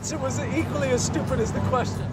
answer was equally as stupid as the question.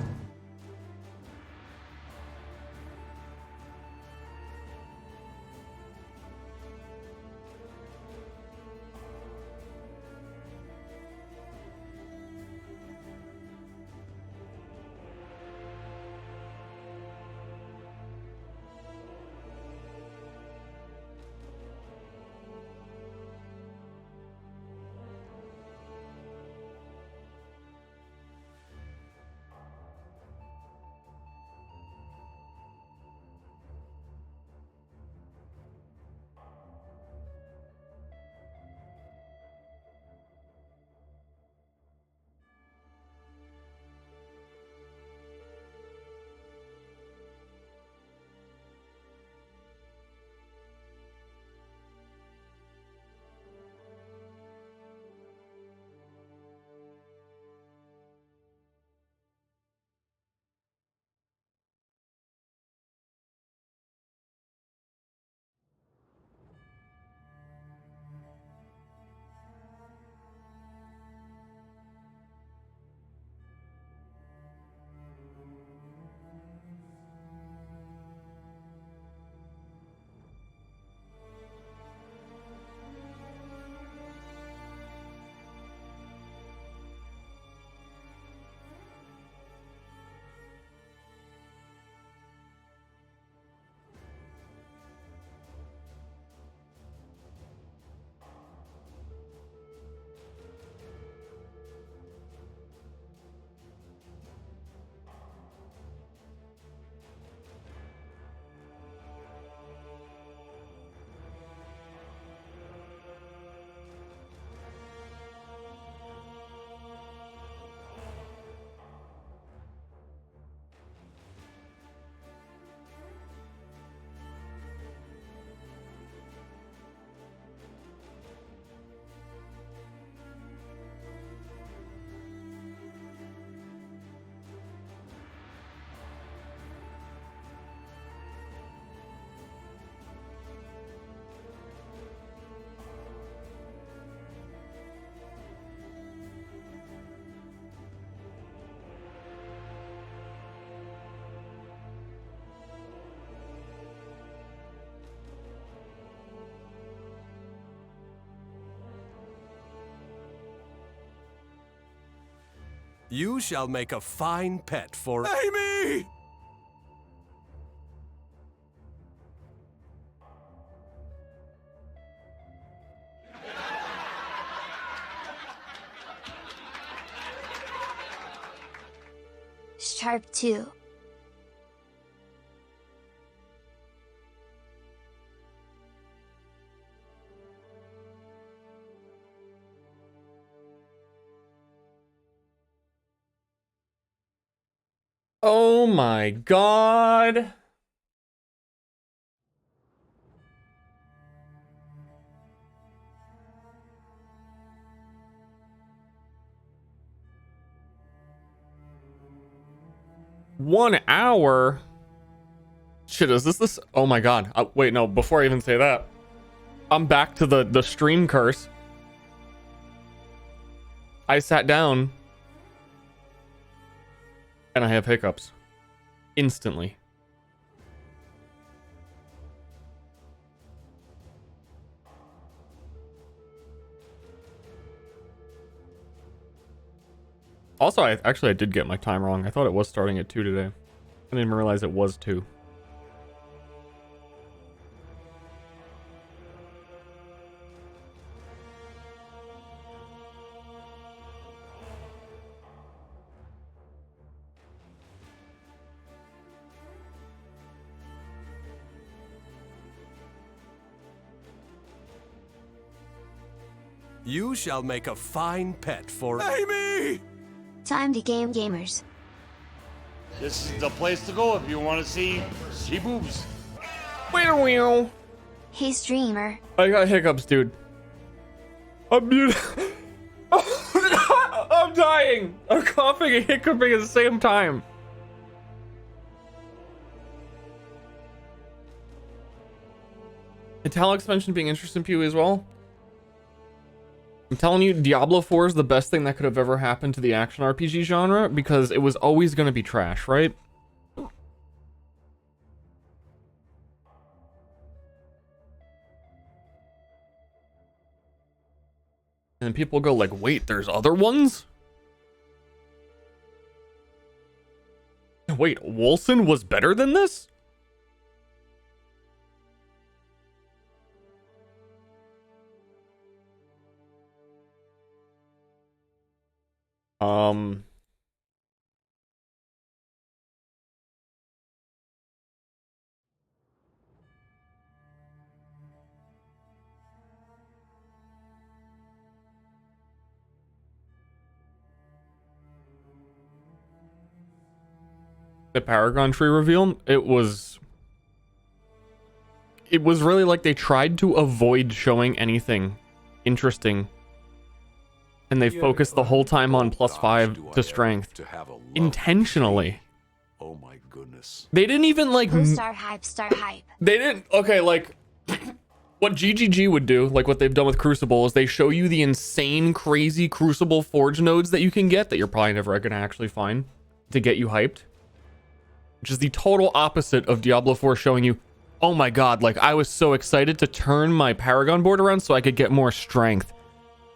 You shall make a fine pet for Amy! Sharp 2. Oh my god. One hour? Shit, is this? Oh my god. Wait, no, before I even say that, I'm back to the stream curse. I sat down and I have hiccups instantly. Also, I did get my time wrong. I thought it was starting at 2 today. I didn't even realize it was 2. You shall make a fine pet for Amy! Time to game, gamers. This is the place to go if you want to see boobs. Wheel. Hey streamer. I got hiccups, dude. I'm I'm dying. I'm coughing and hiccuping at the same time. Italic's mentioned being interested in Pew as well. I'm telling you, Diablo 4 is the best thing that could have ever happened to the action RPG genre because it was always going to be trash, right? And people go like, wait, there's other ones? Wait, Wolcen was better than this? The Paragon tree reveal, it was really like they tried to avoid showing anything interesting, and they focused the whole time on +5 to strength intentionally. Oh my goodness. They didn't even like Star hype, star hype. they didn't okay, like what GGG would do, like what they've done with Crucible, is they show you the insane crazy Crucible forge nodes that you can get that you're probably never gonna actually find to get you hyped. Which is the total opposite of Diablo 4 showing you, oh my god, like I was so excited to turn my Paragon board around so I could get more strength.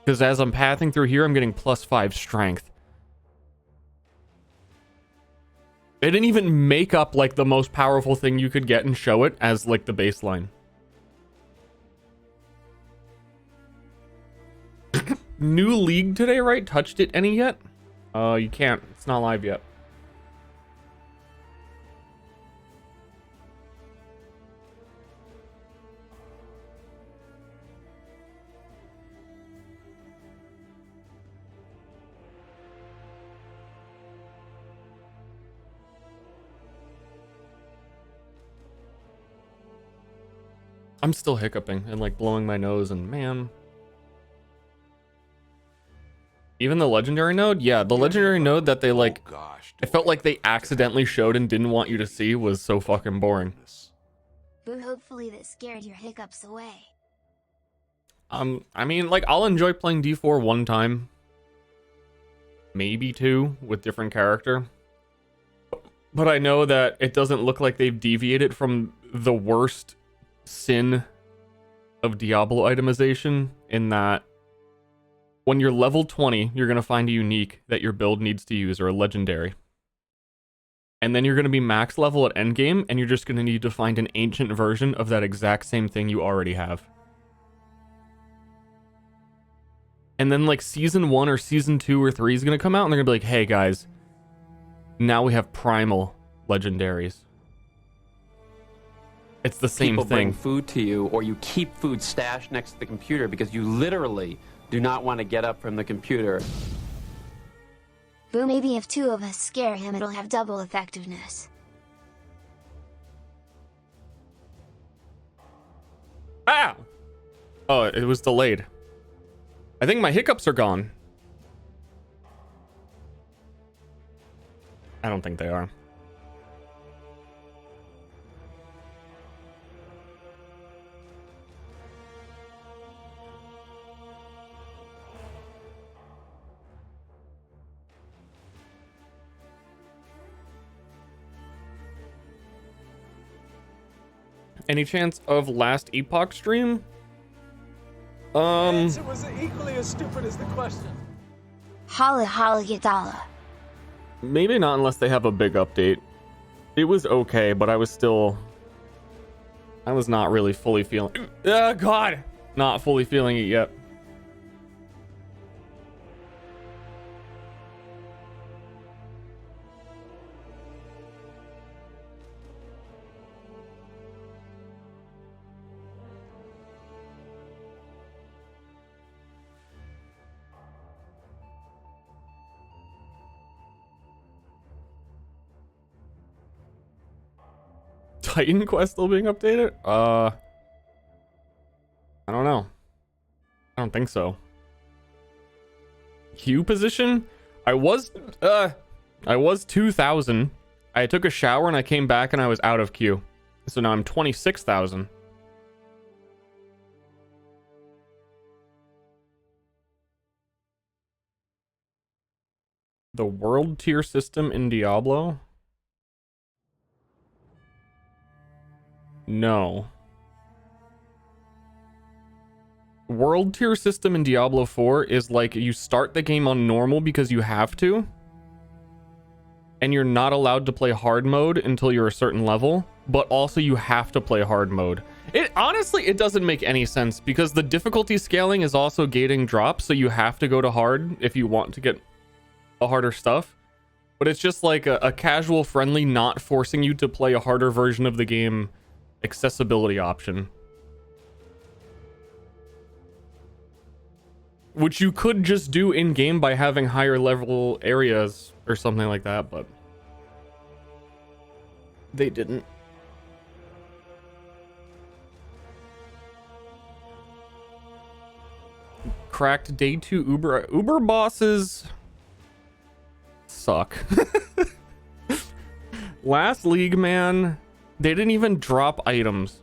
Because as I'm pathing through here, I'm getting +5 strength. They didn't even make up like the most powerful thing you could get and show it as like the baseline. New league today, right? Touched it any yet? You can't. It's not live yet. I'm still hiccuping and like blowing my nose, and man. Even the legendary node? Yeah, the legendary node that they like, it felt like they accidentally showed and didn't want you to see was so fucking boring. But hopefully that scared your hiccups away. I mean, like, I'll enjoy playing D4 one time. Maybe two with different character. But I know that it doesn't look like they've deviated from the worst sin of Diablo itemization, in that when you're level 20, you're going to find a unique that your build needs to use, or a legendary. And then you're going to be max level at endgame, and you're just going to need to find an ancient version of that exact same thing you already have. And then like season 1 or season 2 or 3 is going to come out, and they're going to be like, hey guys, now we have primal legendaries. It's the same People thing. bring food to you, or you keep food stashed next to the computer because you literally do not want to get up from the computer. Boo, maybe if 2 of us scare him, it'll have double effectiveness. Ah! Oh, it was delayed. I think my hiccups are gone. I don't think they are. Any chance of last Epoch stream? It was equally as stupid as the question. Holla holla yadala. Maybe not unless they have a big update. It was okay, but I was not really fully feeling. Oh god, not fully feeling it yet. Titan Quest still being updated? I don't know. I don't think so. Q position? I was 2,000. I took a shower and I came back and I was out of Q. So now I'm 26,000. The world tier system in Diablo? No. World tier system in Diablo 4 is like you start the game on normal because you have to, and you're not allowed to play hard mode until you're a certain level, but also you have to play hard mode. It honestly, it doesn't make any sense because the difficulty scaling is also gating drops, so you have to go to hard if you want to get a harder stuff. But it's just like a casual friendly, not forcing you to play a harder version of the game accessibility option. Which you could just do in game by having higher level areas or something like that, but they didn't. Cracked day 2 Uber bosses suck. Last league, man, they didn't even drop items.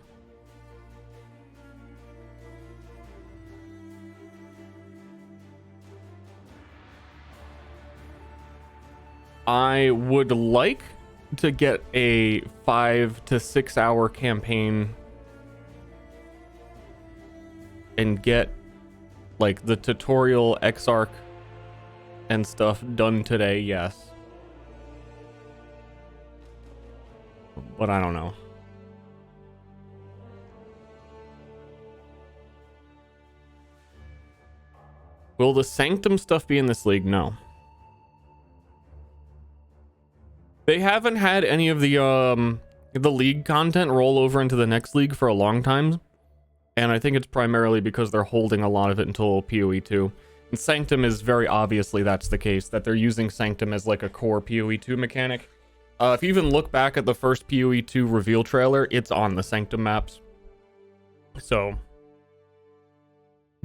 I would like to get a 5 to 6 hour campaign and get like the tutorial Exarch and stuff done today, yes. But I don't know. Will the Sanctum stuff be in this league? No. They haven't had any of the league content roll over into the next league for a long time. And I think it's primarily because they're holding a lot of it until PoE 2. And Sanctum is very obviously that's the case, that they're using Sanctum as like a core PoE 2 mechanic. If you even look back at the first PoE 2 reveal trailer, it's on the Sanctum maps. So,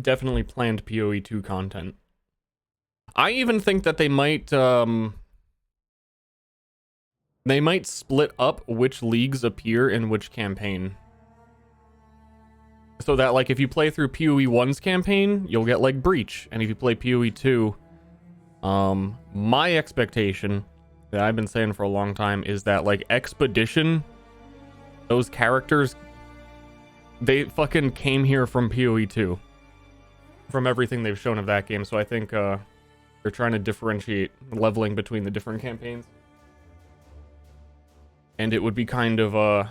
definitely planned PoE 2 content. I even think that they might split up which leagues appear in which campaign. So that, like, if you play through PoE 1's campaign, you'll get, like, Breach. And if you play PoE 2, my expectation that I've been saying for a long time is that, like, Expedition, those characters, they fucking came here from PoE 2. From everything they've shown of that game. So I think, they're trying to differentiate leveling between the different campaigns. And it would be kind of,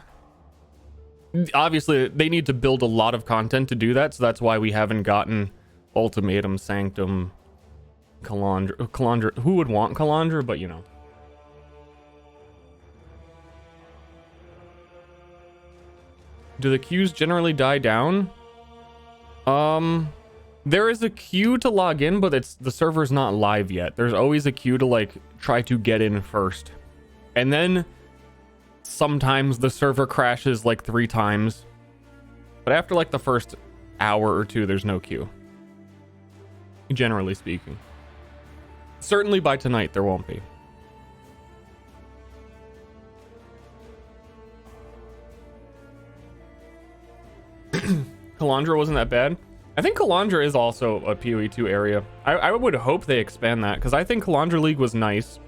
obviously, they need to build a lot of content to do that, so that's why we haven't gotten Ultimatum, Sanctum, Calandra. Who would want Calandra? But, you know. Do the queues generally die down? There is a queue to log in, but the server's not live yet. There's always a queue to, like, try to get in first. And then sometimes the server crashes like 3 times, but after like the first hour or 2 there's no queue, generally speaking. Certainly by tonight there won't be. Calandra wasn't that bad. I think Calandra is also a PoE 2 area. I would hope they expand that, because I think Calandra League was nice.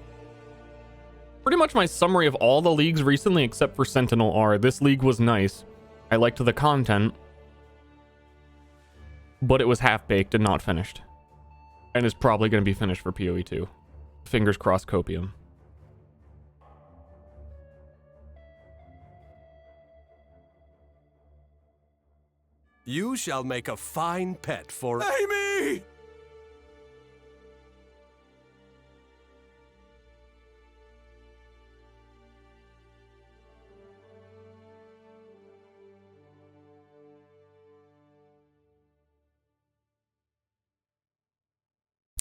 Pretty much my summary of all the leagues recently, except for Sentinel, are this league was nice. I liked the content, but it was half-baked and not finished. And is probably going to be finished for PoE 2. Fingers crossed, Copium. You shall make a fine pet for Amy!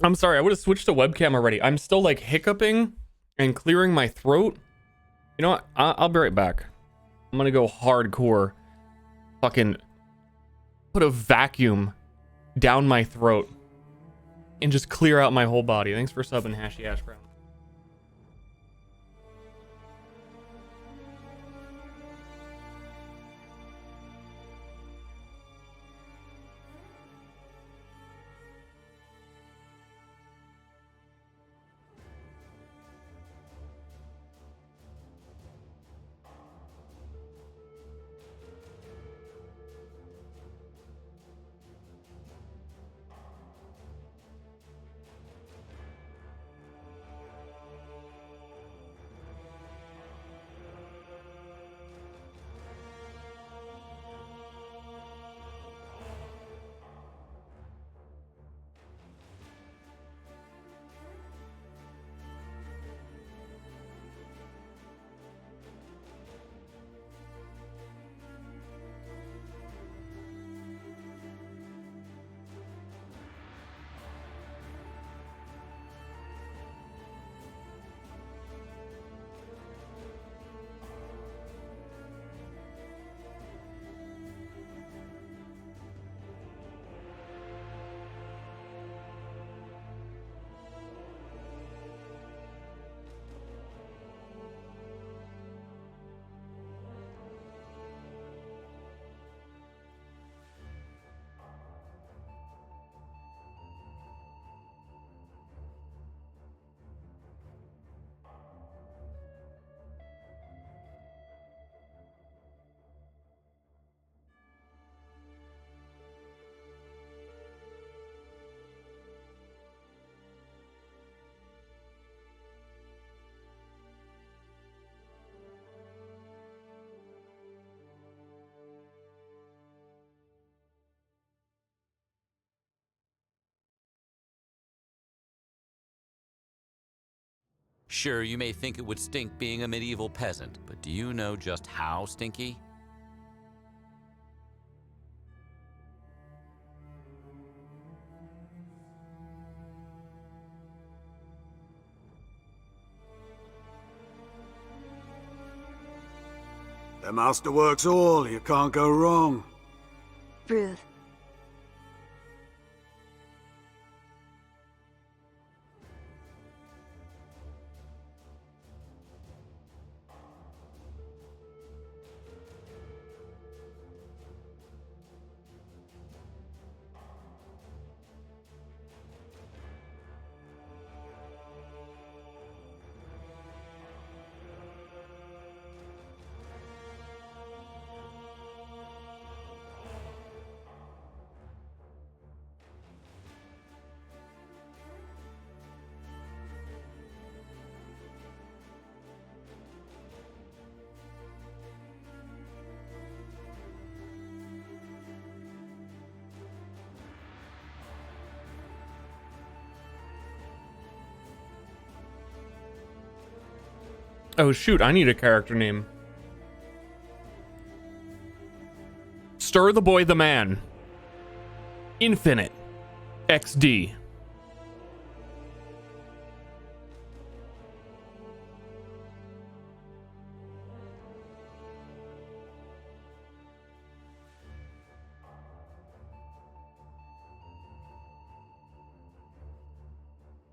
I'm sorry, I would have switched to webcam already. I'm still like hiccuping and clearing my throat. You know what? I'll be right back. I'm gonna go hardcore. Fucking put a vacuum down my throat and just clear out my whole body. Thanks for subbing, Hashy Ash Brown. Sure, you may think it would stink being a medieval peasant, but do you know just how stinky? The master works all, you can't go wrong. Ruth. Oh shoot, I need a character name. Ster the Boy the Man. Infinite. XD.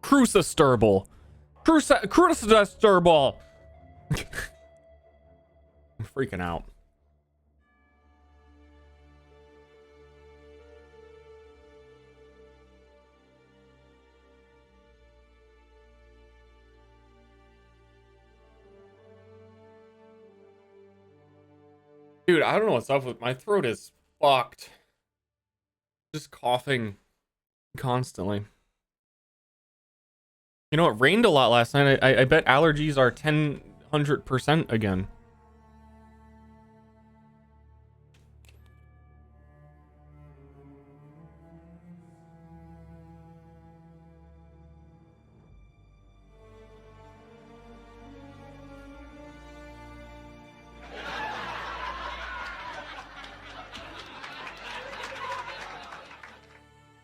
Crucible. Crucible. I'm freaking out. Dude, I don't know what's up with my throat is fucked. Just coughing constantly. You know, it rained a lot last night. I bet allergies are 100% again.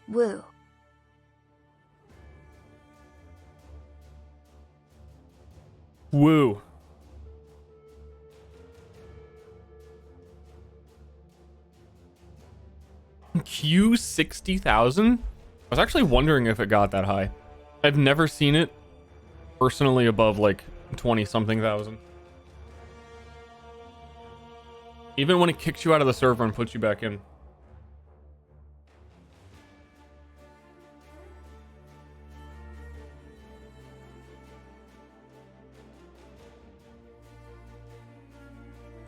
Woo. Woo. Q 60,000? I was actually wondering if it got that high. I've never seen it personally above like 20 something thousand. Even when it kicks you out of the server and puts you back in.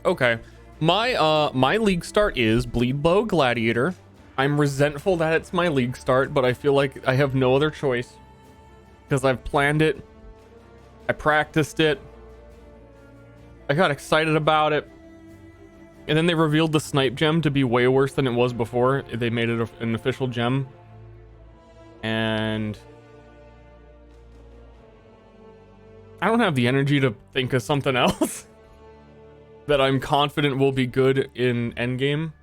Okay, my league start is Bleedbow Gladiator. I'm resentful that it's my league start, but I feel like I have no other choice because I've planned it, I practiced it, I got excited about it, and then they revealed the snipe gem to be way worse than it was before. They made it an official gem, and I don't have the energy to think of something else that I'm confident will be good in endgame.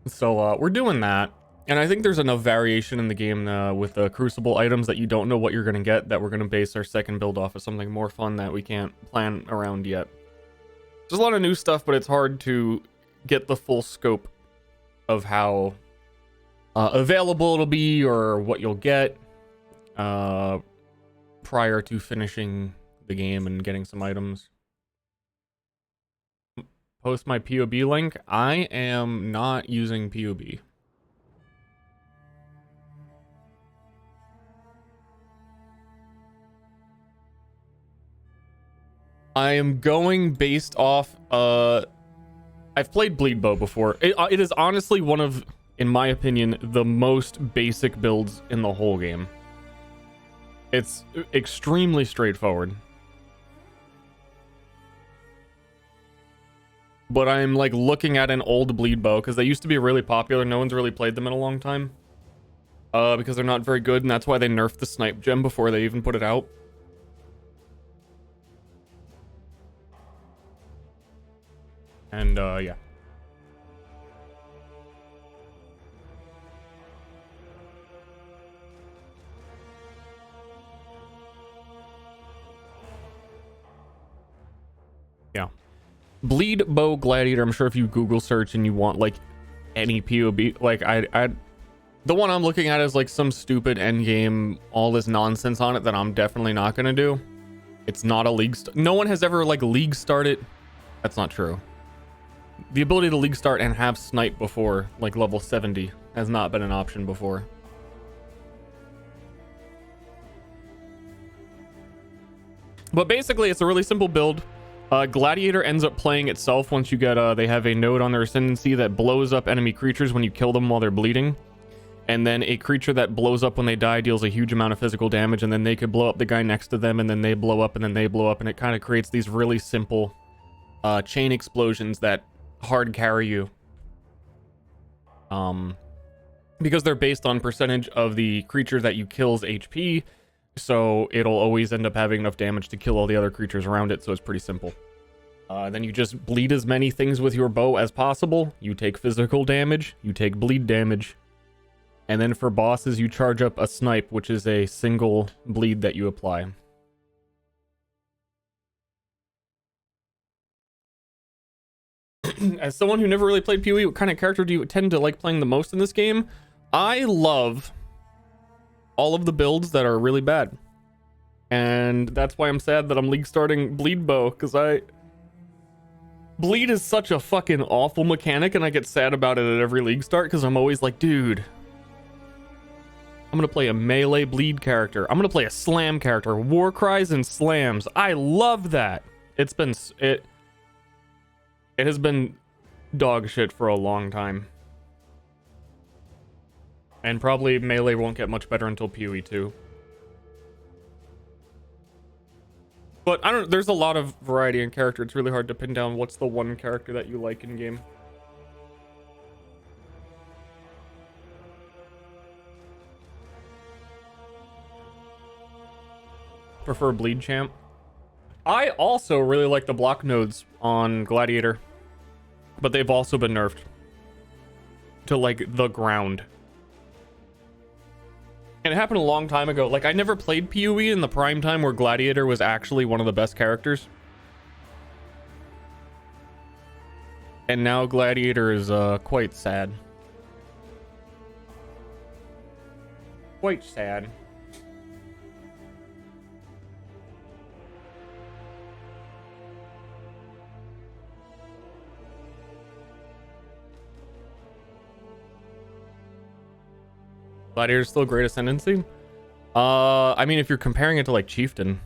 So we're doing that, and I think there's enough variation in the game with the Crucible items that you don't know what you're going to get, that we're going to base our second build off of something more fun that we can't plan around yet. There's a lot of new stuff, but it's hard to get the full scope of how available it'll be or what you'll get prior to finishing the game and getting some items. Post my POB link. I am not using POB. I am going based off I've played Bleedbow before. It is honestly one of, in my opinion, the most basic builds in the whole game. It's extremely straightforward. But I'm like looking at an old Bleedbow because they used to be really popular. No one's really played them in a long time. because they're not very good, and that's why they nerfed the snipe gem before they even put it out. And yeah. Yeah. Bleed bow gladiator. I'm sure if you Google search and you want like any POB, like I the one I'm looking at is like some stupid end game, all this nonsense on it that I'm definitely not gonna do. It's not a league. No one has ever like league started. That's not true. The ability to league start and have snipe before like level 70 has not been an option before. But basically, it's a really simple build. Gladiator ends up playing itself once you get, they have a node on their ascendancy that blows up enemy creatures when you kill them while they're bleeding. And then a creature that blows up when they die deals a huge amount of physical damage, and then they could blow up the guy next to them, and then they blow up, and then they blow up, and it kind of creates these really simple chain explosions that hard carry you. Because they're based on percentage of the creature that you kill's HP, so it'll always end up having enough damage to kill all the other creatures around it, so it's pretty simple. Then you just bleed as many things with your bow as possible. You take physical damage, you take bleed damage, and then for bosses you charge up a snipe, which is a single bleed that you apply. As someone who never really played PoE, what kind of character do you tend to like playing the most in this game? I love all of the builds that are really bad. And that's why I'm sad that I'm league starting Bleed Bow, because Bleed is such a fucking awful mechanic, and I get sad about it at every league start, because I'm always like, dude, I'm gonna play a melee bleed character. I'm gonna play a slam character. War cries and slams. I love that. It has been dog shit for a long time. And probably melee won't get much better until PoE 2. But I don't, there's a lot of variety in character. It's really hard to pin down what's the one character that you like in game. Prefer bleed champ. I also really like the block nodes on Gladiator, but they've also been nerfed to like the ground. And it happened a long time ago. Like, I never played PoE in the prime time where Gladiator was actually one of the best characters. And now Gladiator is quite sad. Quite sad. Gladiator's still great ascendancy. I mean, if you're comparing it to like Chieftain.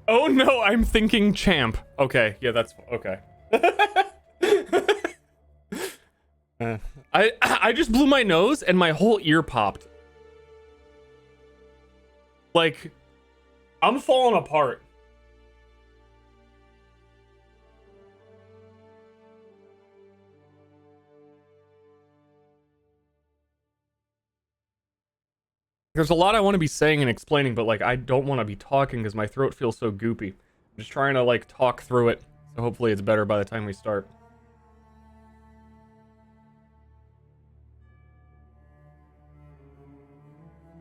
Oh no, I'm thinking champ. Okay, yeah, that's okay. I just blew my nose and my whole ear popped. Like, I'm falling apart. There's a lot I want to be saying and explaining, but like I don't want to be talking because my throat feels so goopy. I'm just trying to like talk through it, so hopefully it's better by the time we start.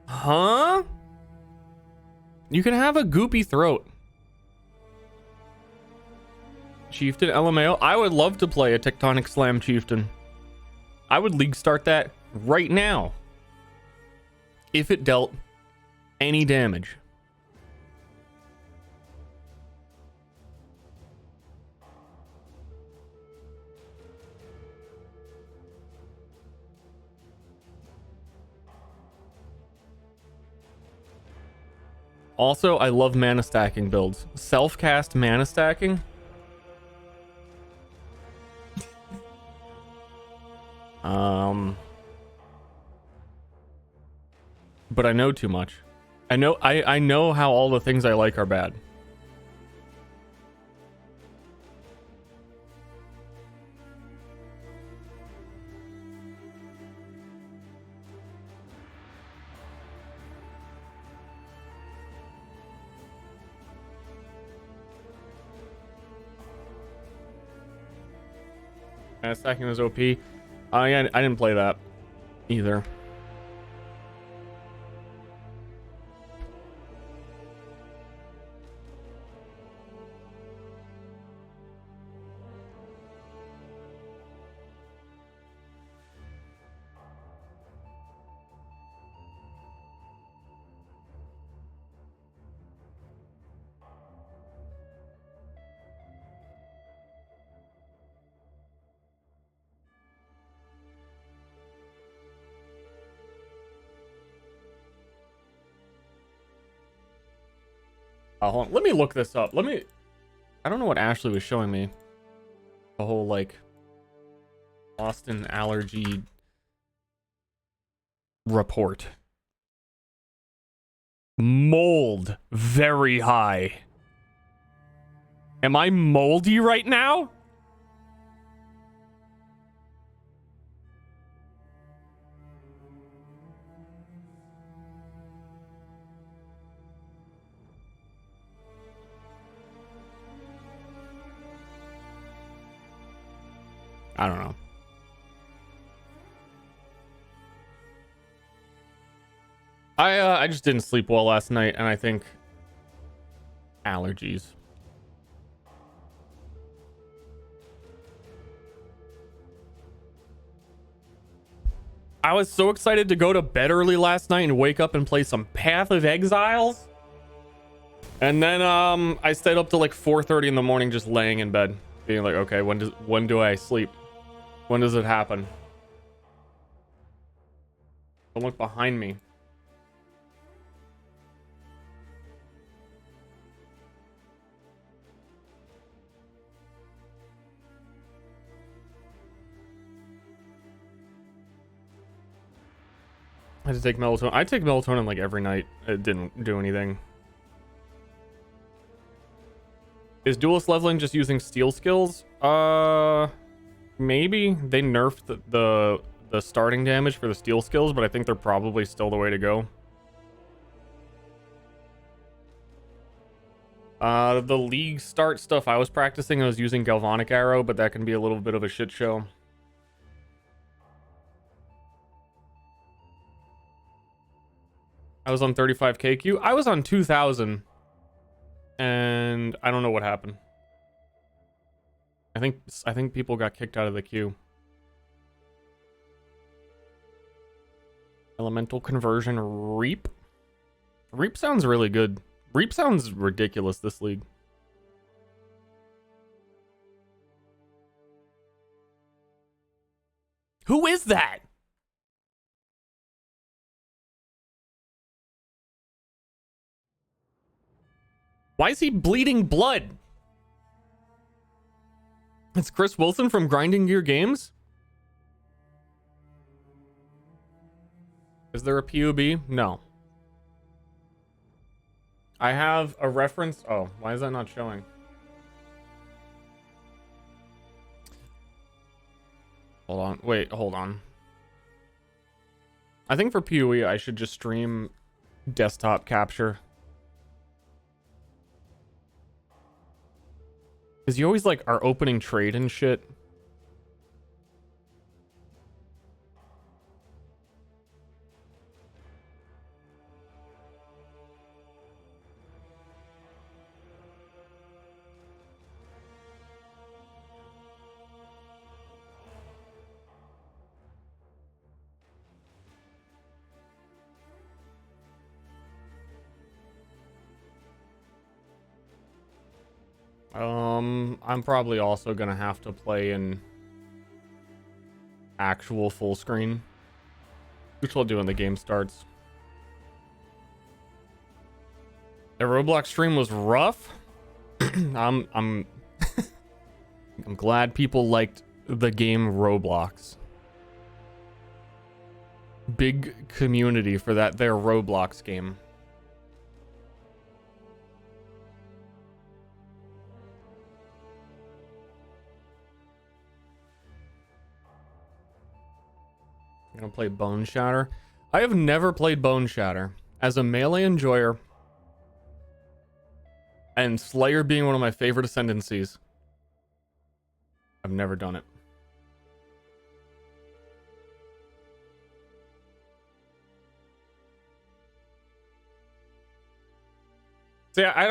Huh? You can have a goopy throat. Chieftain LMAO? I would love to play a Tectonic Slam Chieftain. I would league start that right now, if it dealt any damage. Also, I love mana stacking builds. Self-cast mana stacking? But I know too much. I know how all the things I like are bad. Stacking was OP. Yeah, I didn't play that either. Hold on. Let me look this up. I don't know what Ashley was showing me. The whole, like, Boston allergy report. Mold very high. Am I moldy right now? I don't know. I just didn't sleep well last night, and I think allergies. I was so excited to go to bed early last night and wake up and play some Path of Exiles. And then I stayed up till like 4:30 in the morning just laying in bed, being like, okay, when do I sleep? When does it happen? Don't look behind me. I had to take melatonin. I take melatonin like every night. It didn't do anything. Is duelist leveling just using steel skills? Maybe. They nerfed the starting damage for the steel skills, but I think they're probably still the way to go. The league start stuff I was practicing, I was using galvanic arrow, but that can be a little bit of a shit show. I was on 35k queue. I was on 2000. And I don't know what happened. I think people got kicked out of the queue. Elemental conversion reap. Reap sounds really good. Reap sounds ridiculous this league. Who is that? Why is he bleeding blood? It's Chris Wilson from Grinding Gear Games? Is there a PUB? No. I have a reference. Oh, why is that not showing? Hold on. Wait, hold on. I think for PoE, I should just stream desktop capture. Because you always, like, are opening trade and shit. I'm probably also gonna have to play in actual full screen, which I'll do when the game starts. The Roblox stream was rough. I'm I'm glad people liked the game Roblox. Big community for that their Roblox game. I'm gonna play Bone Shatter. I have never played Bone Shatter. As a melee enjoyer, and Slayer being one of my favorite ascendancies, I've never done it. So yeah, I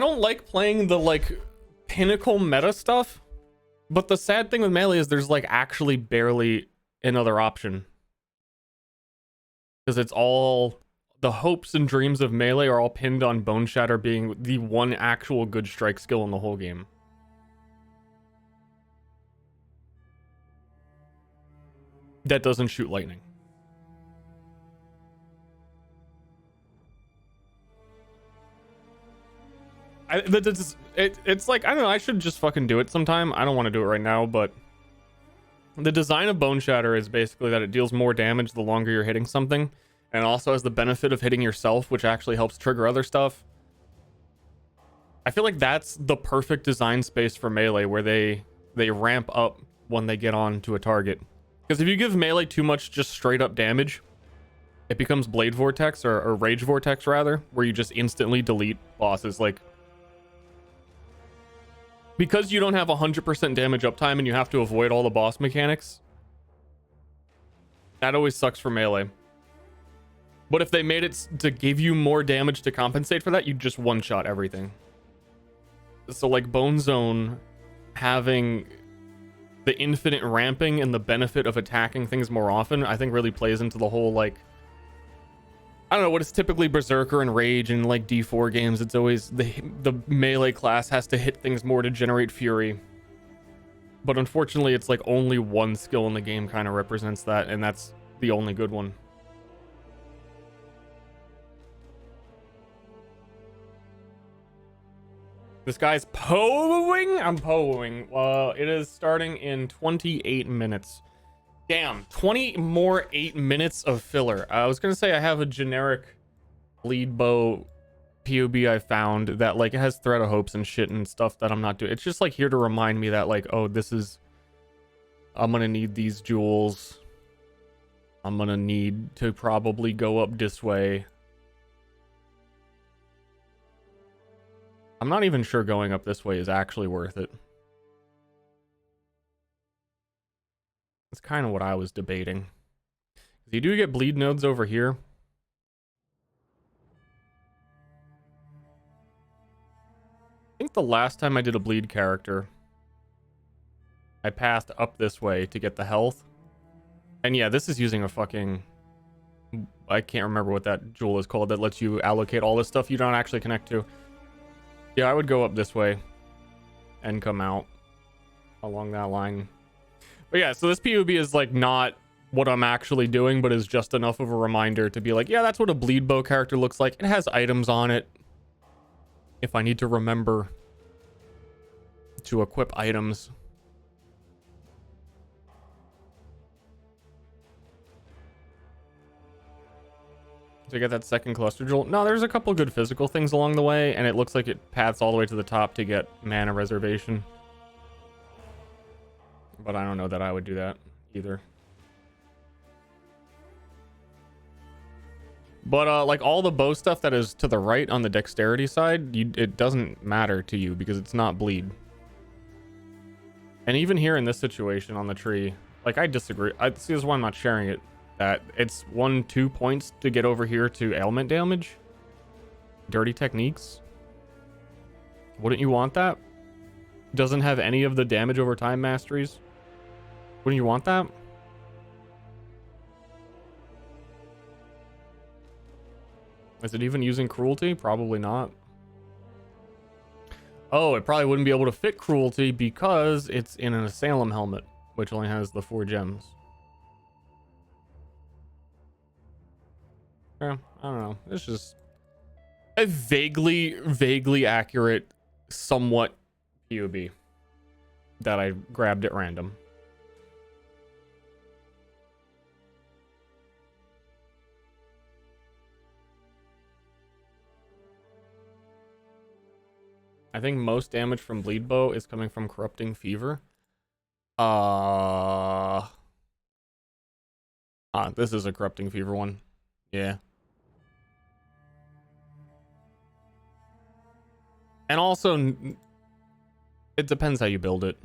don't like playing the like pinnacle meta stuff, but the sad thing with melee is there's like actually barely another option. Because it's all the hopes and dreams of melee are all pinned on Bone Shatter being the one actual good strike skill in the whole game. That doesn't shoot lightning. It's like, I don't know, I should just fucking do it sometime. I don't want to do it right now, but the design of Bone Shatter is basically that it deals more damage the longer you're hitting something, and also has the benefit of hitting yourself, which actually helps trigger other stuff. I feel like that's the perfect design space for melee, where they ramp up when they get on to a target. Because if you give melee too much just straight up damage, it becomes Blade Vortex, or Rage Vortex rather, where you just instantly delete bosses. Like, because you don't have 100% damage uptime and you have to avoid all the boss mechanics, that always sucks for melee. But if they made it to give you more damage to compensate for that, you just one-shot everything. So like Bone Zone having the infinite ramping and the benefit of attacking things more often, I think really plays into the whole, like, I don't know, what is typically Berserker and Rage and like D4 games. It's always the melee class has to hit things more to generate fury. But unfortunately, it's like only one skill in the game kind of represents that, and that's the only good one. This guy's poeing? I'm poeing. It is starting in 28 minutes. Damn, 20 more 8 minutes of filler. I was gonna say I have a generic bleed bow POB I found that like it has thread of hopes and shit and stuff that I'm not doing. It's just like here to remind me that like, oh, this is, I'm gonna need these jewels. I'm gonna need to probably go up this way. I'm not even sure going up this way is actually worth it. That's kind of what I was debating. You do get bleed nodes over here. I think the last time I did a bleed character, I passed up this way to get the health. And yeah, this is using a fucking, I can't remember what that jewel is called that lets you allocate all this stuff you don't actually connect to. Yeah, I would go up this way and come out along that line. But yeah, so this POB is like not what I'm actually doing, but is just enough of a reminder to be like, yeah, that's what a bleed bow character looks like. It has items on it. If I need to remember to equip items. To get that second cluster jewel. No, there's a couple good physical things along the way, and it looks like it paths all the way to the top to get mana reservation. But I don't know that I would do that either. But like all the bow stuff that is to the right on the dexterity side, it doesn't matter to you because it's not bleed. And even here in this situation on the tree, like I disagree. I see, this is why I'm not sharing it. That it's 1-2 points to get over here to ailment damage. Dirty techniques. Wouldn't you want that? Doesn't have any of the damage over time masteries. Wouldn't you want that? Is it even using cruelty? Probably not. Oh, it probably wouldn't be able to fit cruelty because it's in an Asylum helmet, which only has the 4 gems. Yeah, I don't know. It's just a vaguely accurate, somewhat POB that I grabbed at random. I think most damage from bleed bow is coming from corrupting fever. This is a corrupting fever one. Yeah. And also, it depends how you build it.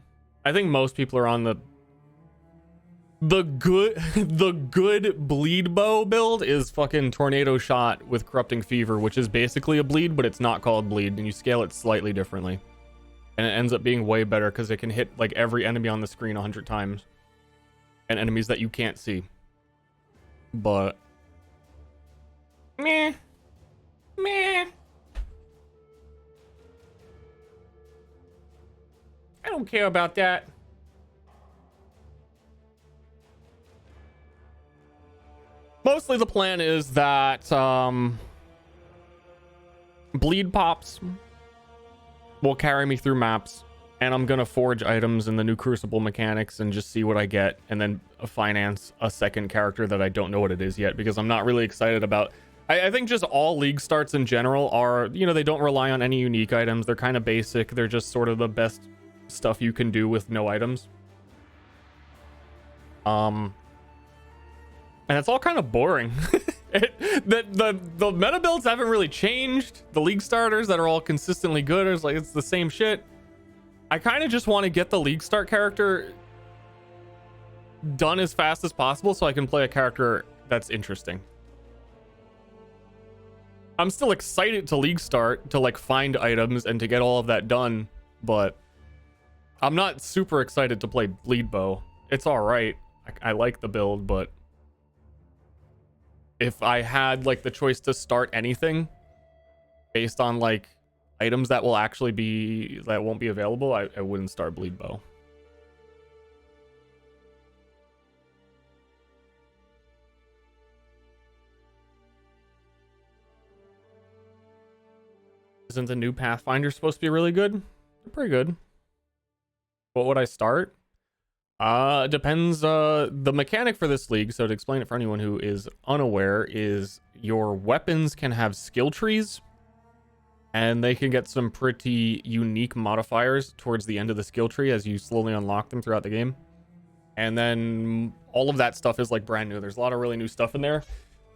I think most people are on the The good bleed bow build is fucking tornado shot with corrupting fever, which is basically a bleed, but it's not called bleed, and you scale it slightly differently. And it ends up being way better because it can hit like every enemy on the screen 100 times. And enemies that you can't see. But meh. I don't care about that. Mostly the plan is that bleed pops will carry me through maps, and I'm gonna forge items in the new Crucible mechanics and just see what I get, and then finance a second character that I don't know what it is yet, because I'm not really excited about. I think just all league starts in general are, you know, they don't rely on any unique items. They're kind of basic. They're just sort of the best stuff you can do with no items. And it's all kind of boring. The meta builds haven't really changed. The league starters that are all consistently good is like, it's the same shit. I kind of just want to get the league start character done as fast as possible so I can play a character that's interesting. I'm still excited to league start, to like find items and to get all of that done, but I'm not super excited to play bleed bow. It's all right. I like the build, but if I had like the choice to start anything based on like items that will actually be, that won't be available, I wouldn't start bleed bow. Isn't the new Pathfinder supposed to be really good? They're pretty good. What would I start? Depends. The mechanic for this league, so to explain it for anyone who is unaware, is your weapons can have skill trees, and they can get some pretty unique modifiers towards the end of the skill tree as you slowly unlock them throughout the game. And then all of that stuff is like brand new. There's a lot of really new stuff in there.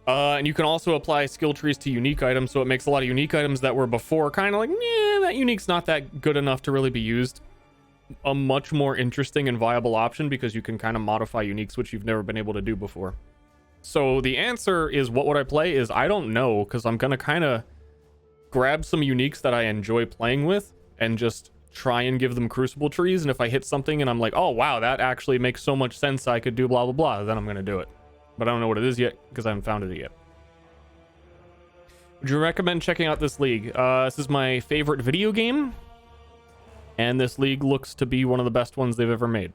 And you can also apply skill trees to unique items, so it makes a lot of unique items that were before kind of like, nah, that unique's not that good enough to really be used, a much more interesting and viable option, because you can kind of modify uniques, which you've never been able to do before. So the answer is, what would I play? Is I don't know, because I'm gonna kind of grab some uniques that I enjoy playing with and just try and give them Crucible trees, and if I hit something and I'm like, oh wow, that actually makes so much sense, I could do blah blah blah, then I'm gonna do it. But I don't know what it is yet because I haven't found it yet. Would you recommend checking out this league? This is my favorite video game, and this league looks to be one of the best ones they've ever made.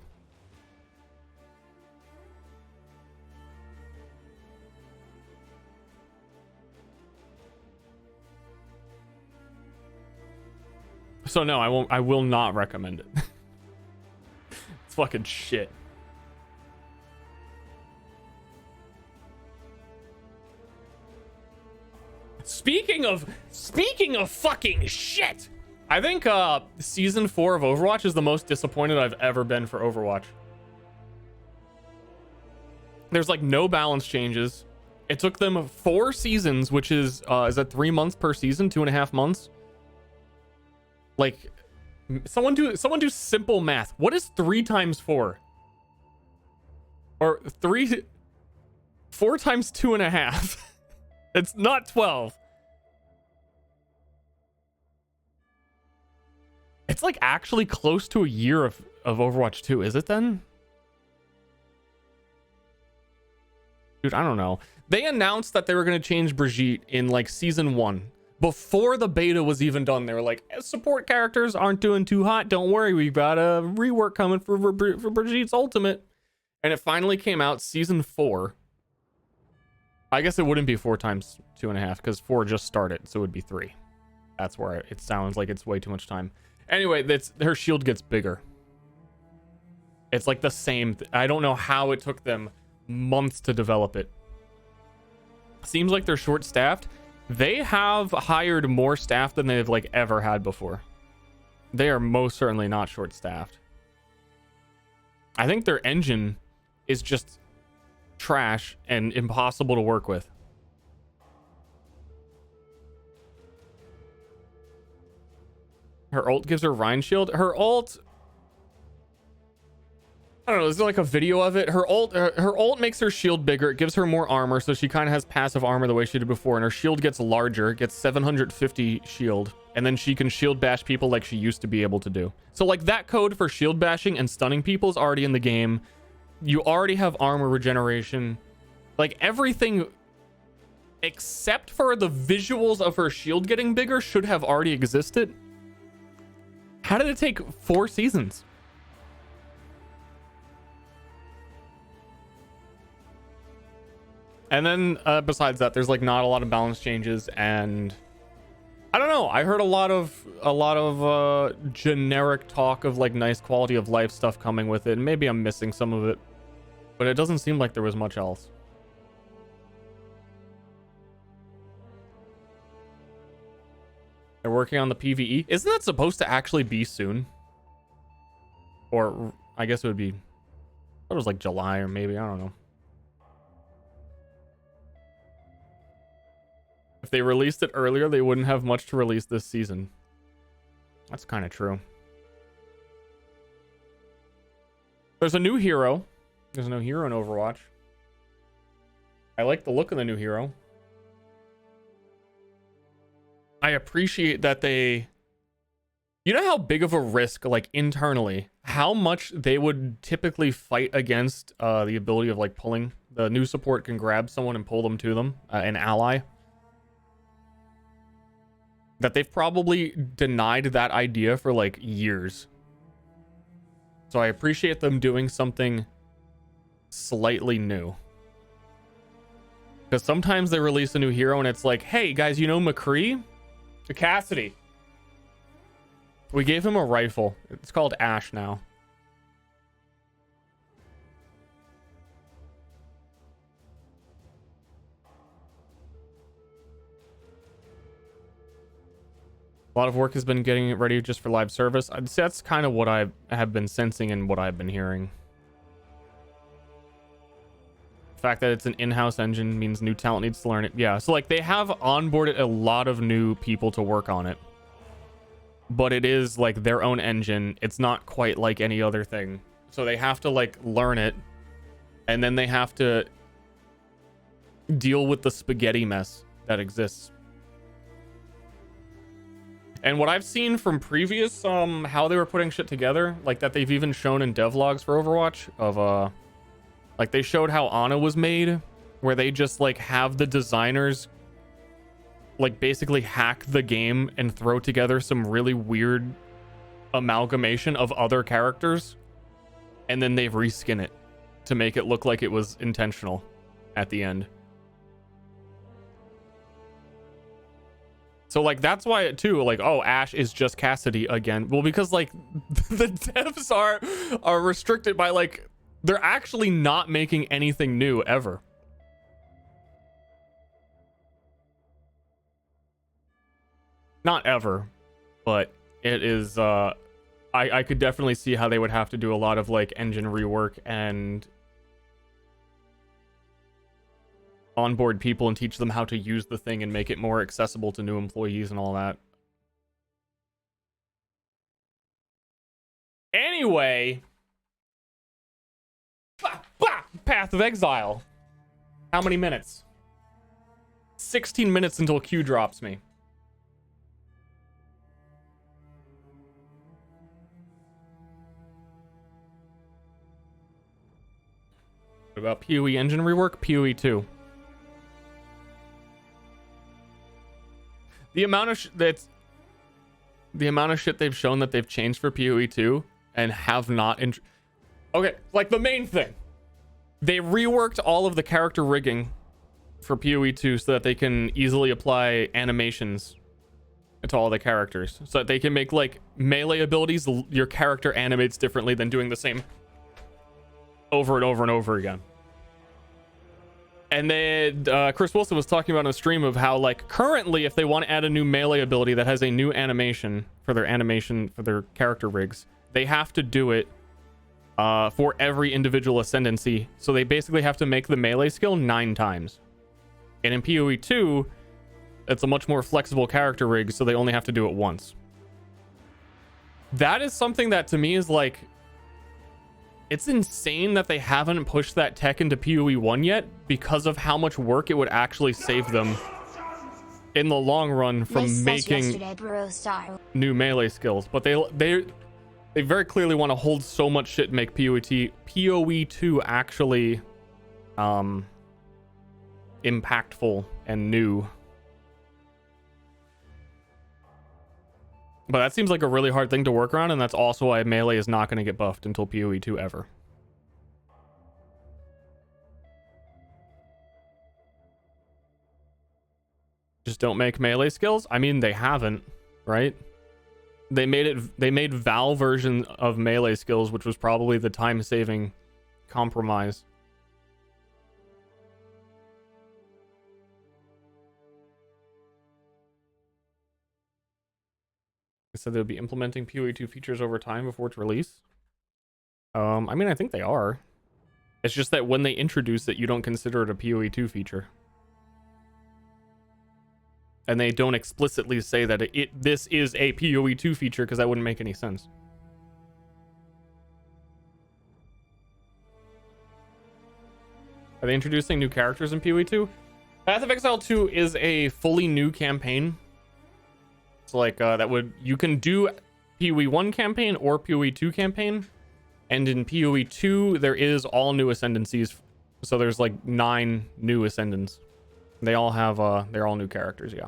So no, I will not recommend it. It's fucking shit. Speaking of fucking shit, I think season 4 of Overwatch is the most disappointed I've ever been for Overwatch. There's like no balance changes. It took them 4 seasons, which is that 3 months per season, 2.5 months? Like, someone do simple math. What is 3 times 4? Or 4 times 2.5? It's not 12. It's like actually close to a year of Overwatch 2, is it then? Dude, I don't know. They announced that they were going to change Brigitte in like season 1. Before the beta was even done, they were like, support characters aren't doing too hot. Don't worry, we've got a rework coming for Brigitte's Ultimate. And it finally came out season 4. I guess it wouldn't be 4 times 2.5 because 4 just started, so it would be 3. That's where it sounds like it's way too much time. Anyway, her shield gets bigger. It's like the same. I don't know how it took them months to develop it. Seems like they're short-staffed. They have hired more staff than they've like ever had before. They are most certainly not short-staffed. I think their engine is just trash and impossible to work with. Her ult gives her Rhine shield. Her ult I don't know, is there like a video of it? Her ult makes her shield bigger. It gives her more armor, so she kind of has passive armor the way she did before, and her shield gets larger, gets 750 shield, and then she can shield bash people like she used to be able to do. So like that code for shield bashing and stunning people is already in the game. You already have armor regeneration. Like everything except for the visuals of her shield getting bigger should have already existed. How did it take 4 seasons? And then besides that, there's like not a lot of balance changes, and I don't know. I heard a lot of generic talk of like nice quality of life stuff coming with it. And maybe I'm missing some of it, but it doesn't seem like there was much else. They're working on the PvE. Isn't that supposed to actually be soon? Or I guess it would be, I thought it was like July or maybe, I don't know. If they released it earlier, they wouldn't have much to release this season. That's kind of true. There's a new hero. There's no hero in Overwatch. I like the look of the new hero. I appreciate that they... You know how big of a risk, like internally, how much they would typically fight against the ability of like pulling. The new support can grab someone and pull them to them, an ally. That they've probably denied that idea for like years. So I appreciate them doing something slightly new. Because sometimes they release a new hero and it's like, hey guys, you know McCree? Cassidy. We gave him a rifle. It's called Ash now. A lot of work has been getting it ready just for live service. I'd say that's kind of what I have been sensing and what I've been hearing. The fact that it's an in-house engine means new talent needs to learn it. Yeah, so like they have onboarded a lot of new people to work on it. But it is like their own engine. It's not quite like any other thing. So they have to like learn it. And then they have to deal with the spaghetti mess that exists. And what I've seen from previous how they were putting shit together, like that they've even shown in devlogs for Overwatch of like they showed how Ana was made, where they just like have the designers like basically hack the game and throw together some really weird amalgamation of other characters, and then they reskin it to make it look like it was intentional at the end. So like that's why it too, like, oh, Ash is just Cassidy again. Well, because like the devs are restricted by like they're actually not making anything new ever. Not ever, but it is I could definitely see how they would have to do a lot of like engine rework and onboard people and teach them how to use the thing and make it more accessible to new employees and all that. Anyway, Path of Exile. How many minutes? 16 minutes until Q drops me. What about PoE engine rework? PoE 2. The amount of shit they've shown that they've changed for PoE 2 and have not okay, like the main thing. They reworked all of the character rigging for PoE 2 so that they can easily apply animations to all the characters. So that they can make like melee abilities, your character animates differently than doing the same over and over and over again. And then Chris Wilson was talking about on a stream of how like currently if they want to add a new melee ability that has a new animation for their character rigs, they have to do it for every individual ascendancy. So they basically have to make the melee skill 9 times. And in PoE 2, it's a much more flexible character rig, so they only have to do it once. That is something that to me is like It's insane that they haven't pushed that tech into PoE 1 yet because of how much work it would actually save them in the long run from Nice making yesterday, bro, Star. new melee skills. But they very clearly want to hold so much shit and make PoE 2 actually impactful and new. But that seems like a really hard thing to work around, and that's also why melee is not going to get buffed until PoE 2 ever. Just don't make melee skills? I mean, they haven't, right? They made Val version of melee skills, which was probably the time-saving compromise. They said they'll be implementing PoE 2 features over time before its release. I mean, I think they are. It's just that when they introduce it, you don't consider it a PoE 2 feature. And they don't explicitly say that this is a PoE 2 feature, because that wouldn't make any sense. Are they introducing new characters in PoE 2? Path of Exile 2 is a fully new campaign. It's like you can do PoE 1 campaign or PoE 2 campaign, and in PoE 2 there is all new ascendancies, so there's like 9 new ascendants. They all have they're all new characters. Yeah,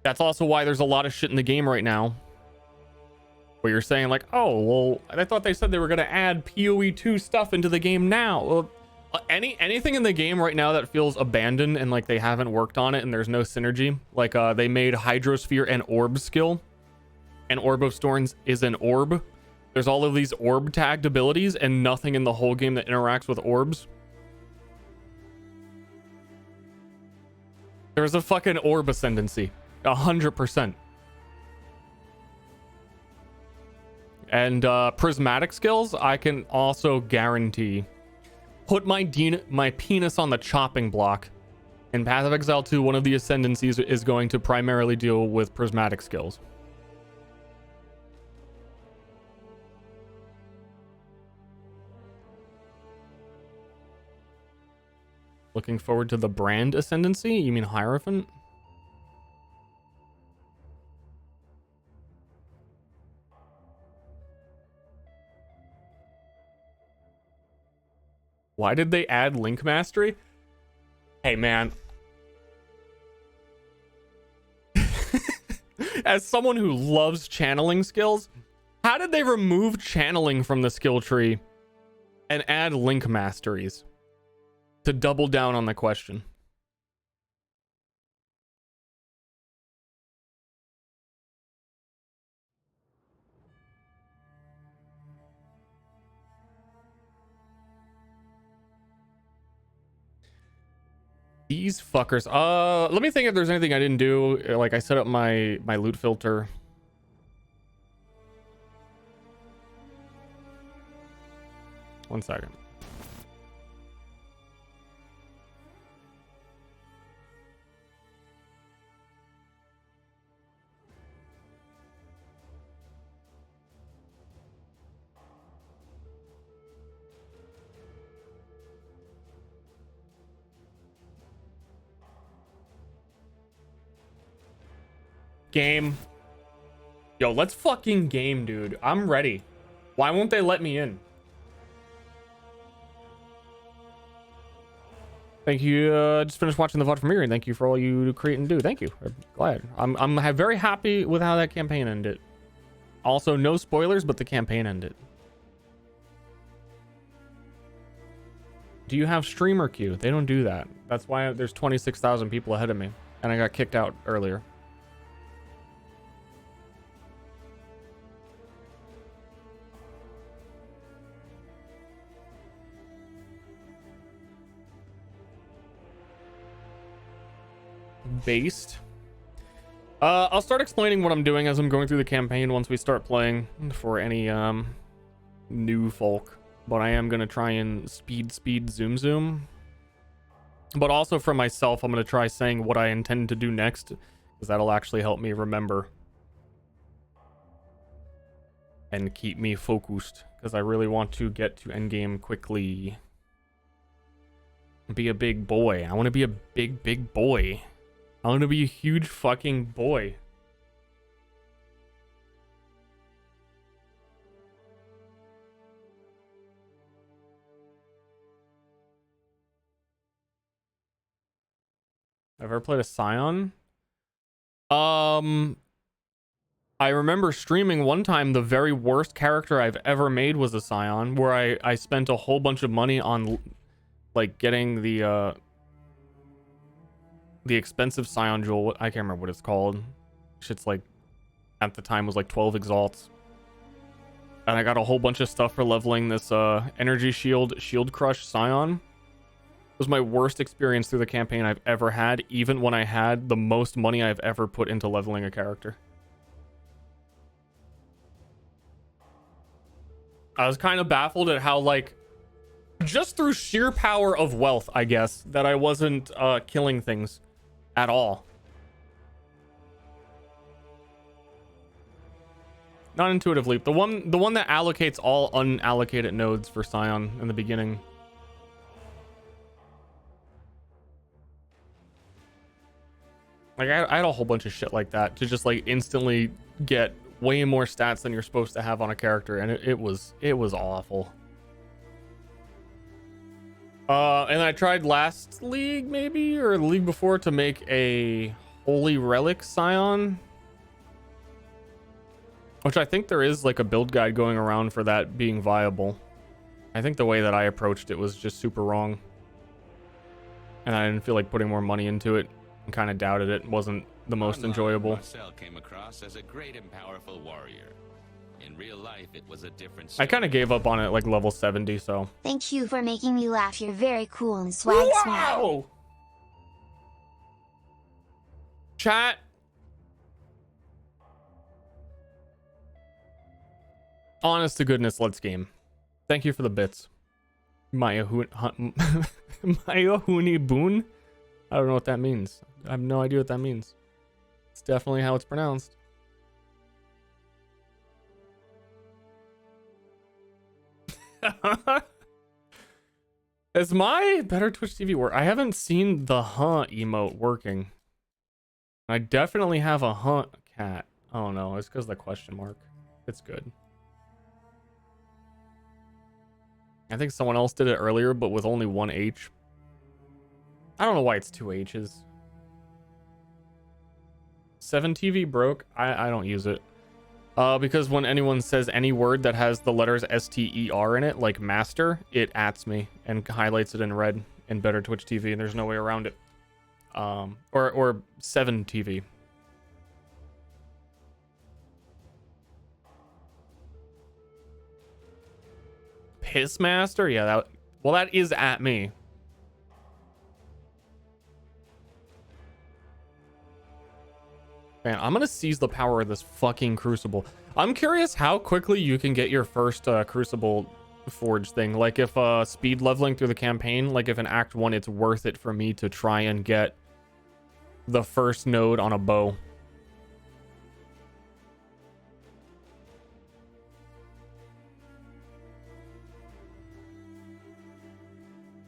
that's also why there's a lot of shit in the game right now where you're saying like, oh well, I thought they said they were going to add PoE 2 stuff into the game now. Well, anything in the game right now that feels abandoned and like they haven't worked on it and there's no synergy, like they made Hydrosphere and Orb skill, and Orb of Storms is an orb. There's all of these orb tagged abilities and nothing in the whole game that interacts with orbs. There's a fucking orb ascendancy 100%. And prismatic skills, I can also guarantee. Put my penis on the chopping block. In Path of Exile 2, one of the ascendancies is going to primarily deal with prismatic skills. Looking forward to the brand ascendancy? You mean Hierophant? Why did they add Link Mastery? Hey, man. As someone who loves channeling skills, how did they remove channeling from the skill tree and add Link Masteries? To double down on the question. These fuckers. Let me think if there's anything I didn't do. Like I set up my loot filter. One second. Game. Yo, let's fucking game, dude. I'm ready. Why won't they let me in? Thank you. Just finished watching the VOD from here, and thank you for all you create and do. Thank you. I'm glad. I'm very happy with how that campaign ended. Also, no spoilers, but the campaign ended. Do you have streamer queue? They don't do that. That's why there's 26,000 people ahead of me, and I got kicked out earlier. Based. I'll start explaining what I'm doing as I'm going through the campaign once we start playing for any new folk. But I am gonna try and speed zoom. But also for myself, I'm gonna try saying what I intend to do next, because that'll actually help me remember. and keep me focused, because I really want to get to endgame quickly. Be a big boy. I want to be a big boy. I want to be a huge fucking boy. Ever played a Scion? I remember streaming one time the very worst character I've ever made was a Scion, where I spent a whole bunch of money on like getting the expensive Scion jewel. I can't remember what it's called. Shit's like at the time was like 12 exalts. And I got a whole bunch of stuff for leveling this energy shield crush Scion. It was my worst experience through the campaign I've ever had, even when I had the most money I've ever put into leveling a character. I was kind of baffled at how, like, just through sheer power of wealth, I guess, that I wasn't killing things at all. Not intuitive leap. The one that allocates all unallocated nodes for Scion in the beginning. Like, I had a whole bunch of shit like that to just, like, instantly get way more stats than you're supposed to have on a character, and it was awful. And I tried last league, maybe, or the league before, to make a Holy Relic Scion. Which I think there is, like, a build guide going around for that being viable. I think the way that I approached it was just super wrong. And I didn't feel like putting more money into it. Kind of doubted it wasn't the most enjoyable. Marcel came across as a great and powerful warrior. In real life, it was a different story. I kind of gave up on it like level 70, so. Thank you for making me laugh. You're very cool and swag smart. Wow! Chat. Honest to goodness, let's game. Thank you for the bits. Mayahuni Boon? I don't know what that means. I have no idea what that means. It's definitely how it's pronounced. Is my better Twitch TV work? I haven't seen the emote working. I definitely have a cat. Oh no, it's because of the question mark. It's good. I think someone else did it earlier, but with only one H. I don't know why it's two H's. 7TV broke. I don't use it. Because when anyone says any word that has the letters STER in it, like master, it ats me and highlights it in red in better Twitch TV, and there's no way around it. Or 7TV. Pissmaster? Yeah, that is at me. Man, I'm gonna seize the power of this fucking Crucible. I'm curious how quickly you can get your first Crucible forge thing. Like if speed leveling through the campaign, like if in Act 1 it's worth it for me to try and get the first node on a bow.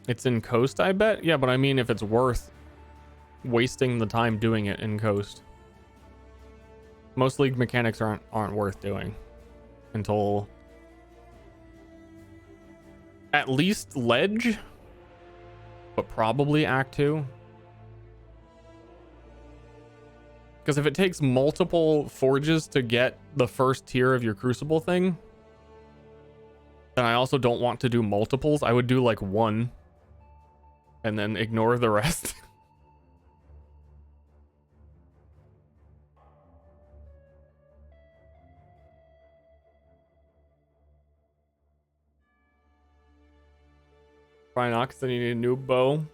It's in Coast, I bet? Yeah, but I mean if it's worth wasting the time doing it in Coast. Most league mechanics aren't worth doing until at least Ledge, but probably Act 2. Because if it takes multiple forges to get the first tier of your Crucible thing, then I also don't want to do multiples. I would do like one and then ignore the rest. Probably not, because then you need a new bow.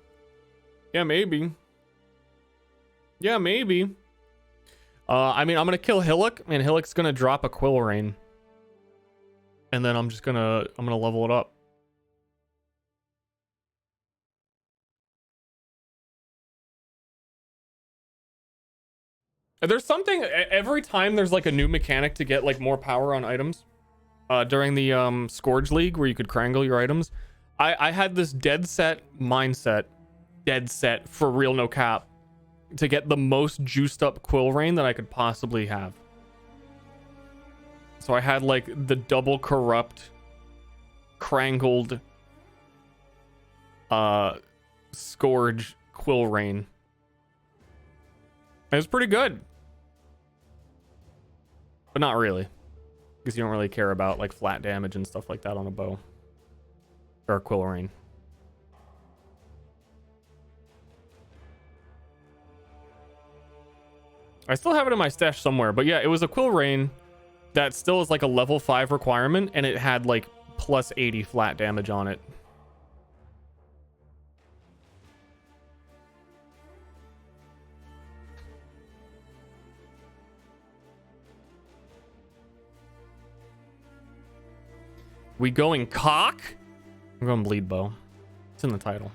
Yeah, maybe. Yeah, maybe. I mean, I'm gonna kill Hillock, and Hillock's gonna drop a Quill Rain. And then I'm gonna level it up. There's something, every time there's like a new mechanic to get like more power on items, during the Scourge League where you could crangle your items. I had this dead set mindset, for real, no cap, to get the most juiced up Quill Rain that I could possibly have. So I had like the double corrupt, crangled, Scourge Quill Rain. It was pretty good, but not really, because you don't really care about like flat damage and stuff like that on a bow or a Quill Rain. I still have it in my stash somewhere, but yeah, it was a Quill Rain that still is like a level 5 requirement, and it had like plus 80 flat damage on it. We going cock? I'm going bleed bow. It's in the title.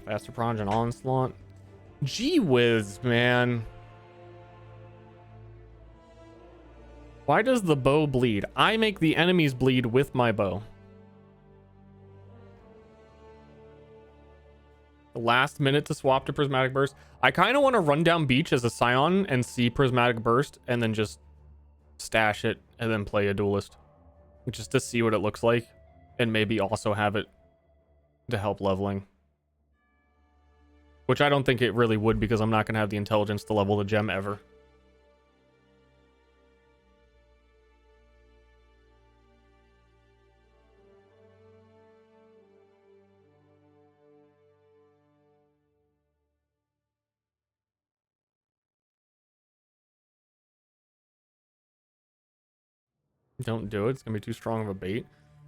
Faster Prong and Onslaught. Gee whiz, man. Why does the bow bleed? I make the enemies bleed with my bow. The last minute to swap to Prismatic Burst. I kind of want to run down Beach as a Scion and see Prismatic Burst and then just stash it and then play a Duelist. Just to see what it looks like and maybe also have it to help leveling. Which I don't think it really would, because I'm not going to have the intelligence to level the gem ever. Don't do it. It's going to be too strong of a bait.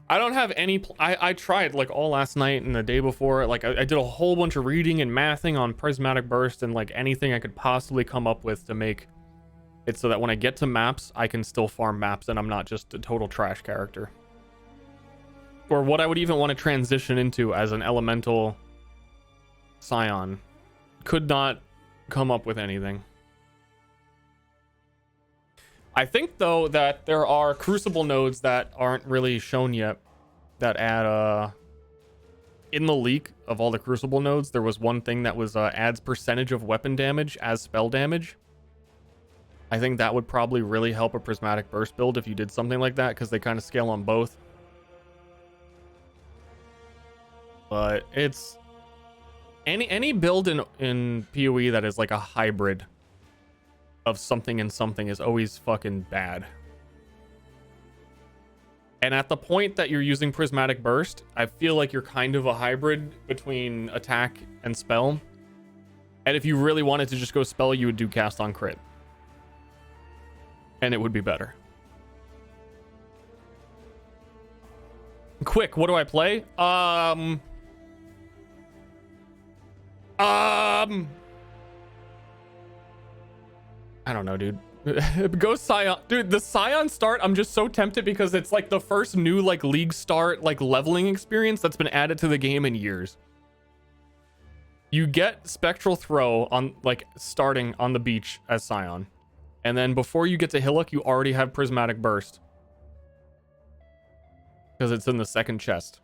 I don't have any... I tried like all last night and the day before. Like I did a whole bunch of reading and mathing on Prismatic Burst and like anything I could possibly come up with to make it so that when I get to maps, I can still farm maps and I'm not just a total trash character. Or what I would even want to transition into as an elemental Scion. Could not come up with anything. I think though that there are Crucible nodes that aren't really shown yet that add in the leak of all the Crucible nodes, there was one thing that was adds percentage of weapon damage as spell damage. I think that would probably really help a Prismatic Burst build if you did something like that, because they kind of scale on both. But it's any build in PoE that is like a hybrid of something and something is always fucking bad. And at the point that you're using Prismatic Burst, I feel like you're kind of a hybrid between attack and spell. And if you really wanted to just go spell, you would do cast on crit. And it would be better. Quick, what do I play? I don't know, dude. Go Scion. Dude, the Scion start, I'm just so tempted because it's like the first new like league start like leveling experience that's been added to the game in years. You get Spectral Throw on like starting on the beach as Scion. And then before you get to Hillock, you already have Prismatic Burst. Because it's in the second chest.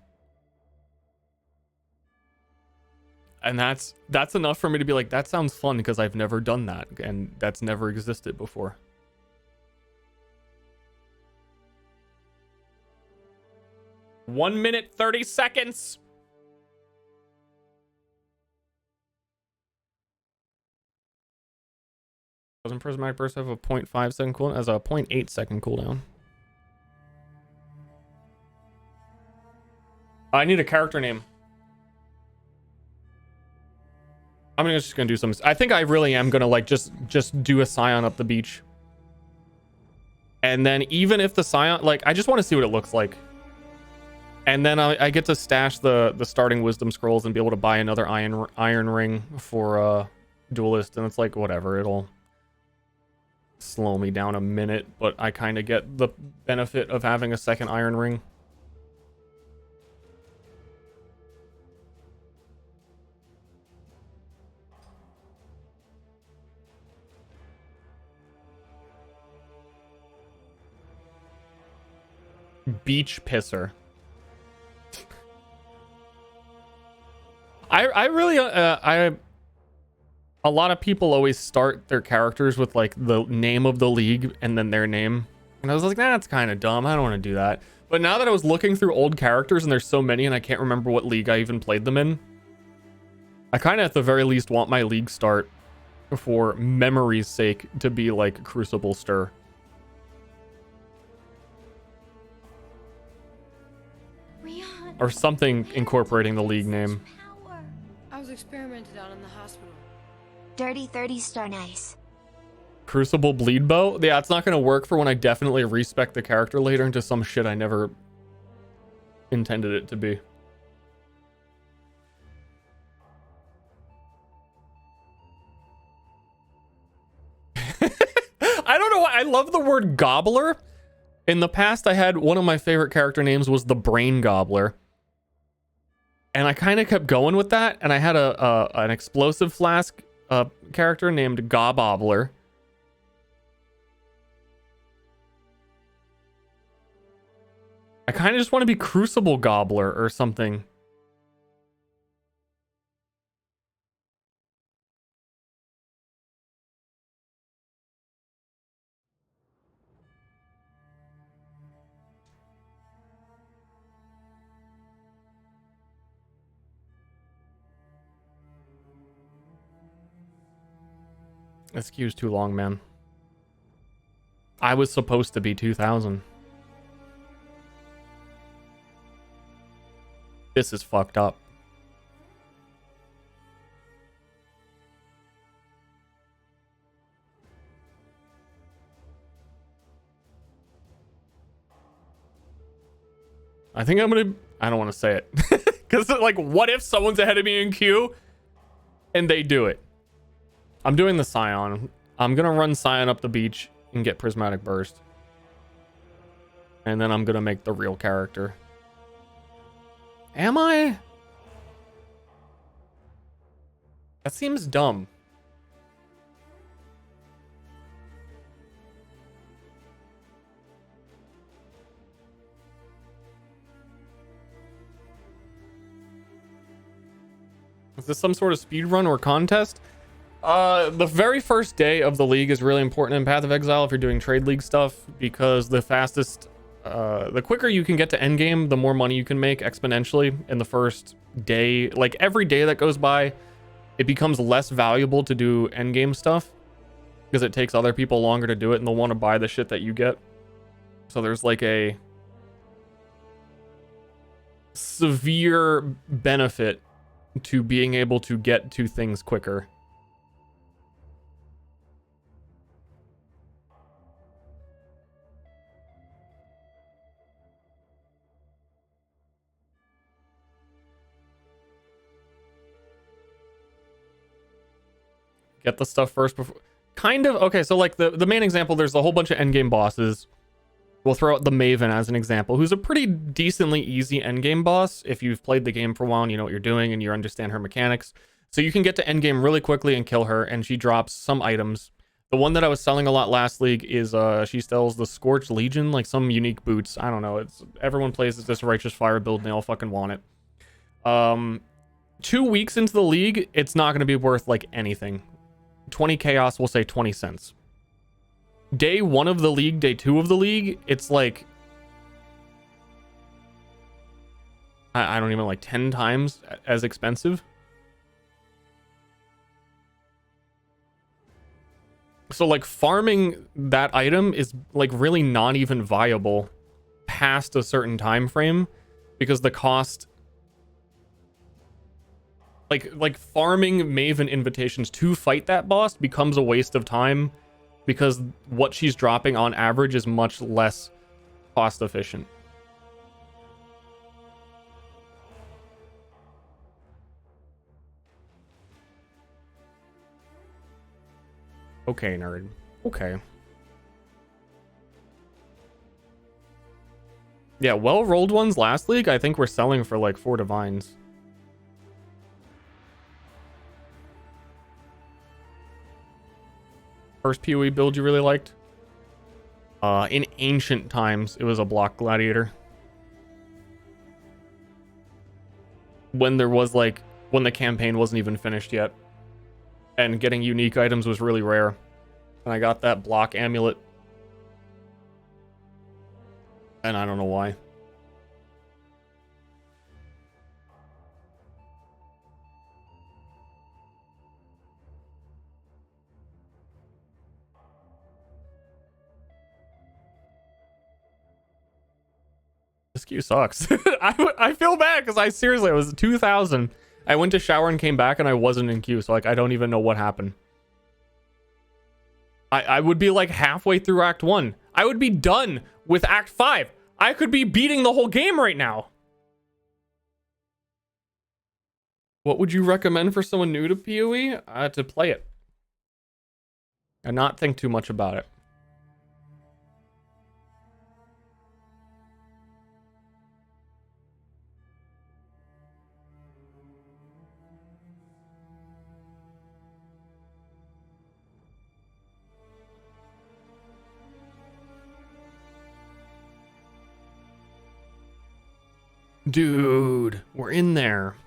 And that's enough for me to be like, that sounds fun, because I've never done that, and that's never existed before. One minute, 30 seconds. Doesn't Prismatic Burst have a 0.5 second cooldown? As a 0.8 second cooldown. I need a character name. I'm just gonna do some. I think I really am gonna like just do a Scion up the beach, and then even if the Scion, like, I just want to see what it looks like, and then I get to stash the starting Wisdom Scrolls and be able to buy another Iron Ring for Duelist, and it's like whatever, it'll slow me down a minute, but I kind of get the benefit of having a second Iron Ring. Beach pisser. I really a lot of people always start their characters with like the name of the league and then their name, and I was like, nah, that's kind of dumb. I don't want to do that. But now that I was looking through old characters, and there's so many and I can't remember what league I even played them in, I kind of at the very least want my league start for memory's sake to be like Crucible Ster. Or something incorporating the league name. I was experimented on in the hospital. Dirty 30 Star nice. Crucible Bleed Bow? Yeah, it's not going to work for when I definitely respec the character later into some shit I never intended it to be. I don't know why. I love the word gobbler. In the past, I had one of my favorite character names was the Brain Gobbler. And I kind of kept going with that. And I had an explosive flask character named Gobbobler. I kind of just want to be Crucible Gobbler or something. This queue's too long, man. I was supposed to be 2000. This is fucked up. I think I'm gonna... I don't want to say it. Because, like, what if someone's ahead of me in queue and they do it? I'm doing the Scion. I'm gonna run Scion up the beach and get Prismatic Burst. And then I'm gonna make the real character. Am I? That seems dumb. Is this some sort of speed run or contest? The very first day of the league is really important in Path of Exile if you're doing trade league stuff, because the fastest, the quicker you can get to endgame, the more money you can make exponentially in the first day. Like every day that goes by, it becomes less valuable to do endgame stuff because it takes other people longer to do it and they'll want to buy the shit that you get. So there's like a severe benefit to being able to get to things quicker. Get the stuff first before... Kind of. Okay, so like the main example, there's a whole bunch of endgame bosses. We'll throw out the Maven as an example, who's a pretty decently easy endgame boss if you've played the game for a while and you know what you're doing and you understand her mechanics. So you can get to endgame really quickly and kill her, and she drops some items. The one that I was selling a lot last league is she sells the Scorched Legion, like some unique boots. I don't know. It's everyone plays this Righteous Fire build and they all fucking want it. 2 weeks into the league, it's not going to be worth like anything. 20 chaos will say 20 cents. Day 1 of the league, day 2 of the league, it's like I don't even, like 10 times as expensive. So like farming that item is like really not even viable past a certain time frame, because the cost, like farming Maven invitations to fight that boss becomes a waste of time, because what she's dropping on average is much less cost efficient. Okay, nerd. Okay. Yeah, well-rolled ones last league, I think we're selling for like 4 divines. First PoE build you really liked? In ancient times, it was a block gladiator. when there was like, when the campaign wasn't even finished yet. And getting unique items was really rare. And I got that block amulet. And I don't know why. This queue sucks. I feel bad because I seriously, it was 2,000. I went to shower and came back and I wasn't in queue. So like, I don't even know what happened. I would be like halfway through Act 1. I would be done with Act 5. I could be beating the whole game right now. What would you recommend for someone new to PoE? To play it. And not think too much about it. Dude, we're in there.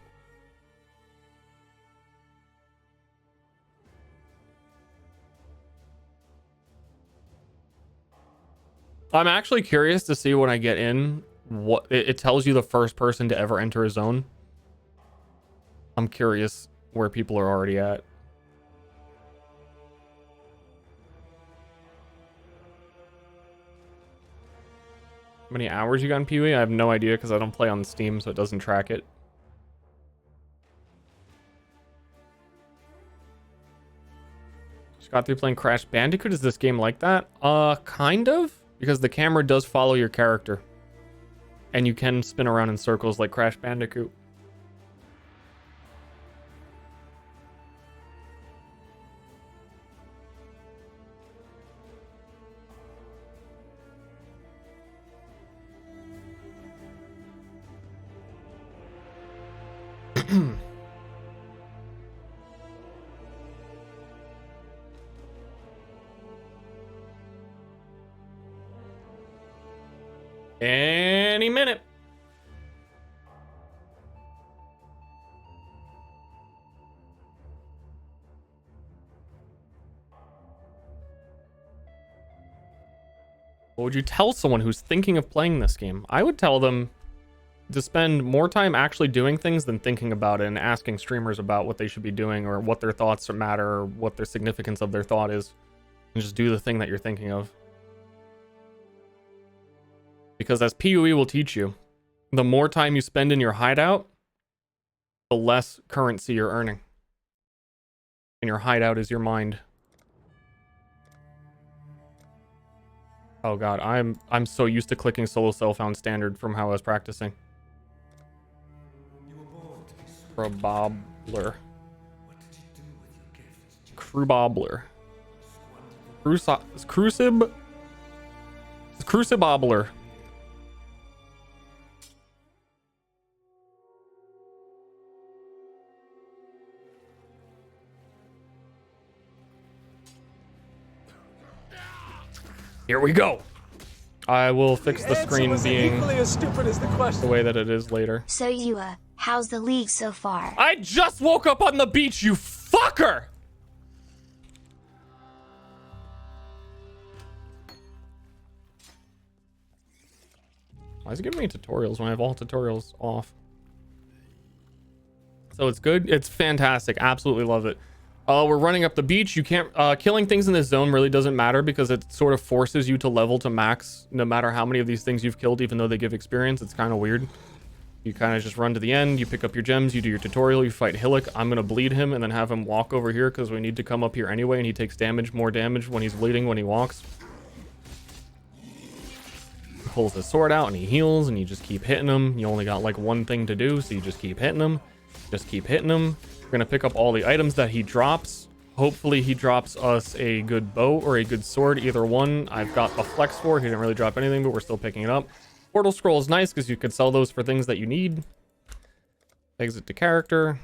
I'm actually curious to see when I get in what it tells you the first person to ever enter a zone. I'm curious where people are already at. How many hours you got in PoE? I have no idea because I don't play on Steam, so it doesn't track it. Just got through playing Crash Bandicoot. Is this game like that? Kind of. Because the camera does follow your character. And you can spin around in circles like Crash Bandicoot. Any minute. What would you tell someone who's thinking of playing this game? I would tell them to spend more time actually doing things than thinking about it and asking streamers about what they should be doing or what their thoughts matter or what their significance of their thought is. And just do the thing that you're thinking of. Because as PoE will teach you, the more time you spend in your hideout, the less currency you're earning. And your hideout is your mind. Oh god, I'm so used to clicking solo self found standard from how I was practicing. Crubobler. Crubobler. Crucibobler. Here we go. I will fix the screen being equally as stupid as the question. the way that it is later. So you, how's the league so far? I just woke up on the beach, you fucker! Why is it giving me tutorials when I have all tutorials off? So it's good. It's fantastic. Absolutely love it. We're running up the beach. You can't killing things in this zone really doesn't matter because it sort of forces you to level to max no matter how many of these things you've killed, even though they give experience. It's kind of weird. You kind of just run to the end, you pick up your gems, you do your tutorial, you fight Hillock. I'm gonna bleed him and then have him walk over here because we need to come up here anyway, and he takes more damage when he's bleeding when he walks. He pulls his sword out and he heals, and you just keep hitting him. You only got like one thing to do, so you just keep hitting him. Just keep hitting him. We're gonna pick up all the items that he drops. Hopefully he drops us a good bow or a good sword, either one. I've got a flex for. He didn't really drop anything, but we're still picking it up. Portal scroll is nice because you could sell those for things that you need. Exit to character.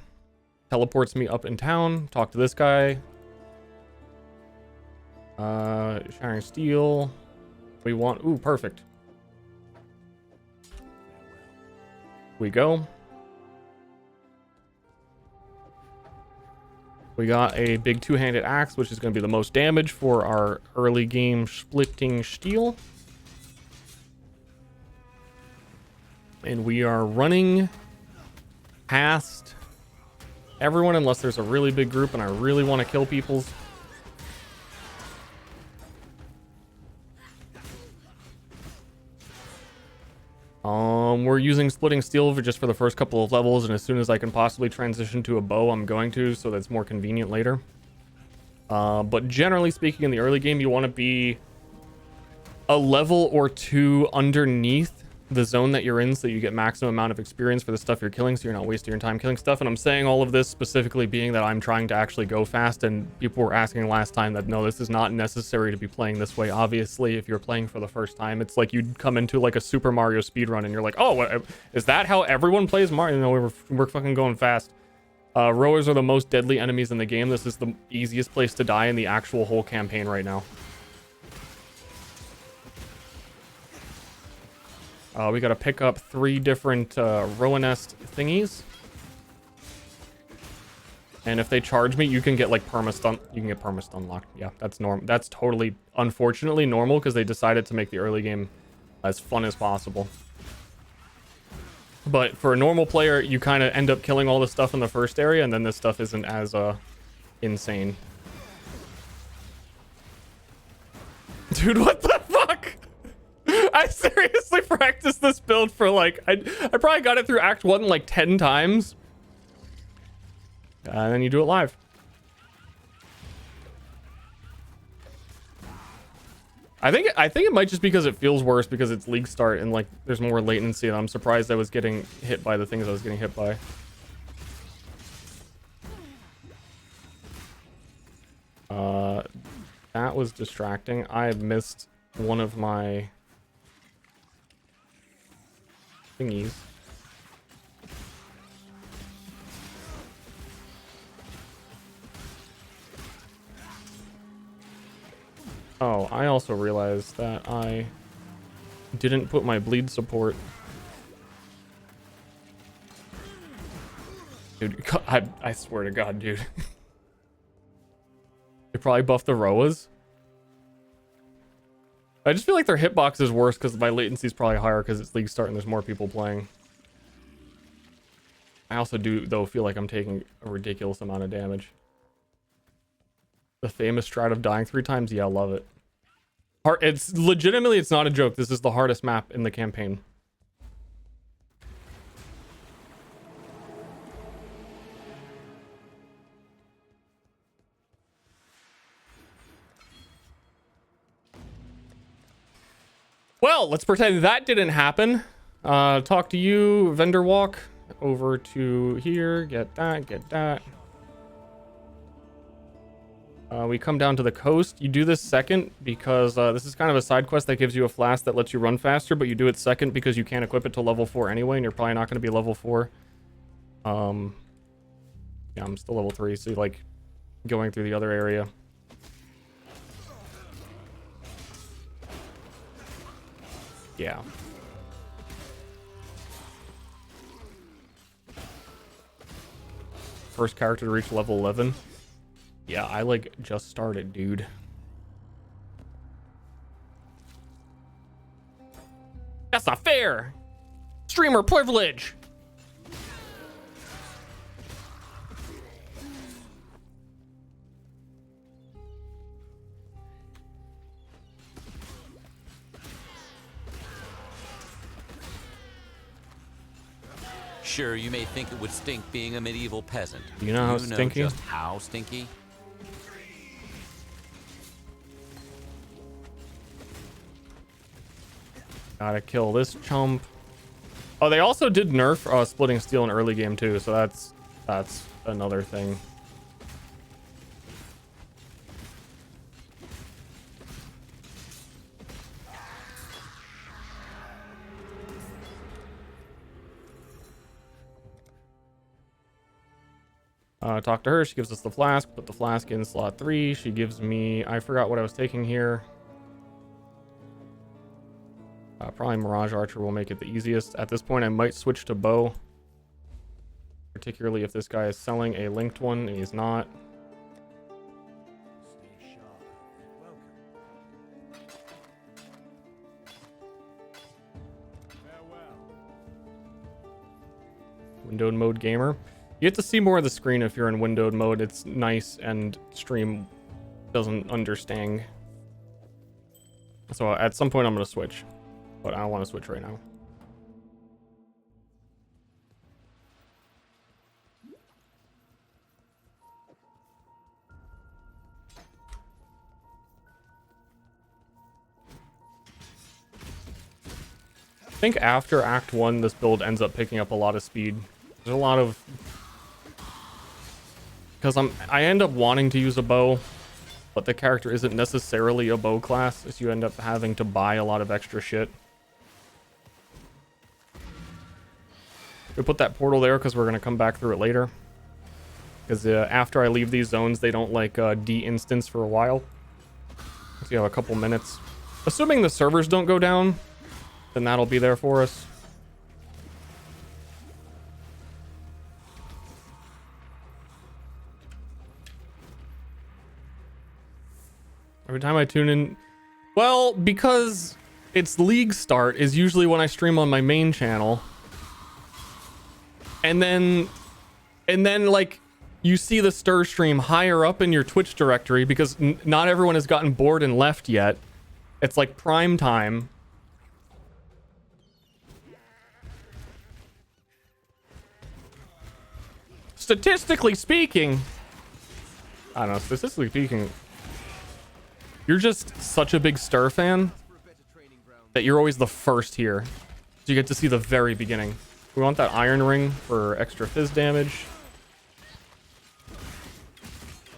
Teleports me up in town. Talk to this guy. Shining steel. We want, ooh, perfect. We go. We got a big two-handed axe, which is going to be the most damage for our early game splitting steel. And we are running past everyone unless there's a really big group and I really want to kill people's. We're using splitting steel for the first couple of levels, and as soon as I can possibly transition to a bow, I'm going to, so that's more convenient later. But generally speaking, in the early game, you want to be a level or two underneath the zone that you're in, so you get maximum amount of experience for the stuff you're killing, so you're not wasting your time killing stuff. And I'm saying all of this specifically being that I'm trying to actually go fast, and people were asking last time that no, this is not necessary to be playing this way. Obviously, if you're playing for the first time, it's like you'd come into like a Super Mario speedrun and you're like, oh, what, is that how everyone plays Mario? No, we're fucking going fast. Rowers are the most deadly enemies in the game. This is the easiest place to die in the actual whole campaign right now. We got to pick up 3 different Rowanest thingies. And if they charge me, you can get like perma-stun. You can get perma-stun locked. Yeah, that's normal. That's totally, unfortunately, normal because they decided to make the early game as fun as possible. But for a normal player, you kind of end up killing all the stuff in the first area, and then this stuff isn't as insane. Dude, what the fuck? I seriously practiced this build for like, I probably got it through Act 1 like 10 times. And then you do it live. I think it might just because it feels worse because it's League Start and like there's more latency, and I'm surprised I was getting hit by the things I was getting hit by. That was distracting. I missed one of my thingies. Oh, I also realized that I didn't put my bleed support. Dude, I swear to God, dude. They probably buffed the Roas. I just feel like their hitbox is worse because my latency is probably higher because it's League Start and there's more people playing. I also do, though, feel like I'm taking a ridiculous amount of damage. The famous strat of dying 3 times? Yeah, I love it. It's legitimately, it's not a joke. This is the hardest map in the campaign. Well, let's pretend that didn't happen. Talk to you, vendor walk. Over to here, get that, get that. We come down to the coast. You do this second because this is kind of a side quest that gives you a flask that lets you run faster, but you do it second because you can't equip it to level 4 anyway, and you're probably not going to be level 4. Yeah, I'm still level 3, so like going through the other area. Yeah. First character to reach level 11. Yeah, I like just started, dude. That's not fair. Streamer privilege. Sure, you may think it would stink being a medieval peasant. Do you know how stinky? Just how stinky? Gotta kill this chump. Oh, they also did nerf splitting steel in early game too, so that's another thing. Talk to her. She gives us the flask. Put the flask in slot 3. She gives me... I forgot what I was taking here. Probably Mirage Archer will make it the easiest. At this point, I might switch to bow. Particularly if this guy is selling a linked one and he's not. windowed mode gamer. You get to see more of the screen if you're in windowed mode. It's nice, and stream doesn't understand. So at some point I'm gonna switch, but I don't want to switch right now. I think after Act 1, this build ends up picking up a lot of speed. There's a lot of... Because I end up wanting to use a bow, but the character isn't necessarily a bow class, so you end up having to buy a lot of extra shit. We put that portal there because we're going to come back through it later. Because after I leave these zones, they don't like de-instance for a while. So you have a couple minutes. Assuming the servers don't go down, then that'll be there for us. Every time I tune in, well, because it's League start is usually when I stream on my main channel. And then like you see the Ster stream higher up in your Twitch directory because not everyone has gotten bored and left yet. It's like prime time. Statistically speaking, I don't know, statistically speaking, you're just such a big Ster fan that you're always the first here. So you get to see the very beginning. We want that iron ring for extra fizz damage.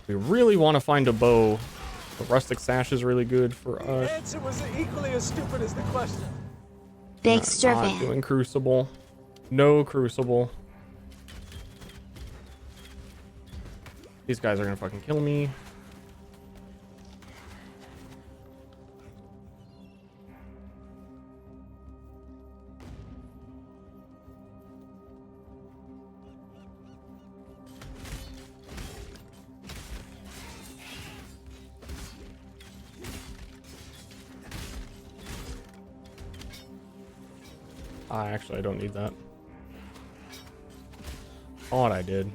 We really want to find a bow. The rustic sash is really good for us. The answer was equally as stupid as the question. Big Ster Not fan. doing Crucible. No Crucible. These guys are gonna fucking kill me. Actually, I don't need that. Thought I did.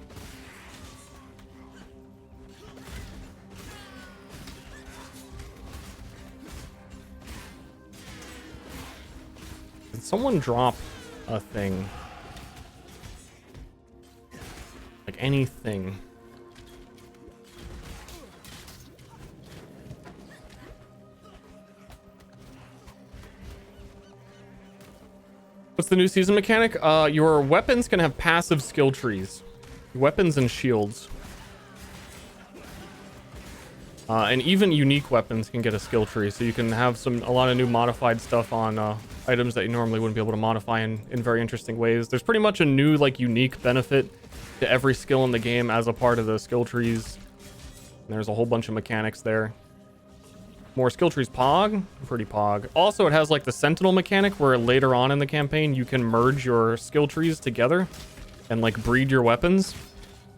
Did someone drop a thing? Like anything? What's the new season mechanic? Your weapons can have passive skill trees. Weapons and shields. And even unique weapons can get a skill tree, so you can have a lot of new modified stuff on items that you normally wouldn't be able to modify in very interesting ways. There's pretty much a new, like, unique benefit to every skill in the game as a part of the skill trees. And there's a whole bunch of mechanics there. More skill trees. Pog? Pretty pog. Also, it has, like, the Sentinel mechanic, where later on in the campaign, you can merge your skill trees together and, like, breed your weapons.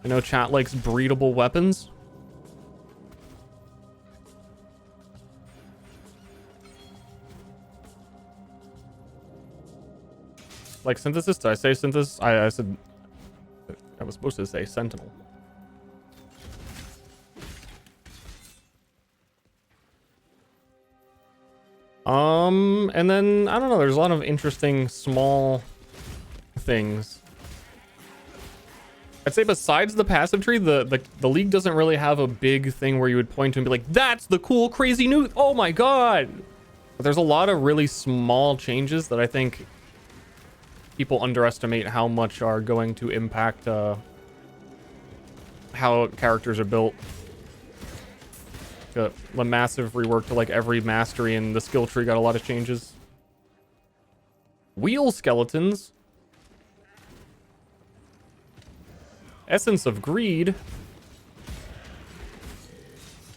I know chat likes breedable weapons. Like synthesis? Did I say synthesis? I said... I was supposed to say sentinel. And then, I don't know, there's a lot of interesting small things. I'd say besides the passive tree, the League doesn't really have a big thing where you would point to and be like, that's the cool, crazy new... Oh my god! But there's a lot of really small changes that I think people underestimate how much are going to impact how characters are built. A massive rework to like every mastery, and the skill tree got a lot of changes. Wheel skeletons. Essence of Greed.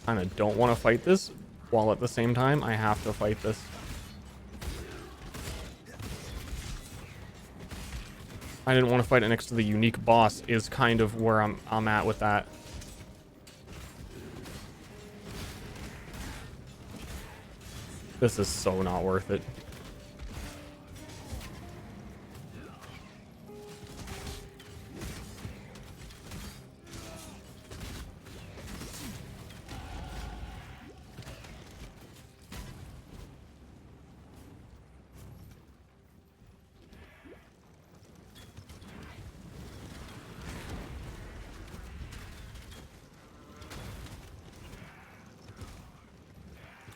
Kinda don't want to fight this, while at the same time I have to fight this. I didn't want to fight it next to the unique boss is kind of where I'm at with that. This is so not worth it.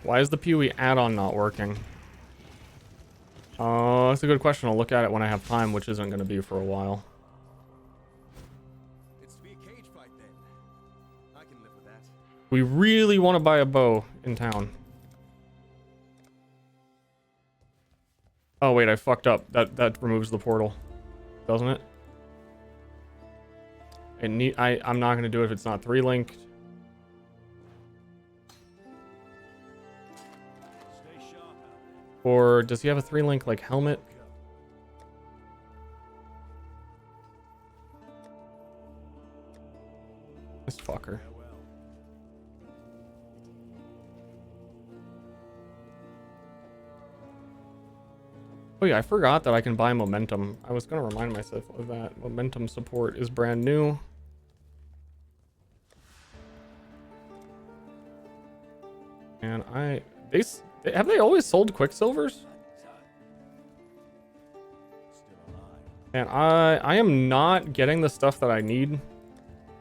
Why is the PoE add-on not working? That's a good question. I'll look at it when I have time, which isn't going to be for a while. It's to be a cage fight then. I can live with that. We really want to buy a bow in town. Oh wait, I fucked up. That removes the portal, doesn't it? I'm not going to do it if it's not 3-linked. Or does he have a 3-link like helmet? This fucker. Oh yeah, I forgot that I can buy momentum. I was gonna remind myself of that. Momentum support is brand new. And have they always sold Quicksilvers? And I am not getting the stuff that I need.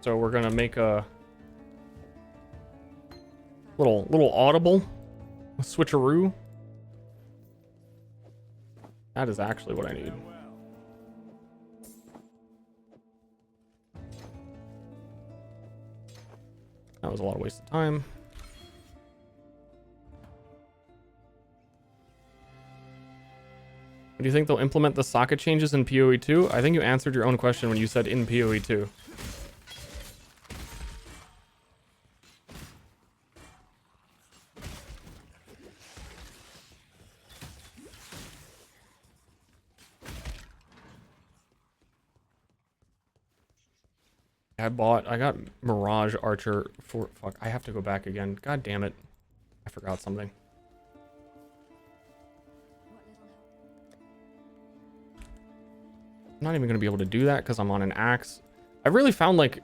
So we're gonna make a little audible switcheroo. That is actually what I need. That was a lot of wasted time. Do you think they'll implement the socket changes in PoE 2? I think you answered your own question when you said in PoE 2. I got Mirage Archer for, fuck, I have to go back again. God damn it. I forgot something. I'm not even going to be able to do that because I'm on an axe. I really found like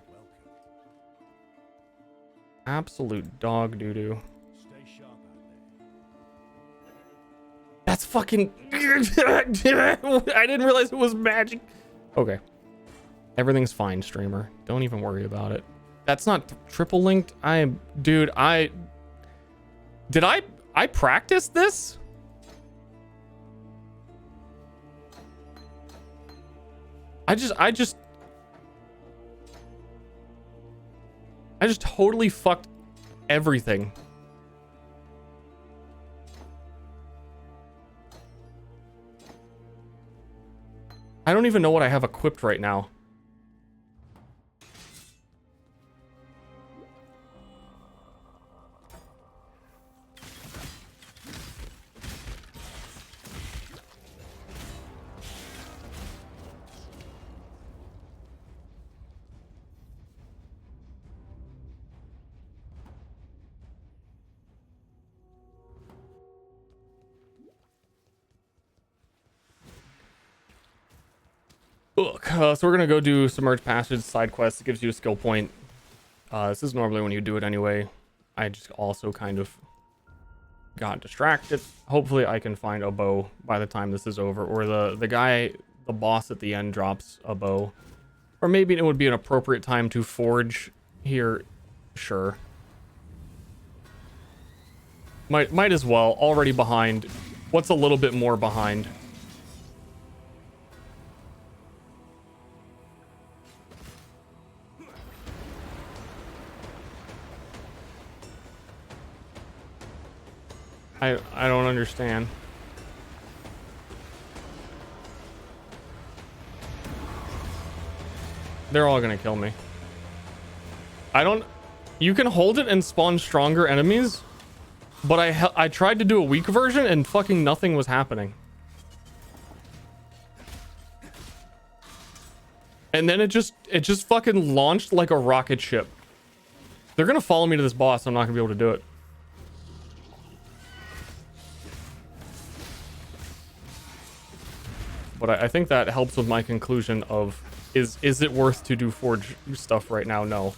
absolute dog doo-doo. That's fucking I didn't realize it was magic. Okay. Everything's fine, streamer. Don't even worry about it. That's not triple linked. Dude, I practiced this? I just totally fucked everything. I don't even know what I have equipped right now. So we're gonna go do Submerged Passage side quest. It gives you a skill point. This is normally when you do it anyway. I just also kind of got distracted. Hopefully I can find a bow by the time this is over, or the boss at the end drops a bow, or maybe it would be an appropriate time to forge here. Sure, might as well. Already behind. What's a little bit more behind? I don't understand. They're all gonna kill me. You can hold it and spawn stronger enemies, but I tried to do a weak version and fucking nothing was happening. And then it just fucking launched like a rocket ship. They're gonna follow me to this boss. I'm not gonna be able to do it. But I think that helps with my conclusion of, is it worth to do forge stuff right now? No.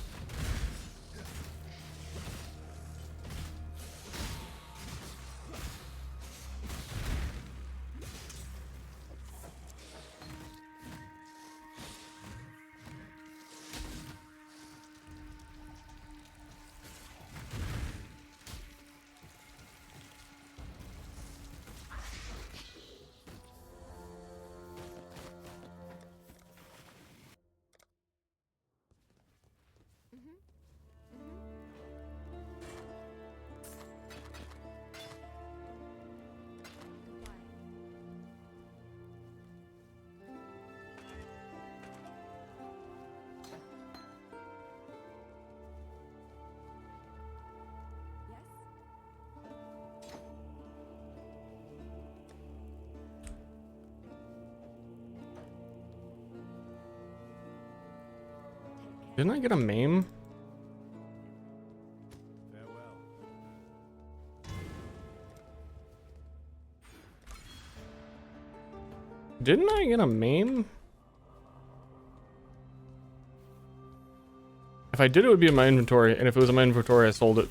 Didn't I get a maim? Didn't I get a maim? If I did, it would be in my inventory, and if it was in my inventory, I sold it.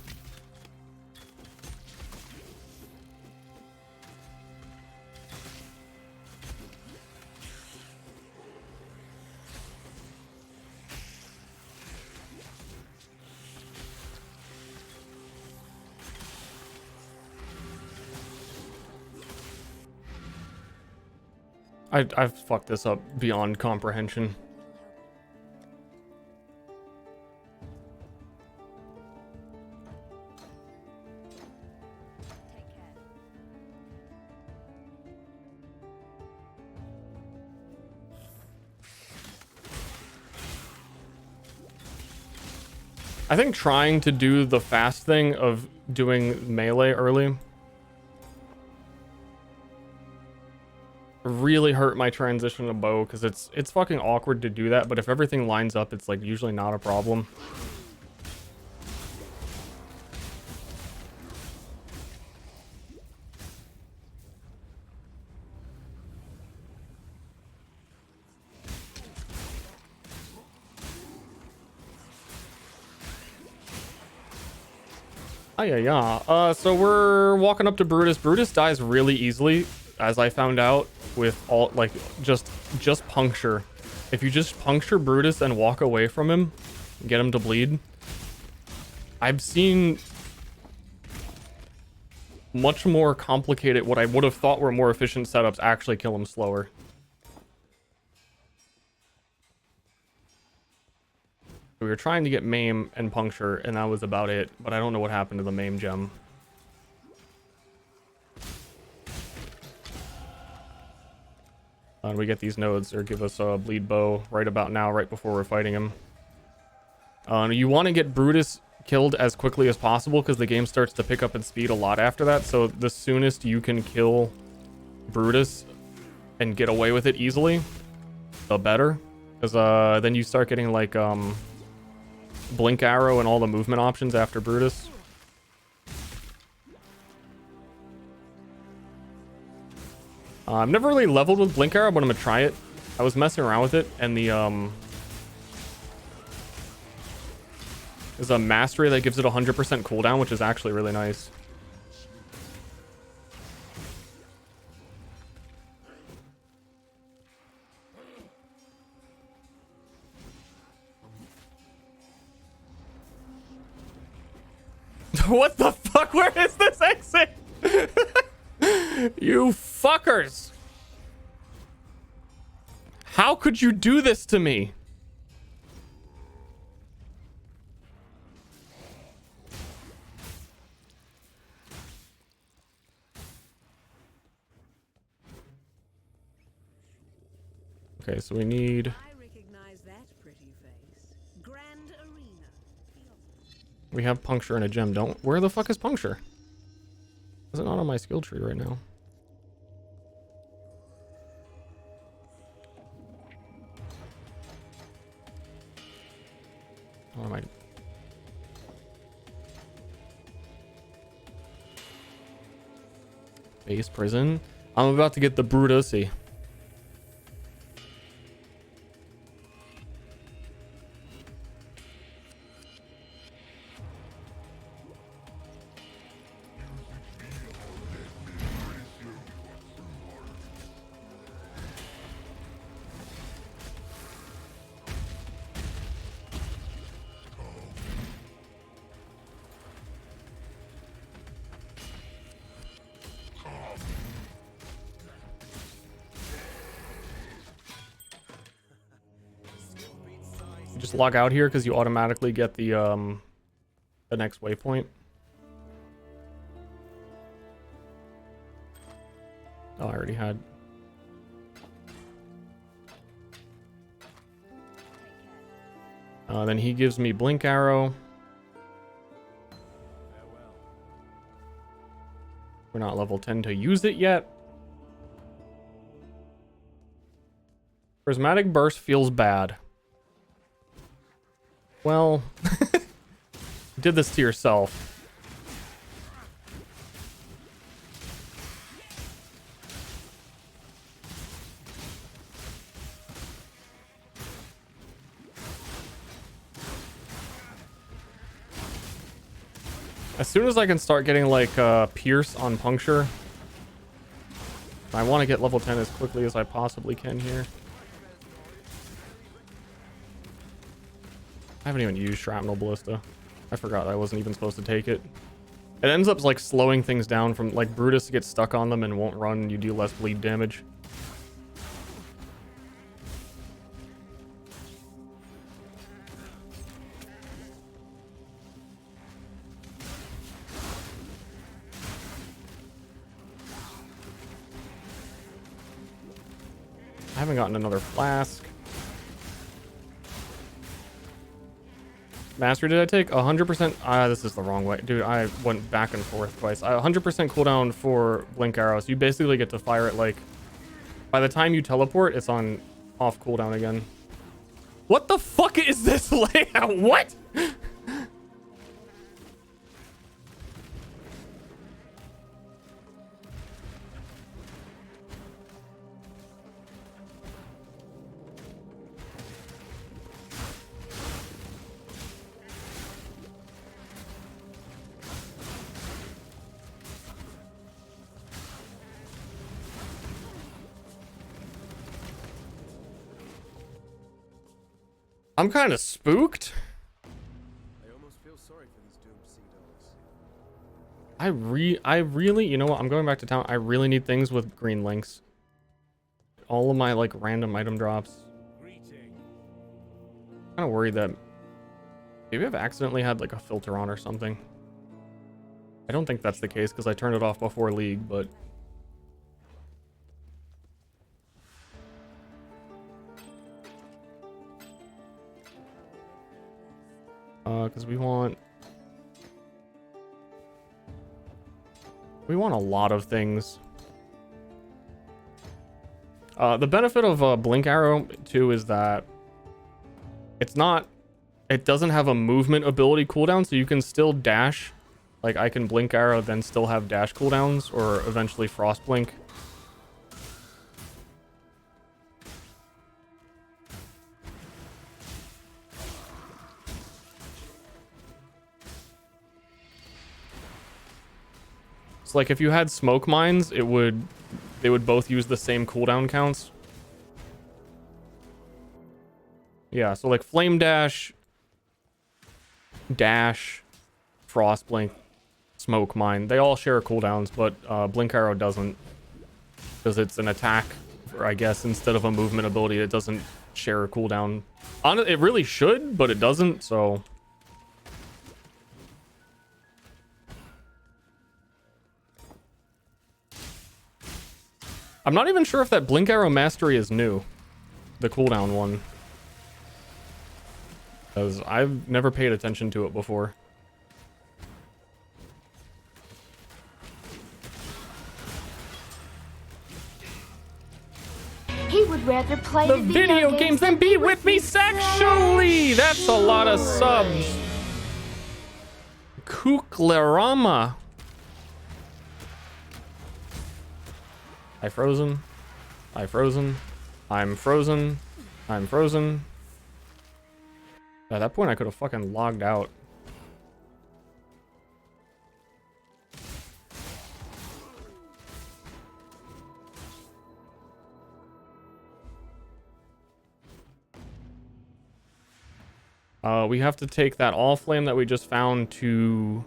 I've fucked this up beyond comprehension. I think trying to do the fast thing of doing melee early really hurt my transition to bow, because it's fucking awkward to do that, but if everything lines up, it's like usually not a problem. Yeah. So we're walking up to Brutus. Brutus dies really easily, as I found out, with all, like, just puncture. If you just puncture Brutus and walk away from him, get him to bleed. I've seen much more complicated, what I would have thought were more efficient setups actually kill him slower. We were trying to get maim and puncture, and that was about it, but I don't know what happened to the maim gem. We get these nodes, or give us a bleed bow right about now, right before we're fighting him. You want to get Brutus killed as quickly as possible, because the game starts to pick up in speed a lot after that, so the soonest you can kill Brutus and get away with it easily, the better. Because then you start getting, like, blink arrow and all the movement options after Brutus. I've never really leveled with blink arrow, but I'm gonna try it. I was messing around with it, and the there's a mastery that gives it 100% cooldown, which is actually really nice. What the fuck? Where is this exit? You fuckers! How could you do this to me? Okay, so we need... I recognize that pretty face. Grand Arena. We have puncture and a gem, don't... Where the fuck is puncture? Is it not on my skill tree right now? What am I... Base prison? I'm about to get the Brutusy. just log out here because you automatically get the next waypoint. Oh, I already had. Then he gives me blink arrow. We're not level 10 to use it yet. Prismatic burst feels bad. Well, you did this to yourself. As soon as I can start getting like Pierce on Puncture, I want to get level 10 as quickly as I possibly can here. I haven't even used Shrapnel Ballista. I forgot I wasn't even supposed to take it. It ends up like slowing things down from like Brutus gets stuck on them and won't run and you do less bleed damage. I haven't gotten another flask. Master, did I take 100%? This is the wrong way. Dude, I went back and forth twice. 100% cooldown for Blink Arrow. So you basically get to fire it like... By the time you teleport, it's on off cooldown again. What the fuck is this layout? What? I'm kind of spooked. I almost feel sorry for these doomed sea dogs. I really, you know what? I'm going back to town. I really need things with green links. All of my like random item drops. I'm kind of worried that maybe I've accidentally had like a filter on or something. I don't think that's the case because I turned it off before League, but because we want a lot of things. The benefit of Blink Arrow too is that it doesn't have a movement ability cooldown, so you can still dash. Like I can Blink Arrow then still have dash cooldowns or eventually Frost Blink. So like if you had smoke mines, they would both use the same cooldown counts. Yeah, so like flame dash, frost blink, smoke mine, they all share cooldowns, but blink arrow doesn't, because it's an attack, or I guess instead of a movement ability, it doesn't share a cooldown. It really should, but it doesn't, so I'm not even sure if that Blink Arrow Mastery is new. The cooldown one. Because I've never paid attention to it before. He would rather play the video games than be with me sexually! That's a lot of subs. Kuklerama. I frozen. I frozen. I'm frozen. I'm frozen. At that point, I could have fucking logged out. We have to take that all flame that we just found to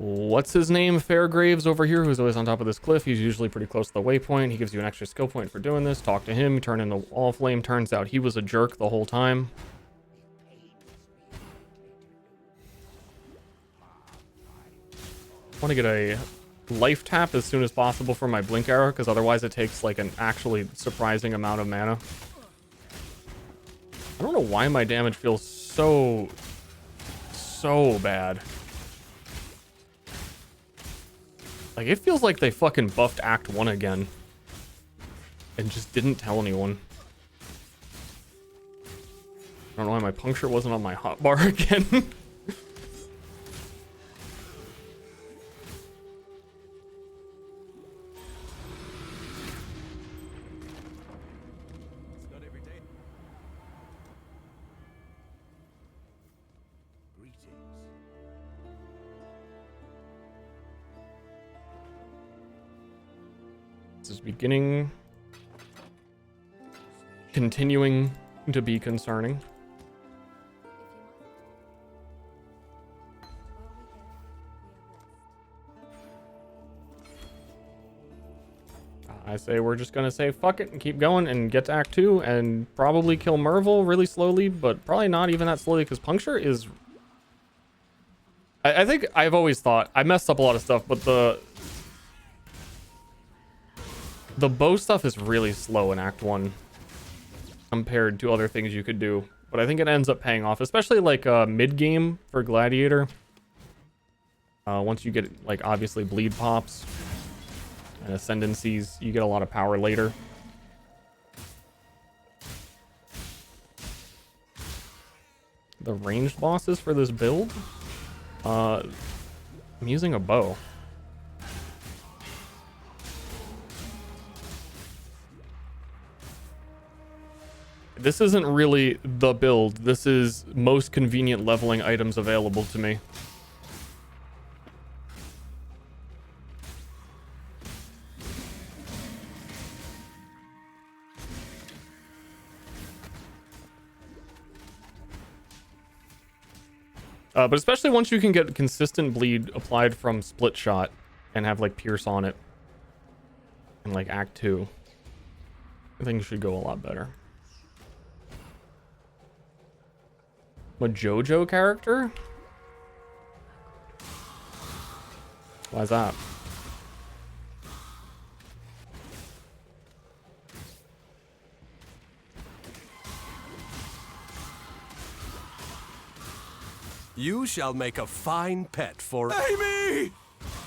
what's his name? Fairgraves over here, who's always on top of this cliff. He's usually pretty close to the waypoint. He gives you an extra skill point for doing this. Talk to him, turn into Wall Flame. Turns out he was a jerk the whole time. I want to get a life tap as soon as possible for my blink arrow, because otherwise it takes like an actually surprising amount of mana. I don't know why my damage feels so bad. Like, it feels like they fucking buffed Act 1 again and just didn't tell anyone. I don't know why my puncture wasn't on my hotbar again. This is continuing to be concerning. I say we're just gonna say fuck it and keep going and get to Act 2 and probably kill Mervil really slowly, but probably not even that slowly, because puncture is... I think I've always thought I messed up a lot of stuff, but the bow stuff is really slow in Act 1 compared to other things you could do, but I think it ends up paying off, especially like mid-game for Gladiator. Once you get, like, obviously bleed pops and ascendancies, you get a lot of power later. The ranged bosses for this build? I'm using a bow. This isn't really the build. This is most convenient leveling items available to me. But especially once you can get consistent bleed applied from split shot and have like pierce on it in like Act 2, things should go a lot better. A JoJo character? Why's that? You shall make a fine pet for Amy!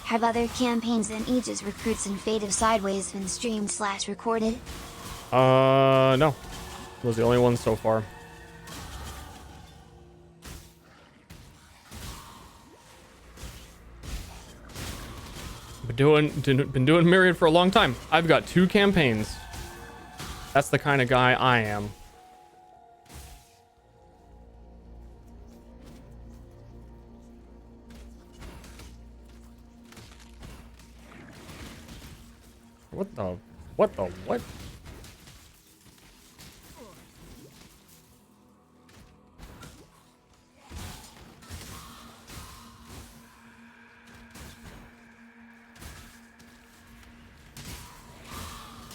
Have other campaigns than Aegis Recruits and Fate of Sideways been streamed/recorded? No. Was the only one so far. Been doing Myriad for a long time. I've got 2 campaigns. That's the kind of guy I am. What?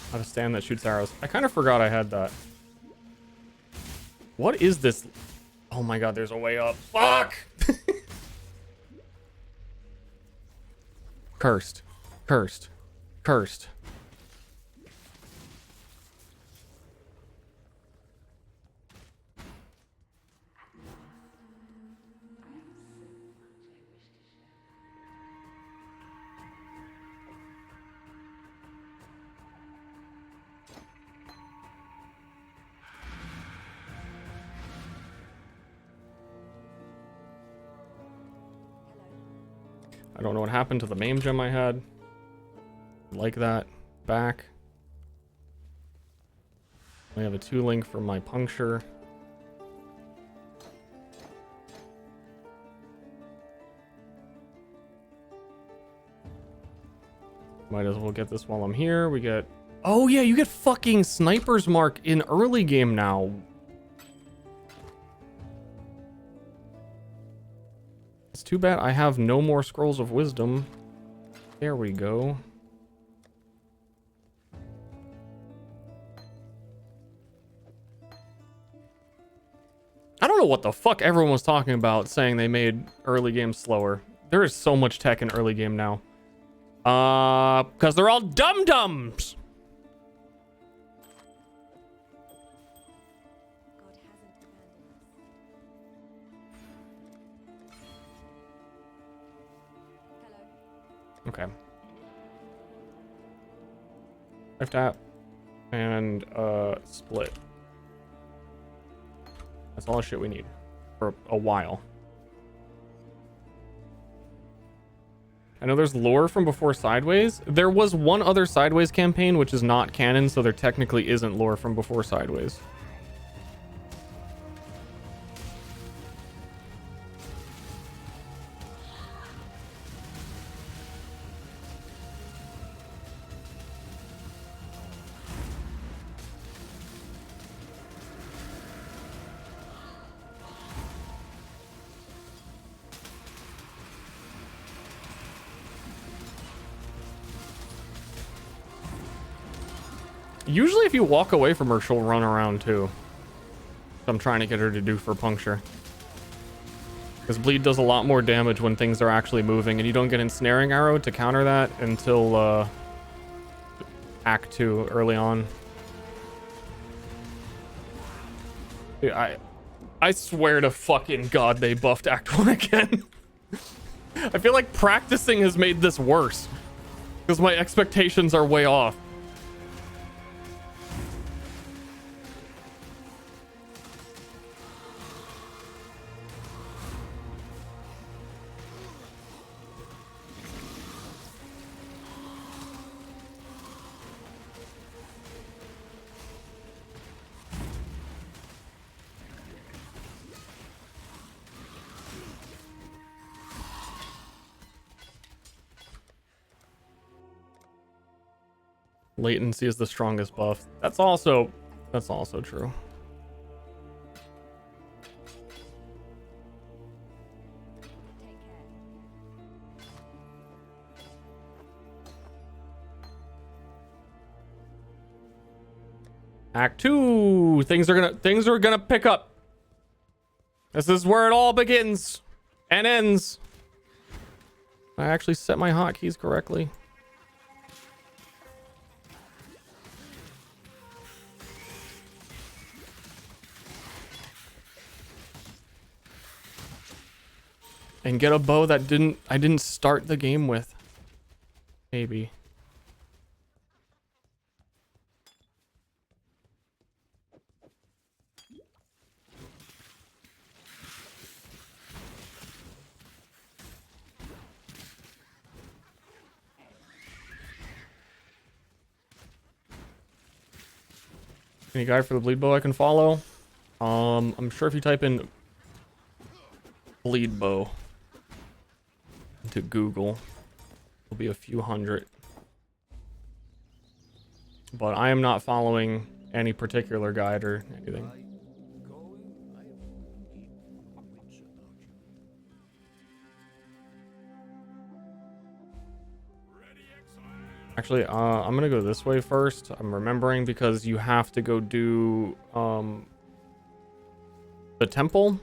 I have a stand that shoots arrows. I kind of forgot I had that. What is this? Oh my god, there's a way up. Fuck! Cursed. Cursed. Cursed. I don't know what happened to the MAME gem I had. Like that. Back. I have a 2 link for my puncture. Might as well get this while I'm here. We get... Oh yeah, you get fucking Sniper's Mark in early game now. It's too bad I have no more scrolls of wisdom. There we go. I don't know what the fuck everyone was talking about saying they made early game slower. There is so much tech in early game now. Because they're all dum-dums. Okay. Left tap and split. That's all the shit we need for a while. I know there's lore from before Sideways. There was one other Sideways campaign which is not canon, so there technically isn't lore from before Sideways. Usually if you walk away from her, she'll run around too. I'm trying to get her to do for puncture. Because bleed does a lot more damage when things are actually moving, and you don't get ensnaring arrow to counter that until Act 2 early on. Dude, I swear to fucking God they buffed Act 1 again. I feel like practicing has made this worse. Because my expectations are way off. Latency is the strongest buff. That's also true. Act 2. Things are gonna pick up. This is where it all begins and ends. I actually set my hotkeys correctly. And get a bow that I didn't start the game with. Maybe. Any guy for the bleed bow I can follow? I'm sure if you type in bleed bow into Google, it'll be a few hundred. But I am not following any particular guide or anything. Actually, I'm gonna go this way first. I'm remembering because you have to go do the temple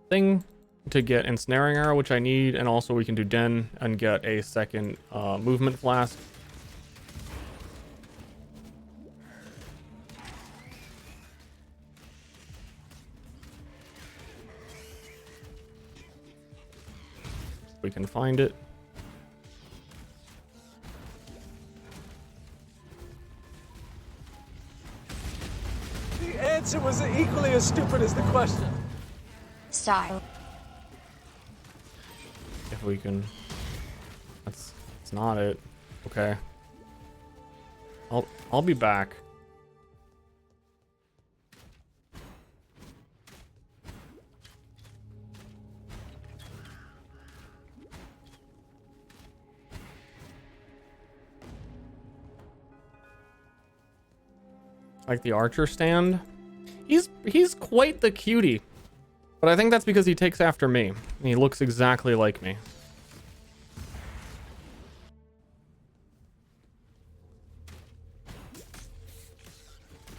thing to get ensnaring arrow, which I need, and also we can do den and get a second movement flask. We can find it. The answer was equally as stupid as the question. Style. If we can. That's not it. Okay. I'll be back. Like the archer stand. He's quite the cutie. But I think that's because he takes after me. And he looks exactly like me.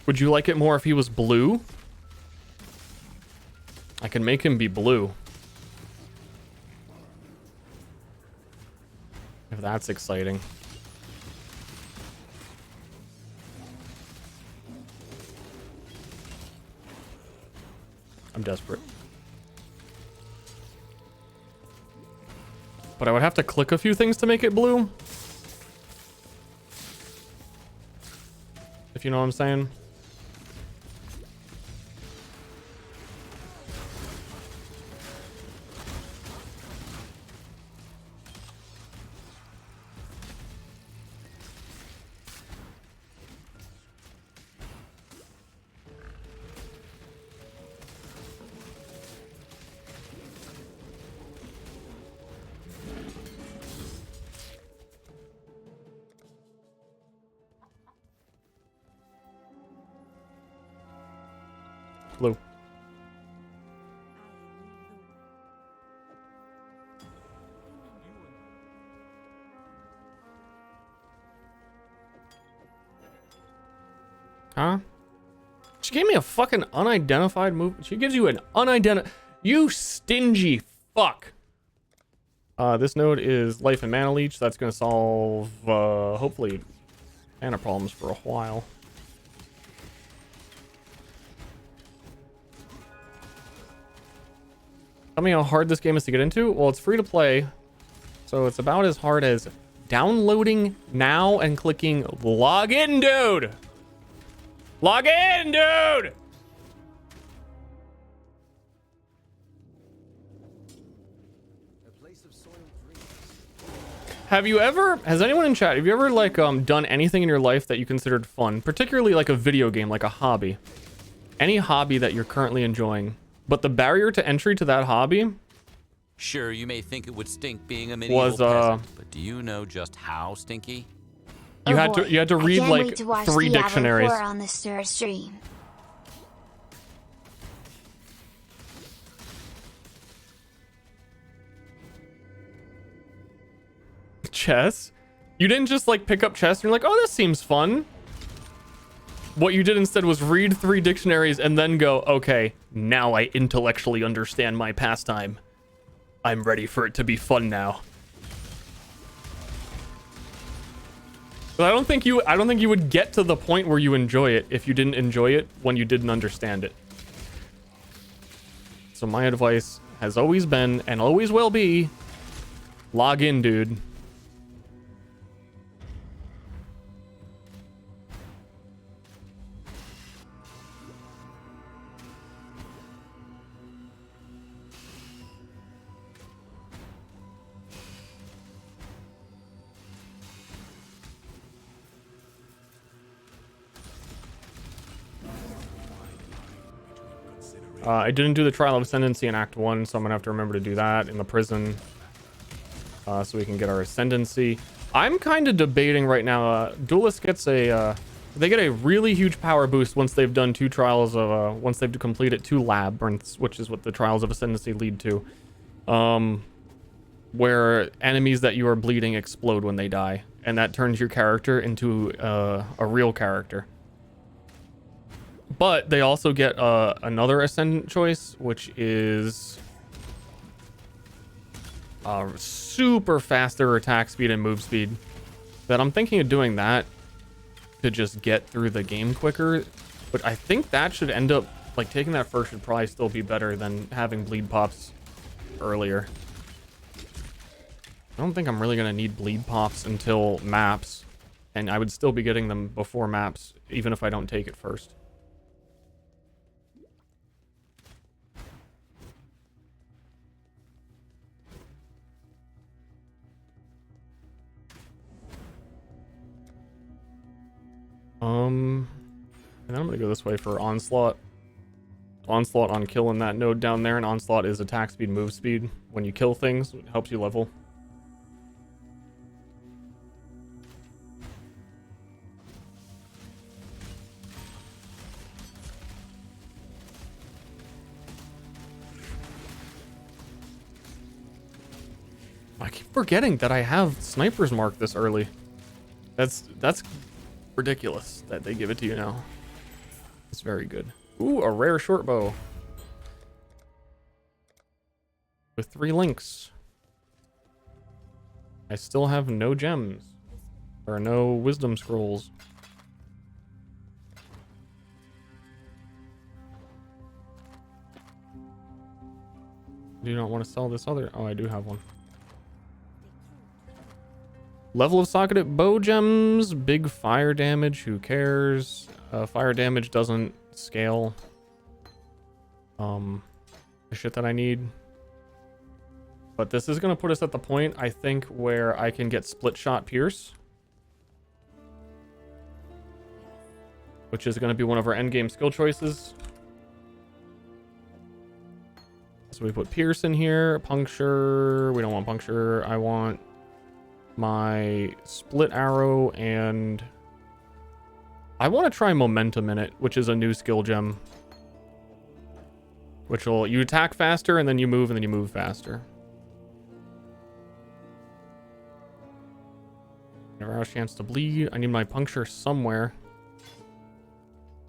Would you like it more if he was blue? I can make him be blue. If that's exciting. I'm desperate. But I would have to click a few things to make it blue. If you know what I'm saying. Blue. Huh? She gave me a fucking unidentified move. She gives you an unidentified... You stingy fuck. This node is life and mana leech. That's going to solve, hopefully, mana problems for a while. Tell me how hard this game is to get into. Well, it's free to play, so it's about as hard as downloading now and clicking log in, dude. Log in, dude. Has anyone in chat, have you ever like done anything in your life that you considered fun, particularly like a video game, like a hobby? Any hobby that you're currently enjoying, but the barrier to entry to that hobby, sure, you may think it would stink being a medieval peasant, but do you know just how stinky? You had to read like 3 dictionaries. On the Ster stream. Chess? You didn't just like pick up chess and you're like, oh, this seems fun. What you did instead was read 3 dictionaries and then go, okay, now I intellectually understand my pastime. I'm ready for it to be fun now. But I don't think you would get to the point where you enjoy it if you didn't enjoy it when you didn't understand it. So my advice has always been and always will be, log in, dude. I didn't do the Trial of Ascendancy in Act 1, so I'm going to have to remember to do that in the prison. So we can get our Ascendancy. I'm kind of debating right now. Duelist gets a... they get a really huge power boost once they've done 2 trials of... once they've completed 2 labyrinths, which is what the Trials of Ascendancy lead to. Where enemies that you are bleeding explode when they die. And that turns your character into a real character. But they also get another Ascendant choice, which is super faster attack speed and move speed. That I'm thinking of doing that to just get through the game quicker. But I think that should end up, like, taking that first should probably still be better than having bleed pops earlier. I don't think I'm really going to need bleed pops until maps. And I would still be getting them before maps, even if I don't take it first. And then I'm gonna go this way for Onslaught. Onslaught on killing that node down there, and Onslaught is attack speed, move speed. When you kill things, it helps you level. I keep forgetting that I have sniper's mark this early. That's ridiculous that they give it to you now. It's very good. Ooh, a rare short bow. With 3 links. I still have no gems. Or no wisdom scrolls. I do not want to sell this other. Oh, I do have one. Level of socketed bow gems. Big fire damage. Who cares? Fire damage doesn't scale. The shit that I need. But this is going to put us at the point, I think, where I can get split shot pierce. Which is going to be one of our endgame skill choices. So we put pierce in here. Puncture. We don't want puncture. I want my split arrow, and I want to try momentum in it, which is a new skill gem. Which will, you attack faster, and then you move, and then you move faster. Never have a chance to bleed. I need my puncture somewhere.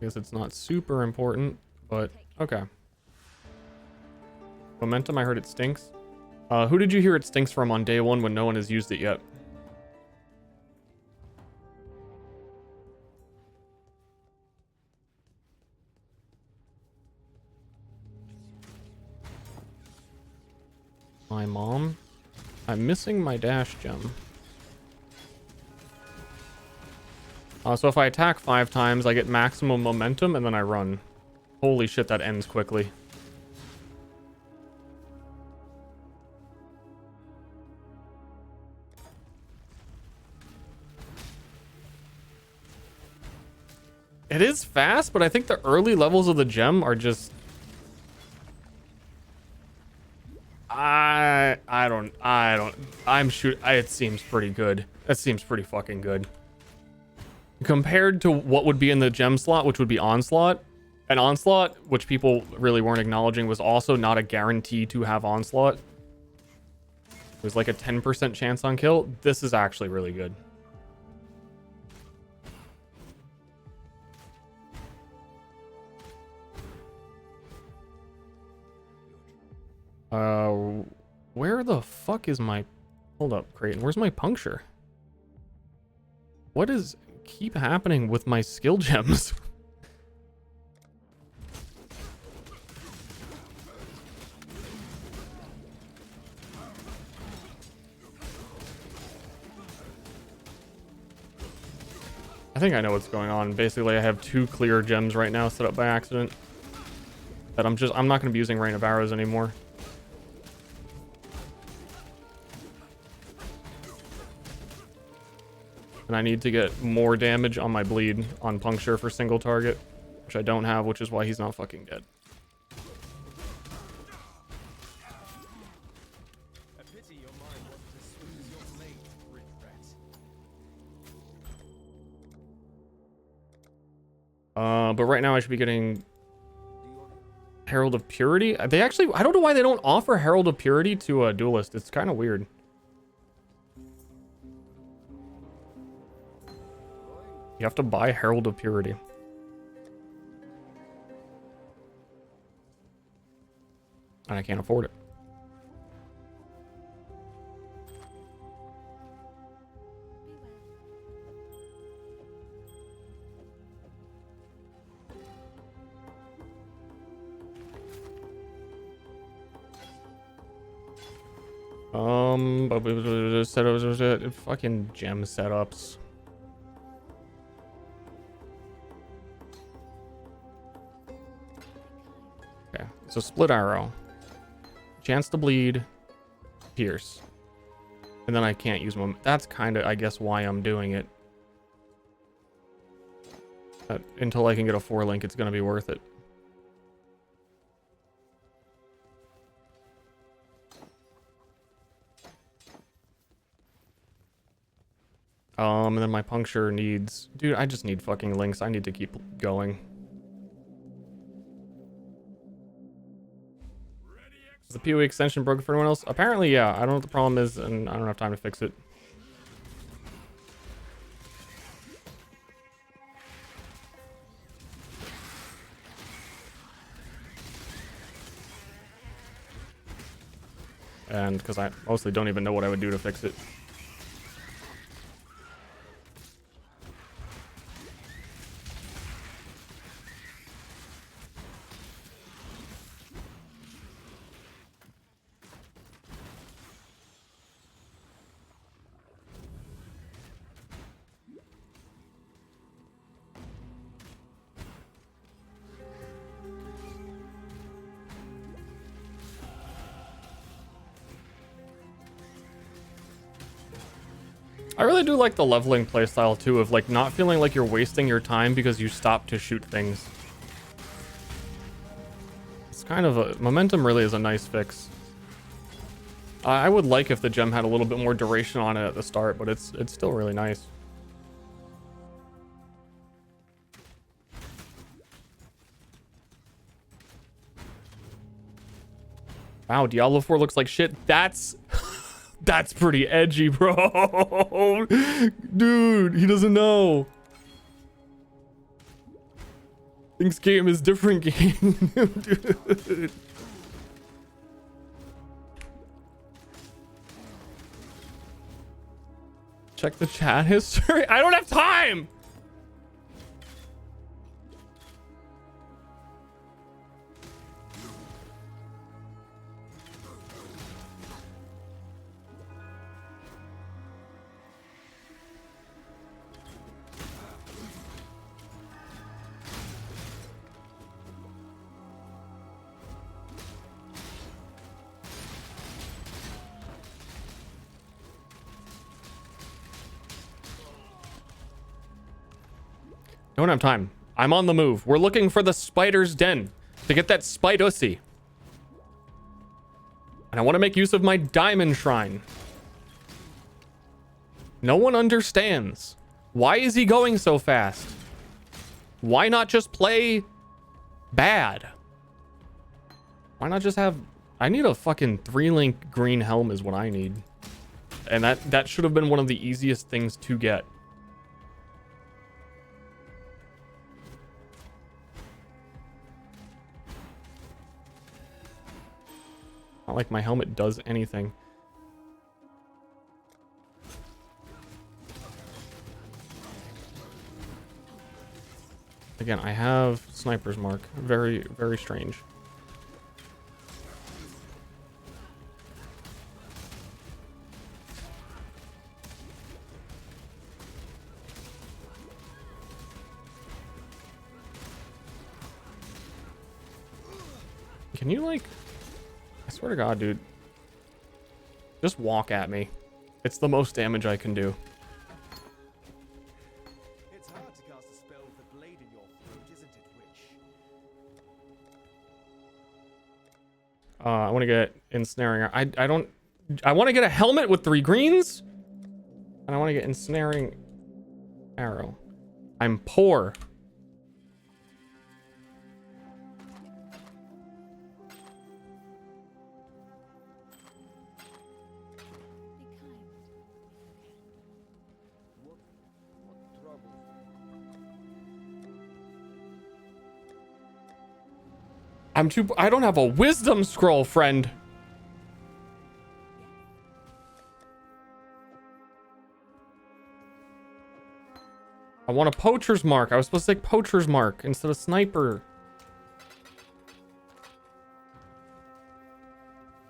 I guess it's not super important, but okay. Momentum, I heard it stinks. Who did you hear it stinks from on day 1 when no one has used it yet? My mom? I'm missing my dash gem. So if I attack 5 times, I get maximum momentum, and then I run. Holy shit, that ends quickly. It is fast, but I think the early levels of the gem are just... it seems pretty good. That seems pretty fucking good. Compared to what would be in the gem slot, which would be Onslaught. And Onslaught, which people really weren't acknowledging, was also not a guarantee to have Onslaught. It was like a 10% chance on kill. This is actually really good. Where the fuck is my... Hold up, Creighton. Where's my puncture? What is... keep happening with my skill gems? I think I know what's going on. Basically, I have 2 clear gems right now set up by accident. That I'm not going to be using Rain of Arrows anymore. And I need to get more damage on my bleed on puncture for single target, which I don't have, which is why he's not fucking dead. But right now I should be getting Herald of Purity. They actually, I don't know why they don't offer Herald of Purity to a duelist. It's kind of weird. You have to buy Herald of Purity. And I can't afford it. Fucking gem setups. Okay, so split arrow, chance to bleed, pierce, and then I can't use them. That's kind of, I guess, why I'm doing it. Until I can get a 4-link, it's gonna be worth it. And then my puncture needs... Dude, I just need fucking links. I need to keep going. Ready, Is the PoE extension broken for anyone else? Apparently, yeah. I don't know what the problem is, and I don't have time to fix it. And because I mostly don't even know what I would do to fix it. I really do like the leveling playstyle too, of like not feeling like you're wasting your time because you stop to shoot things. It's kind of a momentum really is a nice fix. I would like if the gem had a little bit more duration on it at the start, but it's still really nice. Wow, Diablo 4 looks like shit. That's pretty edgy, bro. Dude, he doesn't know. Thinks game is different game. Dude. Check the chat history. I don't have time. Don't have time. I'm on the move. We're looking for the spider's den to get that spidussy. And I want to make use of my diamond shrine. No one understands. Why is he going so fast? Why not just play bad? Why not just have... I need a fucking 3-link green helm is what I need. And that should have been one of the easiest things to get. Not like my helmet does anything. Again, I have sniper's mark. Very, very strange. Can you like... I swear to God, dude. Just walk at me. It's the most damage I can do. It's hard to cast a spell with a blade in your throat, isn't it, witch? I want to get ensnaring. I want to get a helmet with 3 greens. And I want to get ensnaring arrow. I'm poor. I don't have a wisdom scroll, friend. I want a poacher's mark. I was supposed to take poacher's mark instead of sniper.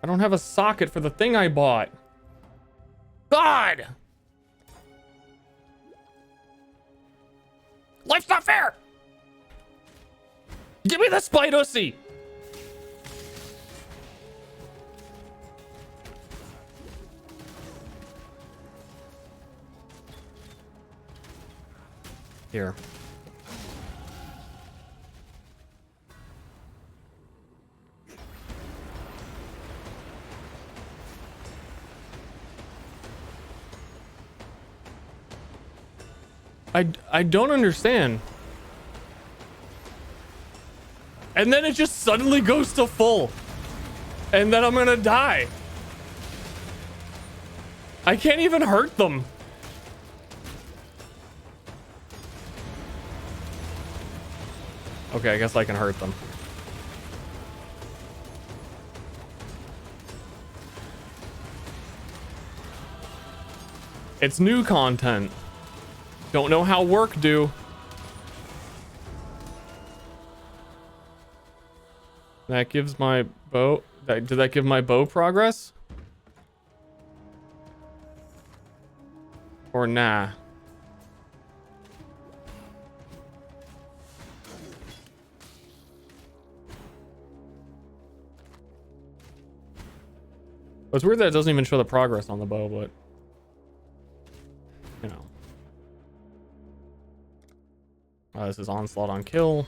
I don't have a socket for the thing I bought. God! Life's not fair! Give me the spidussy! Here. I don't understand. And then it just suddenly goes to full. and then I'm gonna die. I can't even hurt them. Okay, I guess I can hurt them. It's new content. Don't know how work do. That gives my bow... Did that give my bow progress? Or nah? It's weird that it doesn't even show the progress on the bow, but... You know. This is onslaught on kill.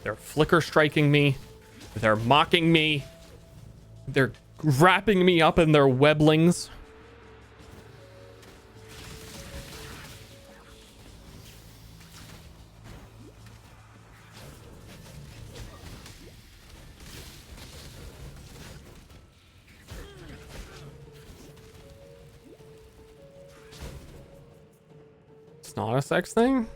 They're flicker striking me. They're mocking me. They're wrapping me up in their weblings. It's not a sex thing?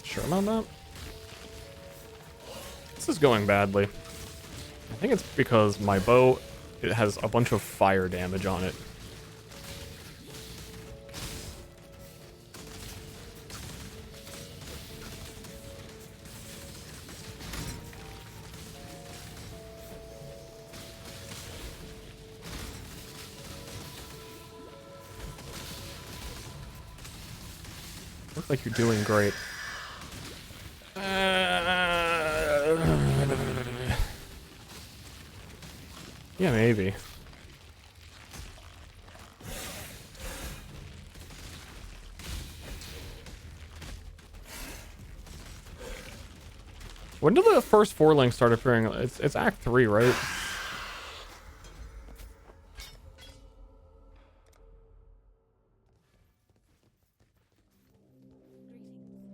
Sure about that? This is going badly. I think it's because my bow, it has a bunch of fire damage on it. Looks like you're doing great. Yeah, maybe. When did the first 4 links start appearing? It's Act 3, right?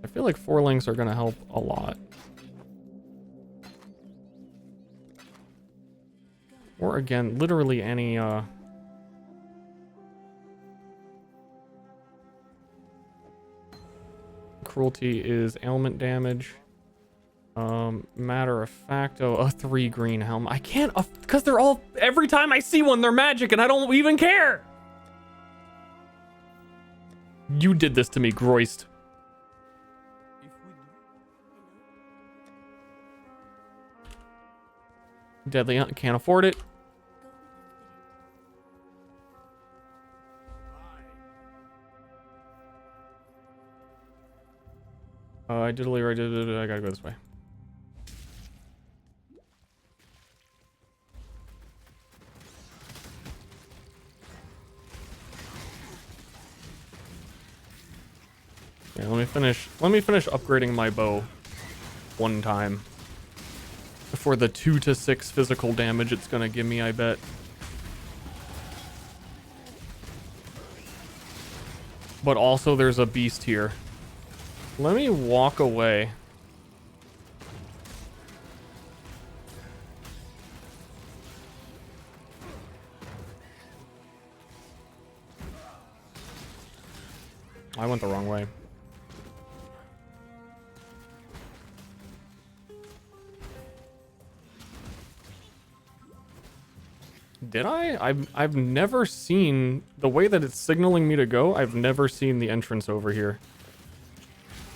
I feel like 4 links are gonna help a lot. Or again, literally any cruelty is ailment damage. Matter of fact, a 3 green helmet. I can't, because they're all, every time I see one, they're magic and I don't even care. You did this to me, Groist. Deadly Hunt, can't afford it. I gotta go this way. Yeah, let me finish upgrading my bow one time for the 2 to 6 physical damage it's gonna give me, I bet. But also there's a beast here. Let me walk away. I went the wrong way. Did I? I've never seen the way that it's signaling me to go. I've never seen the entrance over here.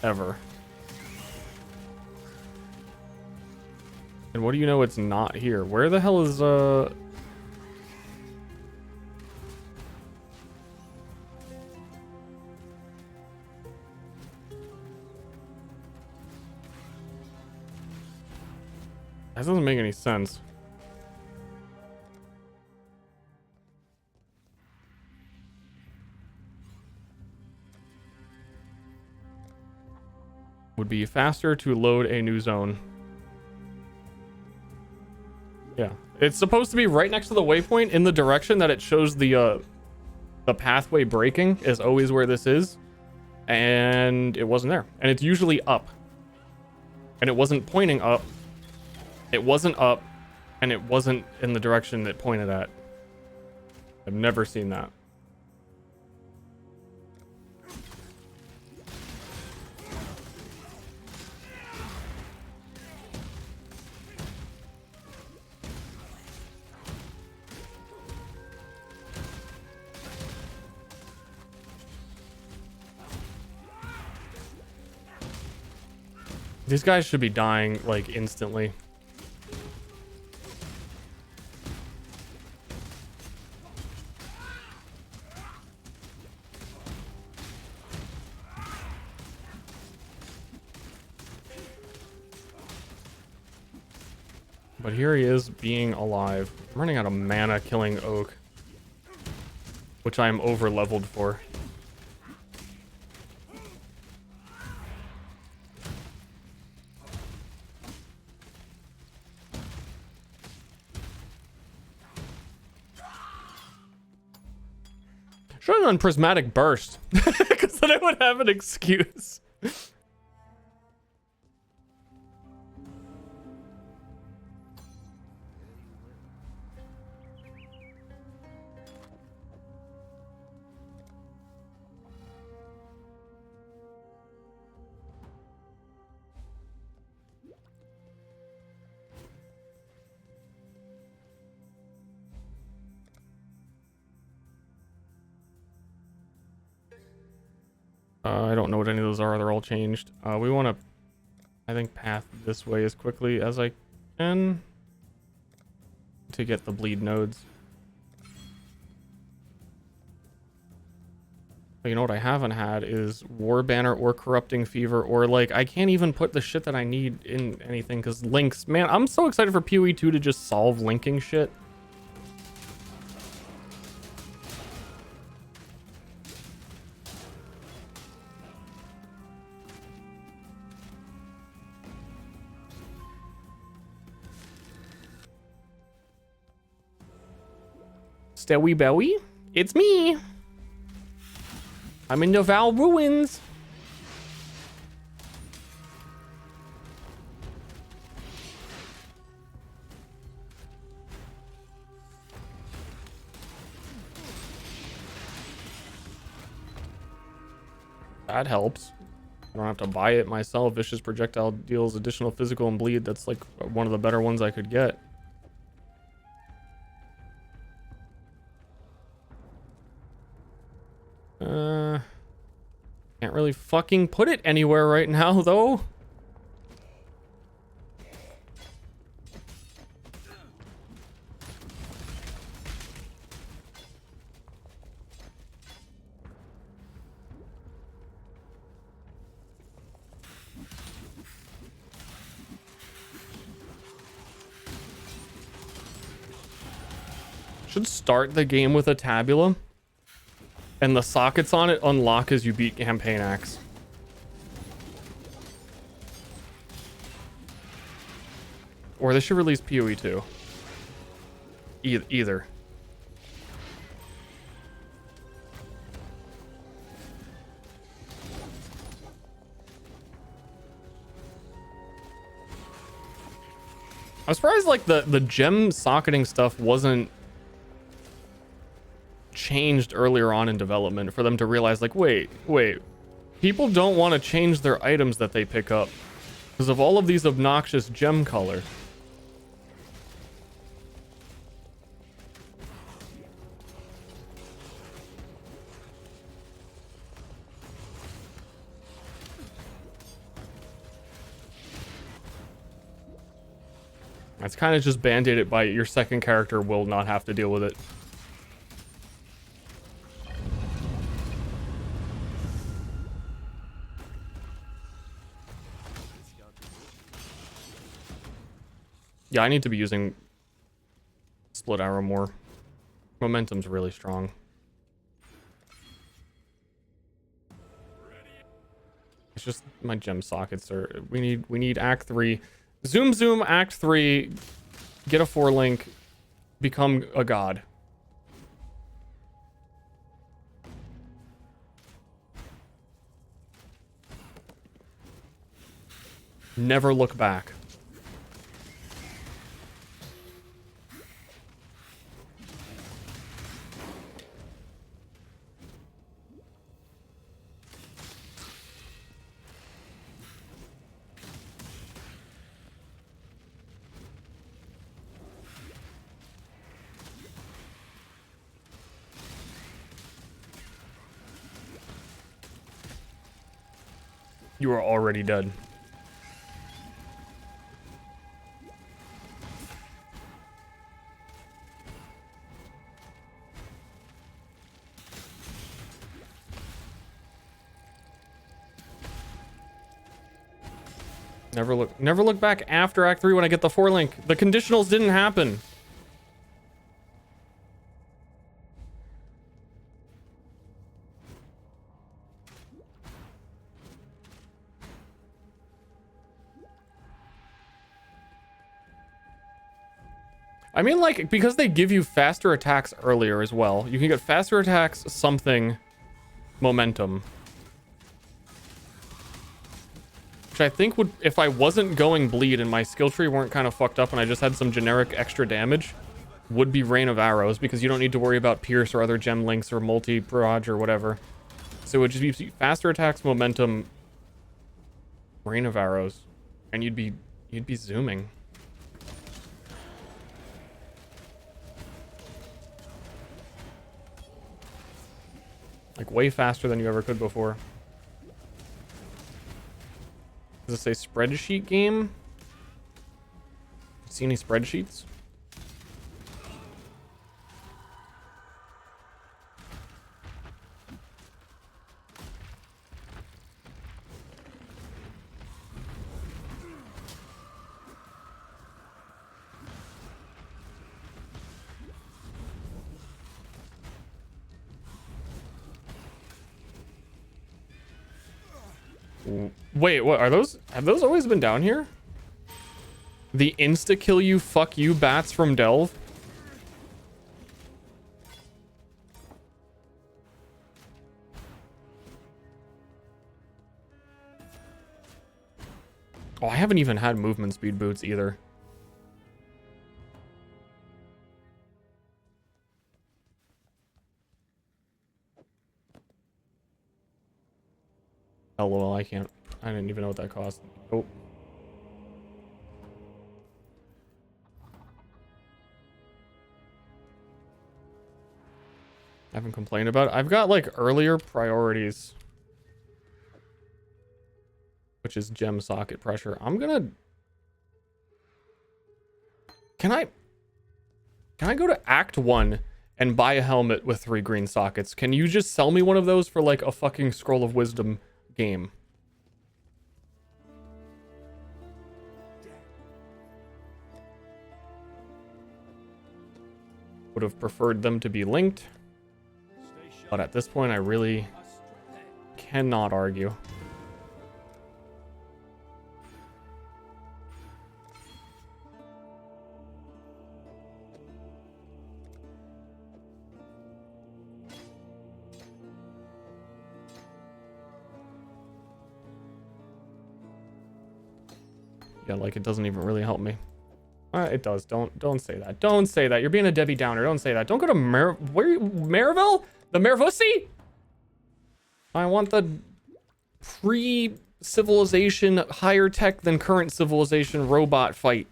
Ever. And what do you know, it's not here? Where the hell is That doesn't make any sense. Would be faster to load a new zone. Yeah, it's supposed to be right next to the waypoint in the direction that it shows the pathway breaking is always where this is, and it wasn't there. And it's usually up, and it wasn't pointing up. It wasn't up, and it wasn't in the direction it pointed at. I've never seen that. These guys should be dying, like, instantly. But here he is, being alive. I'm running out of mana killing Oak, which I am over-leveled for. Should have done Prismatic Burst, because then I would have an excuse. I don't know what any of those are. They're all changed. We want to, I think, path this way as quickly as I can to get the bleed nodes. But you know what I haven't had is War Banner or Corrupting Fever, or like I can't even put the shit that I need in anything because links. Man, I'm so excited for PoE 2 to just solve linking shit. Stewie Bowie, it's me. I'm in the Val Ruins. That helps. I don't have to buy it myself. Vicious Projectile deals additional physical and bleed. That's like one of the better ones I could get. Can't really fucking put it anywhere right now, though. Should start the game with a tabula. And the sockets on it unlock as you beat Campaign Axe. Or they should release PoE 2. Either. I'm surprised like the gem socketing stuff wasn't changed earlier on in development for them to realize like wait, people don't want to change their items that they pick up because of all of these obnoxious gem color. That's kind of just band-aided by your second character will not have to deal with it. Yeah, I need to be using split arrow more. Momentum's really strong. It's just my gem sockets are. We need Act 3. Zoom Act 3. Get a 4-link. Become a god. Never look back. You are already dead. Never look back after Act 3 when I get the 4-link. The conditionals didn't happen. I mean, like, because they give you faster attacks earlier as well. You can get faster attacks, something, momentum. Which I think would, if I wasn't going bleed and my skill tree weren't kind of fucked up and I just had some generic extra damage, would be Rain of Arrows, because you don't need to worry about Pierce or other gem links or multi-barrage or whatever. So it would just be faster attacks, momentum, Rain of Arrows, and you'd be zooming. Like, way faster than you ever could before. Does it say spreadsheet game? See any spreadsheets? Wait, what are those? Have those always been down here? The insta-kill you, fuck you bats from Delve? Oh, I haven't even had movement speed boots either. LOL, I can't. I didn't even know what that cost. Oh. I haven't complained about it. I've got like earlier priorities, which is gem socket pressure. I'm gonna. Can I go to Act 1 and buy a helmet with 3 green sockets? Can you just sell me one of those for like a fucking Scroll of Wisdom game? Would have preferred them to be linked, but at this point I really cannot argue. Yeah, like it doesn't even really help me. It does. Don't say that. Don't say that. You're being a Debbie Downer. Don't say that. Don't go to Maryville? The Maryvussy? I want the pre-civilization, higher tech than current civilization robot fight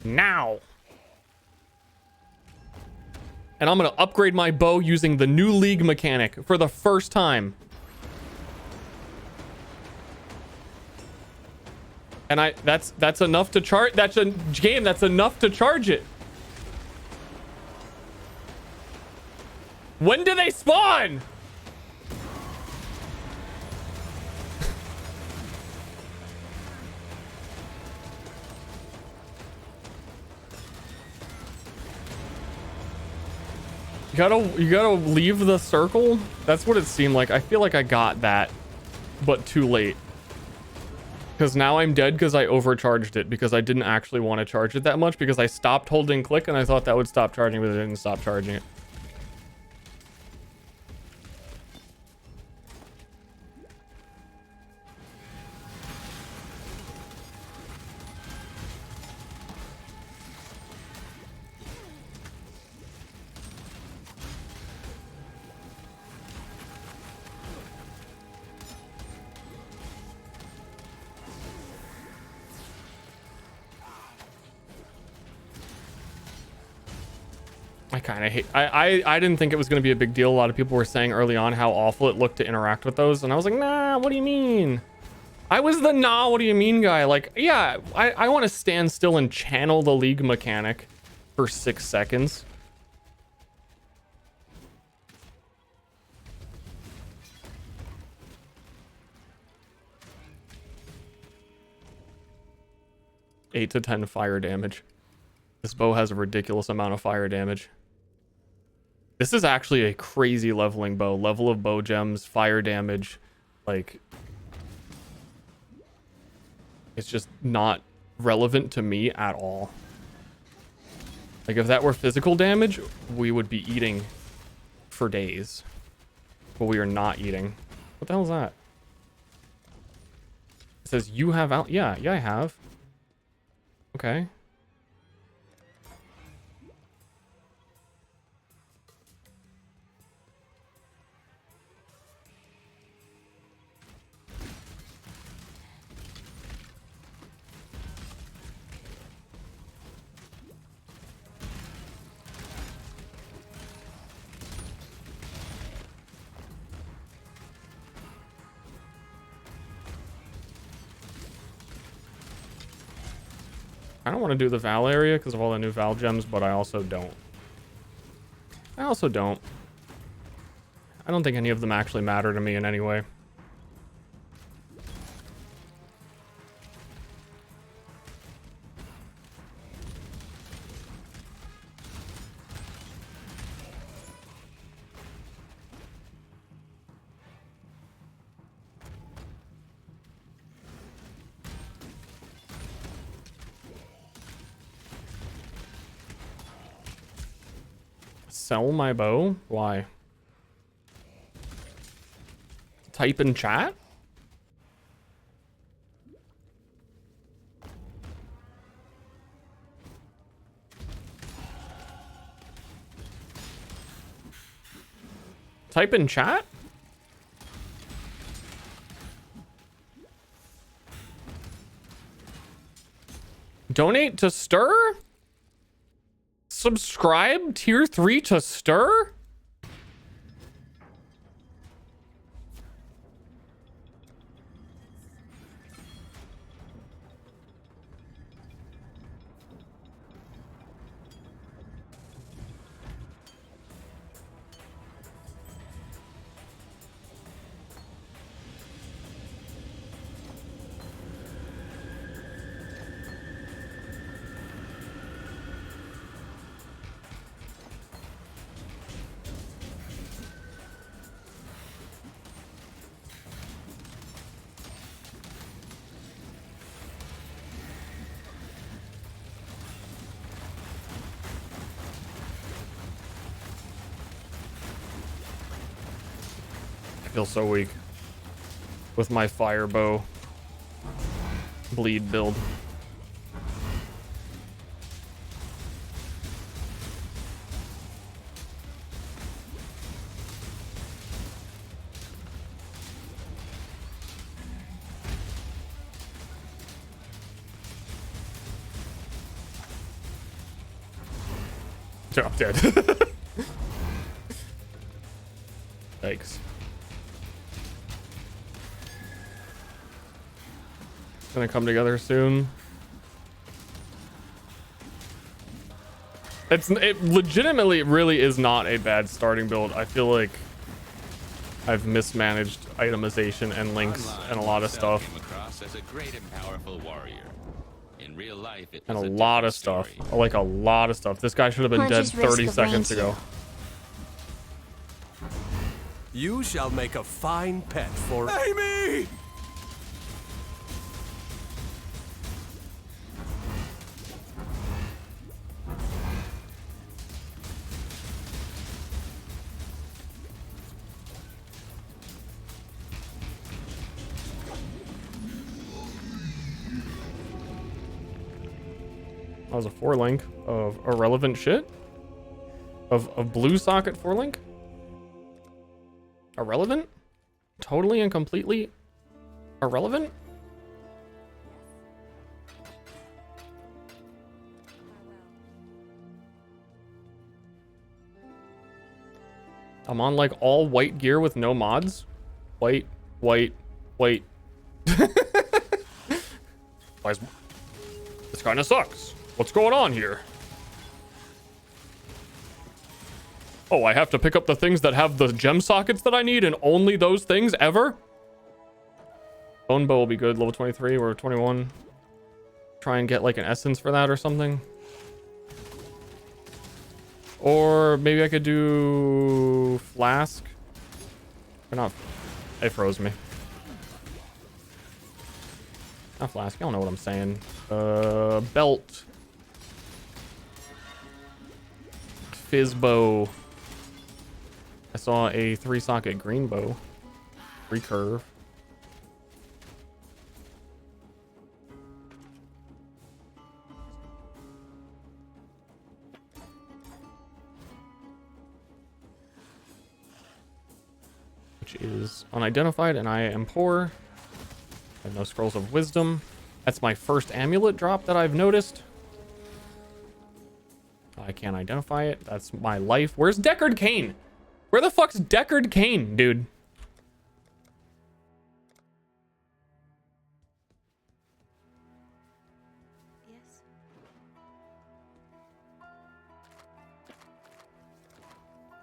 now. And I'm gonna upgrade my bow using the new League mechanic for the first time. And that's enough to charge. That's a game that's enough to charge it. When do they spawn? You gotta leave the circle. That's what it seemed like. I feel like I got that, but too late. Because now I'm dead because I overcharged it because I didn't actually want to charge it that much because I stopped holding click and I thought that would stop charging, but it didn't stop charging it. I kind of hate I didn't think it was going to be a big deal. A lot of people were saying early on how awful it looked to interact with those, and I was like, nah, what do you mean? I was the nah, what do you mean guy. Like, yeah, I want to stand still and channel the league mechanic for 6 seconds. Eight to 10 fire damage. This bow has a ridiculous amount of fire damage. This is actually a crazy leveling bow. Level of bow gems, fire damage. Like, it's just not relevant to me at all. Like, if that were physical damage, we would be eating for days. But we are not eating. What the hell is that? It says you have out. Yeah, I have. Okay. I don't want to do the Val area because of all the new Val gems, but I also don't. I don't think any of them actually matter to me in any way. Sell my bow? Why? Type in chat? Type in chat? Donate to Ster? Subscribe tier 3 to Ster? I feel so weak with my fire bow bleed build. Oh, I'm dead. Thanks. Gonna come together soon. It legitimately really is not a bad starting build. I feel like I've mismanaged itemization and links and a lot of stuff. As a great and powerful warrior. In real life, it And was a lot of stuff. Like a lot of stuff. This guy should have been dead 30 seconds ago. You shall make a fine pet for Amy! That was a 4-link of irrelevant shit? Of blue socket 4-link? Irrelevant? Totally and completely irrelevant? I'm on like all white gear with no mods. White. Why is... This kind of sucks. What's going on here? Oh, I have to pick up the things that have the gem sockets that I need, and only those things ever? Bone bow will be good. Level 23. We're 21. Try and get like an essence for that or something. Or maybe I could do flask. Or not. It froze me. Not flask. I don't know what I'm saying. Belt. Fizz bow. I saw a 3-socket green bow. Recurve. Which is unidentified, and I am poor. I have no scrolls of wisdom. That's my first amulet drop that I've noticed. I can't identify it. That's my life. Where's Deckard Cain? Where the fuck's Deckard Cain, dude? Yes.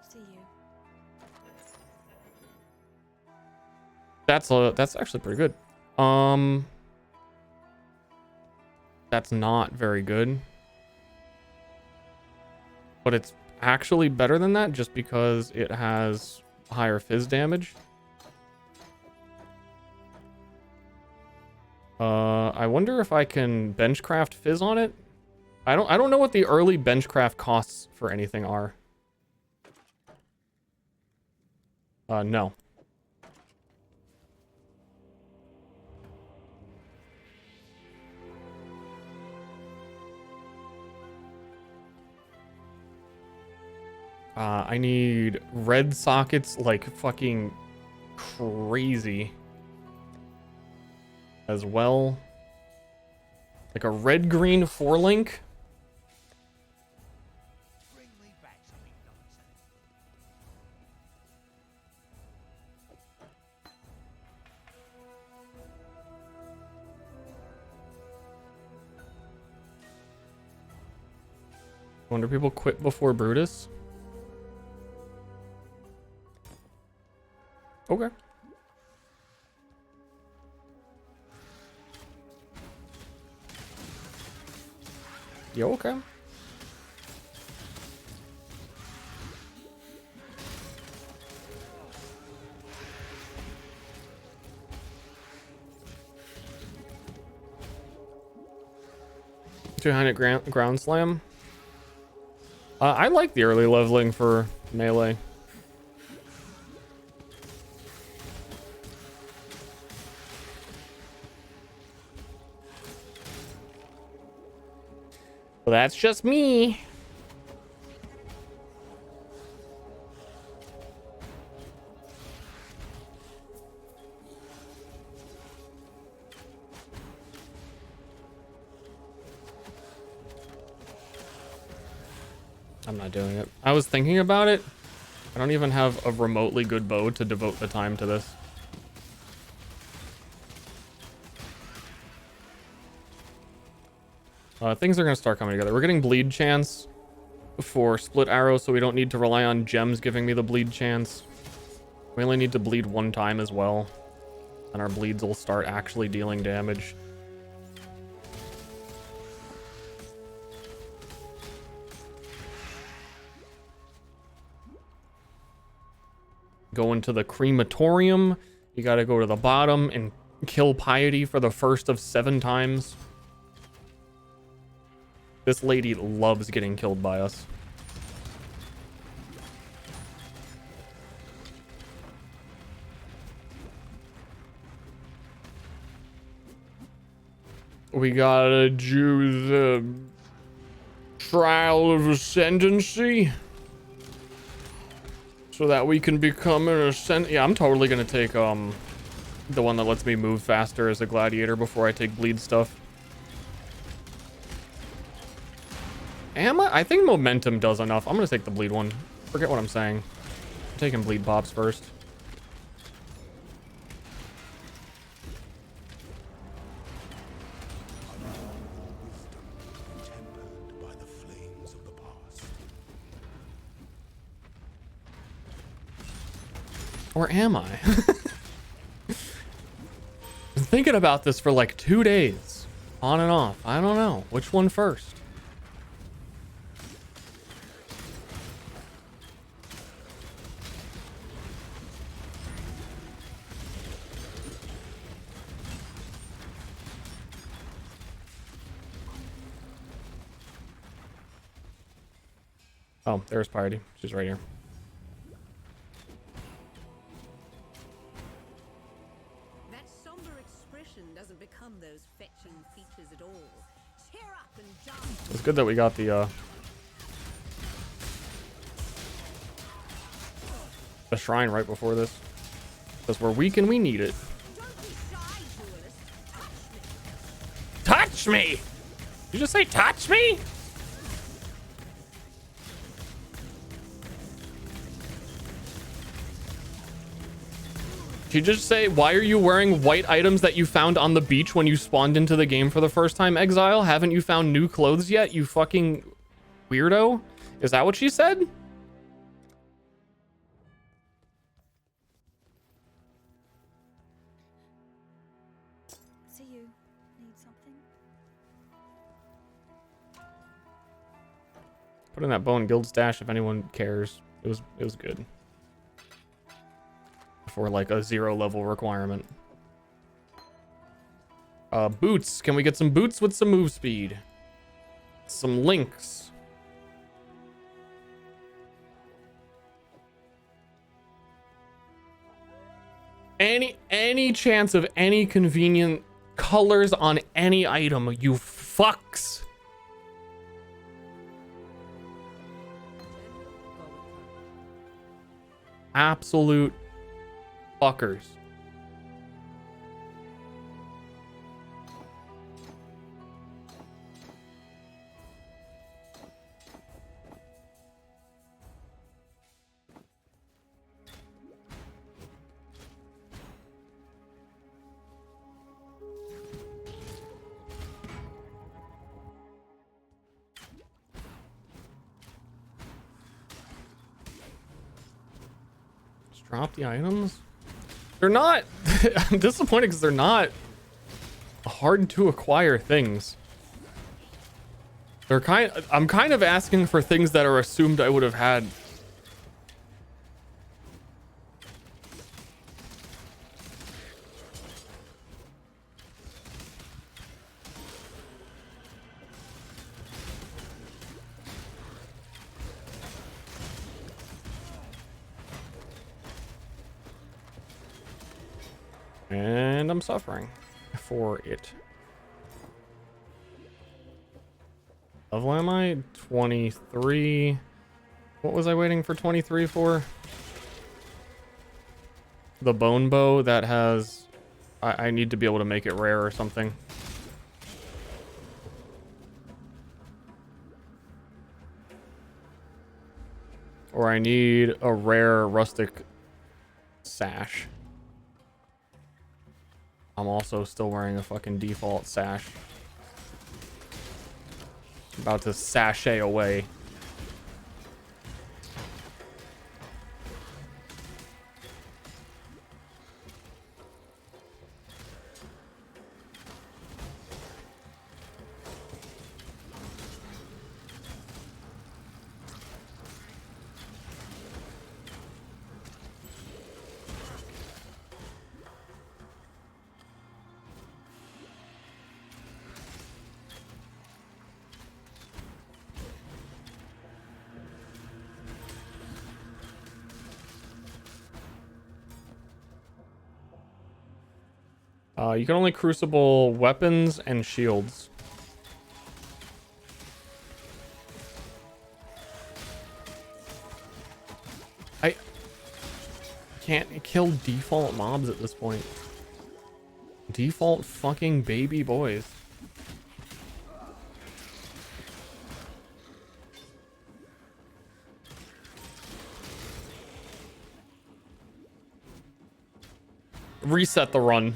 See you. That's actually pretty good. That's not very good. But it's actually better than that just because it has higher fizz damage. I wonder if I can benchcraft fizz on it. I don't know what the early benchcraft costs for anything are. No. I need red sockets like fucking crazy as well. Like a red-green 4-link. Wonder people quit before Brutus. Okay. Yeah, okay. Ground slam. I like the early leveling for melee. Well, that's just me. I'm not doing it. I was thinking about it. I don't even have a remotely good bow to devote the time to this. Things are going to start coming together. We're getting bleed chance for split arrow, so we don't need to rely on gems giving me the bleed chance. We only need to bleed one time as well, and our bleeds will start actually dealing damage. go into the crematorium. You gotta go to the bottom and kill Piety for the first of 7 times. This lady loves getting killed by us. We gotta do the trial of ascendancy so that we can become an ascend. Yeah, I'm totally gonna take the one that lets me move faster as a gladiator before I take bleed stuff. Am I? I think momentum does enough. I'm gonna take the bleed one. Forget what I'm saying. I'm taking bleed pops first. Or am I? Been thinking about this for like 2 days. On and off. I don't know. Which one first? Oh, there's Piety. She's right here. It's good that we got the shrine right before this, because we're weak and we need it. Touch me! You just say touch me? Did you just say, why are you wearing white items that you found on the beach when you spawned into the game for the first time, Exile? Haven't you found new clothes yet, you fucking weirdo? Is that what she said? See you. Need something? Put in that bone guild stash if anyone cares. It was good. For like a 0 level requirement. Boots. Can we get some boots with some move speed? Some links. Any chance of any convenient colors on any item, you fucks. Absolute fuckers. Just drop the items. They're not. I'm disappointed because they're not hard to acquire things. I'm kind of asking for things that are assumed I would have had. And I'm suffering for it. Level am I? 23. What was I waiting for 23 for? The bone bow that has... I need to be able to make it rare or something. Or I need a rare rustic sash. I'm also still wearing a fucking default sash. About to sashay away. You can only crucible weapons and shields. I can't kill default mobs at this point. Default fucking baby boys. Reset the run.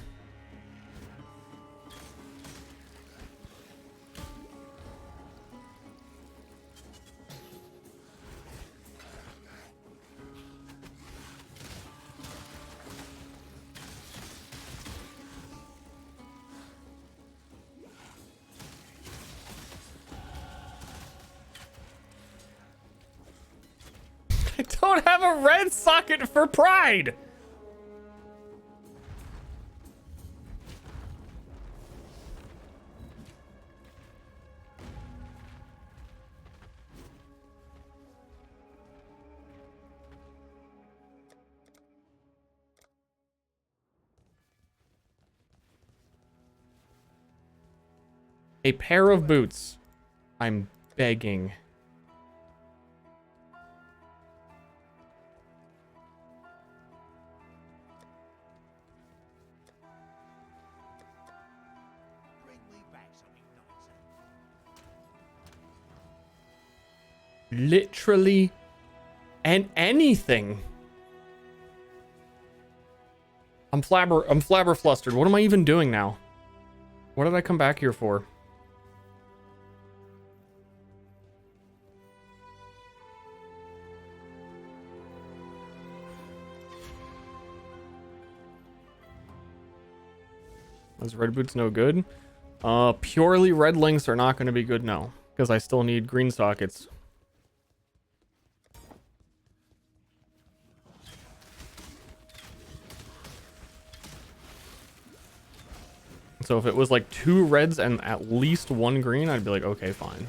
I don't have a red socket for Pride. A pair of boots. I'm begging. Literally and anything. I'm flabberflustered. What am I even doing now? What did I come back here for? Is red boots no good? Purely red links are not going to be good now, because I still need green sockets. So if it was like 2 reds and at least 1 green, I'd be like, okay, fine.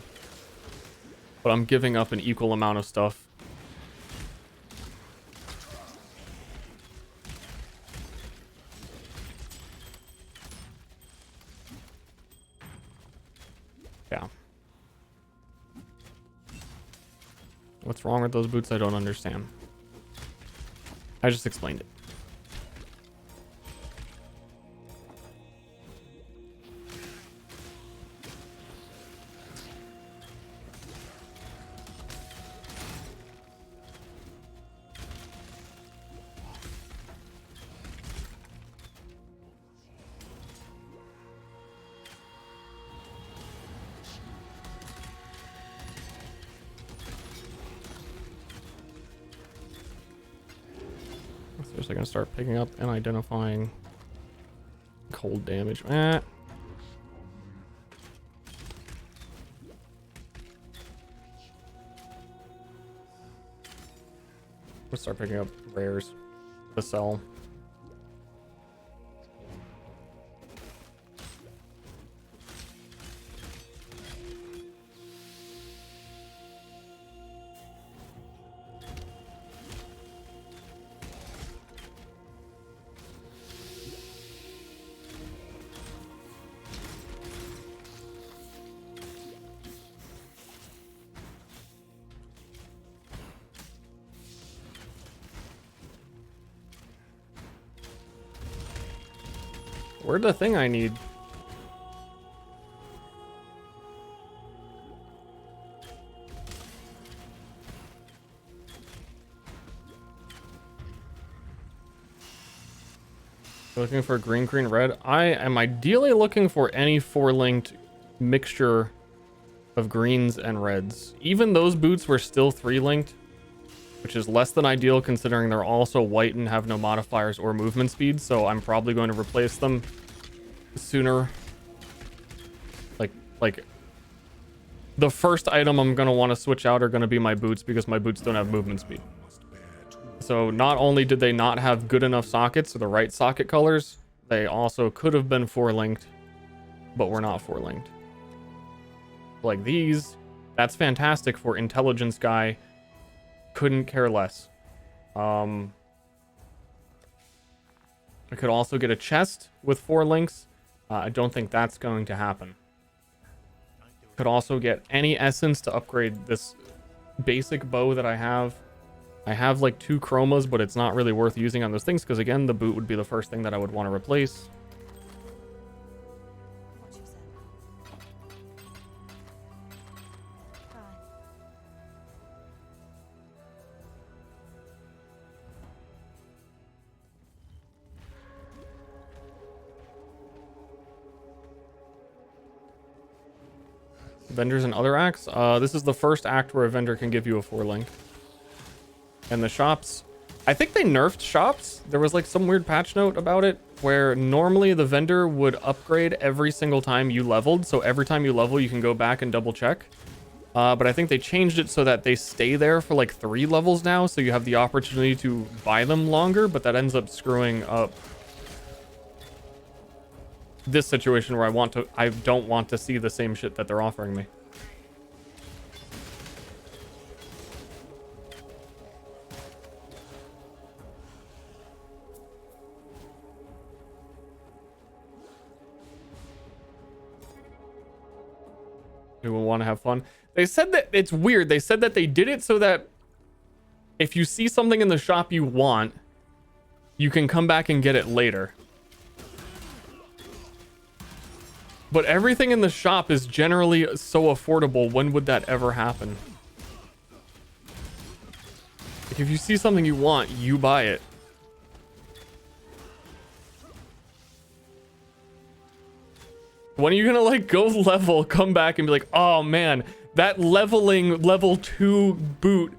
But I'm giving up an equal amount of stuff. Yeah. What's wrong with those boots? I don't understand. I just explained it. Seriously, gonna start picking up and identifying cold damage. Let's start picking up rares to sell. Where'd the thing I need? Looking for green, green, red. I am ideally looking for any 4-linked mixture of greens and reds. Even those boots were still 3-linked, which is less than ideal considering they're also white and have no modifiers or movement speed, so I'm probably going to replace them sooner. Like the first item I'm going to want to switch out are going to be my boots because my boots don't have movement speed. So not only did they not have good enough sockets or the right socket colors, they also could have been 4-linked, but were not 4-linked. Like these, that's fantastic for intelligence guy. Couldn't care less. I could also get a chest with 4 links. I don't think that's going to happen. Could also get any essence to upgrade this basic bow that I have. I have like 2 chromas, but it's not really worth using on those things because, again, the boot would be the first thing that I would want to replace. Vendors and other acts. This is the first act where a vendor can give you a 4 link. And the shops, I think they nerfed shops. There was like some weird patch note about it where normally the vendor would upgrade every single time you leveled. So every time you level, you can go back and double check. But I think they changed it so that they stay there for like 3 levels now. So you have the opportunity to buy them longer, but that ends up screwing up this situation where I don't want to see the same shit that they're offering me. Who will want to have fun. They said that it's weird. They said that they did it so that if you see something in the shop you want, you can come back and get it later. But everything in the shop is generally so affordable. When would that ever happen? Like if you see something you want, you buy it. When are you gonna like go level, come back and be like, oh man, that leveling level 2 boot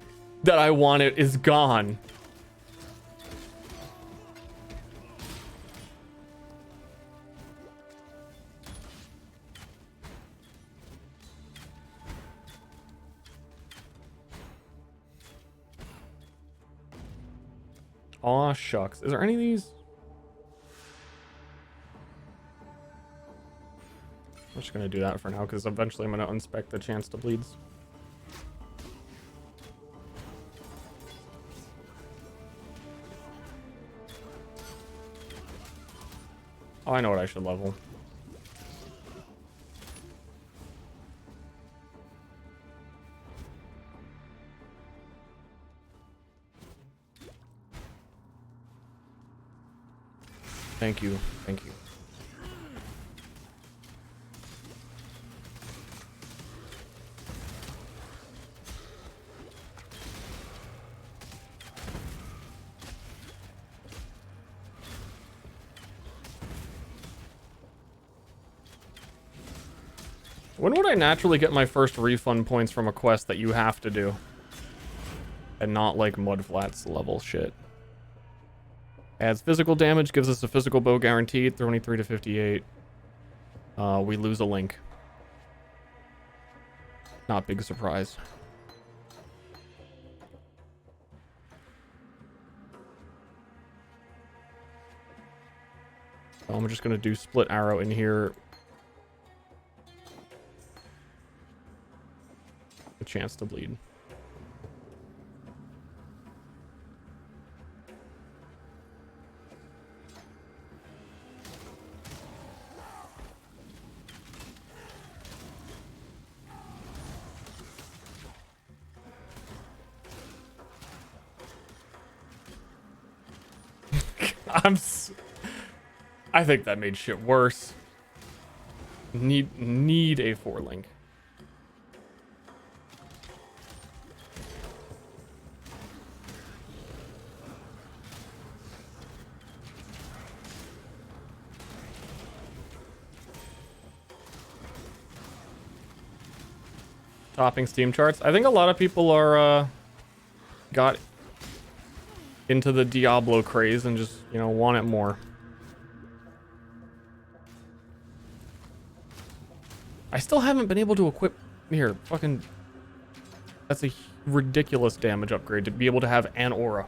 that I wanted is gone. Aw, shucks. Is there any of these? I'm just gonna do that for now because eventually I'm gonna unspec the chance to bleeds. Oh, I know what I should level. Thank you. Thank you. When would I naturally get my first refund points from a quest that you have to do? And not like Mudflats level shit. Adds physical damage, gives us a physical bow guaranteed, 23 to 58. We lose a link. Not big surprise. So I'm just gonna do split arrow in here. A chance to bleed. I think that made shit worse. Need a 4 link. Topping Steam charts. I think a lot of people are got into the Diablo craze and just, you know, want it more. I still haven't been able to equip here. Fucking, that's a ridiculous damage upgrade to be able to have an aura.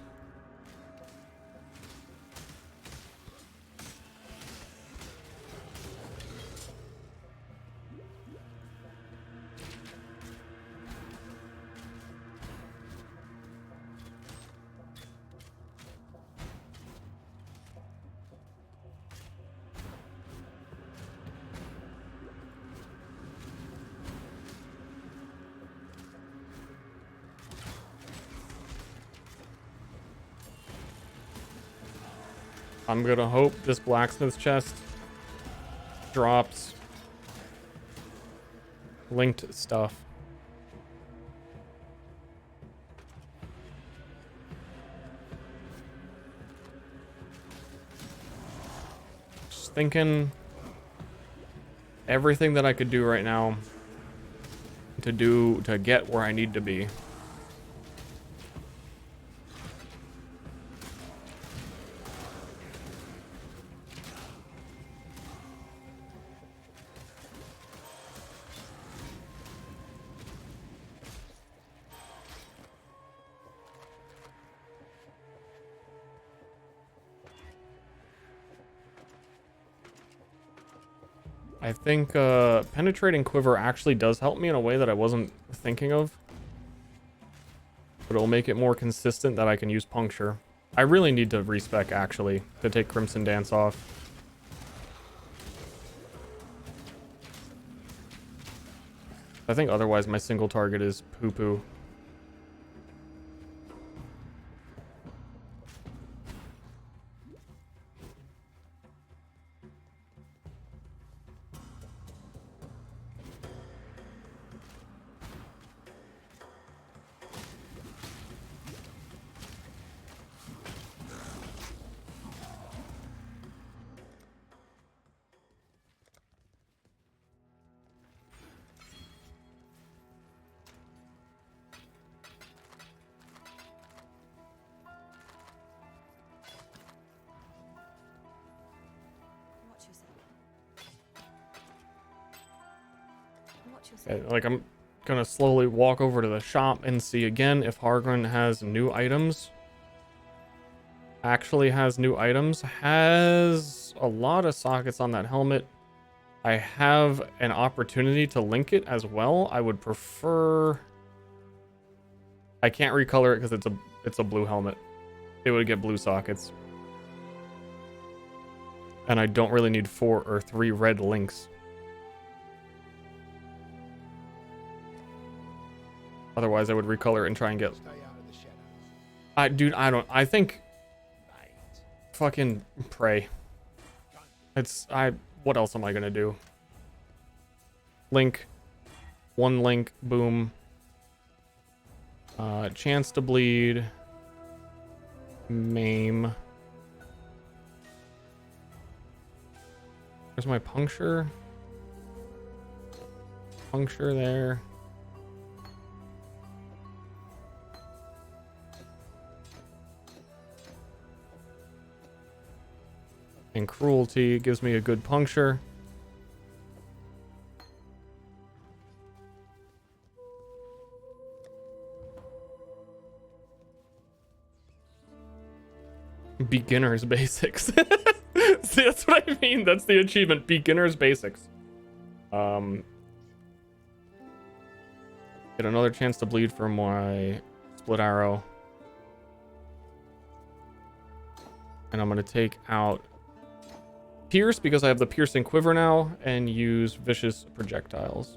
I'm gonna hope this blacksmith's chest drops linked stuff. Just thinking everything that I could do right now to get where I need to be. I think penetrating quiver actually does help me in a way that I wasn't thinking of. But it'll make it more consistent that I can use puncture. I really need to respec actually to take Crimson Dance off. I think otherwise my single target is poo-poo. Like, I'm gonna slowly walk over to the shop and see again if Hargren has new items. Actually has new items. Has a lot of sockets on that helmet. I have an opportunity to link it as well. I would prefer... I can't recolor it because it's a blue helmet. It would get blue sockets. And I don't really need 4 or 3 red links. Otherwise, I would recolor it and try and get... Dude, I think... Fucking pray. What else am I gonna do? Link. 1 link. Boom. Chance to bleed. Maim. Where's my puncture? Puncture there. And cruelty gives me a good puncture. Beginner's basics. See, that's what I mean. That's the achievement. Beginner's basics. Get another chance to bleed for my split arrow. And I'm gonna take out Pierce because I have the piercing quiver now, and use vicious projectiles.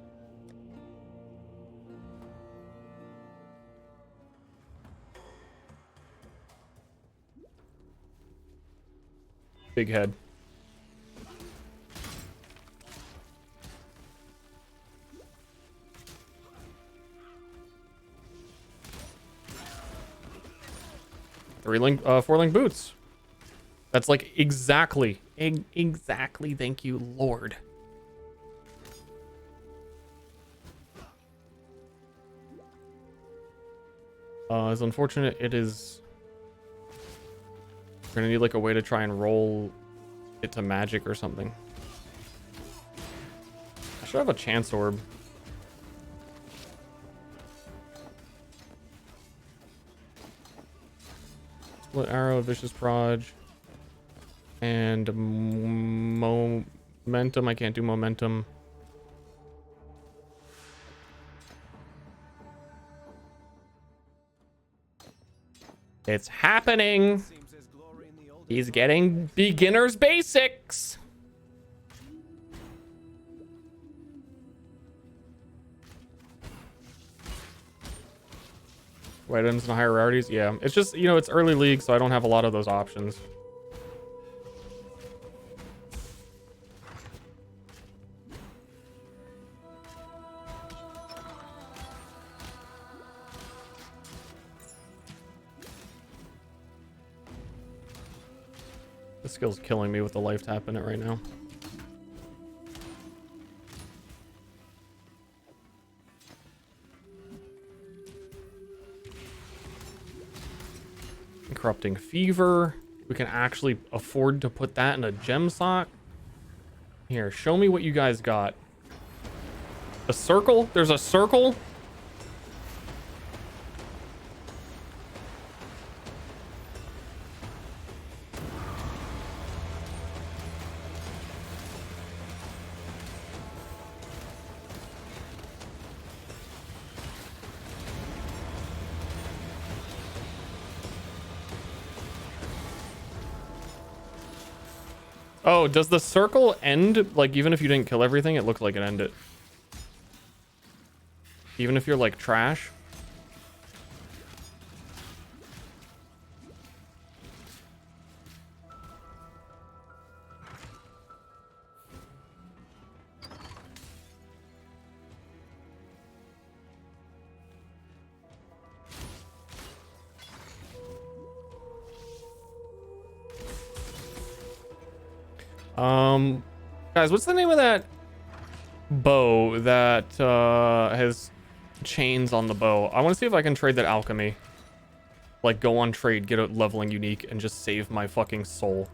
Big head. Four link boots. That's like exactly, thank you, Lord. It's unfortunate it is... We're gonna need like a way to try and roll it to magic or something. I should have a chance orb. Split arrow, vicious proj. And momentum. I can't do momentum. It's happening. He's getting beginner's basics. Items and higher rarities. Yeah, it's just, you know, it's early league, so I don't have a lot of those options. This skill's killing me with the life tap in it right now. Corrupting Fever. We can actually afford to put that in a gem sock. Here, show me what you guys got. A circle? There's a circle? Oh, does the circle end, like, even if you didn't kill everything, it looked like it ended. Even if you're, like, trash? Guys, what's the name of that bow that has chains on the bow? I want to see if I can trade that alchemy. Like, go on trade, get a leveling unique, and just save my fucking soul.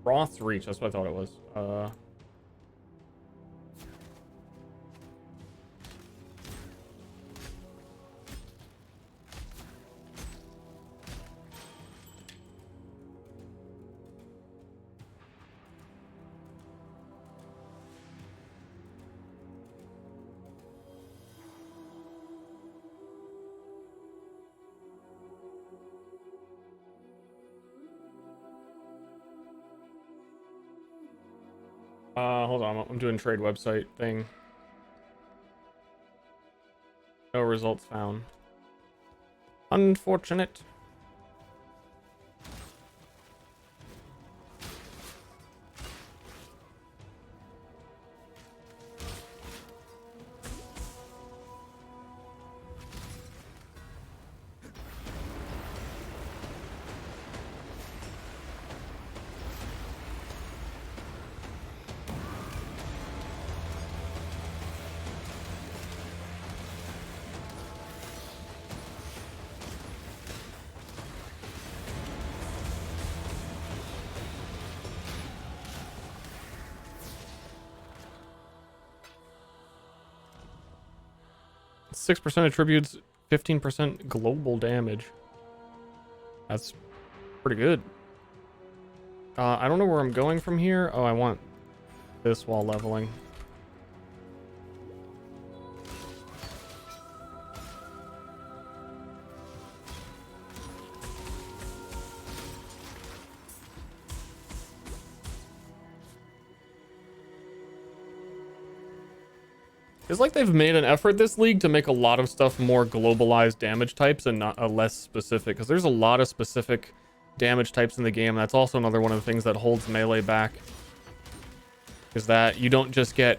Frost Reach, that's what I thought it was. Hold on, I'm doing trade website thing. No results found. Unfortunate. Six percent attributes 15% global damage. That's pretty good. I don't know where I'm going from here. Oh, I want this while leveling. It's like they've made an effort this league to make a lot of stuff more globalized damage types and not less specific, because there's a lot of specific damage types in the game. That's also another one of the things that holds melee back, is that you don't just get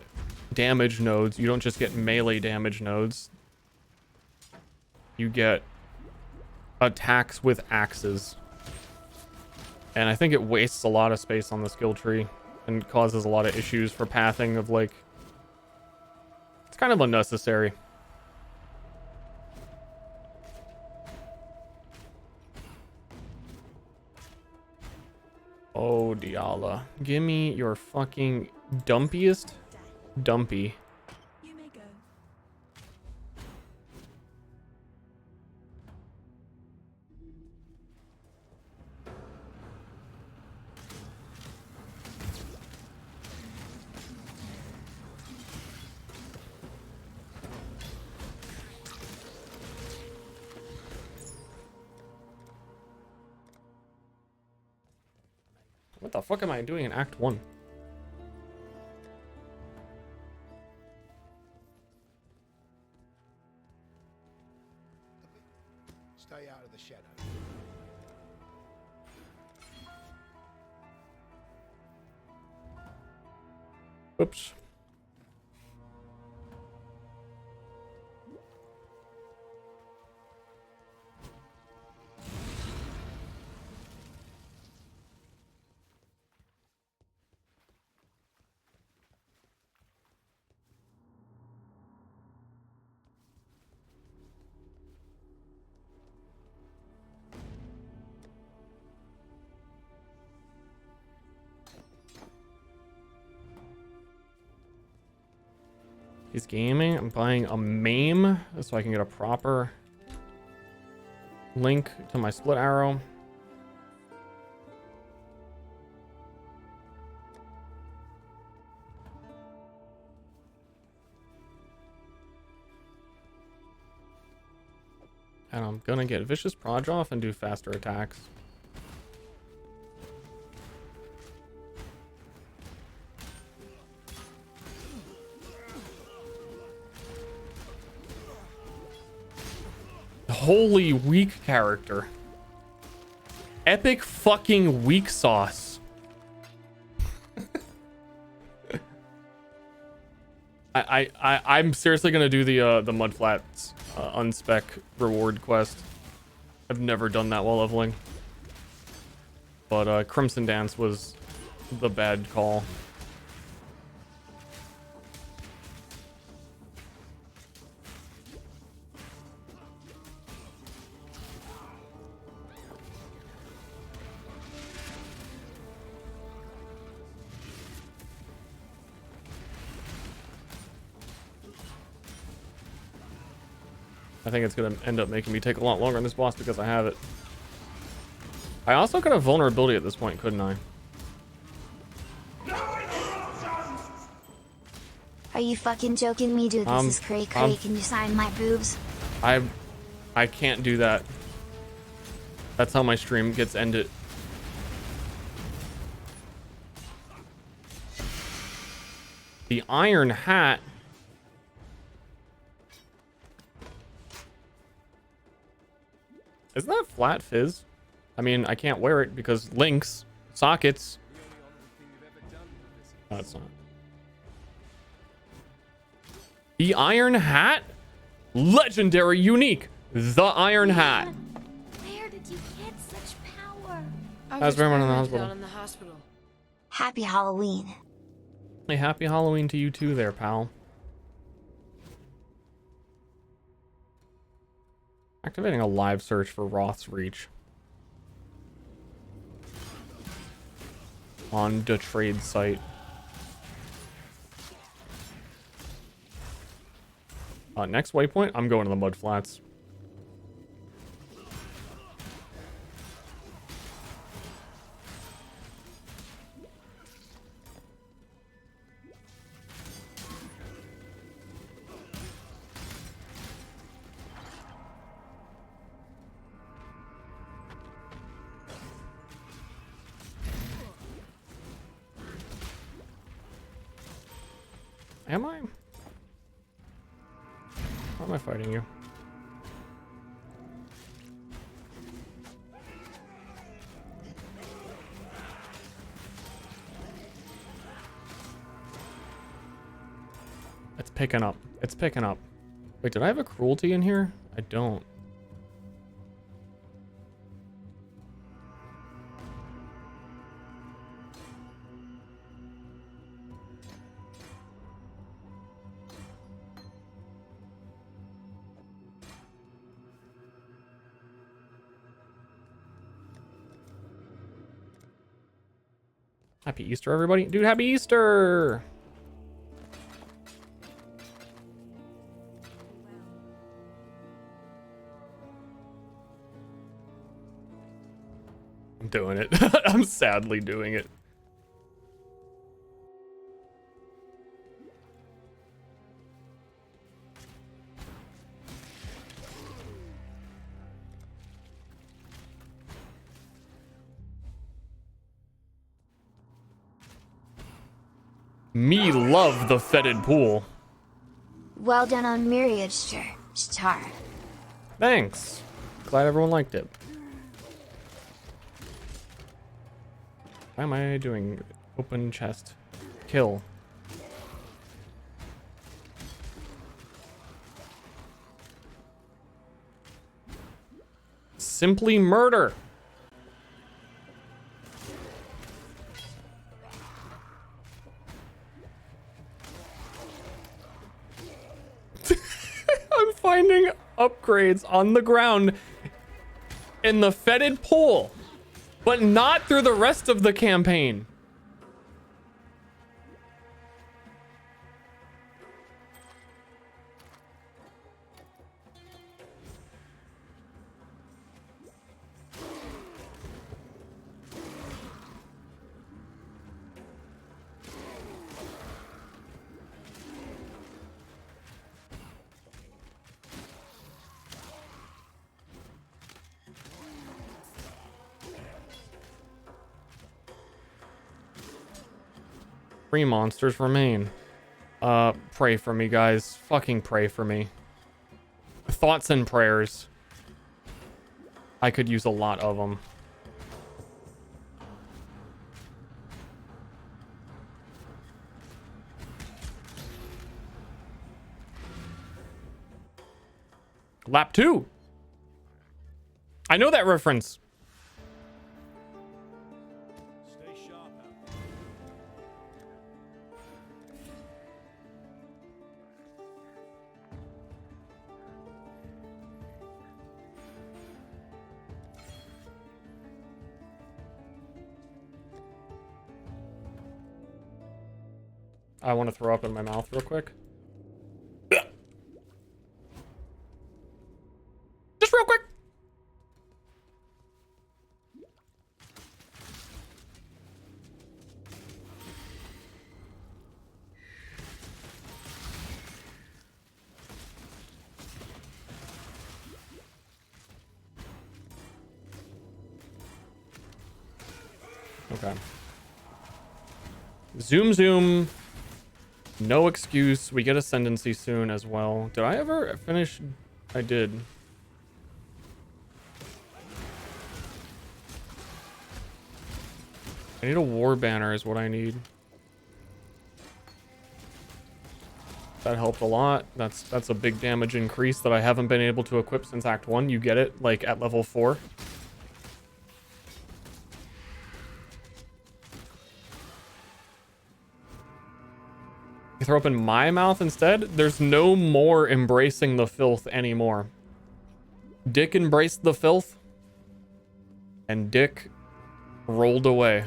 damage nodes, you don't just get melee damage nodes, you get attacks with axes. And I think it wastes a lot of space on the skill tree and causes a lot of issues for pathing of, like, it's kind of unnecessary. Oh, Diala. Give me your fucking dumpiest dumpy. You may go. What the fuck am I doing in Act 1? Stay out of the shadow. Whoops. He's gaming. I'm buying a MAME so I can get a proper link to my split arrow. And I'm gonna get Vicious Proj off and do faster attacks. Holy weak character. Epic fucking weak sauce. I'm seriously gonna do the Mudflats unspec reward quest. I've never done that while leveling. But Crimson Dance was the bad call. I think it's going to end up making me take a lot longer on this boss because I have it. I also could have vulnerability at this point, couldn't I? Are you fucking joking me, dude? This is cray cray. Can you sign my boobs? I can't do that. That's how my stream gets ended. The Iron Hat. Isn't that flat fizz? I mean, I can't wear it because links, sockets. No, it's not. The Iron Hat? Legendary, unique. The Iron Hat. Where did you get such power? I was very much in the hospital. Happy Halloween. Hey, happy Halloween to you too there, pal. Activating a live search for Roth's Reach. On the trade site. Next waypoint, I'm going to the Mudflats. Am I? Why am I fighting you? It's picking up. It's picking up. Wait, did I have a cruelty in here? I don't. Happy Easter, everybody. Dude, happy Easter! I'm doing it. I'm sadly doing it. Me love the fetid pool. Well done on Myriad, Star. Thanks. Glad everyone liked it. Why am I doing open chest? Kill. simply murder. I'm finding upgrades on the ground in the fetid pool, but not through the rest of the campaign. Three monsters remain. Pray for me, guys. Fucking pray for me. Thoughts and prayers. I could use a lot of them. Lap 2. I know that reference. I want to throw up in my mouth real quick. Just real quick. Okay. Zoom, zoom. No excuse. We get Ascendancy soon as well. Did I ever finish? I did. I need a war banner is what I need. That helped a lot. That's a big damage increase that I haven't been able to equip since Act 1. You get it like at level 4. You throw up in my mouth instead? There's no more embracing the filth anymore. Dick embraced the filth, and Dick rolled away.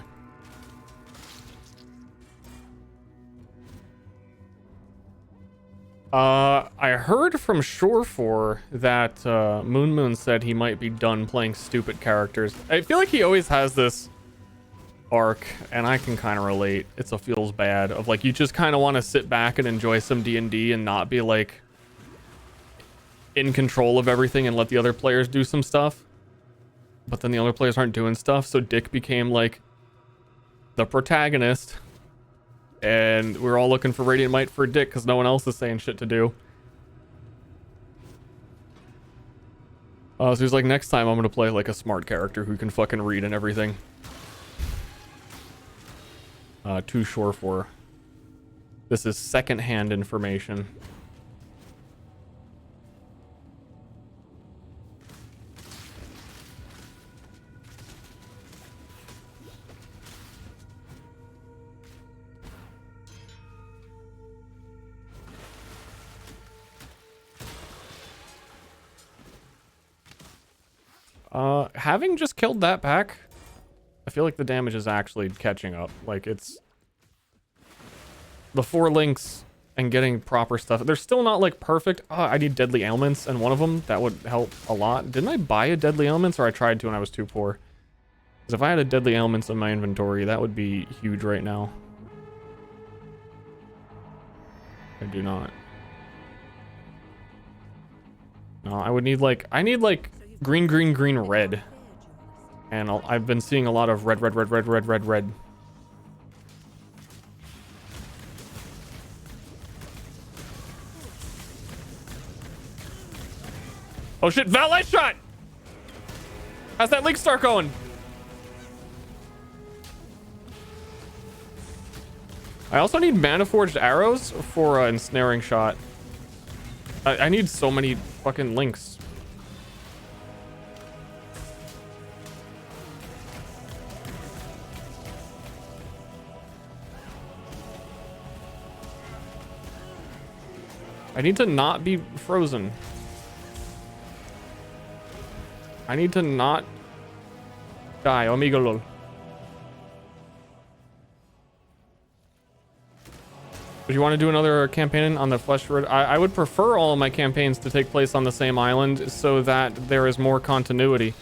I heard from Shore4 that Moon said he might be done playing stupid characters. I feel like he always has this arc, and I can kind of relate. It's a feels bad of like you just kind of want to sit back and enjoy some D&D and not be like in control of everything and let the other players do some stuff. But then the other players aren't doing stuff, so Dick became like the protagonist, and we're all looking for Radiant Might for Dick because no one else is saying shit to do. So he's like, next time I'm gonna play like a smart character who can fucking read and everything. Too sure for. This is secondhand information. Having just killed that pack, I feel like the damage is actually catching up. Like, it's the 4 links and getting proper stuff. They're still not like perfect. I need deadly ailments, and one of them that would help a lot. Didn't I buy a deadly ailments, or I tried to when I was too poor? Because if I had a deadly ailments in my inventory, that would be huge right now. I do not. No, I would need like, I need like green, green, green, red. And I've been seeing a lot of red, red, red, red, red, red, red. Oh shit, valet shot! How's that link start going? I also need mana forged arrows for ensnaring shot. I need so many fucking links. I need to not be frozen. I need to not die. Omega lol. Would you want to do another campaign on the Flesh Road? I would prefer all of my campaigns to take place on the same island so that there is more continuity.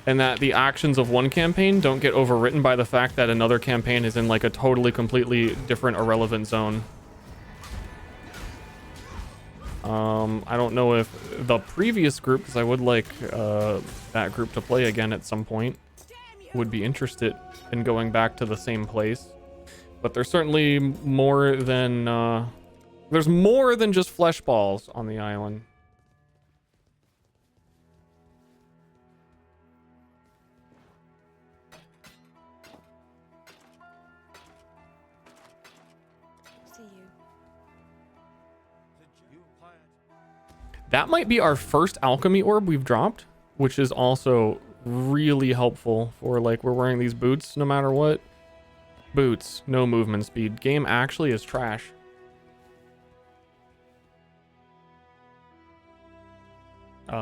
And that the actions of one campaign don't get overwritten by the fact that another campaign is in like a totally, completely different, irrelevant zone. I don't know if the previous group, because I would like that group to play again at some point, would be interested in going back to the same place. But there's certainly more than there's more than just flesh balls on the island. That might be our first alchemy orb we've dropped, which is also really helpful for like we're wearing these boots no matter what. Boots, no movement speed. Game actually is trash.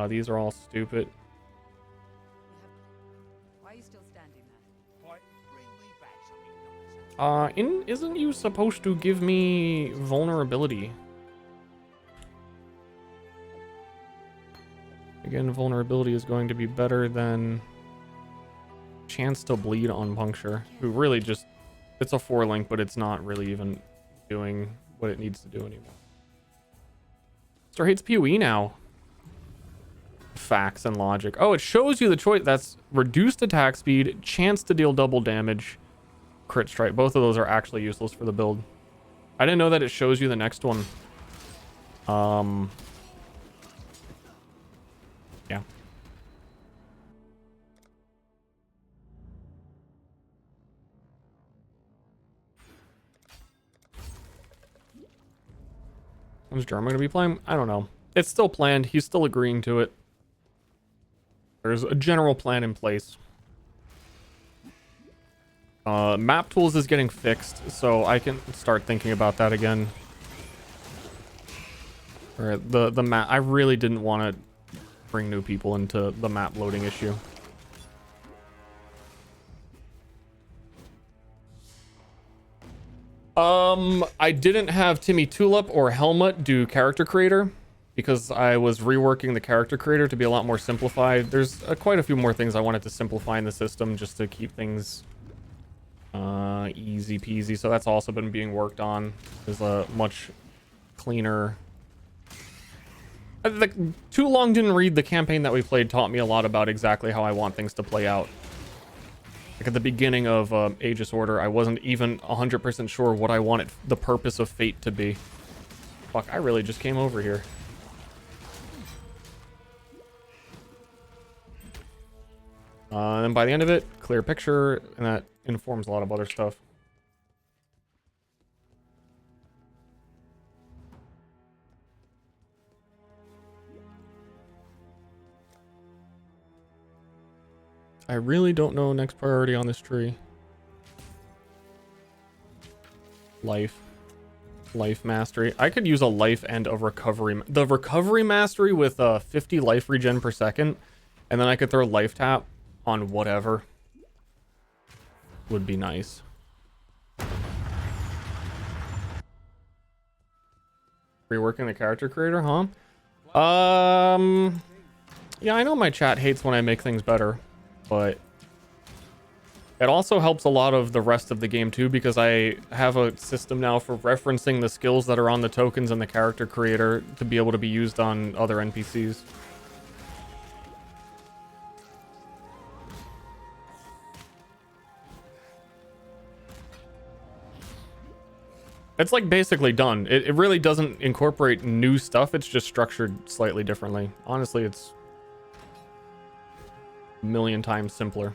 These are all stupid. Why are you still standing there? Isn't you supposed to give me vulnerability? Again, vulnerability is going to be better than chance to bleed on puncture. Who really just, it's a 4-link, but it's not really even doing what it needs to do anymore. Ster hates PoE now. Facts and logic. Oh, it shows you the choice. That's reduced attack speed, chance to deal double damage, crit strike. Both of those are actually useless for the build. I didn't know that it shows you the next one. Yeah. When's Jeremy gonna be playing? I don't know. It's still planned. He's still agreeing to it. There's a general plan in place. Map tools is getting fixed, so I can start thinking about that again. Or the map. I really didn't want to bring new people into the map loading issue. I didn't have Timmy Tulip or Helmut do character creator because I was reworking the character creator to be a lot more simplified. There's quite a few more things I wanted to simplify in the system just to keep things easy peasy. So that's also been being worked on. There's a much cleaner. Too long didn't read the campaign that we played taught me a lot about exactly how I want things to play out. Like at the beginning of Aegis Order, I wasn't even 100% sure what I wanted the purpose of Fate to be. Fuck, I really just came over here. And then by the end of it, clear picture, and that informs a lot of other stuff. I really don't know next priority on this tree. Life mastery. I could use a life and a recovery. The recovery mastery with 50 life regen per second, and then I could throw life tap on whatever. Would be nice. Reworking the character creator, huh? Yeah, I know my chat hates when I make things better, but it also helps a lot of the rest of the game too, because I have a system now for referencing the skills that are on the tokens in the character creator to be able to be used on other NPCs. It's like basically done. It really doesn't incorporate new stuff. It's just structured slightly differently. Honestly, it's a million times simpler.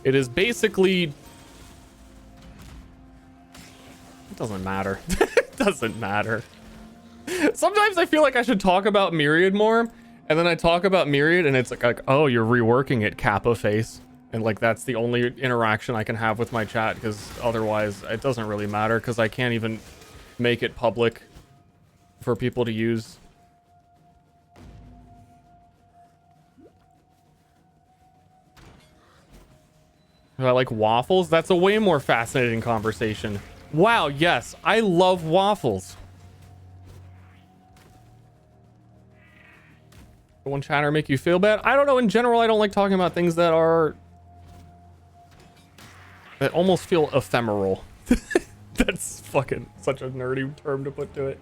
It is basically... It doesn't matter. It doesn't matter. Sometimes I feel like I should talk about Myriad more, and then I talk about Myriad and it's like oh, you're reworking it, Kappa face. And like that's the only interaction I can have with my chat, because otherwise it doesn't really matter, because I can't even make it public for people to use. I like waffles. That's a way more fascinating conversation. Wow, yes, I love waffles. One chatter make you feel bad? I don't know. In general, I don't like talking about things that almost feel ephemeral. That's fucking such a nerdy term to put to it.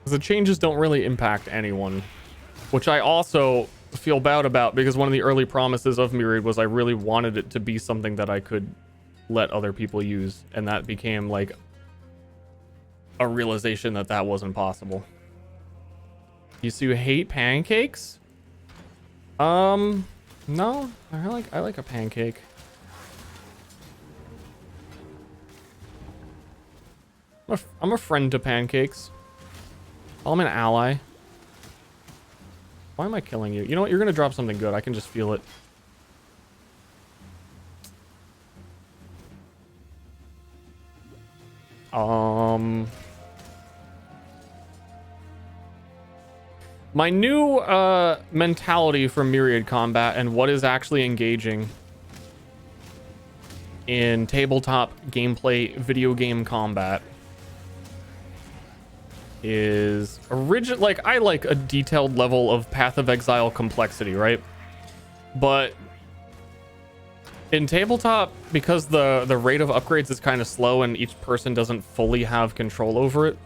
The changes don't really impact anyone, which I also feel bad about, because one of the early promises of Myriad was I really wanted it to be something that I could let other people use, and that became like a realization that that wasn't possible. You hate pancakes? No, I like a pancake. I'm a friend to pancakes. I'm an ally. Why am I killing you? You know what? You're gonna drop something good. I can just feel it. My new mentality for Myriad combat and what is actually engaging in tabletop gameplay video game combat is like I like a detailed level of Path of Exile complexity, right? But in tabletop, because the rate of upgrades is kind of slow and each person doesn't fully have control over it,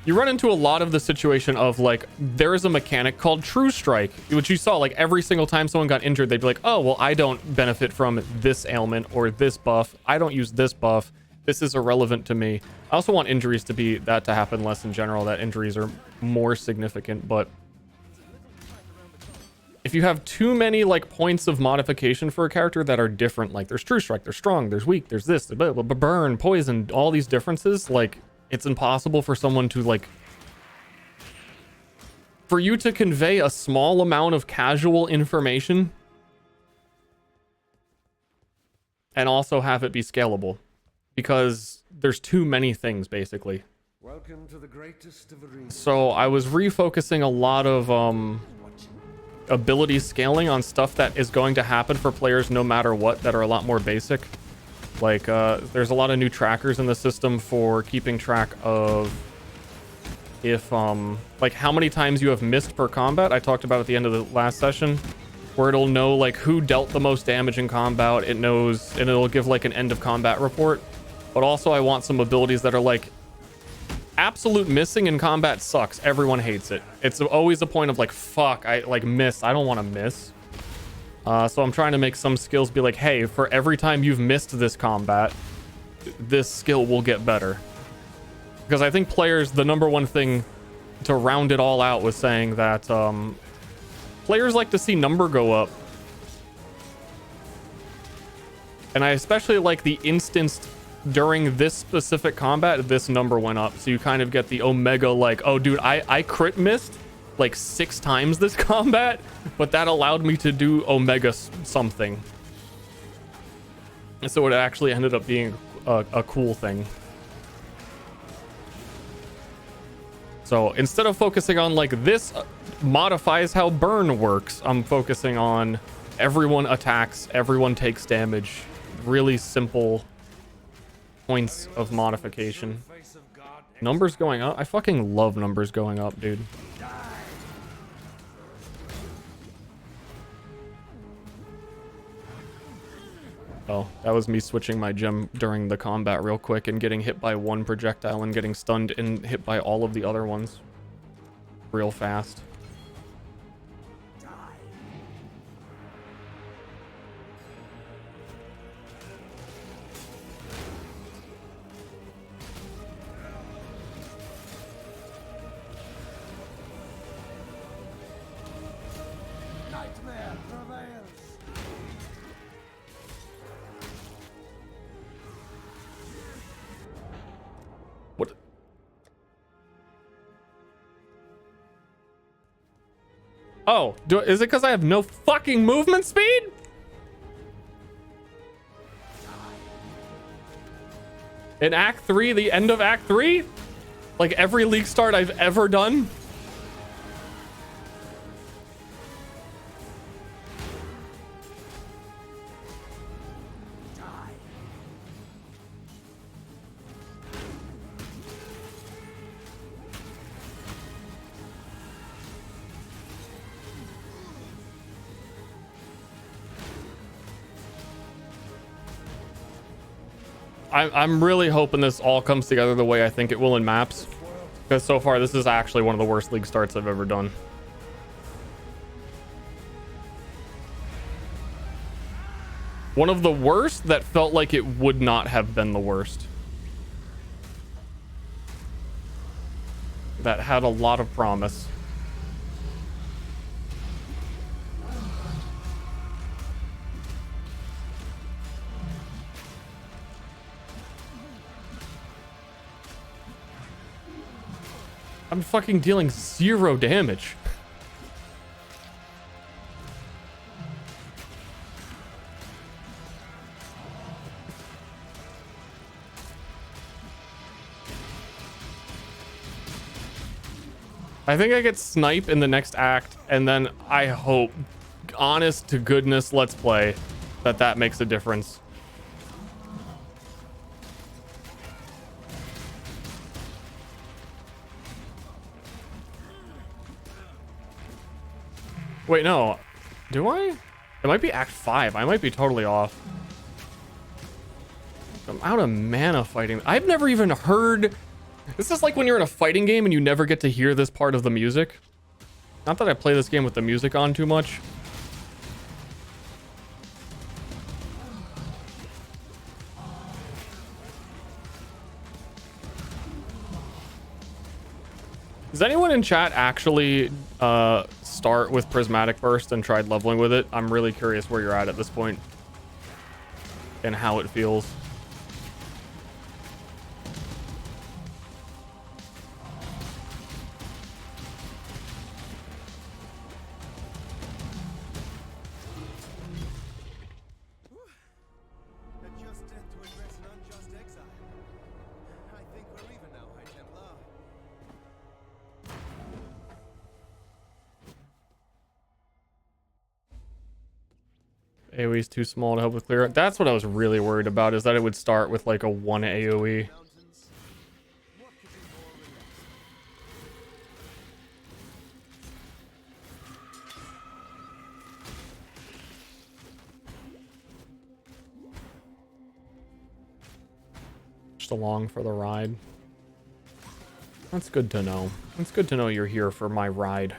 you run into a lot of the situation of like, there is a mechanic called True Strike, which you saw like every single time someone got injured, they'd be like, oh, well, I don't benefit from this ailment or this buff. I don't use this buff. This is irrelevant to me. I also want injuries to happen less in general, that injuries are more significant. But if you have too many like points of modification for a character that are different, like there's True Strike, there's Strong, there's Weak, there's this, Burn, Poison, all these differences, like it's impossible for someone to like, for you to convey a small amount of casual information and also have it be scalable, because there's too many things basically. Welcome to the greatest of arenas. So I was refocusing a lot of ability scaling on stuff that is going to happen for players no matter what, that are a lot more basic. Like there's a lot of new trackers in the system for keeping track of if like how many times you have missed per combat. I talked about at the end of the last session, where it'll know like who dealt the most damage in combat. It knows, and it'll give like an end of combat report. But also I want some abilities that are like, absolute missing in combat sucks. Everyone hates it. It's always a point of like, fuck, I like miss. I don't want to miss. So I'm trying to make some skills be like, hey, for every time you've missed this combat, this skill will get better. Because I think players, the number one thing to round it all out was saying that players like to see number go up. And I especially like the instance during this specific combat, this number went up. So you kind of get the omega, like, oh dude, I crit missed like 6 times this combat, but that allowed me to do omega something. And so it actually ended up being a cool thing. So instead of focusing on like this modifies how burn works, I'm focusing on everyone attacks, everyone takes damage. Really simple points of modification. Numbers going up? I fucking love numbers going up, dude. Oh, that was me switching my gem during the combat real quick and getting hit by one projectile and getting stunned and hit by all of the other ones real fast. Oh, is it because I have no fucking movement speed? In Act 3, the end of Act 3? Like every league start I've ever done? I'm really hoping this all comes together the way I think it will in maps, because so far this is actually one of the worst league starts I've ever done. One of the worst that felt like it would not have been the worst. That had a lot of promise. I'm fucking dealing 0 damage. I think I get snipe in the next act, and then I hope, honest to goodness, let's play, that makes a difference. Wait, no. Do I? It might be Act 5. I might be totally off. I'm out of mana fighting. I've never even heard... This is like when you're in a fighting game and you never get to hear this part of the music. Not that I play this game with the music on too much. Does anyone in chat actually start with Prismatic Burst and tried leveling with it? I'm really curious where you're at this point and how it feels. AoE's too small to help with clear. That's what I was really worried about, is that it would start with like a 1 AoE. Just along for the ride. That's good to know. It's good to know you're here for my ride.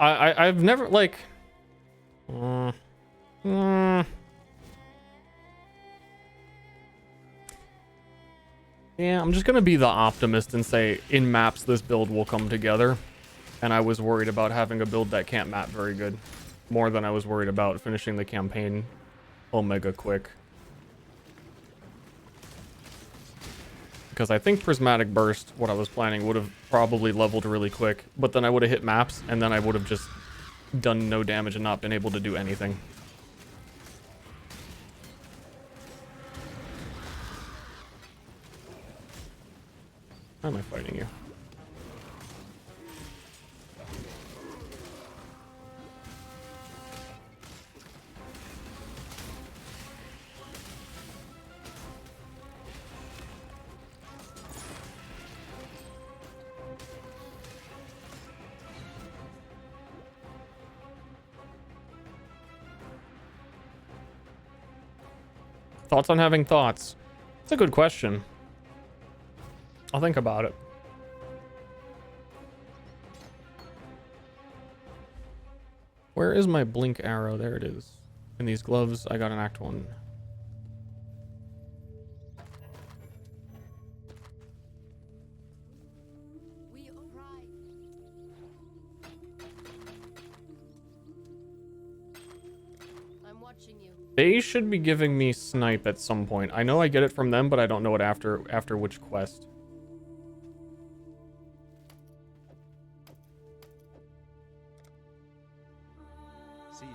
I've never like yeah, I'm just gonna be the optimist and say in maps this build will come together, and I was worried about having a build that can't map very good more than I was worried about finishing the campaign omega quick, because I think Prismatic Burst, what I was planning, would have probably leveled really quick, but then I would have hit maps and then I would have just done no damage and not been able to do anything. Why am I fighting you? Thoughts on having thoughts? It's a good question. I'll think about it. Where is my blink arrow? There it is. In these gloves, I got an Act 1. They should be giving me snipe at some point. I know I get it from them, but I don't know it after which quest. See ya.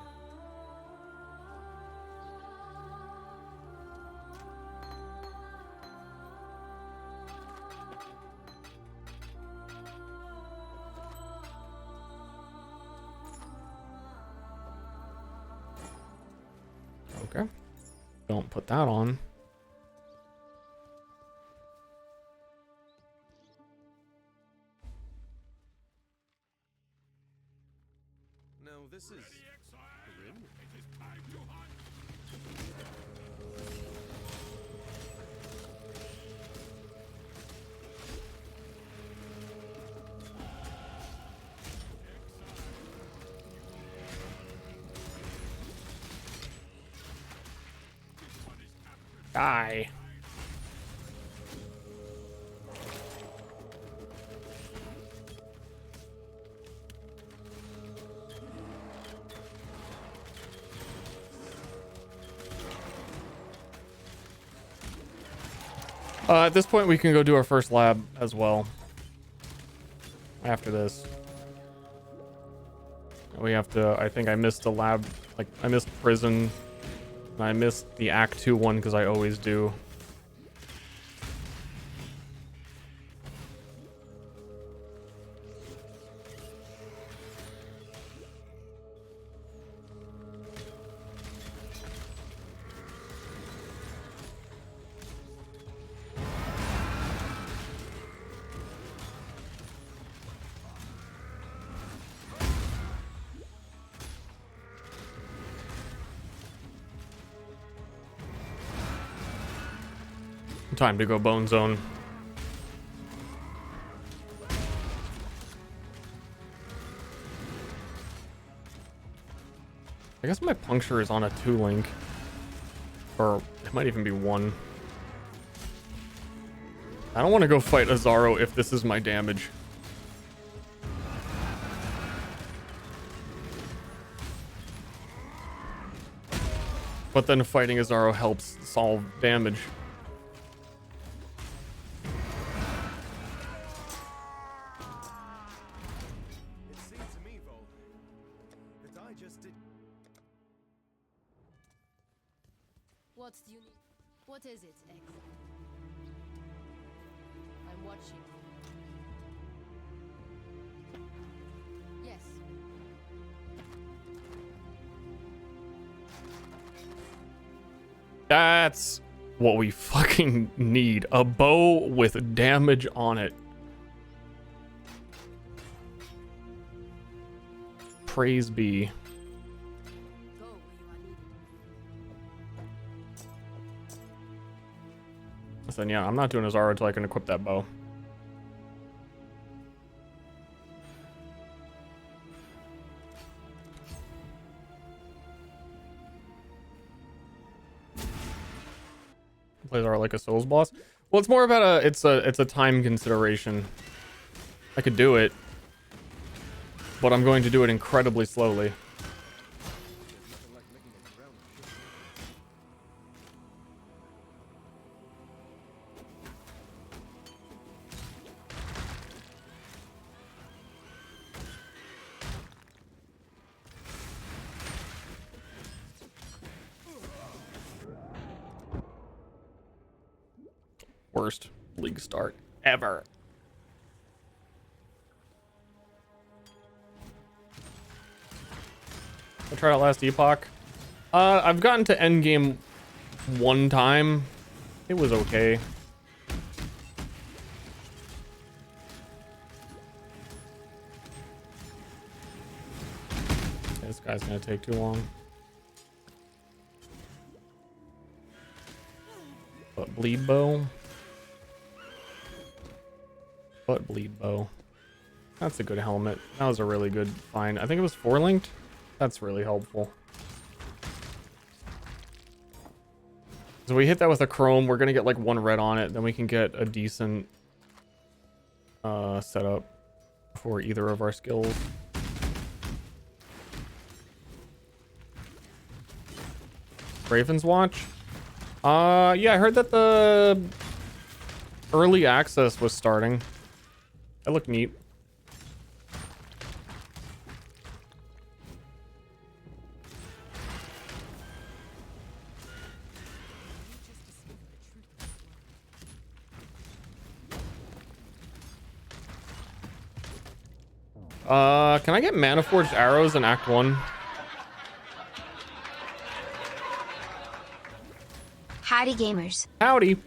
Okay. Don't put that on. No, this is grim. Die. At this point, we can go do our first lab as well. After this. We have to... I think I missed the lab. Like, I missed prison. And I missed the Act 2 one because I always do. Time to go bone zone. I guess my puncture is on a 2-link. Or it might even be 1. I don't want to go fight Azaro if this is my damage. But then fighting Azaro helps solve damage. What is it, X? I'm watching. Yes. That's what we fucking need. A bow with damage on it. Praise be. Then yeah, I'm not doing Azaro until I can equip that bow. Play Azaro like a Souls boss. Well, it's more about it's a time consideration. I could do it, but I'm going to do it incredibly slowly. Worst league start ever. I tried out last epoch. I've gotten to endgame 1 time. It was okay. This guy's gonna take too long. But bleed bow. But bleed bow. That's a good helmet. That was a really good find. I think it was 4-linked. That's really helpful. So we hit that with a chrome. We're gonna get like 1 red on it. Then we can get a decent setup for either of our skills. Raven's Watch. Yeah, I heard that the early access was starting. That looked neat. Can I get Mana Forged Arrows in Act 1? Howdy gamers. Howdy.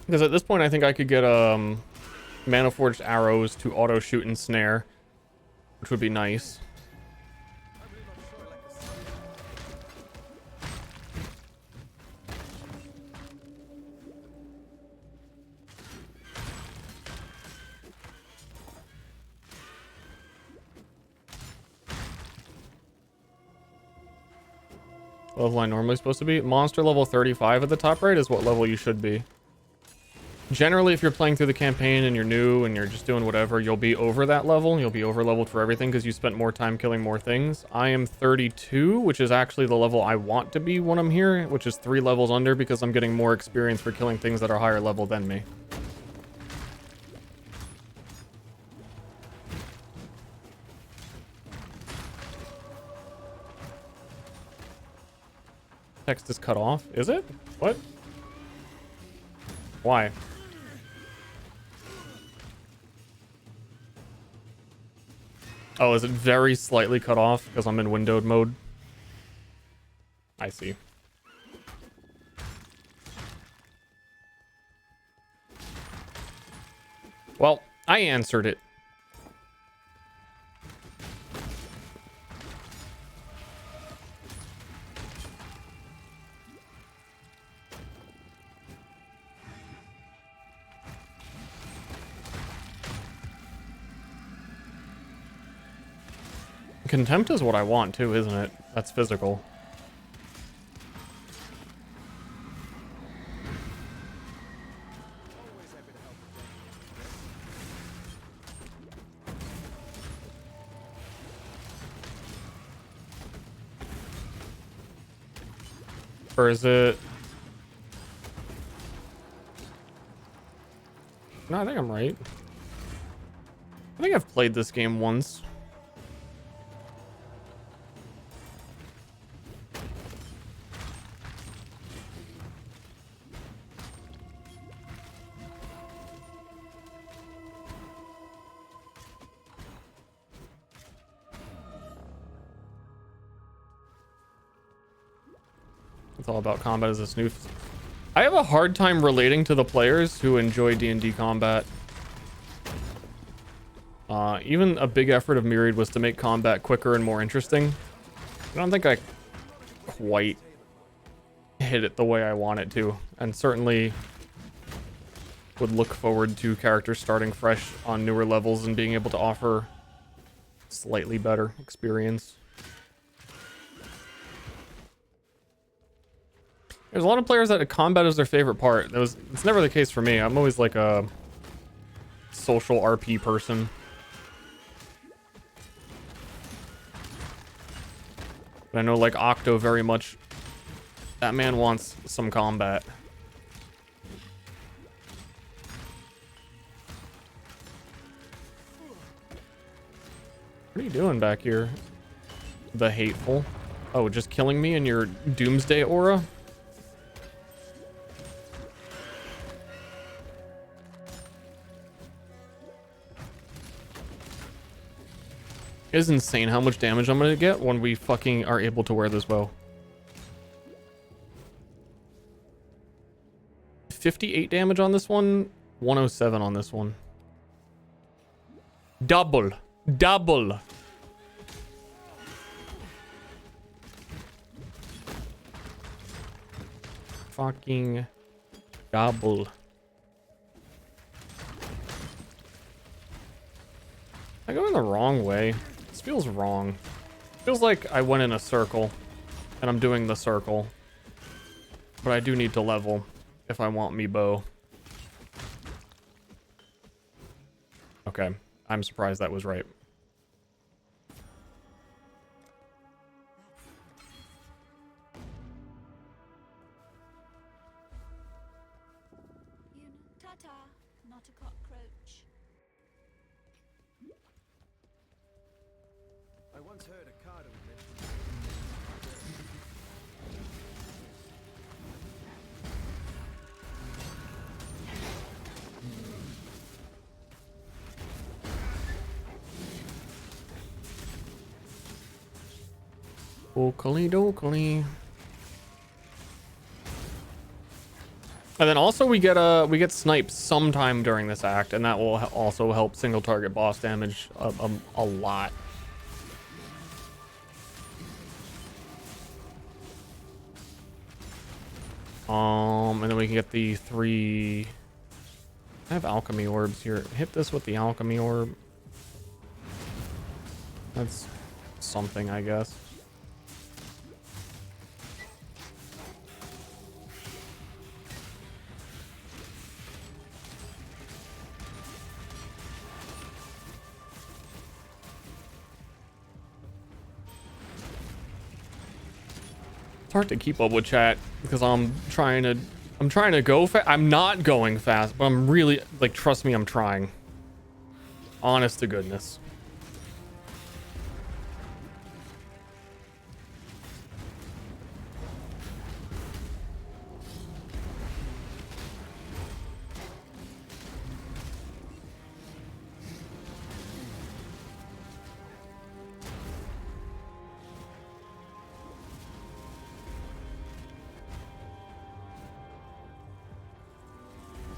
Because at this point I think I could get Mana Forged Arrows to auto shoot and snare, which would be nice. Level I normally supposed to be. Monster level 35 at the top right is what level you should be. Generally, if you're playing through the campaign and you're new and you're just doing whatever, you'll be over that level. You'll be over leveled for everything because you spent more time killing more things. I am 32, which is actually the level I want to be when I'm here, which is 3 levels under because I'm getting more experience for killing things that are higher level than me. Text is cut off. Is it? What? Why? Oh, is it very slightly cut off because I'm in windowed mode? I see. Well, I answered it. Contempt is what I want too, isn't it? That's physical. Or is it... No, I think I'm right. I think I've played this game once. It's all about combat as a snoof. I have a hard time relating to the players who enjoy D&D combat. Even a big effort of Myriad was to make combat quicker and more interesting. I don't think I quite hit it the way I want it to, and certainly would look forward to characters starting fresh on newer levels and being able to offer slightly better experience. There's a lot of players that combat is their favorite part. It's never the case for me. I'm always like a social RP person. But I know like Octo very much, that man wants some combat. What are you doing back here? The hateful. Oh, just killing me in your doomsday aura? It is insane how much damage I'm gonna get when we fucking are able to wear this bow. 58 damage on this one, 107 on this one. Double. Double. Fucking double. I go in the wrong way. This feels wrong. Feels like I went in a circle and I'm doing the circle. But I do need to level if I want me bow. Okay, I'm surprised that was right. Ta-ta, not a cockroach. I once heard a card mention. Oakley dokley. And then also we get sniped sometime during this act, and that will also help single target boss damage a lot. And then we can get the 3. I have alchemy orbs here. Hit this with the alchemy orb. That's something, I guess. It's hard to keep up with chat because I'm trying to go fast. I'm not going fast, but I'm really, like, trust me, I'm trying. Honest to goodness.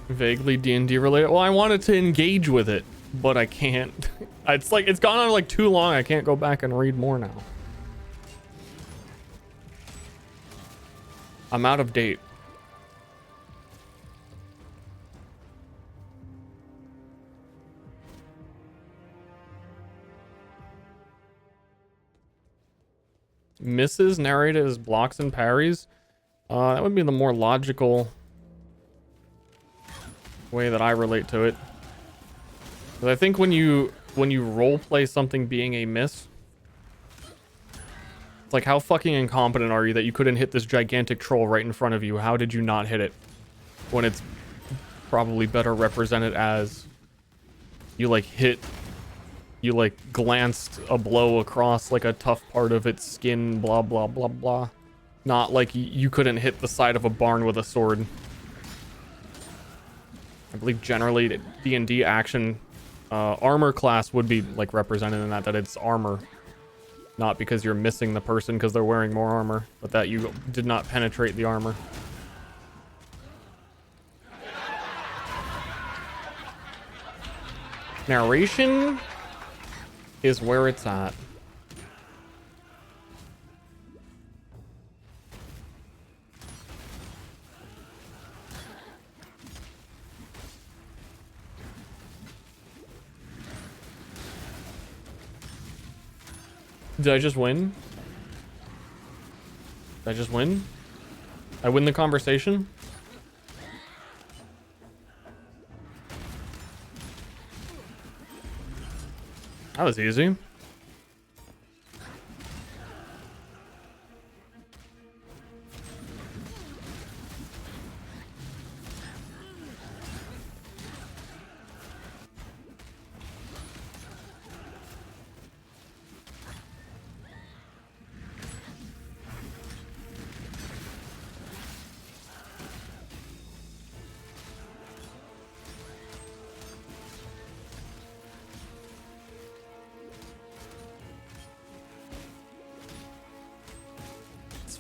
Vaguely D&D related. Well, I wanted to engage with it, but I can't. It's like it's gone on like too long. I can't go back and read more now. I'm out of date. Misses narrated as blocks and parries. That would be the more logical way that I relate to it. But I think when you role play something being a miss, it's like, how fucking incompetent are you that you couldn't hit this gigantic troll right in front of you? How did you not hit it? When it's probably better represented as you glanced a blow across like a tough part of its skin, blah blah blah blah. Not like you couldn't hit the side of a barn with a sword. I believe generally D&D action armor class would be like represented in that it's armor, not because you're missing the person because they're wearing more armor, but that you did not penetrate the armor. Narration is where it's at. Did I just win? Did I just win? I win the conversation? That was easy.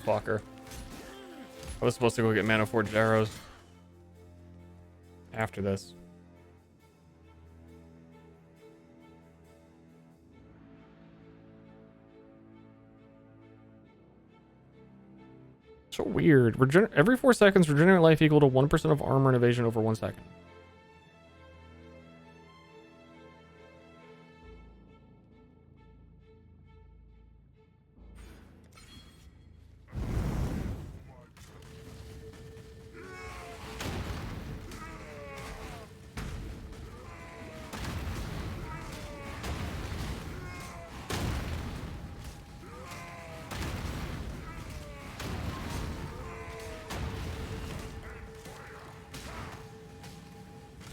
Fucker. I was supposed to go get Mana Forged arrows after this. So weird. Every 4 seconds, regenerate life equal to 1% of armor and evasion over 1 second.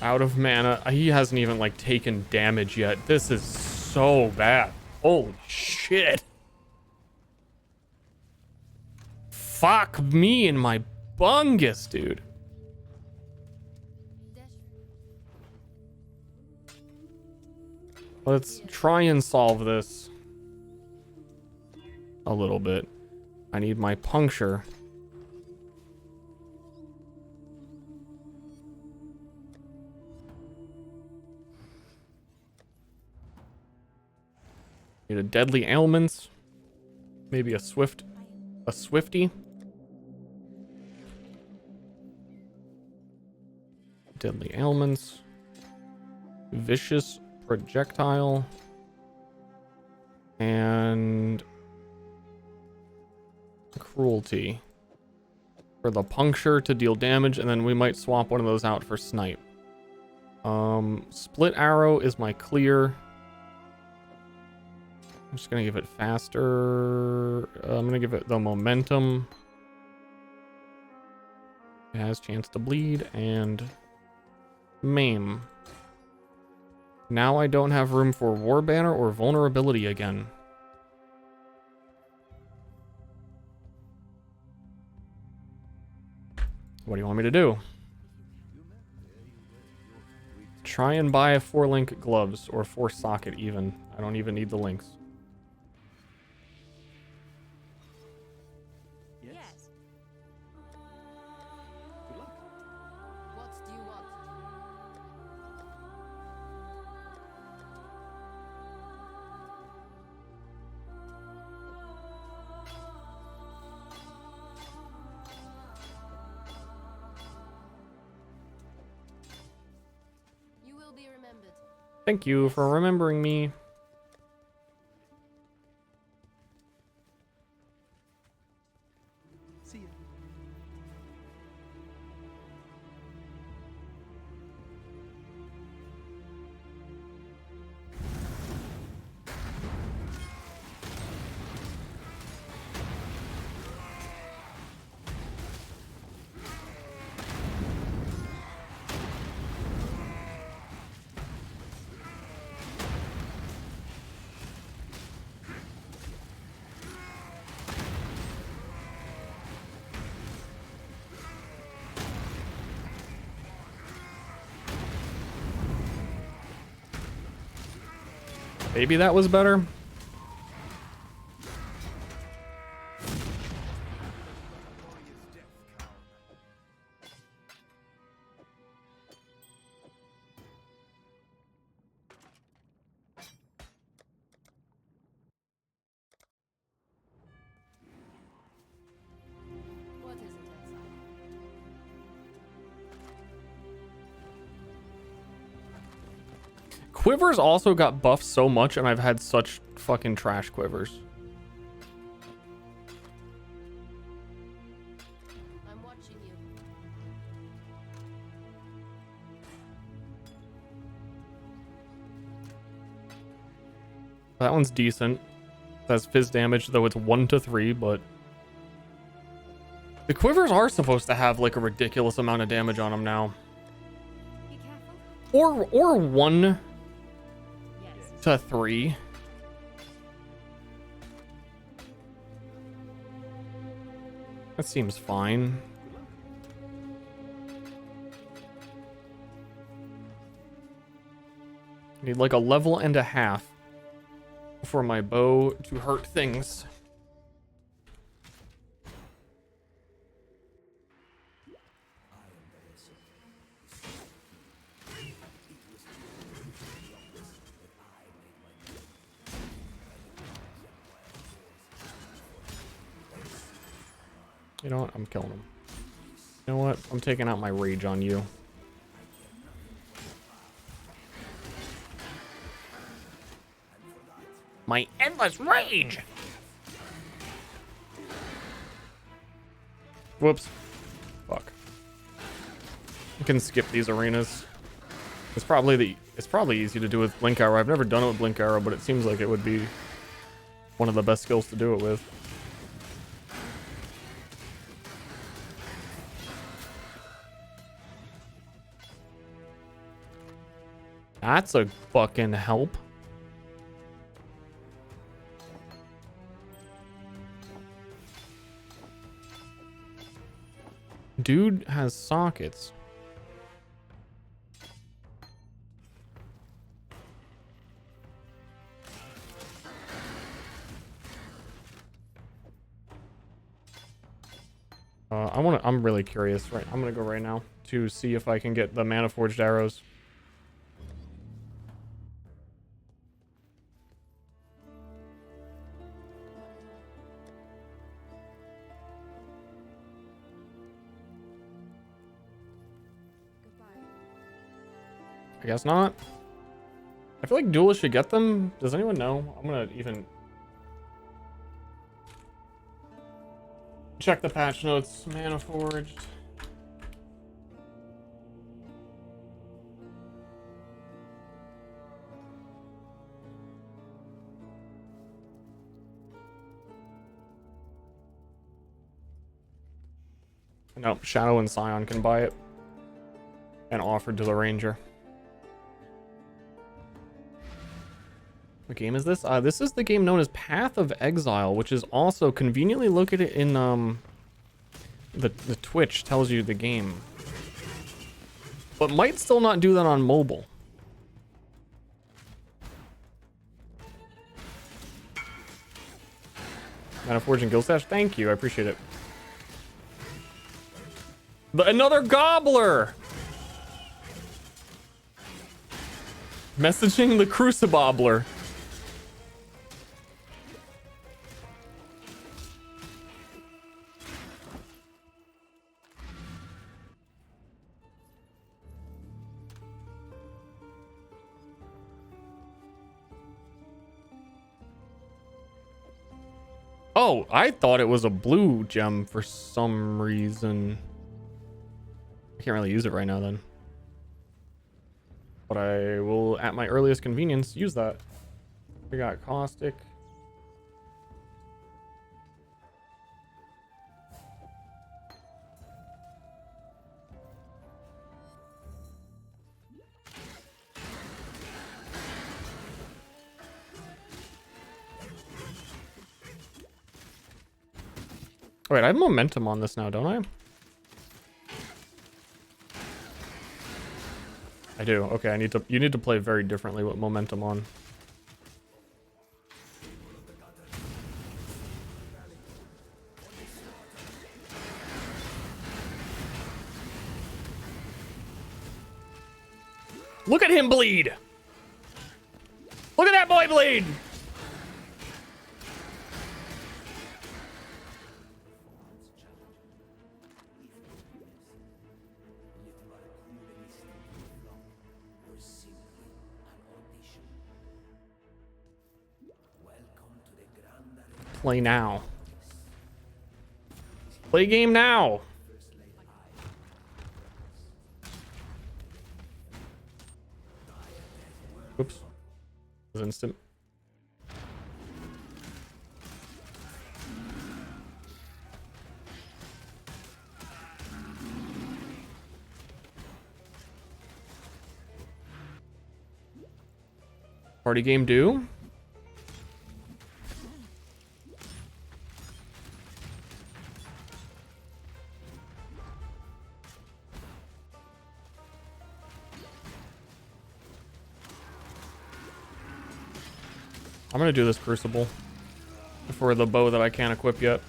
Out of mana. He hasn't even like taken damage yet. This is so bad. Holy shit. Fuck me and my bungus, dude. Let's try and solve this a little bit. I need my puncture. Need a deadly ailments. Maybe a swifty. Deadly ailments. Vicious projectile. And cruelty. For the puncture to deal damage, and then we might swap one of those out for snipe. Split arrow is my clear. I'm just gonna give it faster. I'm gonna give it the momentum. It has chance to bleed and maim. Now I don't have room for war banner or vulnerability again. What do you want me to do? Try and buy 4-link gloves or 4-socket even. I don't even need the links. Thank you for remembering me. See ya. Maybe that was better. Quivers also got buffed so much, and I've had such fucking trash quivers. I'm watching you. That one's decent. That's fizz damage, though it's 1 to 3, but the quivers are supposed to have like a ridiculous amount of damage on them now. Be careful. Or 1 to 3. That seems fine. Need like a level and a half for my bow to hurt things. You know what? I'm killing him. You know what? I'm taking out my rage on you. My endless rage! Whoops. Fuck. You can skip these arenas. It's probably easy to do with Blink Arrow. I've never done it with Blink Arrow, but it seems like it would be one of the best skills to do it with. That's a fucking help. Dude has sockets. I'm really curious. Right, I'm gonna go right now to see if I can get the mana forged arrows. I guess not. I feel like duelists should get them. Does anyone know? I'm gonna even check the patch notes. Mana forged. Nope, Shadow and Scion can buy it. And offered to the Ranger. What game is this? This is the game known as Path of Exile, which is also conveniently located in the Twitch tells you the game. But might still not do that on mobile. Mana Forge and Guild Stash, thank you, I appreciate it. Another Gobbler! Messaging the Crucible. Oh, I thought it was a blue gem for some reason. I can't really use it right now then. But I will, at my earliest convenience, use that. We got Caustic. Oh, wait, I have momentum on this now, don't I? I do. Okay, you need to play very differently with momentum on. Look at him bleed. Look at that boy bleed. Play now. Play game now. Oops. It was instant. Party game due? I'm gonna do this Crucible for the bow that I can't equip yet.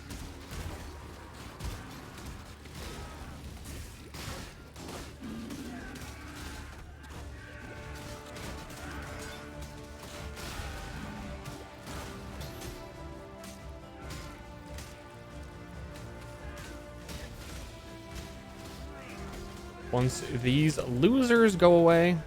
Once these losers go away,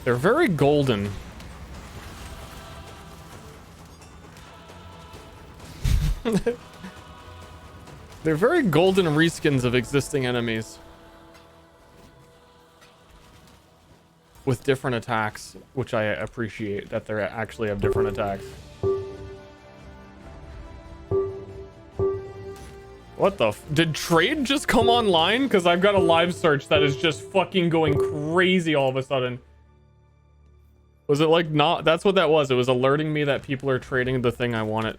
they're very golden. They're very golden reskins of existing enemies. With different attacks, which I appreciate that they actually have different attacks. What the did trade just come online? Because I've got a live search that is just fucking going crazy all of a sudden. Was it like not? That's what that was. It was alerting me that people are trading the thing I wanted.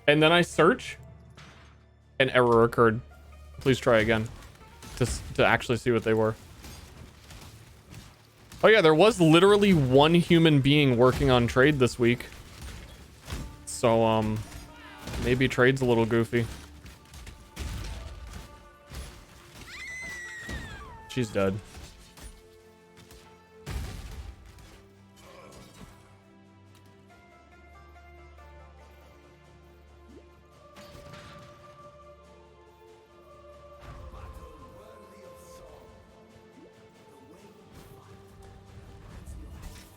And then I search. An error occurred. Please try again. To actually see what they were. Oh yeah, there was literally one human being working on trade this week. So, maybe trade's a little goofy. She's dead.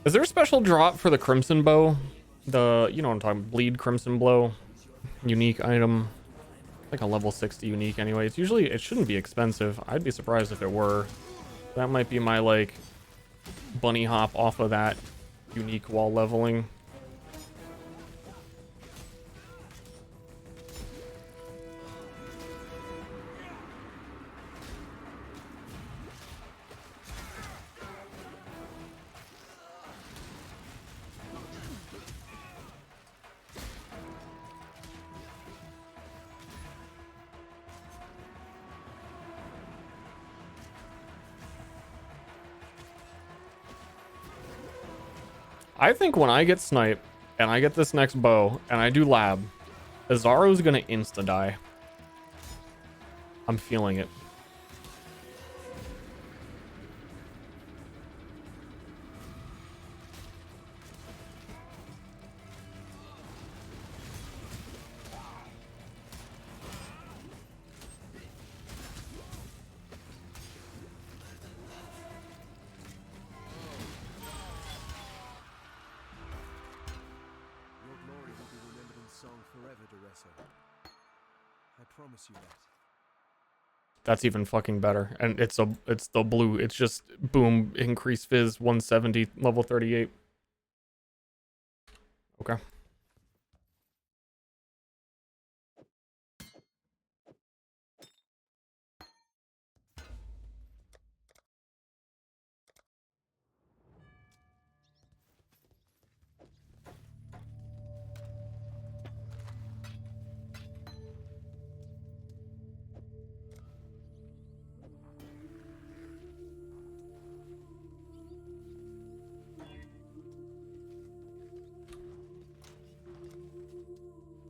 Is there a special drop for the Crimson Bow? The, you know what I'm talking about, Bleed Crimson Blow. Unique item. Like a level 60 unique anyway. It's usually, it shouldn't be expensive. I'd be surprised if it were. That might be my, like, bunny hop off of that unique wall leveling. I think when I get snipe and I get this next bow and I do lab, Azaro's gonna insta die. I'm feeling it. That's even fucking better. And it's the blue. It's just boom, increase fizz 170, level 38. Okay.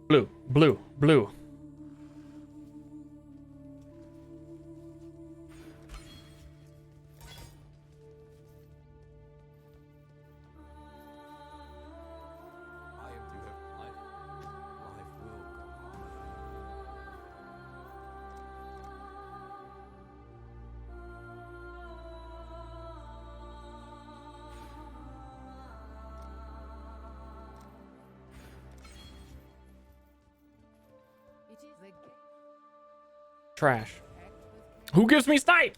Blue, blue, blue. Trash. Who gives me snipe?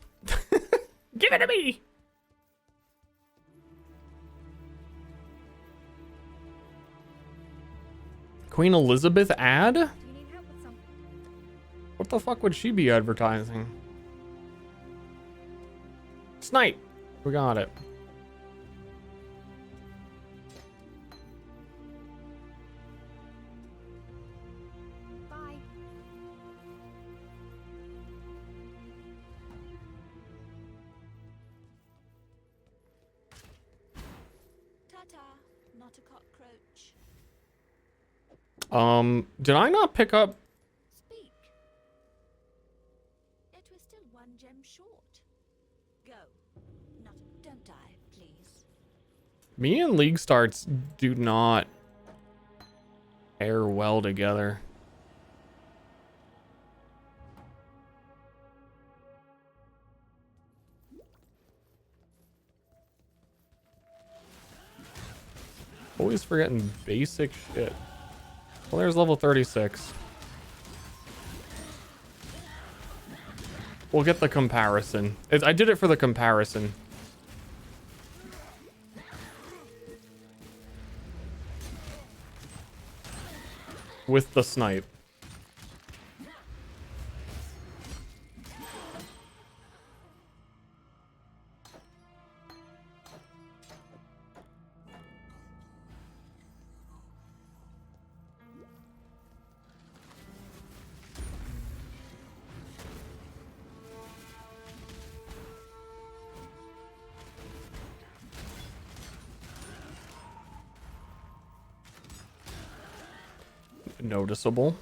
Give it to me. Queen Elizabeth ad? What the fuck would she be advertising? Snipe. We got it. Not a cockroach. Did I not pick up? Speak. Yet we're still one gem short. Go. Not. Don't die, please. Me and League starts do not pair well together. Always forgetting basic shit. Well, there's level 36. We'll get the comparison. I did it for the comparison. With the snipe. Noticeable.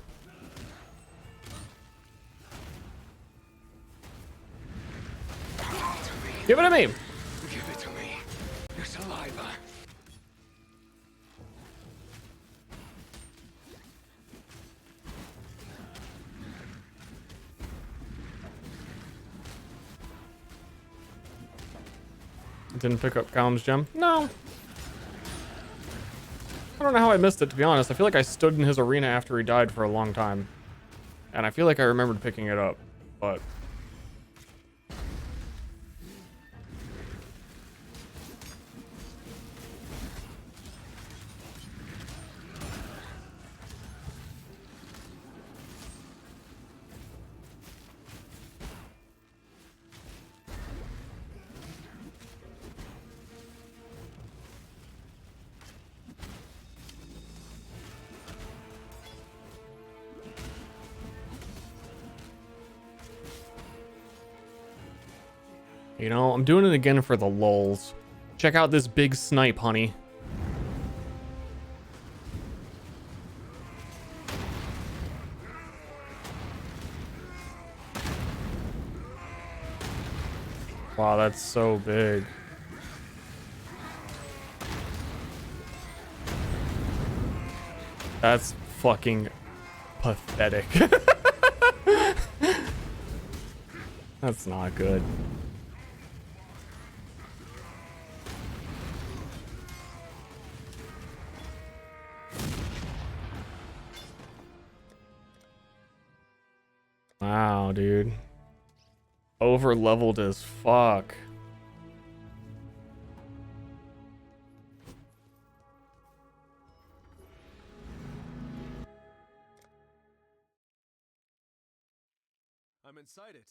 Give it to me. Give it to me. Your saliva. Didn't pick up Calum's gem? No. I don't know how I missed it, to be honest. I feel like I stood in his arena after he died for a long time. And I feel like I remembered picking it up, but... You know, I'm doing it again for the lulz. Check out this big snipe, honey. Wow, that's so big. That's fucking pathetic. That's not good. Wow, dude. Over leveled as fuck. I'm inside it.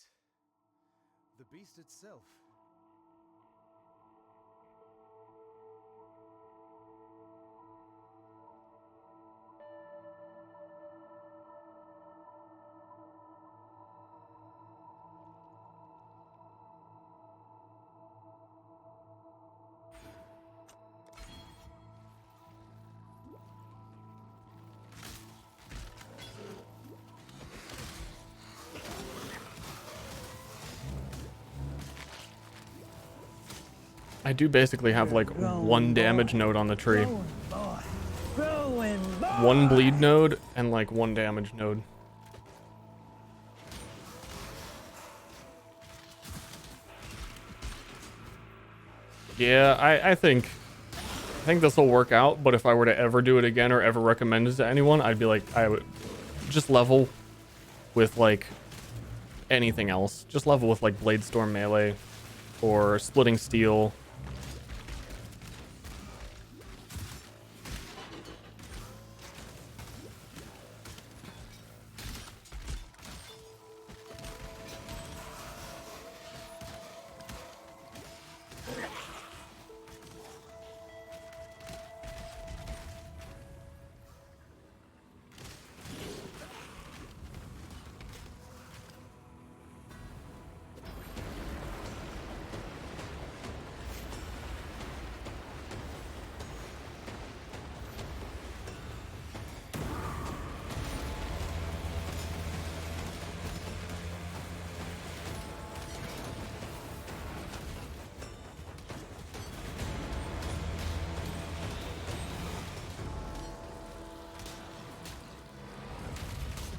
The beast itself. I do basically have like one damage node on the tree. One bleed node and like one damage node. Yeah, I think this will work out, but if I were to ever do it again or ever recommend it to anyone, I'd be like, I would just level with like anything else. Just level with like Blade Storm melee or Splitting Steel.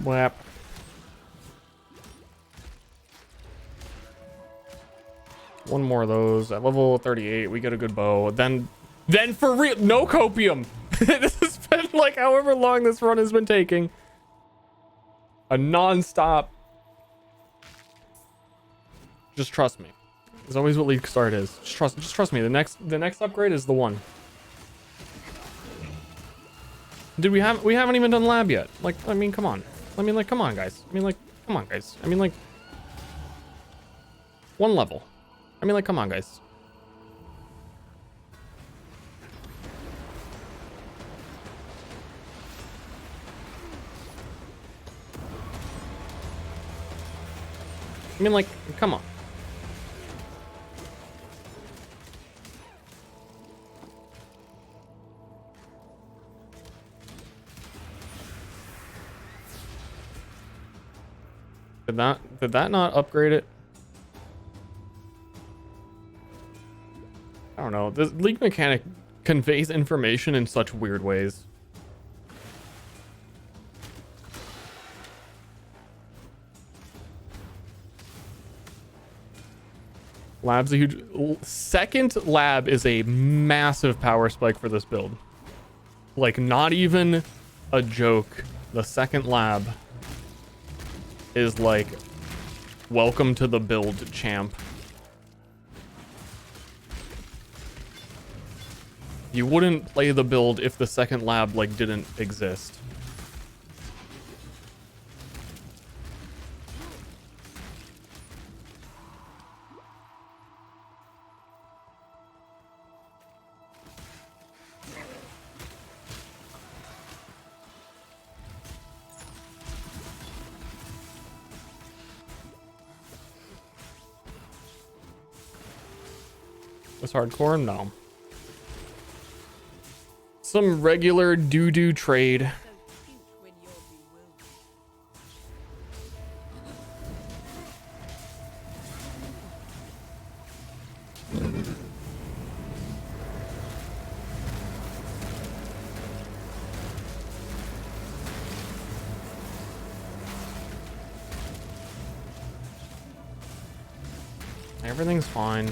Whap. One more of those. At level 38, we get a good bow. Then for real, no copium. This has been like however long this run has been taking. A non-stop. Just trust me. It's always what League Start is. Just trust me. The next upgrade is the one. Dude, we haven't even done lab yet. Like, I mean, come on. I mean, like, come on, guys. I mean, like, come on, guys. I mean, like, one level. I mean, like, come on, guys. I mean, like, come on. Did that not upgrade it? I don't know. This League mechanic conveys information in such weird ways. Lab's a huge... Second lab is a massive power spike for this build. Like, not even a joke. The second lab is like, welcome to the build, champ. You wouldn't play the build if the second lab, like, didn't exist. It's hardcore? No. Some regular doo-doo trade. Everything's fine.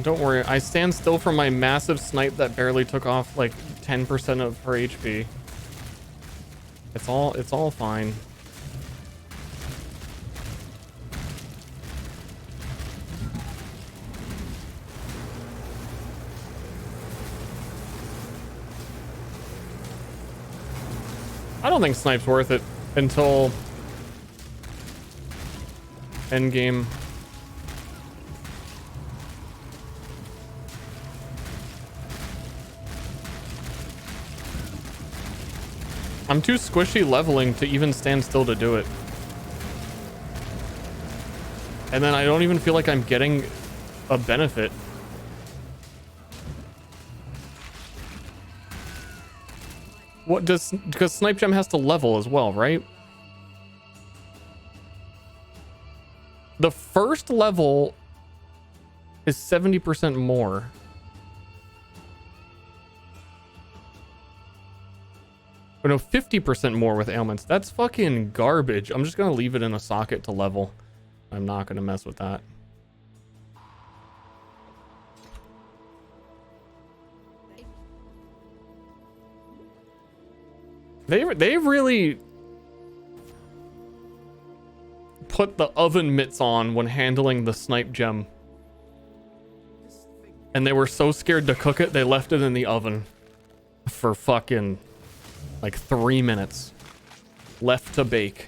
Don't worry, I stand still from my massive snipe that barely took off like 10% of her HP. It's all fine. I don't think snipe's worth it until endgame. I'm too squishy leveling to even stand still to do it. And then I don't even feel like I'm getting a benefit. What does... Because Snipe Gem has to level as well, right? The first level is 70% more. Oh no, 50% more with ailments. That's fucking garbage. I'm just gonna leave it in a socket to level. I'm not gonna mess with that. They really put the oven mitts on when handling the Snipe Gem. And they were so scared to cook it, they left it in the oven for fucking like 3 minutes. Left to bake.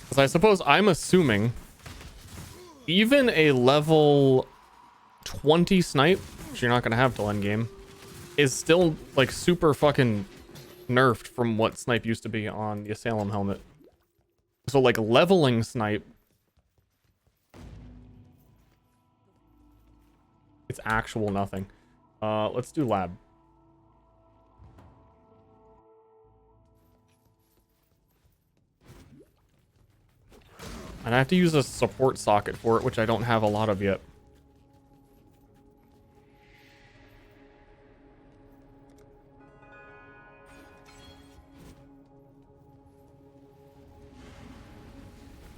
Because I suppose I'm assuming even a level 20 snipe, which you're not going to have till endgame, is still like super fucking nerfed from what snipe used to be on the Asylum helmet. So like leveling snipe, it's actual nothing. Let's do lab. And I have to use a support socket for it, which I don't have a lot of yet.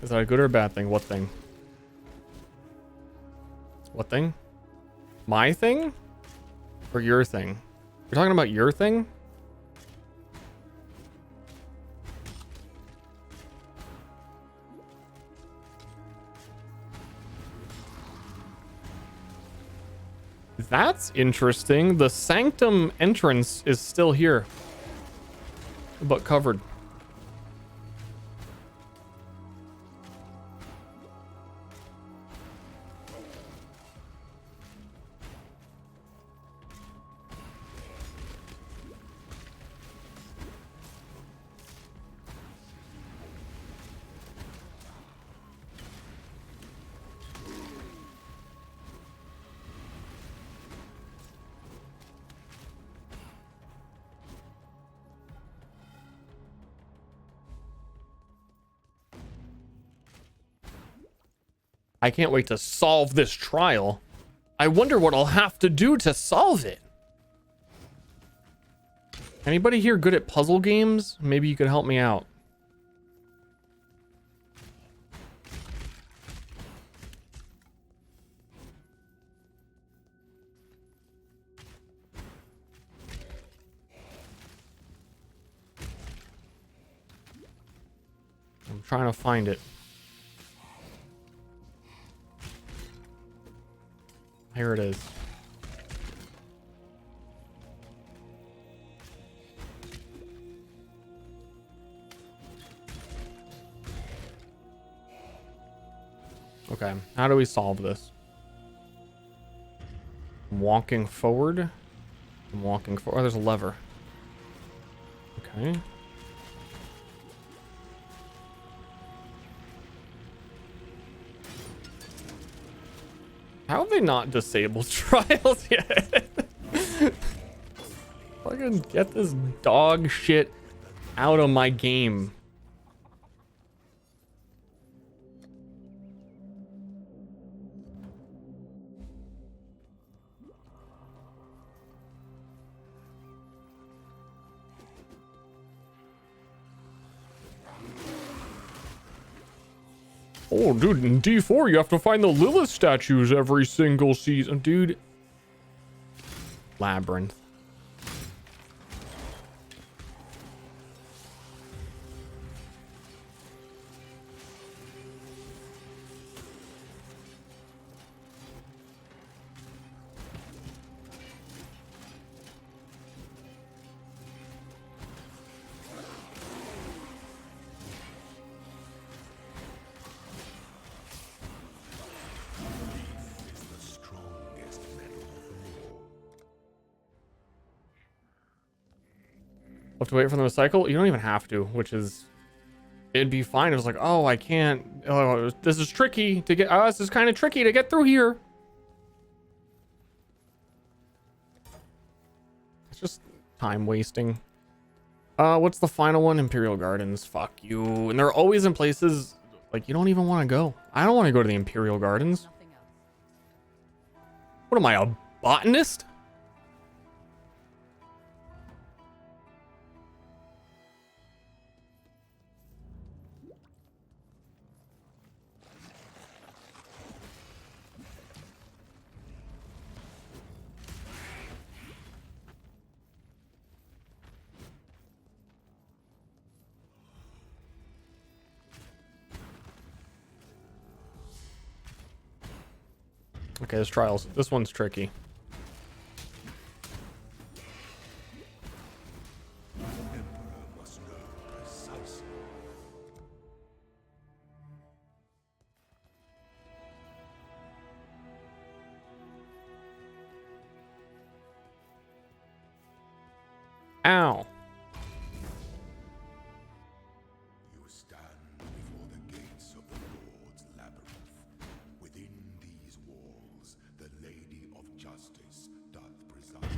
Is that a good or a bad thing? What thing? What thing? My thing? Or your thing? You're talking about your thing? That's interesting. The Sanctum entrance is still here, but covered. I can't wait to solve this trial. I wonder what I'll have to do to solve it. Anybody here good at puzzle games? Maybe you could help me out. I'm trying to find it. Here it is. Okay, how do we solve this? I'm walking forward. I'm walking forward. Oh, there's a lever. Okay. How have they not disabled trials yet? Fucking get this dog shit out of my game. Oh, dude, in D4, you have to find the Lilith statues every single season. Dude. Labyrinth. Have to wait for them to cycle? You don't even have to, which is... It'd be fine. It was like, oh, I can't... Oh, this is tricky to get... this is kind of tricky to get through here. It's just time wasting. What's the final one? Imperial Gardens. Fuck you. And they're always in places... Like, you don't even want to go. I don't want to go to the Imperial Gardens. What am I, a botanist? Okay, this trials. This one's tricky. Ow. You stand before the gates of the Lord's labyrinth. Within these walls, the Lady of Justice doth preside.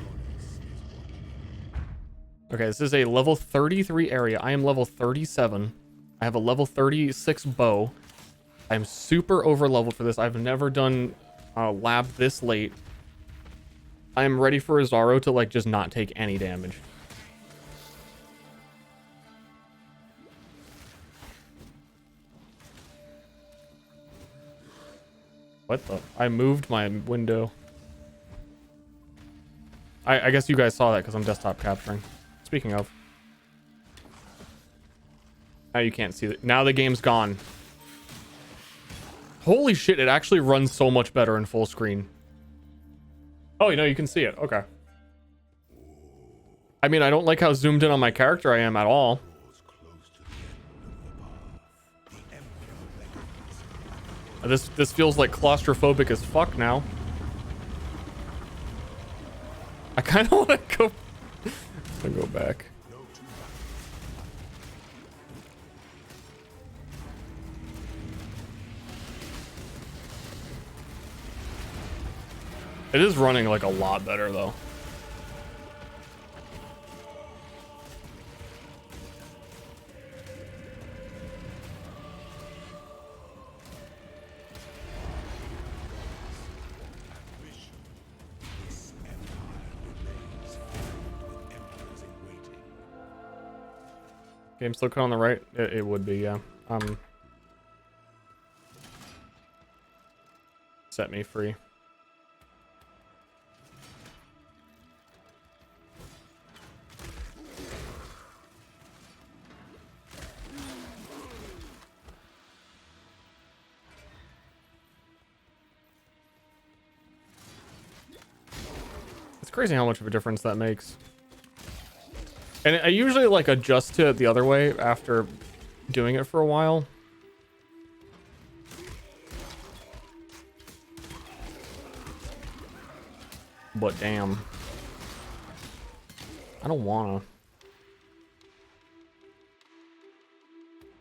Okay, this is a level 33 area. I am level 37. I have a level 36 bow. I'm super over leveled for this. I've never done a lab this late. I'm ready for Azaro to like just not take any damage. What the? I moved my window. I guess you guys saw that because I'm desktop capturing. Speaking of. Now you can't see it. Now the game's gone. Holy shit, it actually runs so much better in full screen. Oh, you know, you can see it. Okay. I mean, I don't like how zoomed in on my character I am at all. This feels like claustrophobic as fuck now. I kind of want to go. I'll go back. It is running like a lot better though. Game still cut on the right? It would be, yeah. Set me free. It's crazy how much of a difference that makes. And I usually like adjust to it the other way after doing it for a while. But damn. I don't wanna.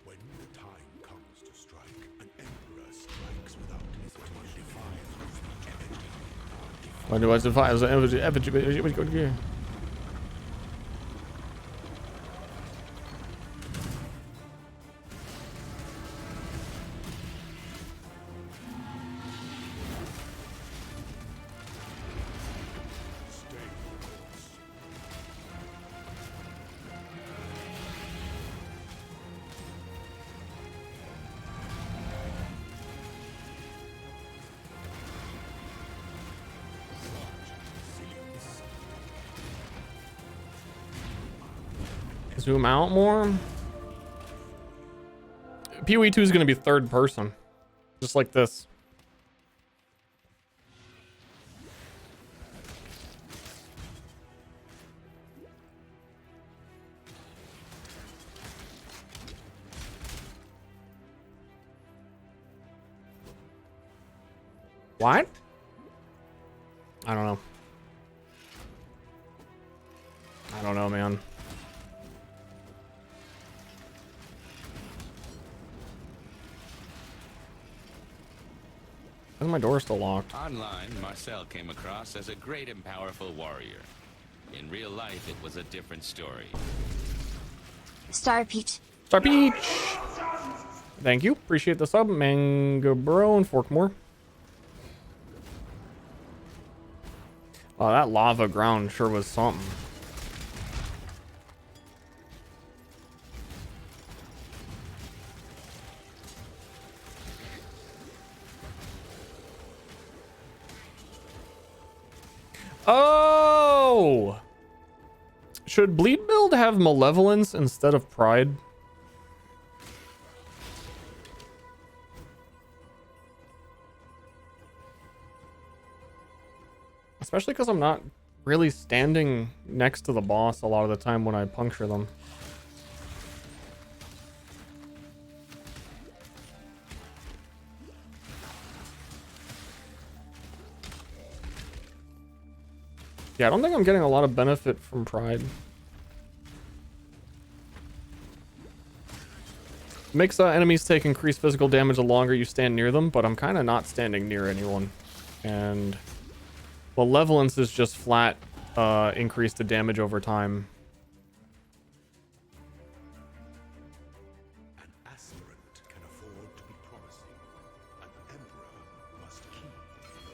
When the time comes to strike, an emperor strikes without hesitation. Why do I survive? Zoom out more. PoE 2 is going to be third person, just like this. What? I don't know. I don't know, man. Why is my door still locked? Online, Marcel came across as a great and powerful warrior. In real life, it was a different story. Star Peach. Star Peach! Thank you. Appreciate the sub. Mango Bro and Forkmore. Oh, that lava ground sure was something. Oh! Should Bleed Build have Malevolence instead of Pride? Especially because I'm not really standing next to the boss a lot of the time when I puncture them. Yeah, I don't think I'm getting a lot of benefit from Pride. Makes enemies take increased physical damage the longer you stand near them, but I'm kind of not standing near anyone. And Malevolence is just flat increase the damage over time. An aspirant can afford to be promising. An emperor must keep those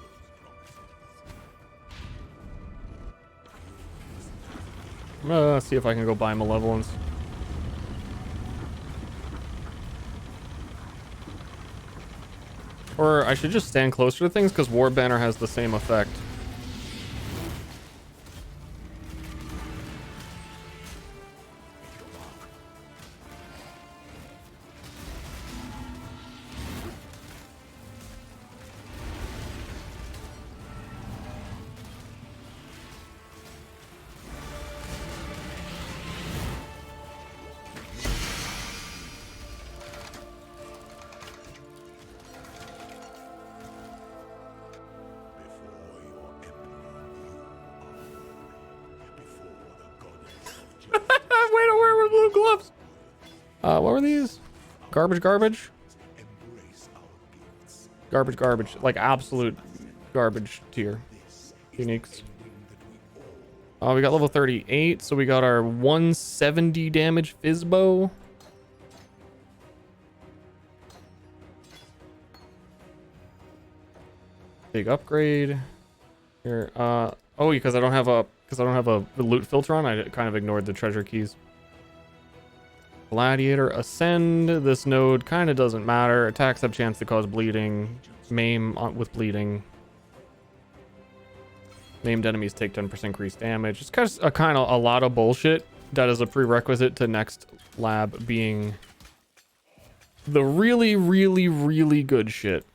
promises. See if I can go buy Malevolence. Or I should just stand closer to things because War Banner has the same effect. Wait, I'm wearing blue gloves. What were these? Garbage. Garbage. Like absolute garbage tier. Uniques. We got level 38, so we got our 170 damage Fizzbow. Big upgrade. Here, oh, because I don't have a loot filter on, I kind of ignored the treasure keys. Gladiator Ascend. This node kind of doesn't matter. Attacks have chance to cause bleeding. Maim with bleeding. Maimed enemies take 10% increased damage. It's kind of a lot of bullshit that is a prerequisite to next lab being the really, really, really good shit.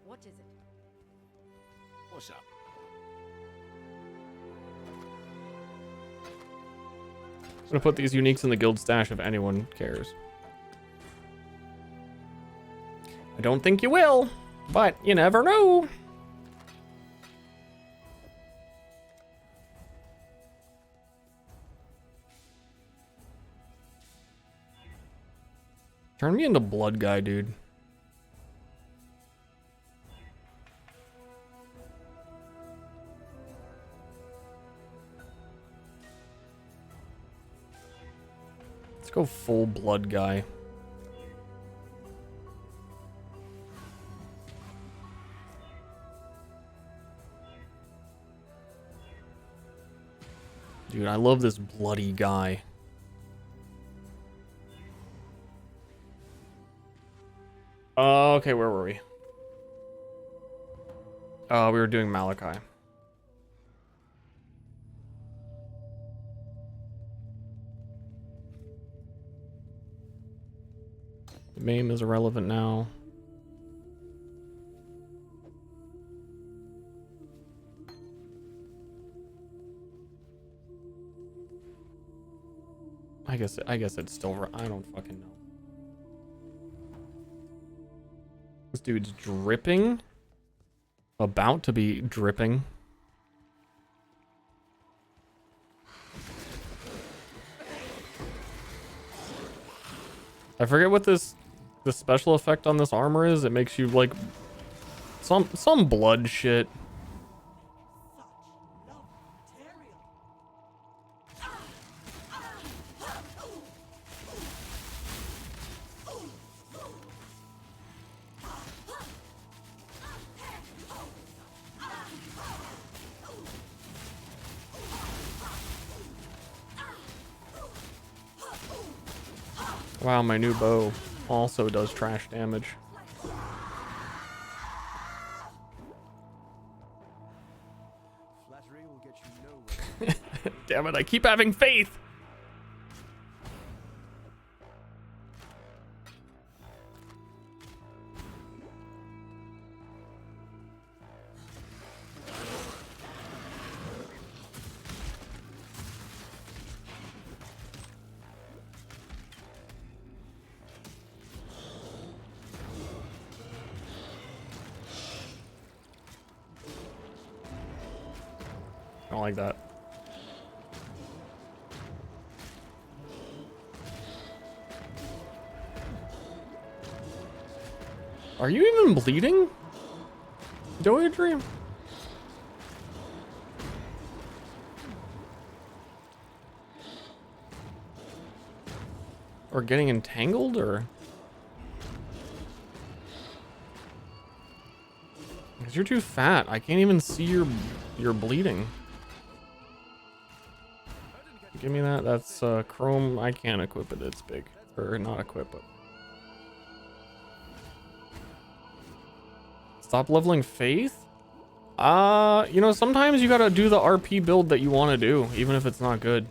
What is it? What's up? I'm gonna put these uniques in the guild stash if anyone cares. I don't think you will, but you never know. Turn me into blood guy, dude. Let's go full blood guy. Dude, I love this bloody guy. Okay, where were we? We were doing Malachi. Maim is irrelevant now. I guess it's still, I don't fucking know. This dude's dripping. About to be dripping. I forget what the special effect on this armor is. It makes you like some blood shit. Wow, my new bow also does trash damage. Flattery will get you nowhere. Damn it, I keep having faith. I don't like that. Are you even bleeding? Doedry? Or getting entangled, or? Because you're too fat. I can't even see your bleeding. Give me that. That's chrome. I can't equip it. It's big. Or not equip it. Stop leveling faith? You know, sometimes you gotta do the RP build that you want to do, even if it's not good.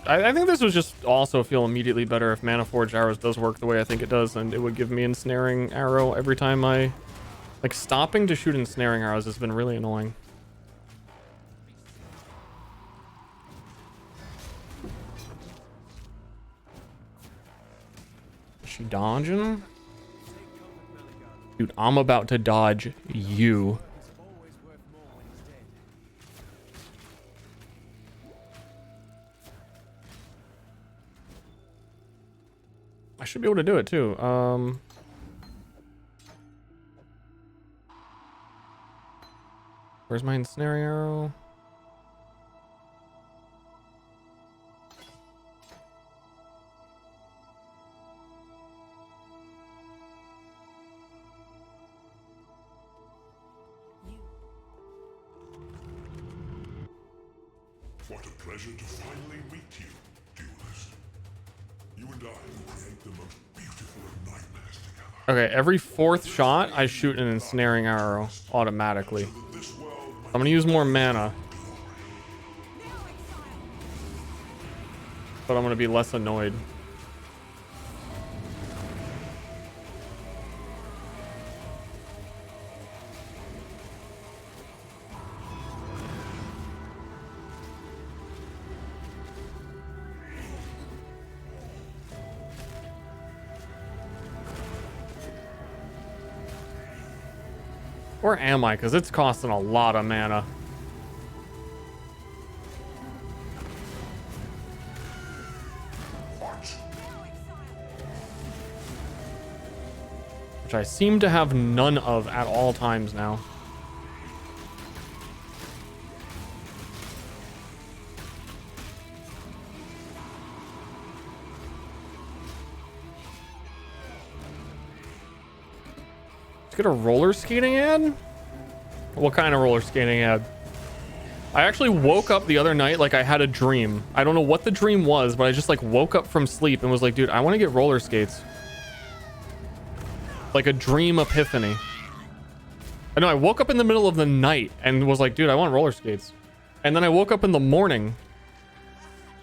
I think this would just also feel immediately better if Mana Forged Arrows does work the way I think it does, and it would give me Ensnaring Arrow every time I... Like, stopping to shoot Ensnaring Arrows has been really annoying. Is she dodging? Dude, I'm about to dodge you. I should be able to do it too. Where's my ensnaring arrow? What a pleasure to finally meet you, duelist. You and I will create the most beautiful of nightmares together. Okay, every fourth shot, I shoot an ensnaring arrow automatically. I'm gonna use more mana. But I'm gonna be less annoyed. Or am I? Because it's costing a lot of mana. Which I seem to have none of at all times now. Get a roller skating ad? What kind of roller skating ad? I actually woke up the other night like I had a dream. I don't know what the dream was, but I just like woke up from sleep and was like, dude, I want to get roller skates. Like a dream epiphany. I know, I woke up in the middle of the night and was like, dude, I want roller skates. And then I woke up in the morning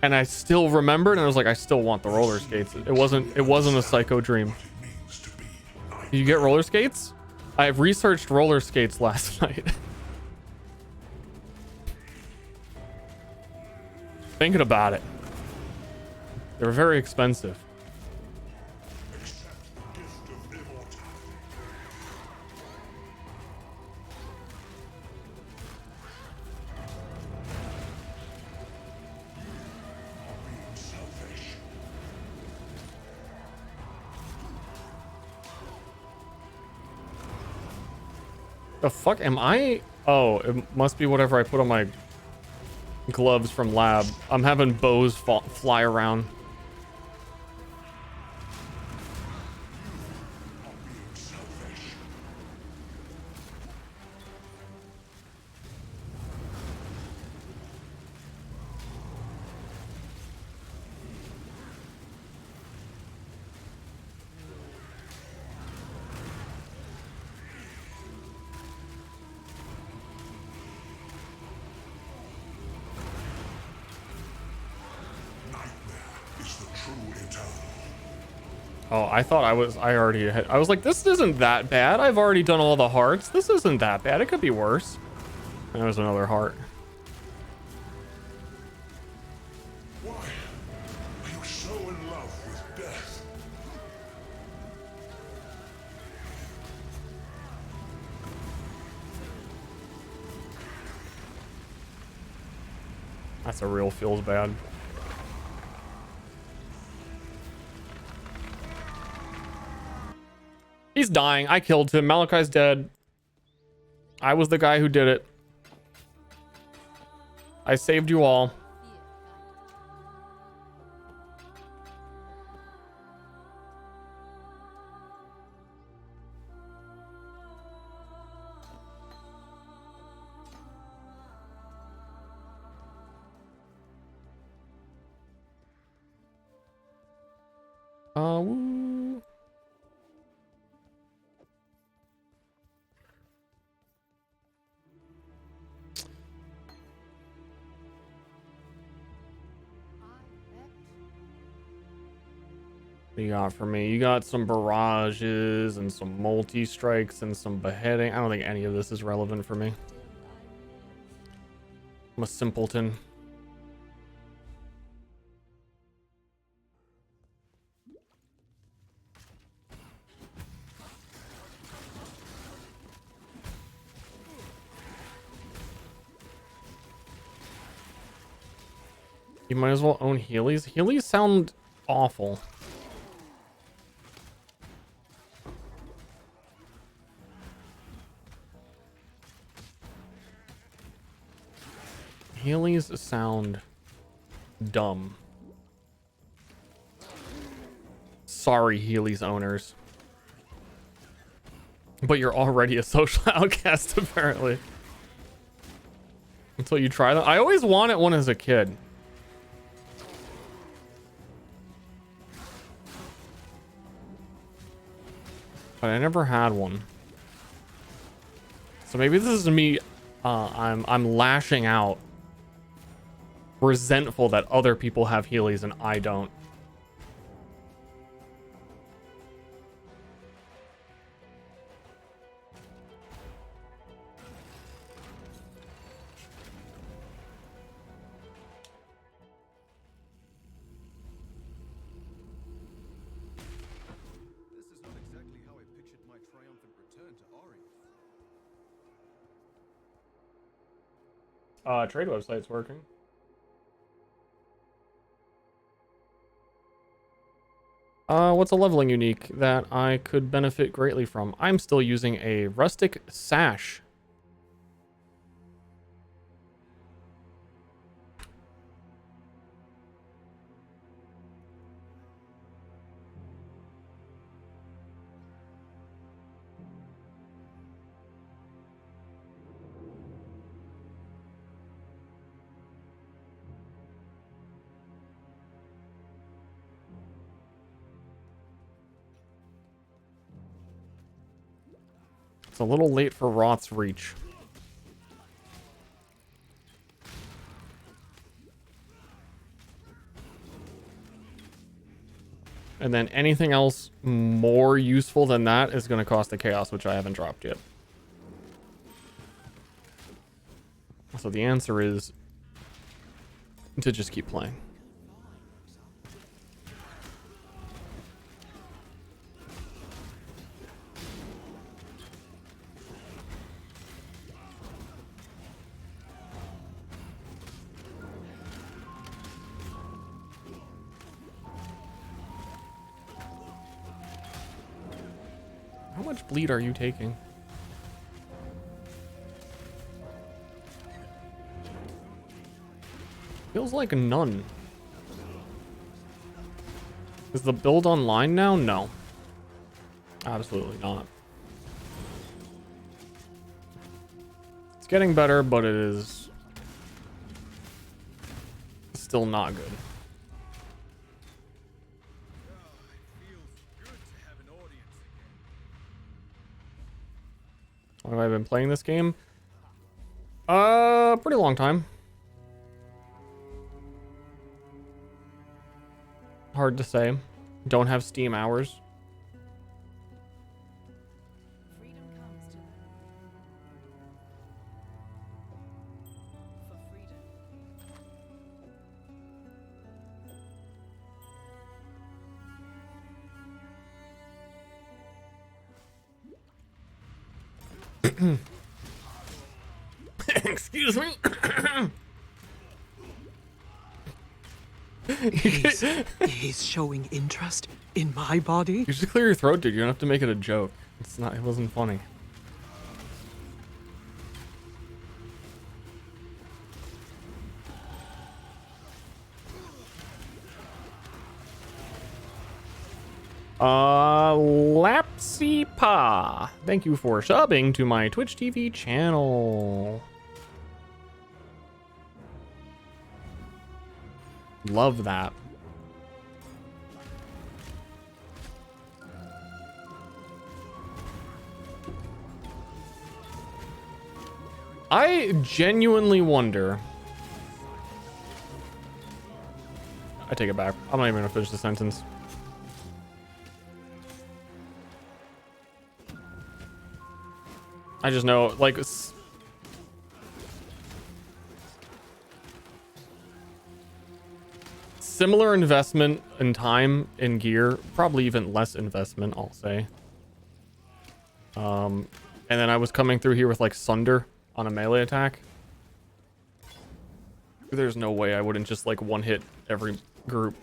and I still remembered and I was like, I still want the roller skates. It wasn't a psycho dream. Did you get roller skates? I've researched roller skates last night. Thinking about it. They're very expensive. The fuck am I? Oh, it must be whatever I put on my gloves from lab. I'm having bows fly around. Oh, I thought I already had, I was like, this isn't that bad. I've already done all the hearts. This isn't that bad. It could be worse. And there was another heart. Why are you so in love with death? That's a real feels bad. He's dying. I killed him. Malachi's dead. I was the guy who did it. I saved you all. Woo. You got for me? You got some barrages and some multi-strikes and some beheading. I don't think any of this is relevant for me. I'm a simpleton. You might as well own Heelys. Heelys sound awful. Heelys sound dumb. Sorry, Heelys owners. But you're already a social outcast, apparently. Until you try them. I always wanted one as a kid. But I never had one. So maybe this is me. I'm lashing out, resentful that other people have Heelys and I don't. Trade website's working. What's a leveling unique that I could benefit greatly from? I'm still using a rustic sash. It's a little late for Roth's reach. And then anything else more useful than that is going to cost the chaos, which I haven't dropped yet. So the answer is to just keep playing. How much bleed are you taking? Feels like none. Is the build online now? No. Absolutely not. It's getting better, but it is still not good. When have I been playing this game? Pretty long time. Hard to say. Don't have Steam hours. Freedom comes to them. For freedom. Excuse me. He's showing interest in my body. You should clear your throat, dude. You don't have to make it a joke. It's not, it wasn't funny. Lapsy Pa, thank you for subbing to my Twitch TV channel. Love that. I genuinely wonder. I take it back. I'm not even gonna finish the sentence. I just know, like, similar investment in time in gear, probably even less investment, I'll say. And then I was coming through here with like Sunder on a melee attack. There's no way I wouldn't just like one hit every group.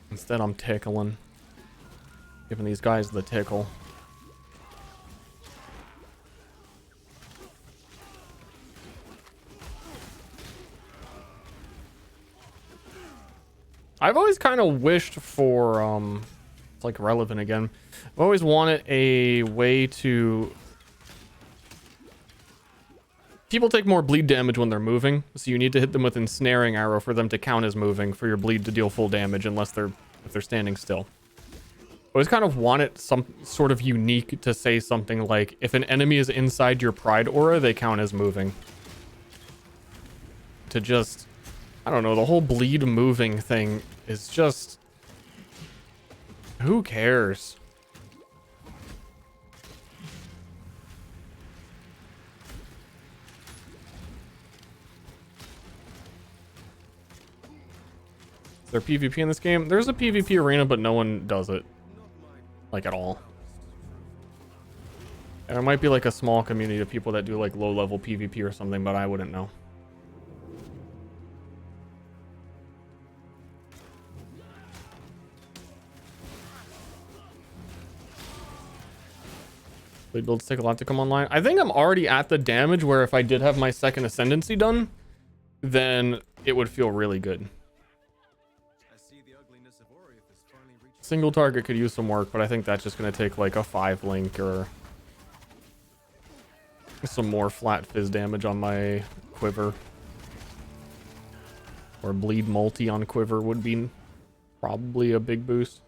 Instead, I'm tickling. Giving these guys the tickle. I've always kind of wished for, it's like relevant again. I've always wanted a way to... People take more bleed damage when they're moving, so you need to hit them with ensnaring arrow for them to count as moving, for your bleed to deal full damage unless if they're standing still. I always kind of wanted some sort of unique to say something like, if an enemy is inside your pride aura, they count as moving. To just, I don't know, the whole bleed moving thing is just, who cares? Is there PvP in this game? There's a PvP arena, but no one does it. Like, at all. And there might be like a small community of people that do like low level PvP or something, but I wouldn't know. Blade builds take a lot to come online. I think I'm already at the damage where if I did have my second ascendancy done, then it would feel really good. Single target could use some work, but I think that's just going to take like a 5 link or some more flat fizz damage on my quiver. Or bleed multi on quiver would be probably a big boost.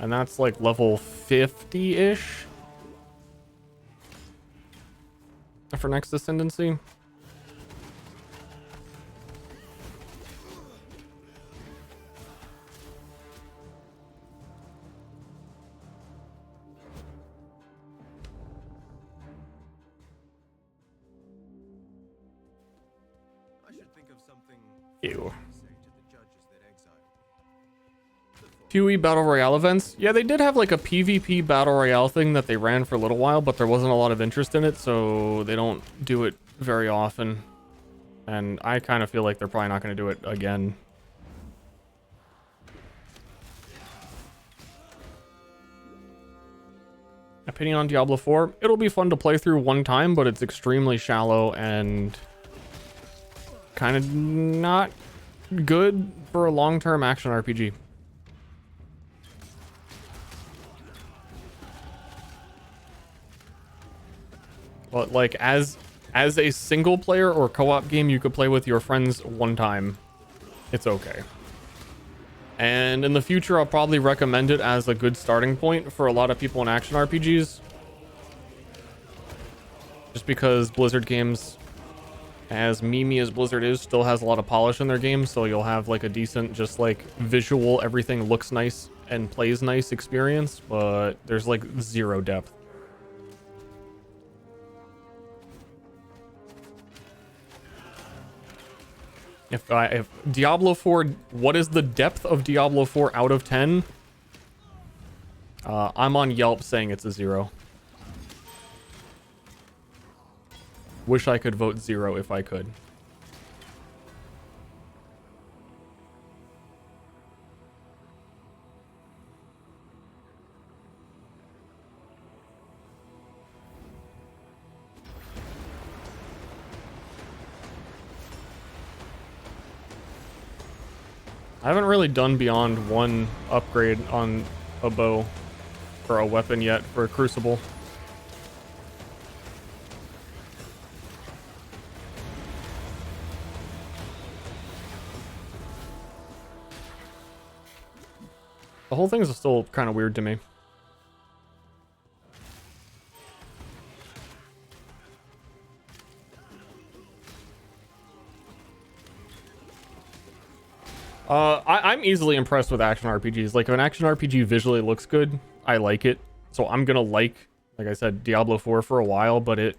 And that's like level 50-ish for next ascendancy. I should think of something. Ew. PoE Battle Royale events. Yeah, they did have like a PvP Battle Royale thing that they ran for a little while, but there wasn't a lot of interest in it, so they don't do it very often. And I kind of feel like they're probably not going to do it again. Opinion on Diablo 4? It'll be fun to play through one time, but it's extremely shallow and kind of not good for a long-term action RPG. But like as a single player or co-op game you could play with your friends one time, it's okay. And in the future I'll probably recommend it as a good starting point for a lot of people in action RPGs. Just because Blizzard games as memey as Blizzard is, still has a lot of polish in their game, so you'll have like a decent, just like visual, everything looks nice and plays nice experience, but there's like zero depth. If Diablo 4, what is the depth of Diablo 4 out of 10? I'm on Yelp saying it's a 0. Wish I could vote 0 if I could. I haven't really done beyond one upgrade on a bow or a weapon yet for Crucible. The whole thing is still kind of weird to me. I'm easily impressed with action RPGs. Like, if an action RPG visually looks good, I like it. So I'm gonna like I said, Diablo 4 for a while, but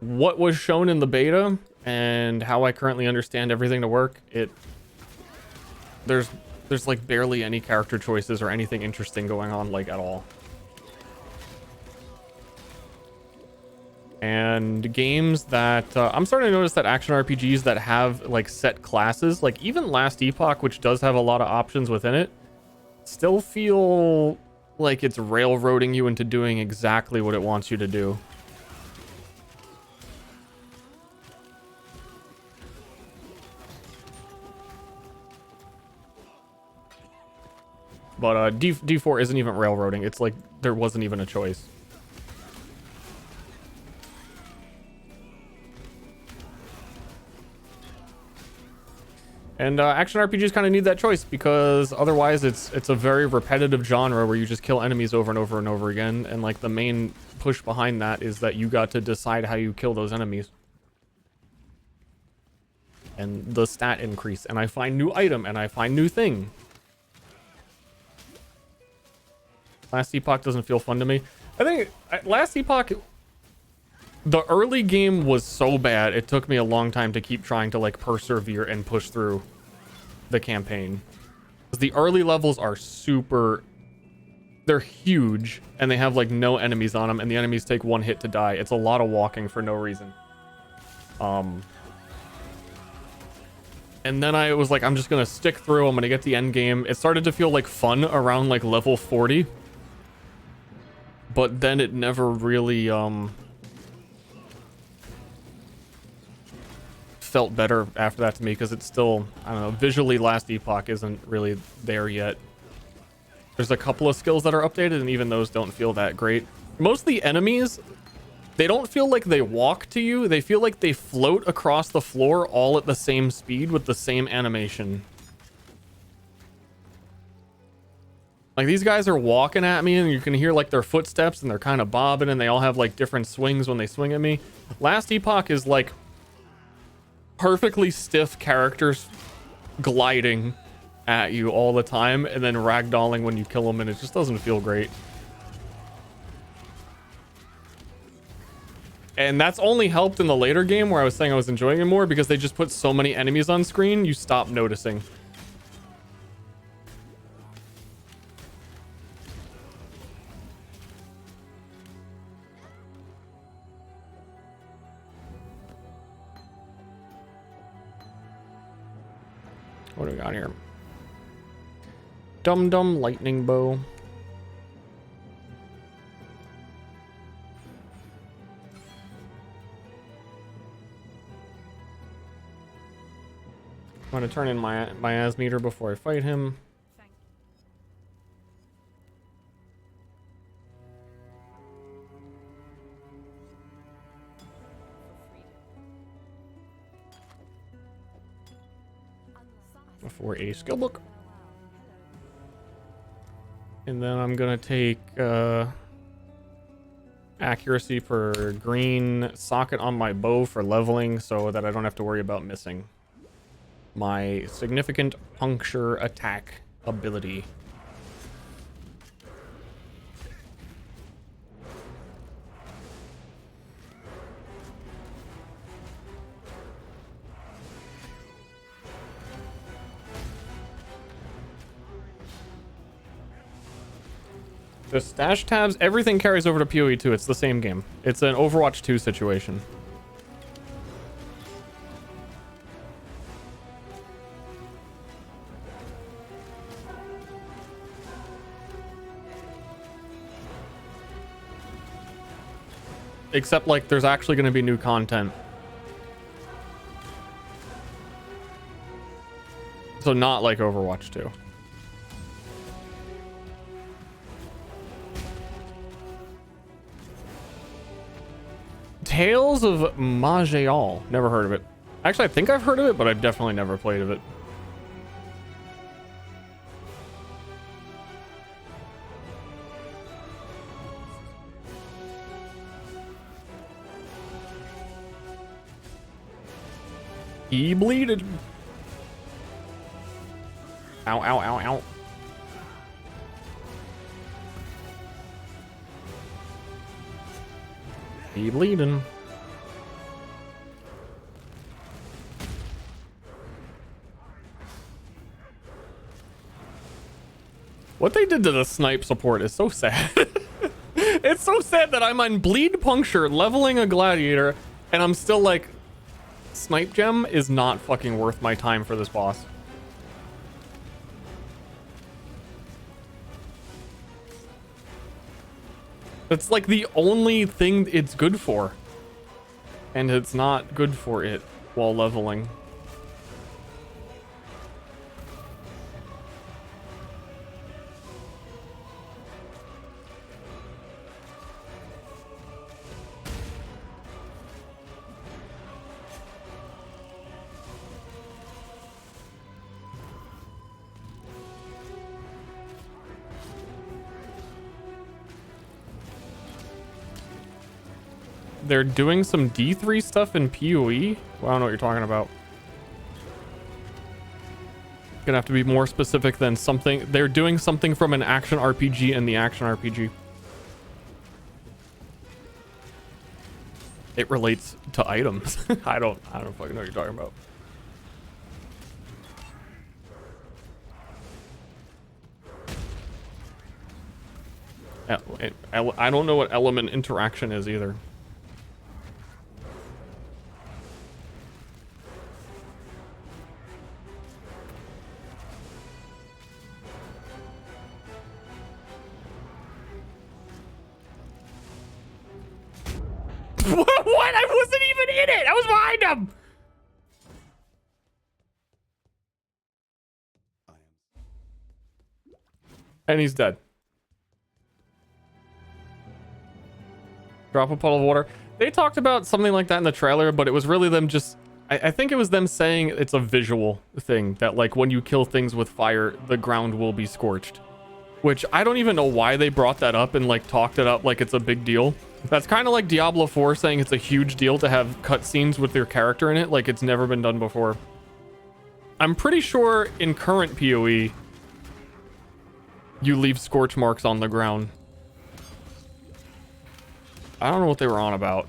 what was shown in the beta and how I currently understand everything to work, there's like barely any character choices or anything interesting going on, like, at all. And games that I'm starting to notice that action RPGs that have like set classes, like even Last Epoch, which does have a lot of options within it, still feel like it's railroading you into doing exactly what it wants you to do. But D4 isn't even railroading. It's like there wasn't even a choice. And action RPGs kind of need that choice, because otherwise it's a very repetitive genre where you just kill enemies over and over and over again. And like the main push behind that is that you got to decide how you kill those enemies. And the stat increase, and I find new item, and I find new thing. Last Epoch doesn't feel fun to me. I think Last Epoch, the early game was so bad, it took me a long time to keep trying to like persevere and push through the campaign. Because the early levels are they're huge, and they have like no enemies on them, and the enemies take one hit to die. It's a lot of walking for no reason. And then I was like, I'm just gonna stick through, I'm gonna get the end game. It started to feel like fun around like level 40. But then it never really felt better after that to me, because it's still, I don't know, visually Last Epoch isn't really there yet. There's a couple of skills that are updated, and even those don't feel that great. Most of the enemies, they don't feel like they walk to you. They feel like they float across the floor all at the same speed with the same animation. Like, these guys are walking at me, and you can hear like their footsteps, and they're kind of bobbing, and they all have like different swings when they swing at me. Last Epoch is like perfectly stiff characters gliding at you all the time, and then ragdolling when you kill them, and it just doesn't feel great. And that's only helped in the later game, where I was saying I was enjoying it more, because they just put so many enemies on screen, you stop noticing. What do we got here? Dum Dum Lightning Bow. I'm gonna turn in my meter before I fight him. For a skill book. And then I'm gonna take Accuracy for green. Socket on my bow for leveling so that I don't have to worry about missing. My significant puncture attack ability. The stash tabs, everything carries over to PoE 2. It's the same game. It's an Overwatch 2 situation. Except, like, there's actually going to be new content. So not like Overwatch 2. Tales of Majéal. Never heard of it. Actually, I think I've heard of it, but I've definitely never played of it. He bleeded. Ow, ow, ow, ow. He bleeding. What they did to the snipe support is so sad. It's so sad that I'm on bleed puncture leveling a gladiator and I'm still like, snipe gem is not fucking worth my time for this boss. It's like the only thing it's good for. And it's not good for it while leveling. They're doing some D3 stuff in PoE? Well, I don't know what you're talking about. Gonna have to be more specific than something. They're doing something from an action RPG in the action RPG. It relates to items. I don't fucking know what you're talking about. I don't know what element interaction is either. What? I wasn't even in it. I was behind him. And he's dead. Drop a puddle of water. They talked about something like that in the trailer, but it was really them just... I think it was them saying it's a visual thing. That, like, when you kill things with fire, the ground will be scorched. Which, I don't even know why they brought that up and, like, talked it up like it's a big deal. That's kind of like Diablo 4 saying it's a huge deal to have cutscenes with your character in it, like it's never been done before. I'm pretty sure in current PoE, you leave scorch marks on the ground. I don't know what they were on about.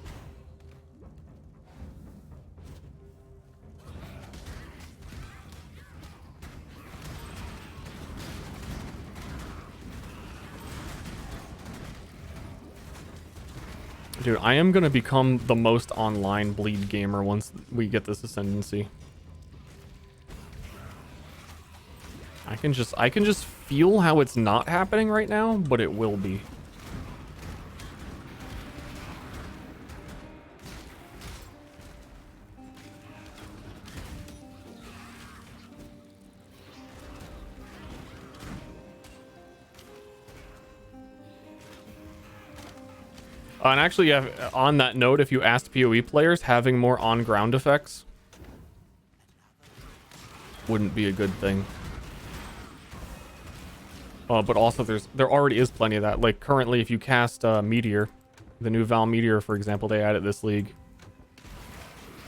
Dude, I am gonna become the most online bleed gamer once we get this ascendancy. I can just feel how it's not happening right now, but it will be. And actually, yeah, on that note, if you asked PoE players, having more on-ground effects wouldn't be a good thing. But also, there already is plenty of that. Like, currently, if you cast Meteor, The new Val Meteor, for example, they added this league.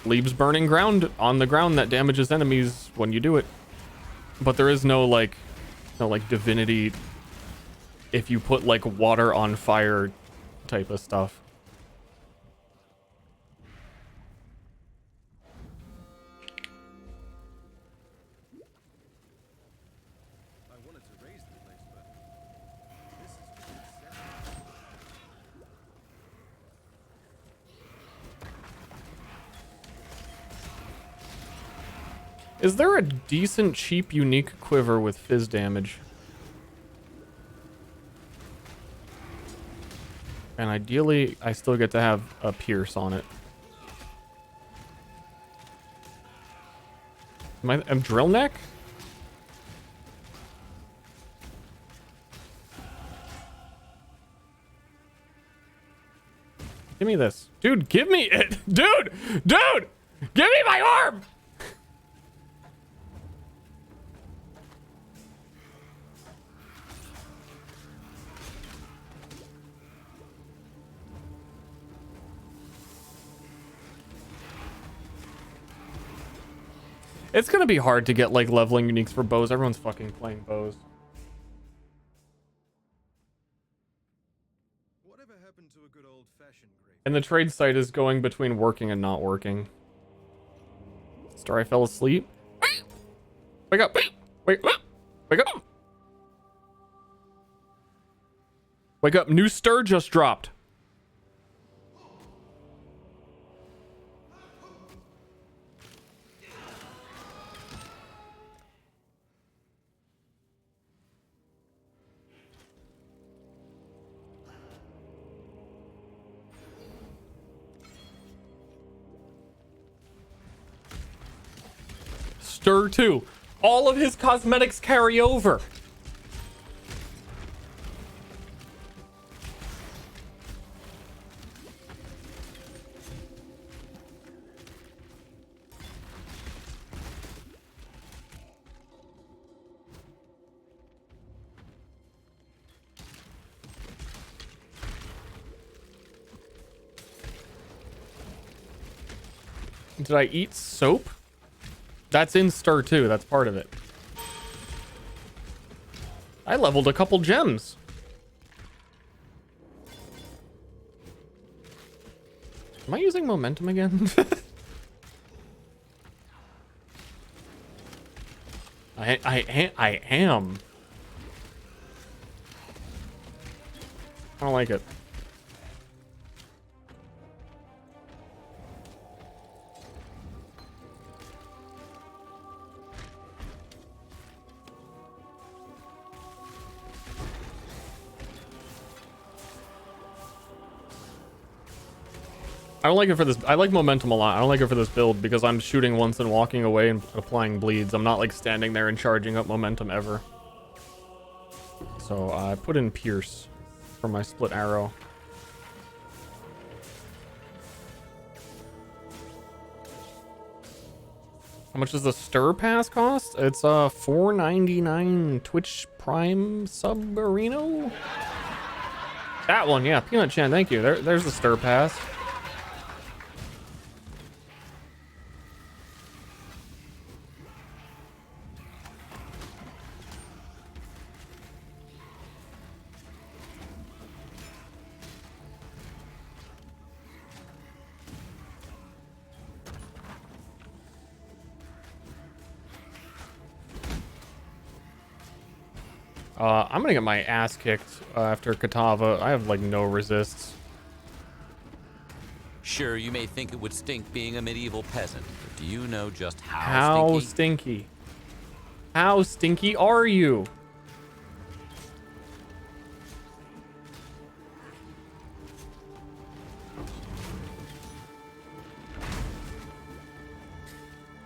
Leaves burning ground on the ground that damages enemies when you do it. But there is no like divinity if you put like water on fire type of stuff. I wanted to raise the place, but this is too excessive. Is there a decent, cheap, unique quiver with fizz damage? And ideally, I still get to have a pierce on it. Am drill neck? Give me this. Dude, give me it. Dude! Dude! Give me my arm! It's gonna be hard to get like leveling uniques for bows. Everyone's fucking playing bows. Whatever happened to a good old-fashioned grave? And the trade site is going between working and not working. Ster, I fell asleep. Wake up! Wake up! Wake up! Wake up! New Ster just dropped. Ster 2. All of his cosmetics carry over. Did I eat soap? That's in Ster 2. That's part of it. I leveled a couple gems. Am I using momentum again? I am. I don't like it. I don't like it for this. I like momentum a lot. I don't like it for this build because I'm shooting once and walking away and applying bleeds. I'm not like standing there and charging up momentum ever. So I put in Pierce for my split arrow. How much does the Ster pass cost? It's $4.99 Twitch Prime Submarino. That one, yeah. Peanut Chan, thank you. There's the Ster pass. I'm gonna get my ass kicked after Katava. I have like no resists. Sure, you may think it would stink being a medieval peasant, but do you know just how stinky? How stinky are you?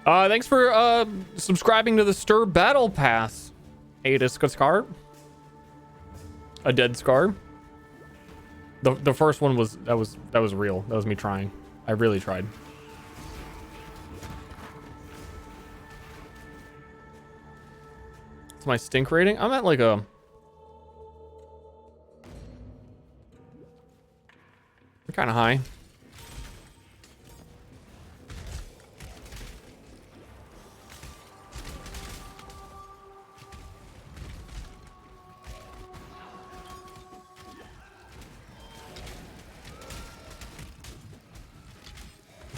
Thanks for subscribing to the Ster Battle Pass. A Scar. A dead Scar. The first one was that was real. That was me trying. I really tried. It's my stink rating. I'm at like a Kind of high.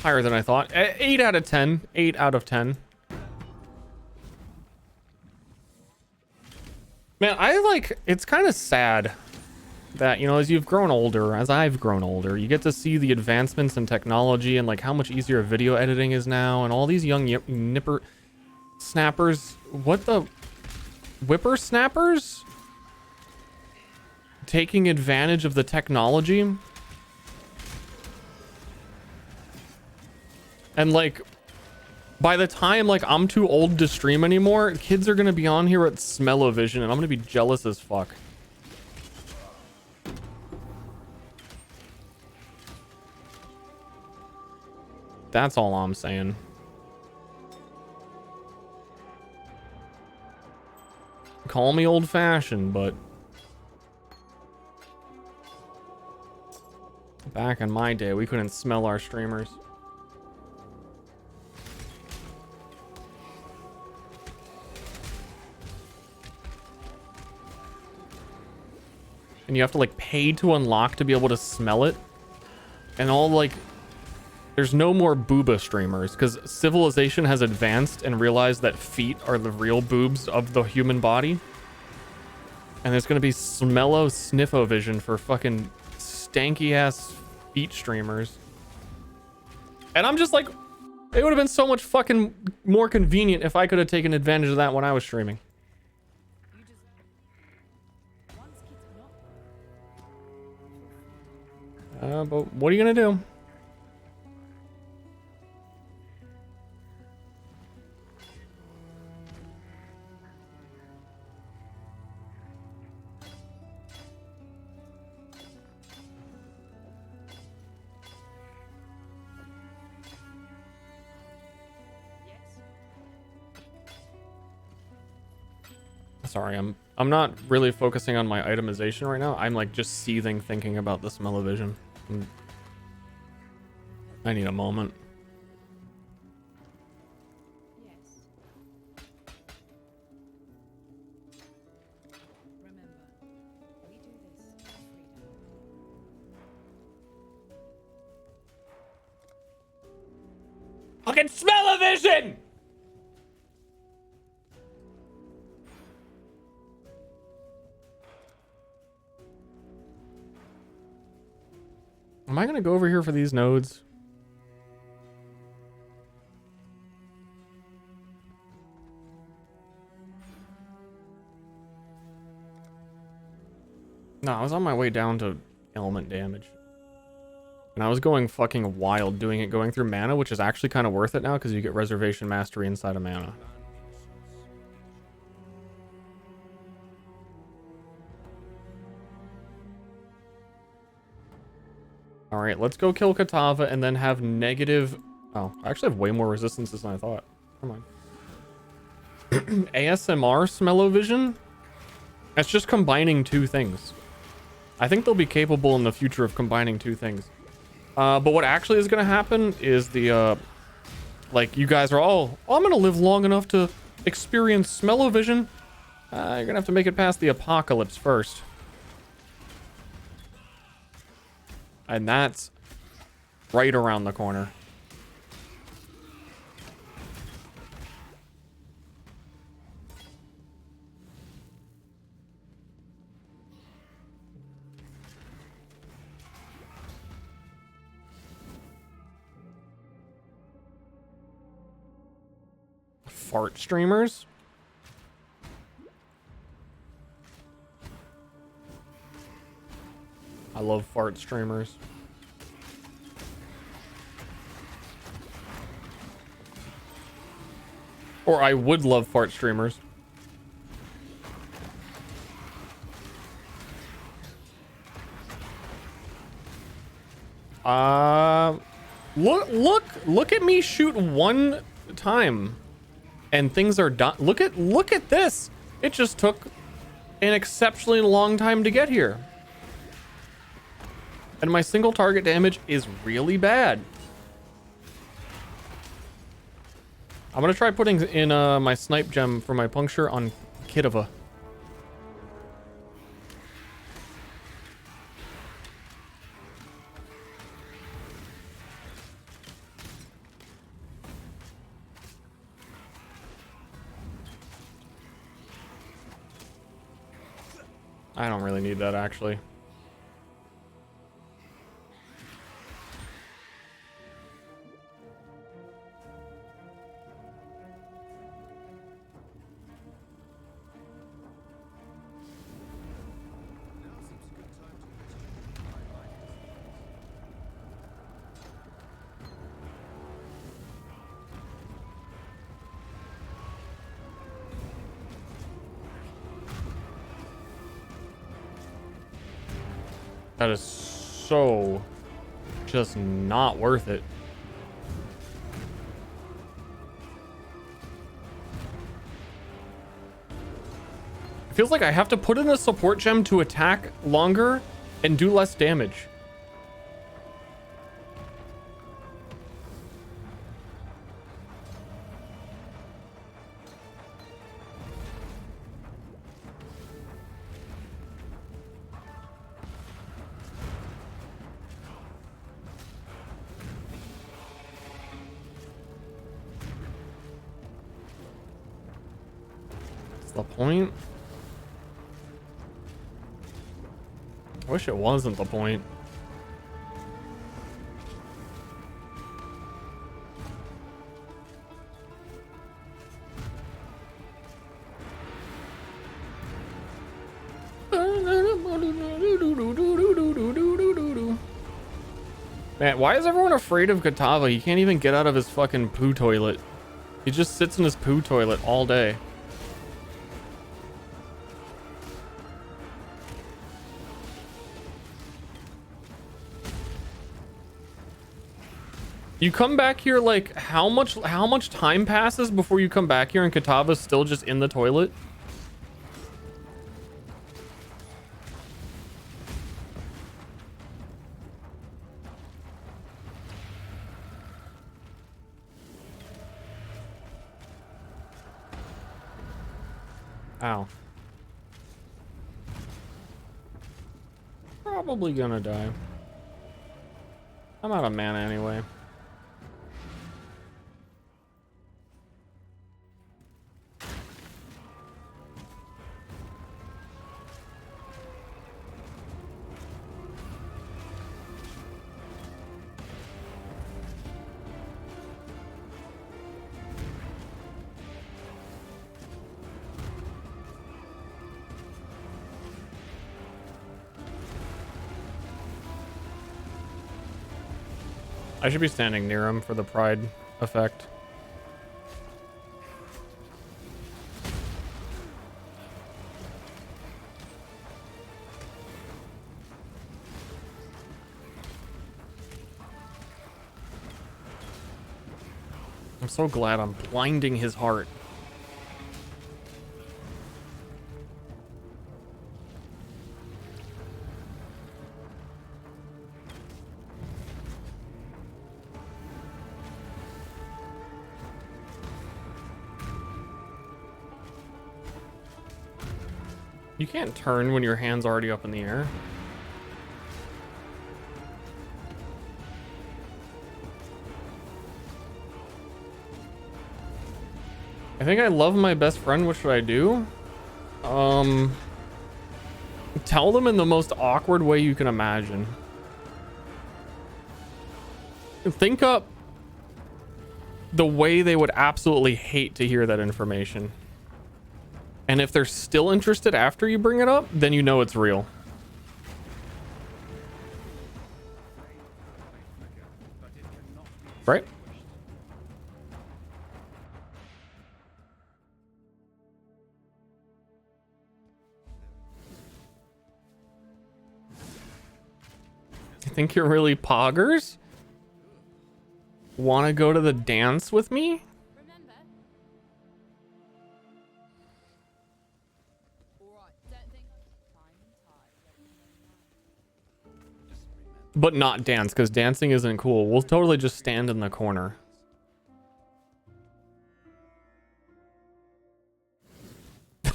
Higher than I thought. 8 out of 10. 8 out of 10. Man, it's kind of sad that, you know, as you've grown older, as I've grown older, you get to see the advancements in technology and like how much easier video editing is now, and all these young nipper snappers. What the whippersnappers? Taking advantage of the technology. And like, by the time like I'm too old to stream anymore, kids are gonna be on here at smell-o-vision, and I'm gonna be jealous as fuck. That's all I'm saying. Call me old-fashioned, but back in my day, we couldn't smell our streamers. And you have to like pay to unlock to be able to smell it. And all like, there's no more booba streamers because civilization has advanced and realized that feet are the real boobs of the human body. And there's gonna be sniffo-vision for fucking stanky ass feet streamers. And I'm just like, it would have been so much fucking more convenient if I could have taken advantage of that when I was streaming. But what are you gonna do? Sorry, I'm not really focusing on my itemization right now. I'm like just seething thinking about the smell-o-vision. I need a moment. Yes. Remember, we do this for freedom. Fucking smell-o-vision! Am I gonna go over here for these nodes? No, I was on my way down to element damage. And I was going fucking wild doing it, going through mana, which is actually kind of worth it now because you get reservation mastery inside of mana. All right, let's go kill Katava and then have negative... Oh, I actually have way more resistances than I thought. Come on. ASMR smell-o-vision? That's just combining two things. I think they'll be capable in the future of combining two things. But what actually is going to happen is the... like, you guys are all... Oh, I'm going to live long enough to experience smell-o-vision. You're going to have to make it past the apocalypse first. And that's right around the corner. Fart streamers? I love fart streamers. Or I would love fart streamers. Look at me shoot one time and things are done. Look at this. It just took an exceptionally long time to get here. And my single target damage is really bad. I'm gonna try putting in my snipe gem for my puncture on Kitava. I don't really need that, actually. That is so just not worth it. It feels like I have to put in a support gem to attack longer and do less damage. The point? I wish it wasn't the point. Man, why is everyone afraid of Kitava? He can't even get out of his fucking poo toilet. He just sits in his poo toilet all day. You come back here, like, how much time passes before you come back here and Kitava's still just in the toilet? Ow. Probably gonna die. I'm out of mana anyway. I should be standing near him for the pride effect. I'm so glad I'm blinding his heart. You can't turn when your hand's already up in the air. I think I love my best friend. What should I do? Tell them in the most awkward way you can imagine. Think up the way they would absolutely hate to hear that information. And if they're still interested after you bring it up, then you know it's real. Right? You think you're really poggers? Want to go to the dance with me? But not dance, because dancing isn't cool. We'll totally just stand in the corner.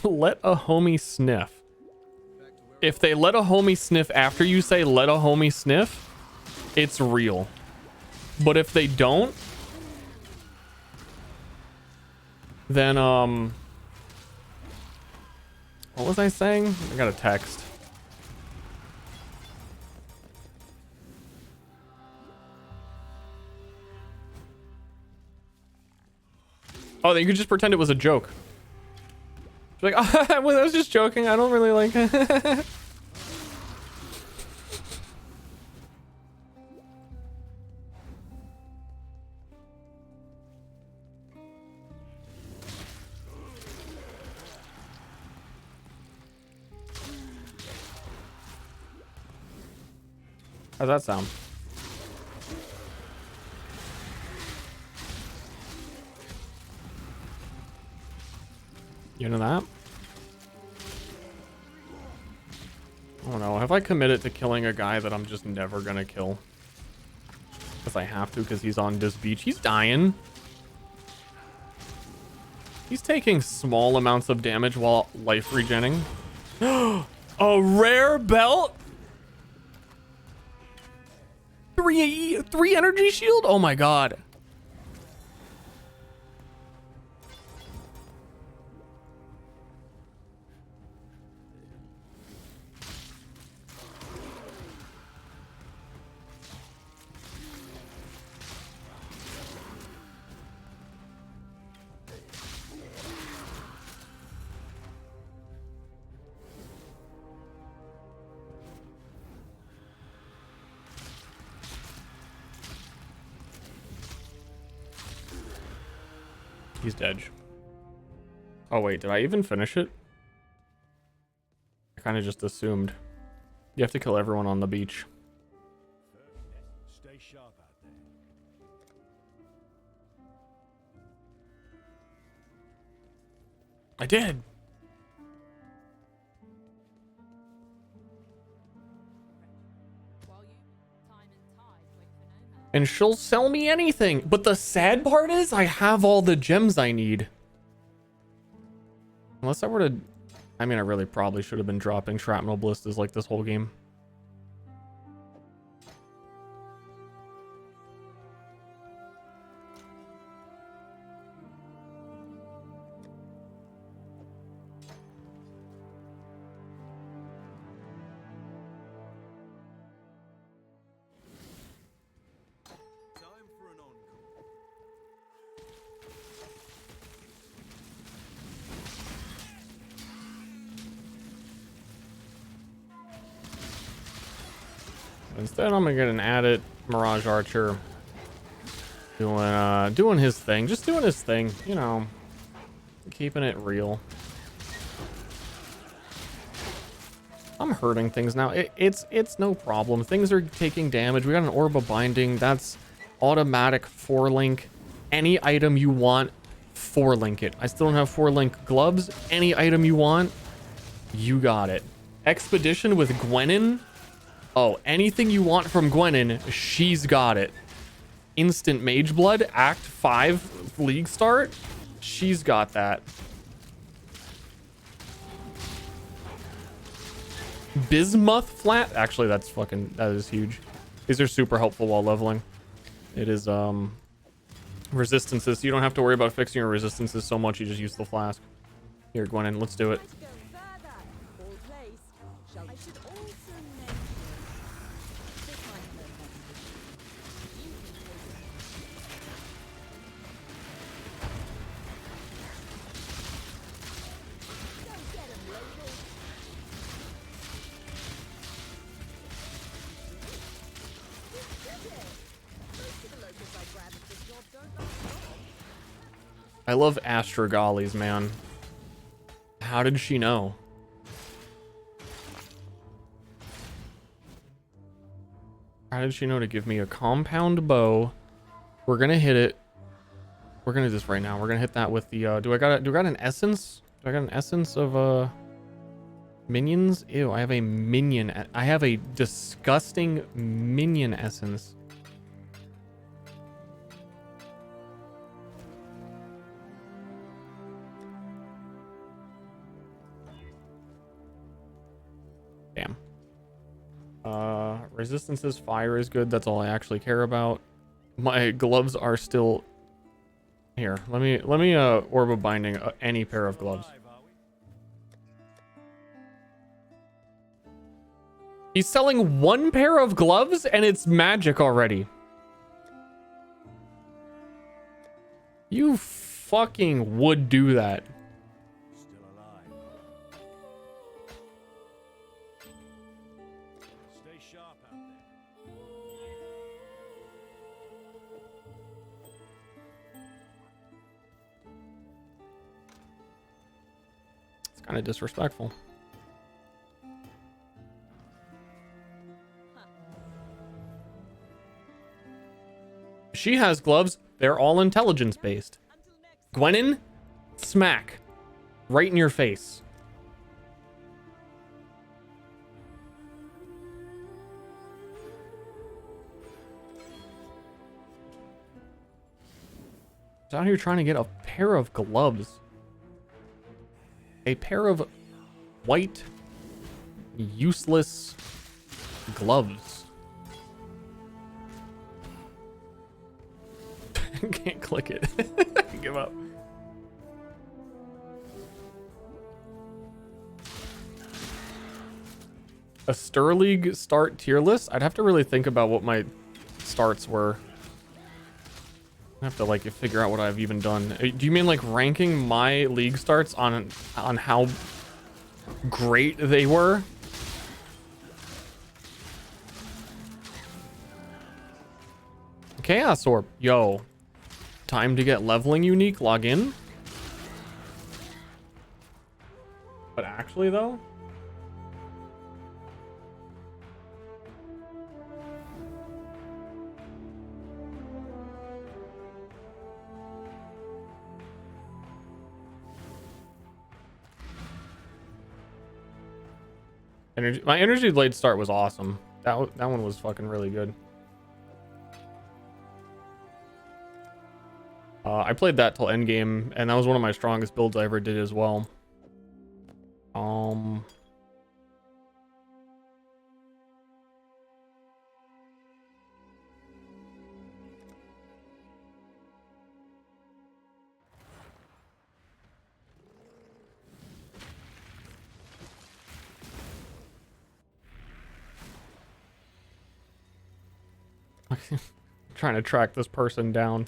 Let a homie sniff. If they let a homie sniff after you say let a homie sniff, it's real. But if they don't, then what was I saying? I got a text. Oh, you could just pretend it was a joke. Like, oh, I was just joking. I don't really like it. How's that sound? You know that? I don't know. Have I committed to killing a guy that I'm just never gonna kill? Because I have to, because he's on this beach. He's dying. He's taking small amounts of damage while life regenning. A rare belt? Three energy shield? Oh my god. He's dead. Oh wait, did I even finish it? I kind of just assumed. You have to kill everyone on the beach. Stay sharp out there. I did. And she'll sell me anything. But the sad part is I have all the gems I need. Unless I were to... I mean, I really probably should have been dropping shrapnel blisters like this whole game. Instead, I'm gonna get an added Mirage Archer doing his thing, just doing his thing, you know, keeping it real. I'm hurting things now. It's no problem. Things are taking damage. We got an Orb of Binding. That's automatic 4-link. Any item you want, 4-link it. I still don't have 4-link gloves. Any item you want, you got it. Expedition with Gwenin. Oh, anything you want from Gwenin, she's got it. Instant Mage Blood, Act 5 League start, she's got that. Bismuth flat, actually that is huge. These are super helpful while leveling. It is resistances, so you don't have to worry about fixing your resistances so much, you just use the flask. Here, Gwenin, let's do it. I love Astrogalies, man. How did she know? How did she know to give me a compound bow? We're gonna hit it. We're gonna do this right now. We're gonna hit that with the do I got an essence? Do I got an essence of Minions? Ew, I have a minion. I have a disgusting minion essence. Damn. Resistances, fire is good. That's all I actually care about. My gloves are still here. Let me orb of binding any pair of gloves. He's selling one pair of gloves and it's magic already. You fucking would do that. Still alive. Stay sharp out there. It's kind of disrespectful. She has gloves. They're all intelligence based. Gwenin, smack. Right in your face. He's out here trying to get a pair of gloves. A pair of white, useless gloves. Can't click it. Give up. A Ster League start tier list? I'd have to really think about what my starts were. I have to like figure out what I've even done. Do you mean like ranking my league starts on how great they were? Chaos Orb. Yo. Time to get leveling unique. Log in. But actually though, my energy blade start was awesome. That one was fucking really good. I played that till endgame, and that was one of my strongest builds I ever did as well. Trying to track this person down.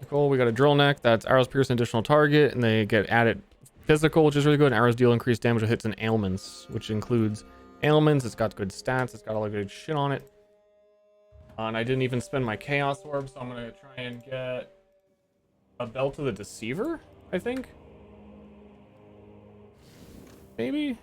Cool. We got a drill neck. That's arrows pierce an additional target, and they get added physical, which is really good. And arrows deal increased damage with hits and ailments, which includes ailments. It's got good stats. It's got all the good shit on it. And I didn't even spend my chaos orb, so I'm gonna try and get a belt of the deceiver, I think. Maybe.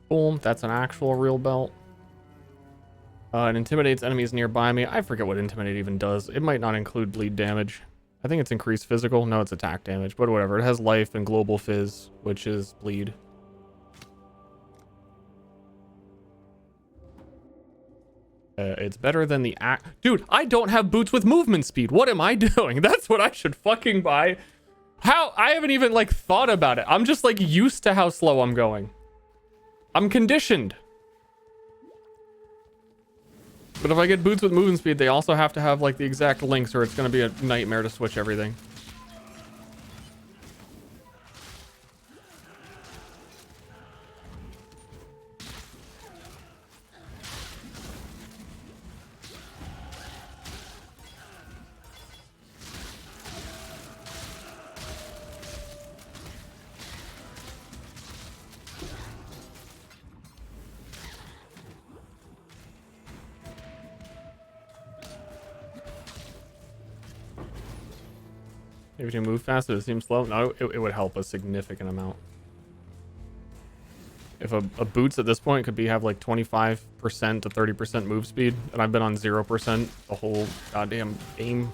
Boom, that's an actual real belt. It intimidates enemies nearby me. I forget what intimidate even does. It might not include bleed damage. I think it's increased physical. No, it's attack damage, but whatever. It has life and global fizz, which is bleed. It's better than the Dude, I don't have boots with movement speed. What am I doing? That's what I should fucking buy. How? I haven't even like thought about it. I'm just like used to how slow I'm going. I'm conditioned. But if I get boots with movement speed, they also have to have like the exact links or it's going to be a nightmare to switch everything. If you move fast, it seems slow. No, it would help a significant amount. If a boots at this point could have like 25% to 30% move speed, and I've been on 0% the whole goddamn game.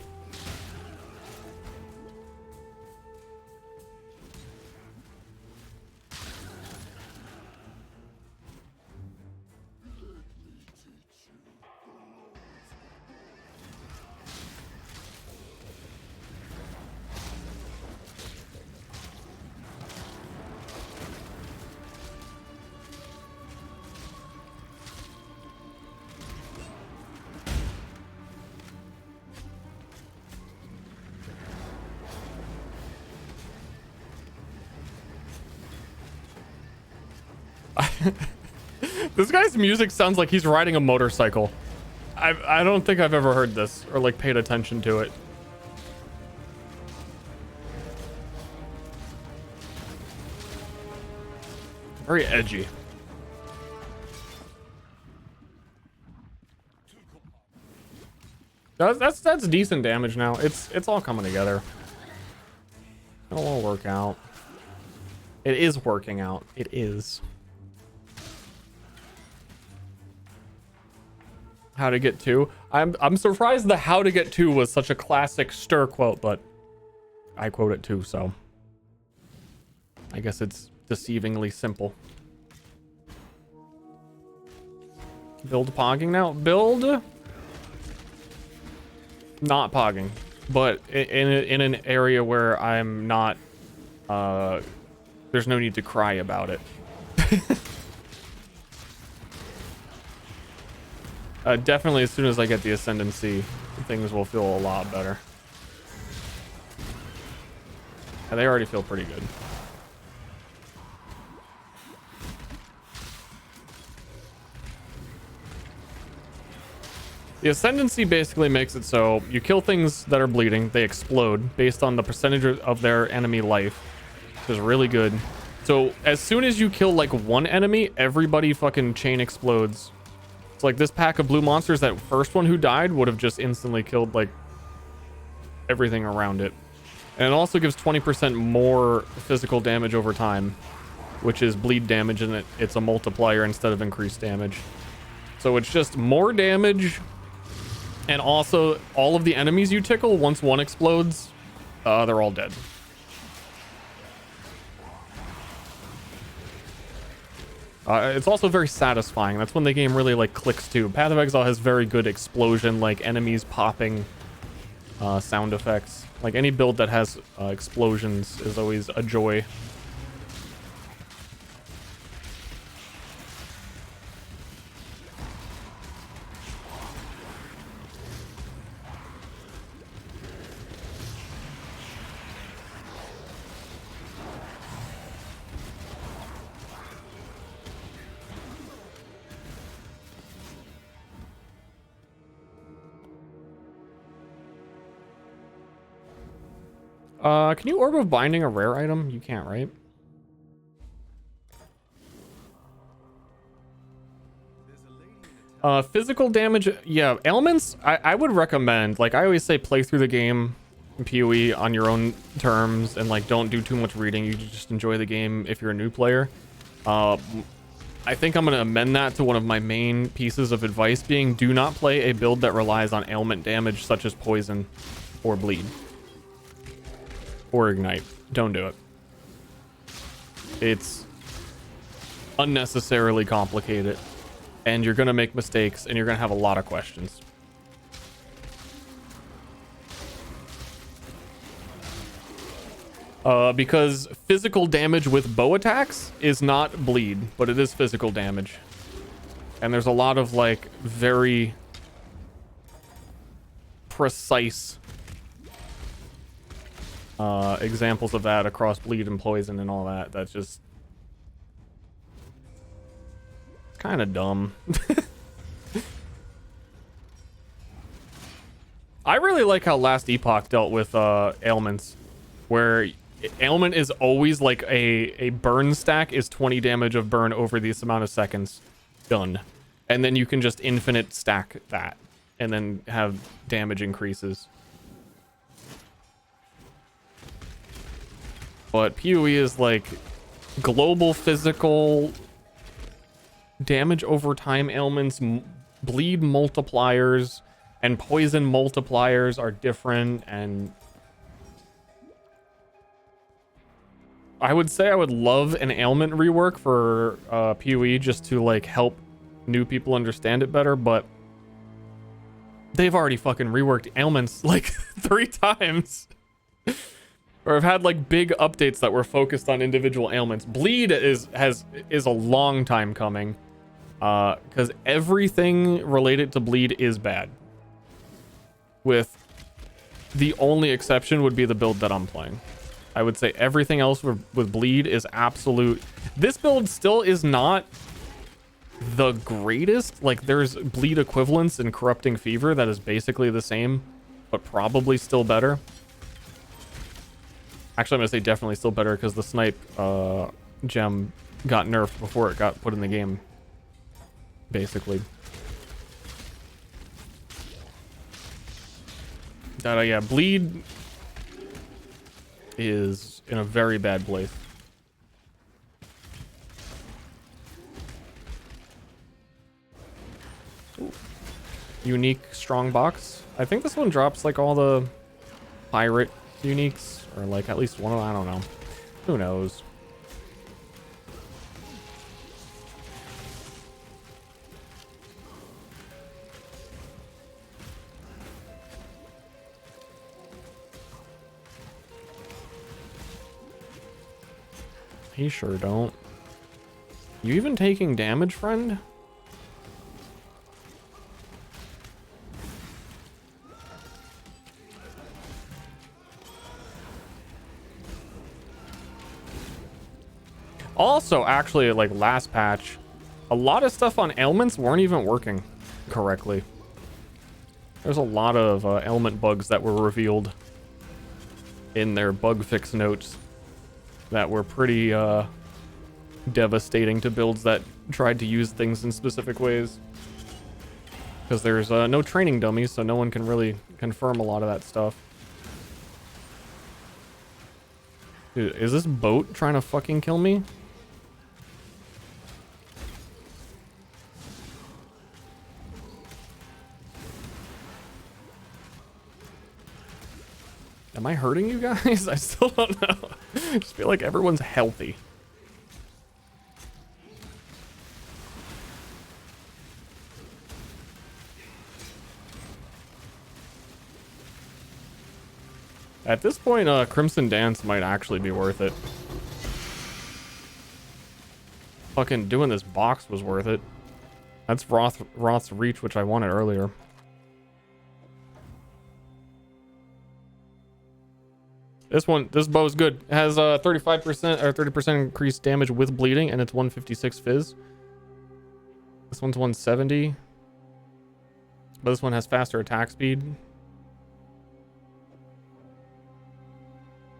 This guy's music sounds like he's riding a motorcycle. I don't think I've ever heard this or like paid attention to it. Very edgy. That's decent damage now. It's all coming together. It'll all work out. It is working out. It is. How to get to. I'm surprised the how to get to was such a classic Ster quote, but I quote it too, so I guess it's deceivingly simple. Build pogging now. Build not pogging, but in an area where I'm not there's no need to cry about it. Definitely as soon as I get the ascendancy, things will feel a lot better. And they already feel pretty good. The ascendancy basically makes it so you kill things that are bleeding, they explode based on the percentage of their enemy life, which is really good. So as soon as you kill like one enemy, everybody fucking chain explodes. It's like this pack of blue monsters, that first one who died would have just instantly killed like everything around it. And it also gives 20% more physical damage over time, which is bleed damage, and it's a multiplier instead of increased damage. So it's just more damage. And also, all of the enemies you tickle, once one explodes, they're all dead. It's also very satisfying. That's when the game really like clicks too. Path of Exile has very good explosion, like enemies popping sound effects. Like any build that has explosions is always a joy. Can you Orb of Binding a rare item? You can't, right? Physical damage, yeah, ailments, I would recommend, like I always say, play through the game in PoE on your own terms, and like don't do too much reading. You just enjoy the game if you're a new player. I think I'm going to amend that to one of my main pieces of advice being, do not play a build that relies on ailment damage such as poison or bleed. Or ignite. Don't do it. It's unnecessarily complicated, and you're gonna make mistakes, and you're gonna have a lot of questions. Because physical damage with bow attacks is not bleed, but it is physical damage. And there's a lot of like very precise examples of that across bleed and poison and all that. That's just kind of dumb. I really like how Last Epoch dealt with ailments, where ailment is always like a burn stack is 20 damage of burn over this amount of seconds. Done. And then you can just infinite stack that and then have damage increases. But PoE is like global physical damage over time ailments, bleed multipliers, and poison multipliers are different. And I would say I would love an ailment rework for PoE just to like help new people understand it better, but they've already fucking reworked ailments like 3 times. Or have had like big updates that were focused on individual ailments. Bleed is a long time coming. Because everything related to bleed is bad. With the only exception would be the build that I'm playing. I would say everything else with bleed is absolute. This build still is not the greatest. Like, there's bleed equivalents in Corrupting Fever that is basically the same, but probably still better. Actually, I'm gonna say definitely still better because the snipe gem got nerfed before it got put in the game, basically. Yeah, bleed is in a very bad place. Ooh. Unique strong box. I think this one drops like all the pirate uniques, or like at least one of them. I don't know. Who knows? He sure don't. You even taking damage, friend? Also, actually, like last patch, a lot of stuff on ailments weren't even working correctly. There's a lot of ailment bugs that were revealed in their bug fix notes that were pretty devastating to builds that tried to use things in specific ways. Because there's no training dummies, so no one can really confirm a lot of that stuff. Dude, is this boat trying to fucking kill me? Am I hurting you guys? I still don't know. I just feel like everyone's healthy. At this point, Crimson Dance might actually be worth it. Fucking doing this box was worth it. That's Roth's Reach, which I wanted earlier. This bow is good. It has 35% or 30% increased damage with bleeding, and it's 156 fizz. This one's 170. But this one has faster attack speed.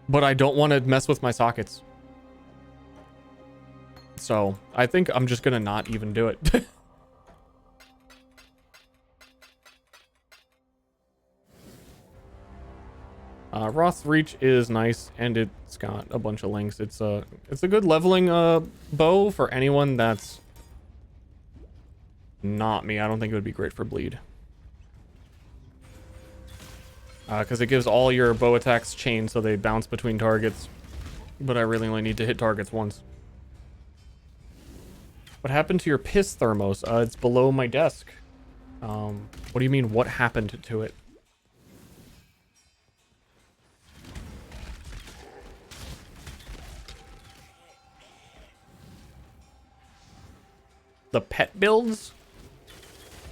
But I don't want to mess with my sockets. So I think I'm just gonna not even do it. Roth's Reach is nice, and it's got a bunch of links. It's a good leveling bow for anyone that's not me. I don't think it would be great for bleed. Because it gives all your bow attacks chain, so they bounce between targets. But I really only need to hit targets once. What happened to your piss thermos? It's below my desk. What do you mean, what happened to it? The pet builds?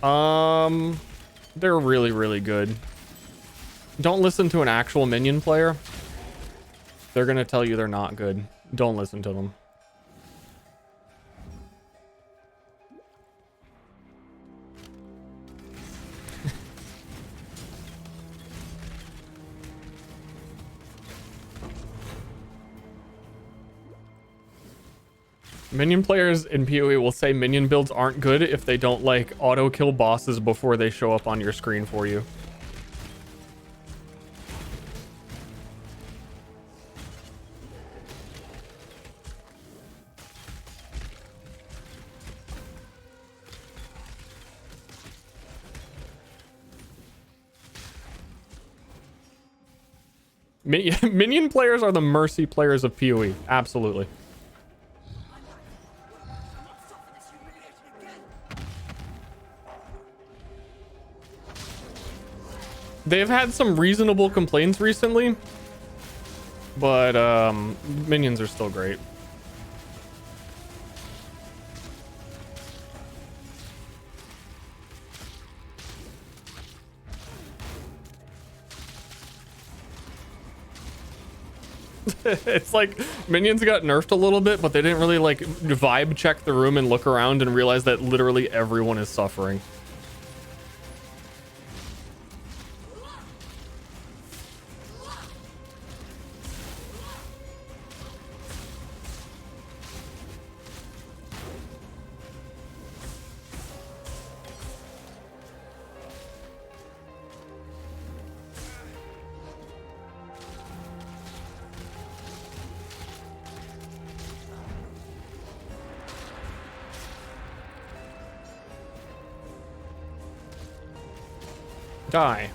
They're really, really good. Don't listen to an actual minion player. They're gonna tell you they're not good. Don't listen to them. Minion players in PoE will say minion builds aren't good if they don't like auto kill bosses before they show up on your screen for you. Minion players are the Mercy players of PoE. Absolutely. They've had some reasonable complaints recently, but minions are still great. It's like minions got nerfed a little bit, but they didn't really like vibe check the room and look around and realize that literally everyone is suffering. Die.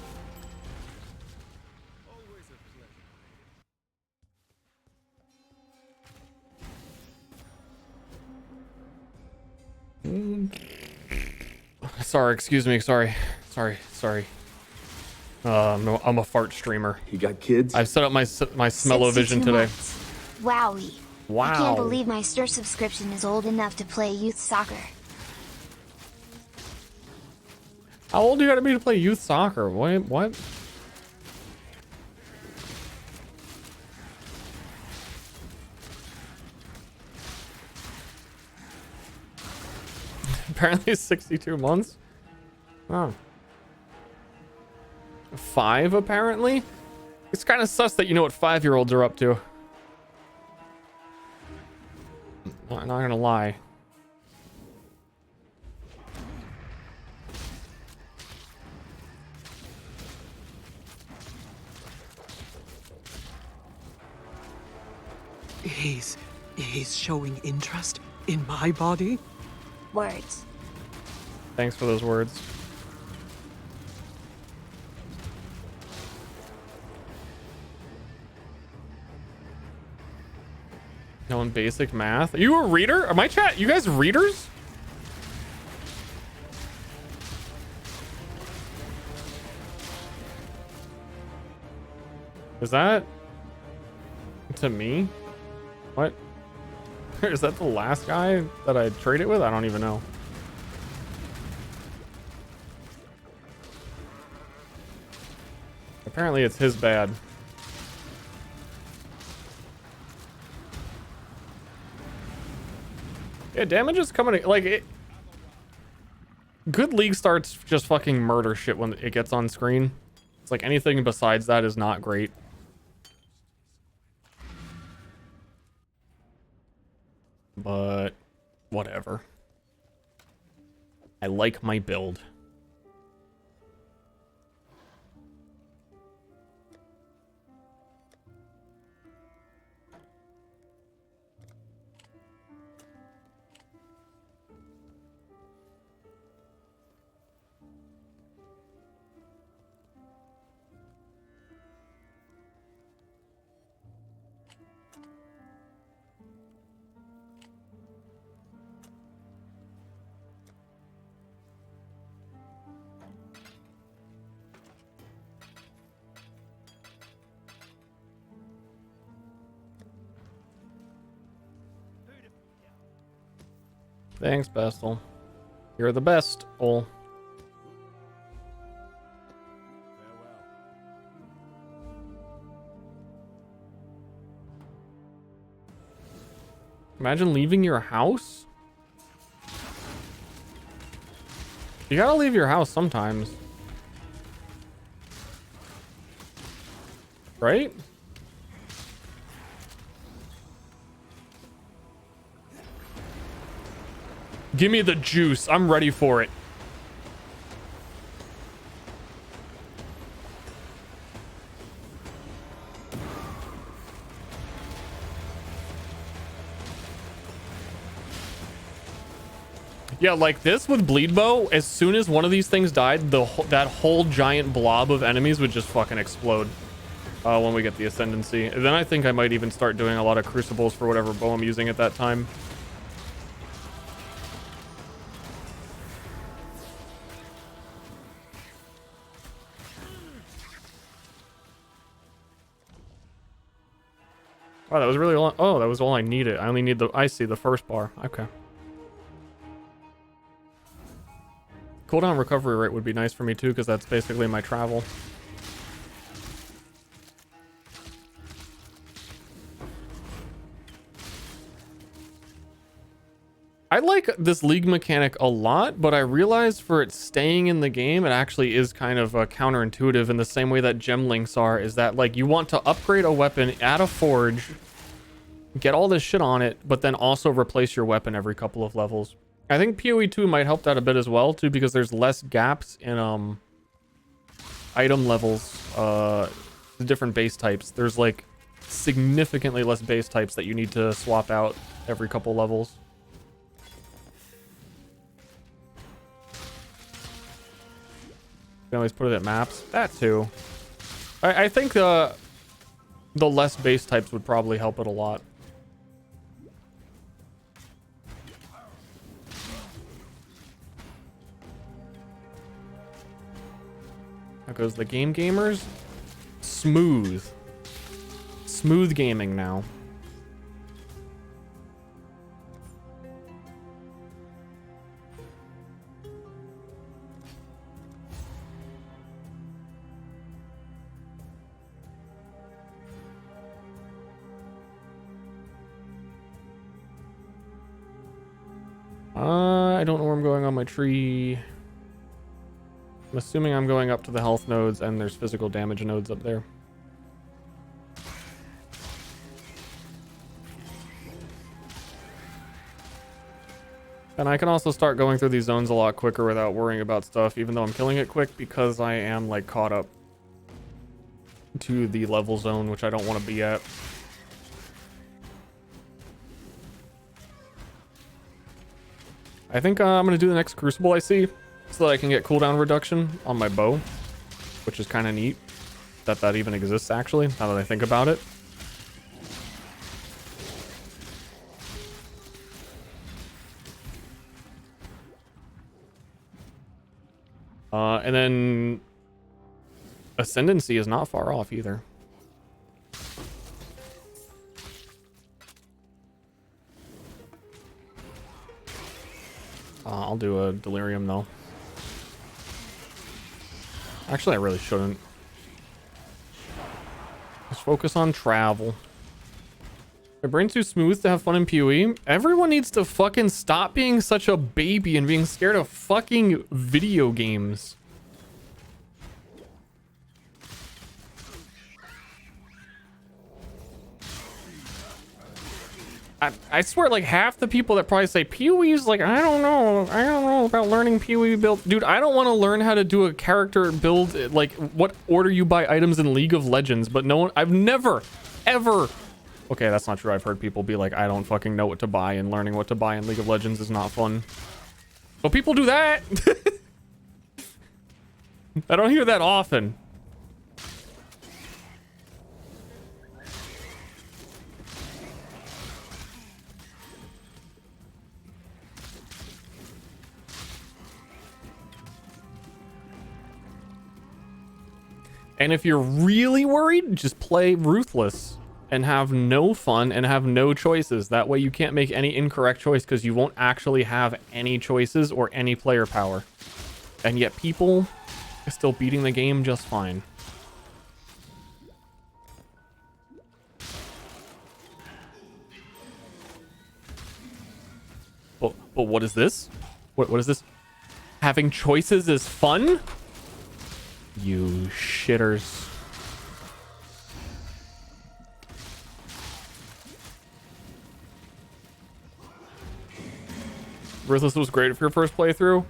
Sorry, excuse me. Sorry. No, I'm a fart streamer. You got kids? I've set up my smell-o-vision today. Wowie. Wow. I can't believe my Ster subscription is old enough to play youth soccer. How old do you gotta be to play youth soccer? What? Apparently it's 62 months. Oh. 5 apparently? It's kind of sus that you know what 5-year-olds are up to. I'm not gonna lie. He's showing interest in my body? Words. Thanks for those words. Knowing basic math. Are you a reader? Are my chat? You guys readers? Is that to me? What? Is that the last guy that I traded with? I don't even know. Apparently it's his bad. Yeah, damage is coming. Like it. Good League starts just fucking murder shit when it gets on screen. It's like anything besides that is not great. But whatever. I like my build. Thanks, Bestel. You're the best, Ol. Imagine leaving your house. You gotta leave your house sometimes. Right? Give me the juice. I'm ready for it. Yeah, like this with Bleed Bow, as soon as one of these things died, that whole giant blob of enemies would just fucking explode. when we get the Ascendancy. And then I think I might even start doing a lot of Crucibles for whatever bow I'm using at that time. Wow, that was really long. Oh, that was all I needed. I only need the... I see, the first bar. Okay. Cooldown recovery rate would be nice for me too, because that's basically my travel. I like this league mechanic a lot, but I realized for it staying in the game, it actually is kind of counterintuitive in the same way that gem links are, is that like you want to upgrade a weapon, add a forge, get all this shit on it, but then also replace your weapon every couple of levels. I think PoE 2 might help that a bit as well too, because there's less gaps in item levels, the different base types. There's like significantly less base types that you need to swap out every couple levels. You can always put it at maps. That too. I think the less base types would probably help it a lot. There goes the game gamers. Smooth. Smooth gaming now. I don't know where I'm going on my tree. I'm assuming I'm going up to the health nodes, and there's physical damage nodes up there. And I can also start going through these zones a lot quicker without worrying about stuff, even though I'm killing it quick, because I am like caught up to the level zone, which I don't want to be at. I think I'm going to do the next Crucible I see, so that I can get cooldown reduction on my bow, which is kind of neat that that even exists, actually, now that I think about it. And then Ascendancy is not far off either. I'll do a Delirium though. Actually, I really shouldn't. Just focus on travel. My brain's too smooth to have fun in PoE. Everyone needs to fucking stop being such a baby and being scared of fucking video games. I swear, like, half the people that probably say PoE's like, I don't know about learning PoE build. Dude, I don't want to learn how to do a character build, like, what order you buy items in League of Legends, but no one, I've never, ever. Okay, that's not true. I've heard people be like, I don't fucking know what to buy, and learning what to buy in League of Legends is not fun. But people do that. I don't hear that often. And if you're really worried, just play Ruthless and have no fun and have no choices. That way you can't make any incorrect choice because you won't actually have any choices or any player power. And yet people are still beating the game just fine. But what is this? What is this? Having choices is fun? You shitters. Ruthless was great for your first playthrough.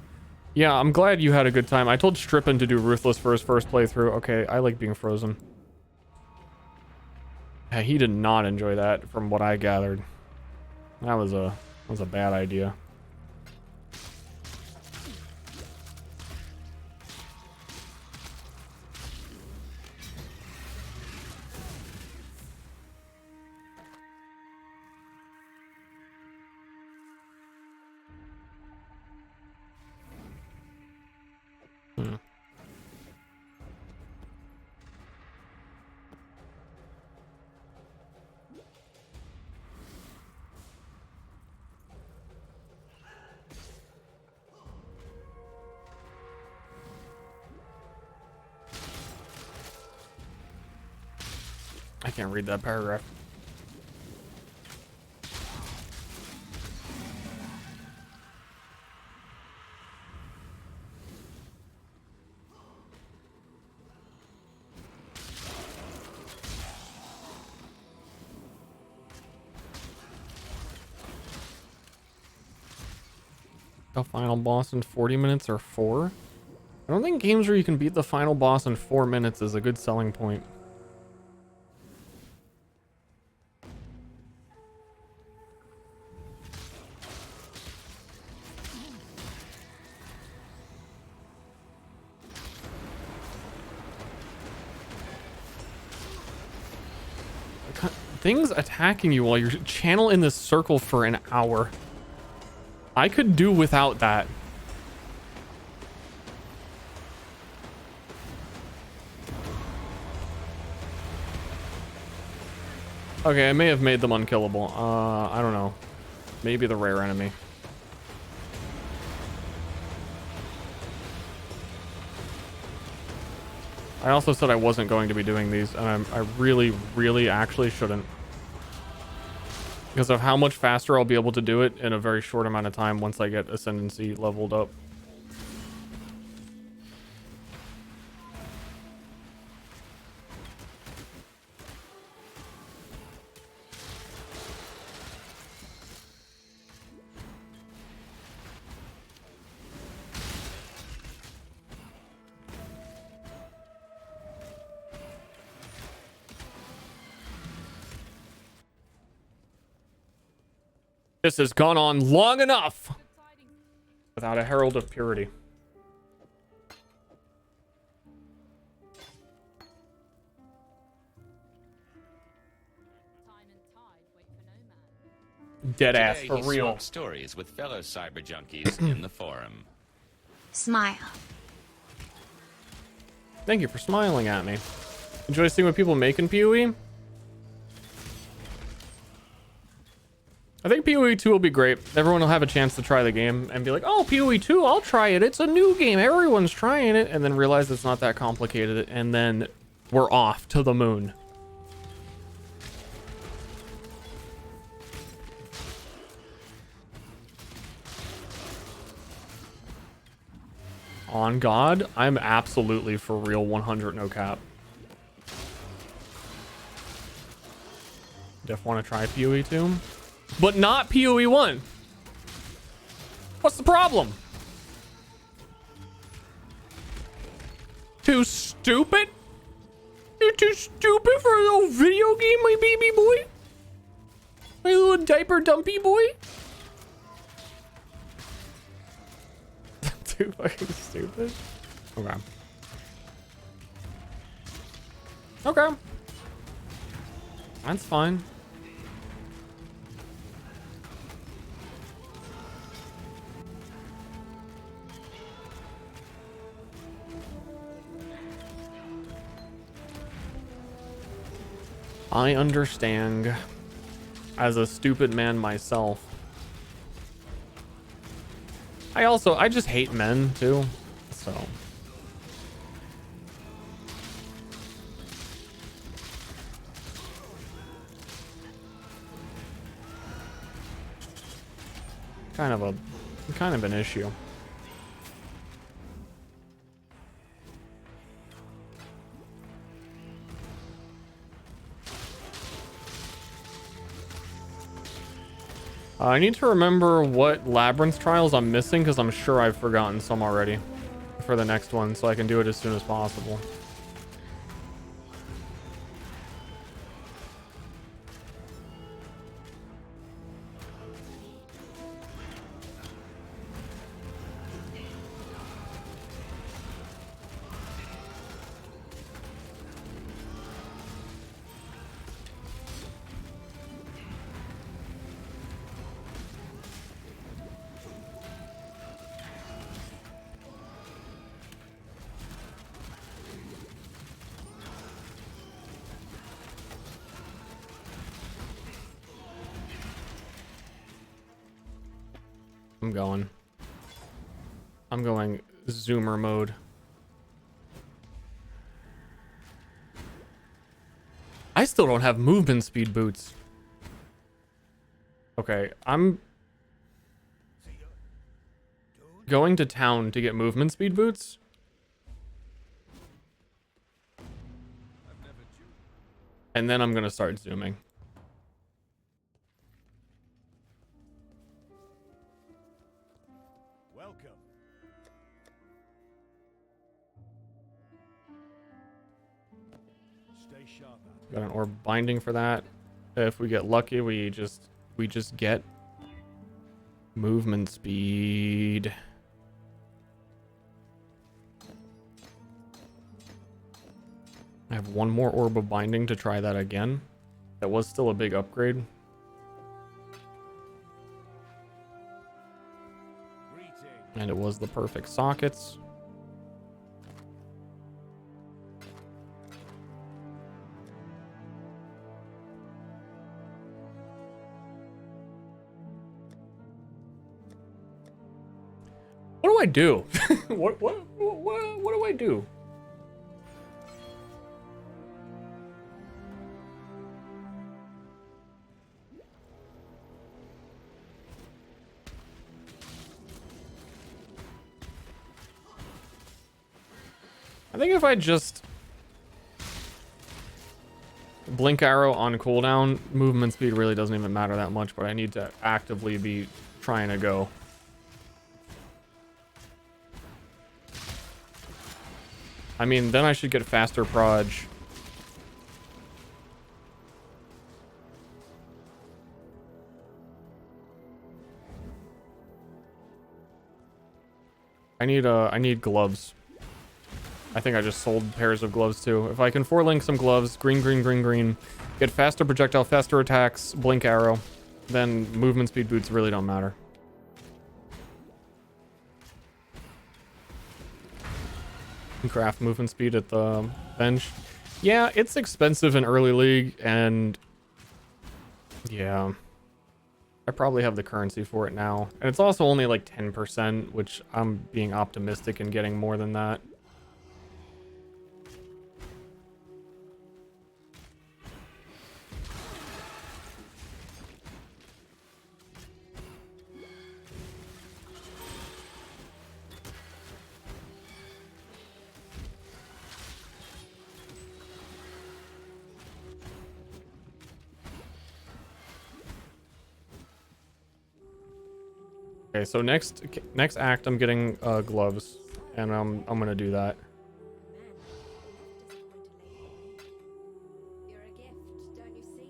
Yeah, I'm glad you had a good time. I told Strippin to do Ruthless for his first playthrough. Okay, I like being frozen. Yeah, he did not enjoy that from what I gathered. That was a bad idea. I can't read that paragraph. The final boss in 40 minutes or 4? I don't think games where you can beat the final boss in 4 minutes is a good selling point. Things attacking you while you're channel in this circle for an hour. I could do without that. Okay, I may have made them unkillable. I don't know. Maybe the rare enemy. I also said I wasn't going to be doing these, and I really, really actually shouldn't. Because of how much faster I'll be able to do it in a very short amount of time once I get Ascendancy leveled up. This has gone on long enough without a Herald of Purity. Dead ass for Today, he real. swapped stories with fellow cyber junkies in the forum. Smile. Thank you for smiling at me. Enjoy seeing what people make in PoE? I think PoE 2 will be great. Everyone will have a chance to try the game and be like, oh, PoE 2, I'll try it. It's a new game. Everyone's trying it. And then realize it's not that complicated. And then we're off to the moon. On God, I'm absolutely for real 100 no cap. Def want to try PoE 2? But not PoE 1. What's the problem? Too stupid? You're too stupid for a little video game, my baby boy? My little diaper dumpy boy? Too fucking stupid. Okay. Okay. That's fine. I understand, as a stupid man myself. I just hate men too, so. Kind of an issue. I need to remember what labyrinth trials I'm missing because I'm sure I've forgotten some already for the next one, so I can do it as soon as possible. I'm going zoomer mode. still don't have movement speed boots. Okay, I'm going to town to get movement speed boots. And then I'm gonna start zooming. Welcome. Stay sharp. Got an orb binding for that. If we get lucky, we just get movement speed. I have one more orb of binding to try that again. That was still a big upgrade. And it was the perfect sockets. What do I do? what do I do? I think if I just blink arrow on cooldown, movement speed really doesn't even matter that much, but I need to actively be trying to go. I mean, then I should get faster proj. I need gloves. I think I just sold pairs of gloves too. If I can 4-link some gloves, green, green, green, green, get faster projectile, faster attacks, blink arrow, then movement speed boots really don't matter. Craft movement speed at the bench. Yeah, it's expensive in early league, and yeah, I probably have the currency for it now. And it's also only like 10%, which I'm being optimistic in getting more than that. Okay, so next act, I'm getting gloves, and I'm gonna do that. You're a gift, don't you see?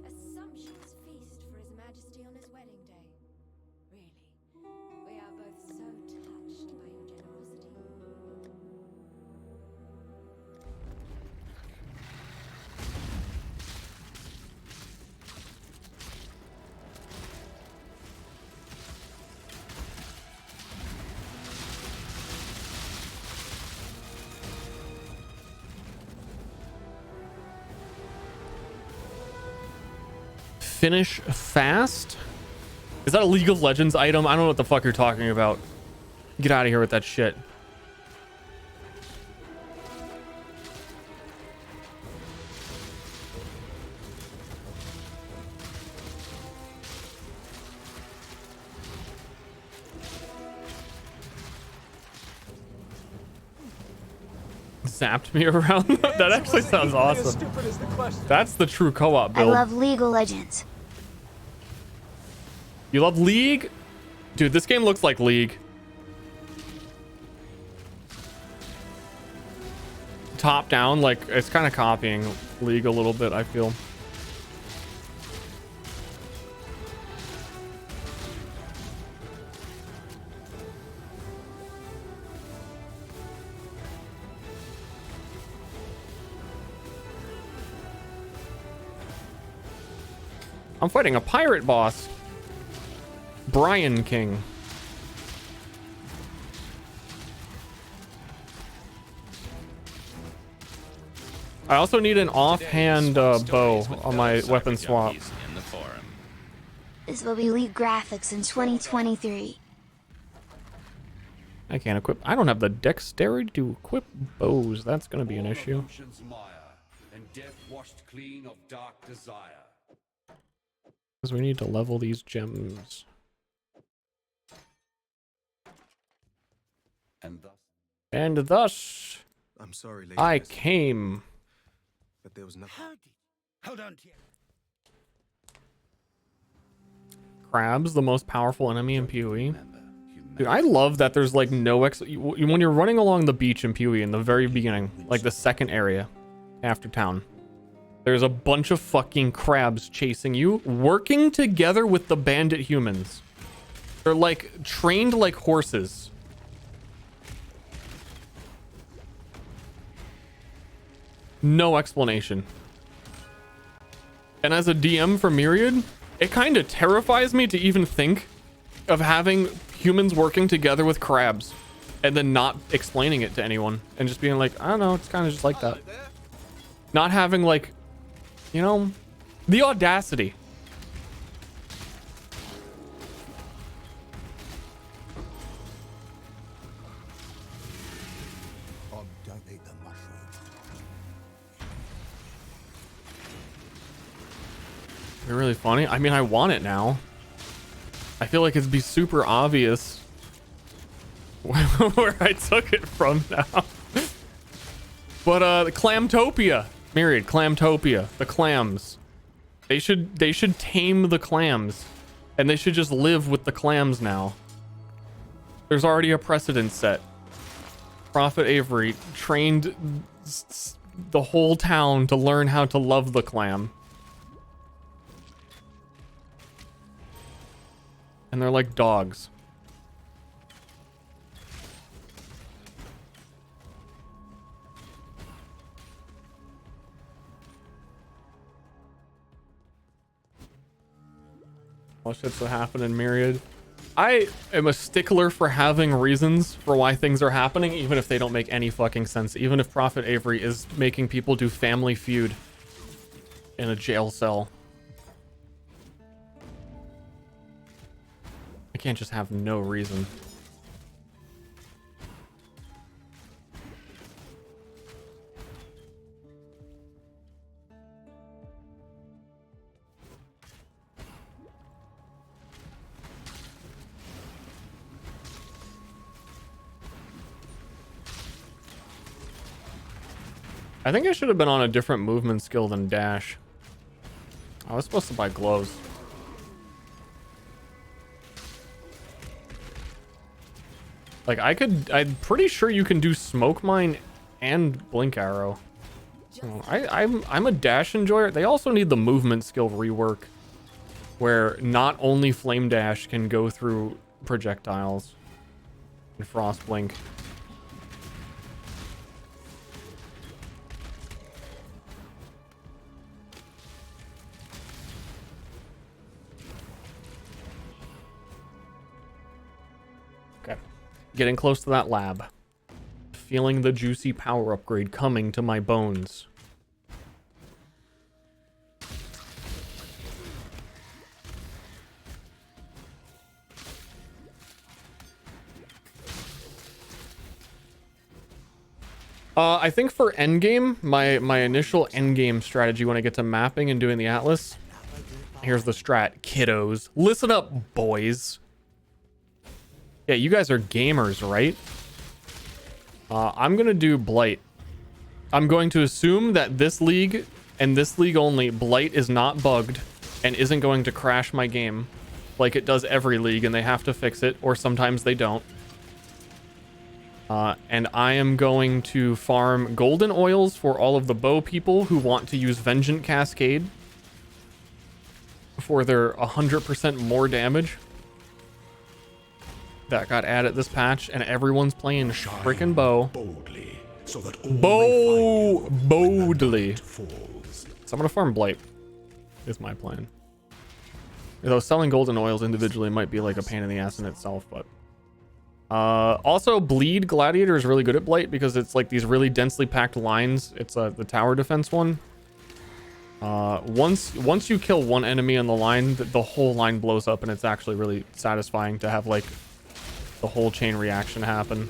A sumptuous feast for His Majesty on his wedding day. Really, we are both so touched by your generosity. Finish fast? Is that a League of Legends item? I don't know what the fuck you're talking about. Get out of here with that shit. Zapped me around. That actually sounds awesome. That's the true co-op build. I love League of Legends. You love League? Dude, this game looks like League. Top down, like, it's kind of copying League a little bit, I feel. I'm fighting a pirate boss. Brian King. I also need an offhand bow on my weapon swap. This will be League graphics in 2023. I can't equip. I don't have the dexterity to equip bows. That's going to be an issue. and death washed clean of dark desire. Because we need to level these gems. And thus, I'm sorry, lady. I came. But there was nothing. Hold on to Crabs, the most powerful enemy in PoE. Dude, I love that there's like no when you're running along the beach in PoE in the very beginning, like the second area after town, there's a bunch of fucking crabs chasing you, working together with the bandit humans. They're like trained like horses. No explanation. And as a DM for Myriad, it kind of terrifies me to even think of having humans working together with crabs and then not explaining it to anyone and just being like, I don't know, it's kind of just like that. Not having like, you know, the audacity. They're really funny. I mean, I want it now. I feel like it'd be super obvious where I took it from now. But the Clamtopia, Myriad, Clamtopia, the clams. They should tame the clams, and they should just live with the clams now. There's already a precedent set. Prophet Avery trained the whole town to learn how to love the clam. And they're like dogs. All shit's what happened in Myriad. I am a stickler for having reasons for why things are happening, even if they don't make any fucking sense. Even if Prophet Avery is making people do Family Feud in a jail cell. I can't just have no reason. I think I should have been on a different movement skill than dash. I was supposed to buy gloves. Like I'm pretty sure you can do smoke mine and blink arrow. Oh, I'm a dash enjoyer. They also need the movement skill rework, where not only flame dash can go through projectiles and frost blink. Okay. Getting close to that lab. Feeling the juicy power upgrade coming to my bones. I think for endgame, my initial endgame strategy when I get to mapping and doing the Atlas, here's the strat, kiddos. Listen up, boys. Yeah, you guys are gamers, right? I'm gonna do Blight. I'm going to assume that this league and this league only, Blight is not bugged and isn't going to crash my game like it does every league, and they have to fix it, or sometimes they don't. And I am going to farm golden oils for all of the bow people who want to use Vengeant Cascade for their 100% more damage. That got added this patch, and everyone's playing freaking bow. Boldly, so that boldly. So I'm gonna farm Blight. Is my plan. Though selling golden oils individually might be like a pain in the ass in itself, but also Bleed Gladiator is really good at Blight because it's like these really densely packed lines. It's the tower defense one. Once you kill one enemy on the line, the whole line blows up, and it's actually really satisfying to have like the whole chain reaction happen.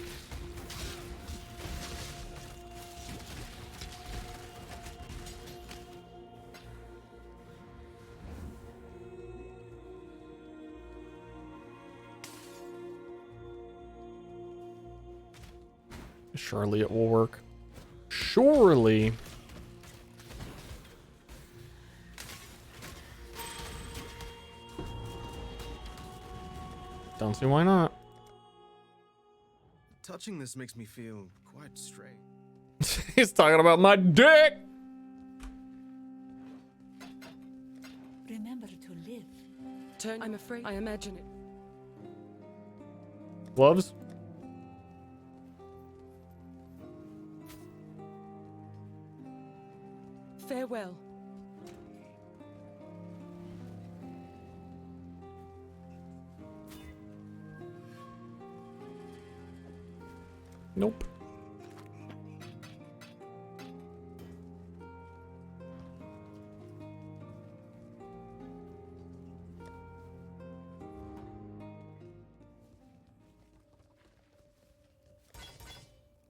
Surely it will work. Surely. Don't see why not. Touching this makes me feel quite strange. He's talking about my dick. Remember to live. I'm afraid I imagine it. Gloves? Farewell. Nope.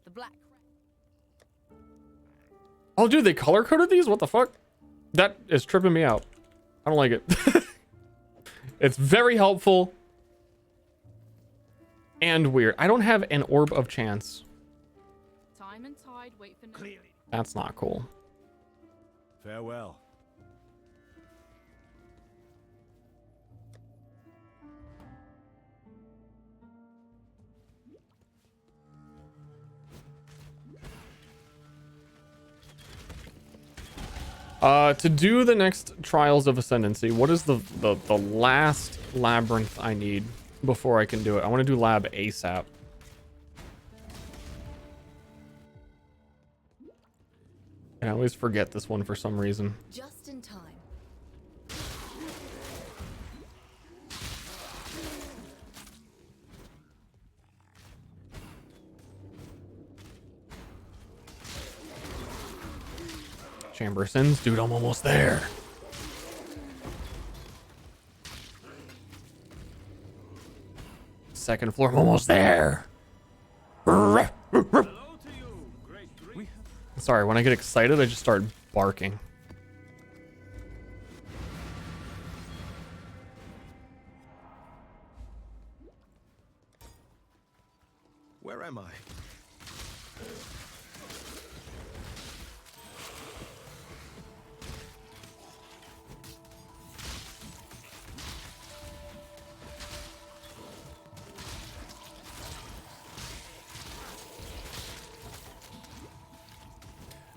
The black. Oh, dude, they color coded these? What the fuck? That is tripping me out. I don't like it. It's very helpful and weird. I don't have an orb of chance. Time and tide wait for clearly. That's not cool. Farewell. To do the next Trials of Ascendancy, what is the last labyrinth I need before I can do it? I want to do lab ASAP. I always forget this one for some reason. Just in time. Chamber of Sins, dude, I'm almost there. Second floor, I'm almost there. Sorry, when I get excited, I just start barking. Where am I?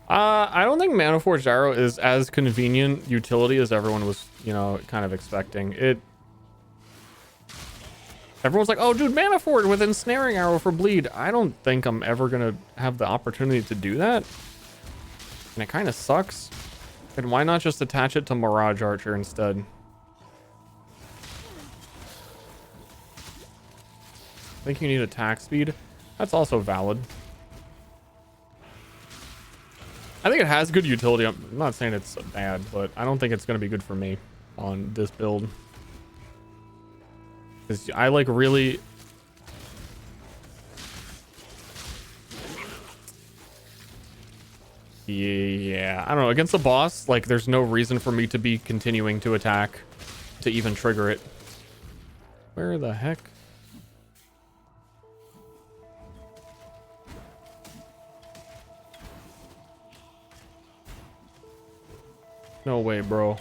I don't think Mana Forged Arrow is as convenient utility as everyone was, you know, kind of expecting. Everyone's like, oh, dude, Mana Forged with Ensnaring Arrow for bleed. I don't think I'm ever going to have the opportunity to do that. And it kind of sucks. And why not just attach it to Mirage Archer instead? I think you need attack speed. That's also valid. I think it has good utility. I'm not saying it's bad, but I don't think it's going to be good for me on this build. Because I like really... Yeah, I don't know. Against the boss, like, there's no reason for me to be continuing to attack to even trigger it. Where the heck? No way, bro.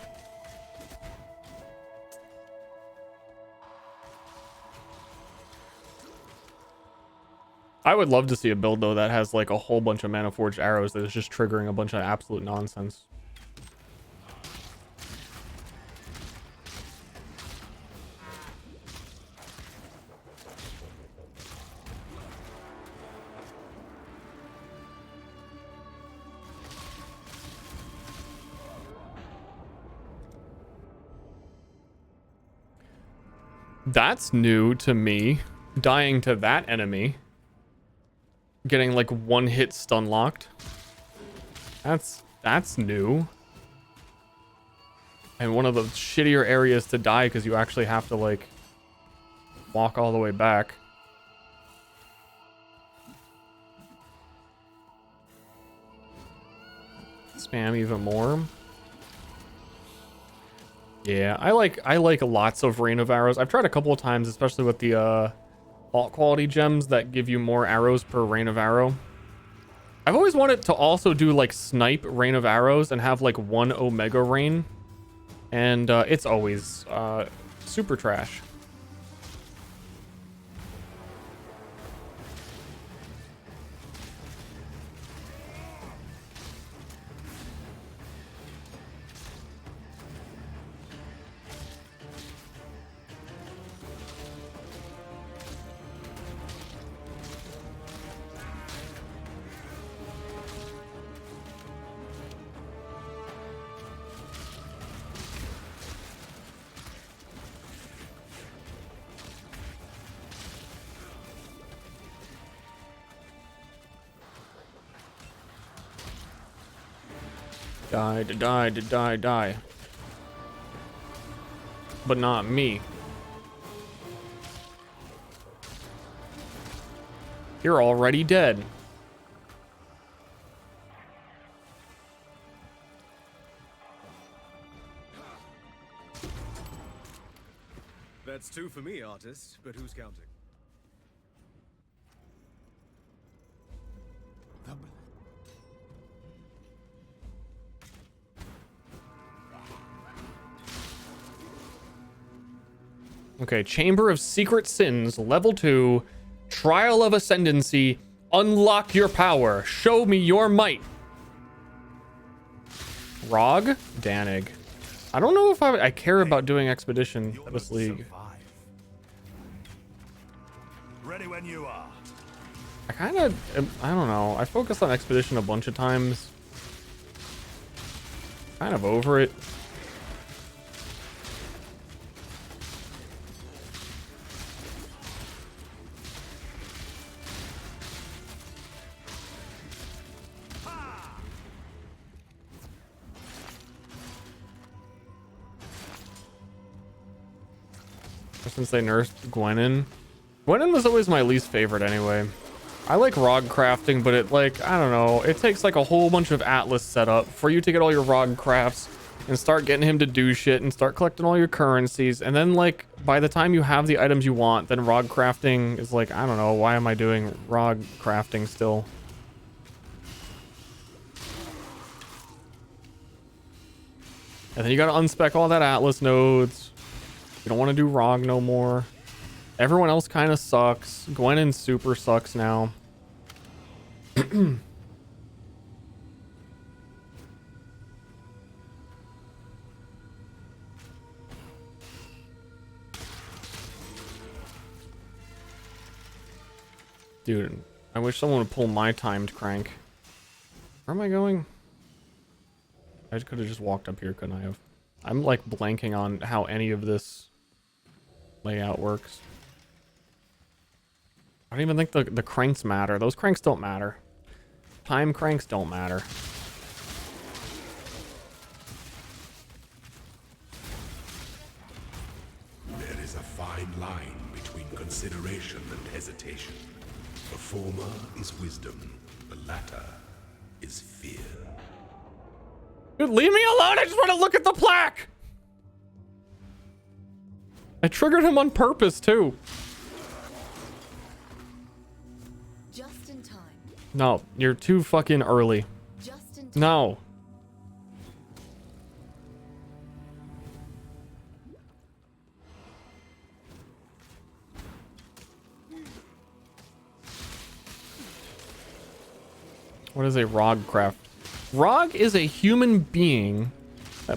I would love to see a build, though, that has, like, a whole bunch of Mana Forged arrows that is just triggering a bunch of absolute nonsense. That's new to me. Dying to that enemy. Getting like one hit stun locked. That's new. And one of the shittier areas to die because you actually have to like walk all the way back. Spam even more. Yeah, I like lots of Rain of Arrows. I've tried a couple of times, especially with the alt quality gems that give you more arrows per Rain of Arrow. I've always wanted to also do like snipe Rain of Arrows and have like one Omega Rain. And it's always super trash. Die. But not me. You're already dead. That's 2 for me, artist, but who's counting? Okay, Chamber of Secret Sins, level 2, Trial of Ascendancy, unlock your power, show me your might. Rog? Danig. I don't know if I care about doing Expedition this league. Ready when you are. I kind of, I don't know, I focused on Expedition a bunch of times. Kind of over it. Since they nerfed Gwenin. Gwenin was always my least favorite anyway. I like Rog crafting, but it like, I don't know, it takes like a whole bunch of Atlas setup for you to get all your Rog crafts and start getting him to do shit and start collecting all your currencies. And then like, by the time you have the items you want, then Rog crafting is like, I don't know, why am I doing Rog crafting still? And then you gotta unspec all that Atlas nodes. You don't want to do Rog no more. Everyone else kind of sucks. Gwenin super sucks now. Dude, I wish someone would pull my timed crank. Where am I going? I could have just walked up here, couldn't I have? I'm like blanking on how any of this layout works. I don't even think the cranks matter. Those cranks don't matter. Time cranks don't matter. There is a fine line between consideration and hesitation. The former is wisdom, the latter is fear. Dude, leave me alone! I just want to look at the plaque! I triggered him on purpose, too. Just in time. No, you're too fucking early. Just in time. No. What is a Rog craft? Rog is a human being,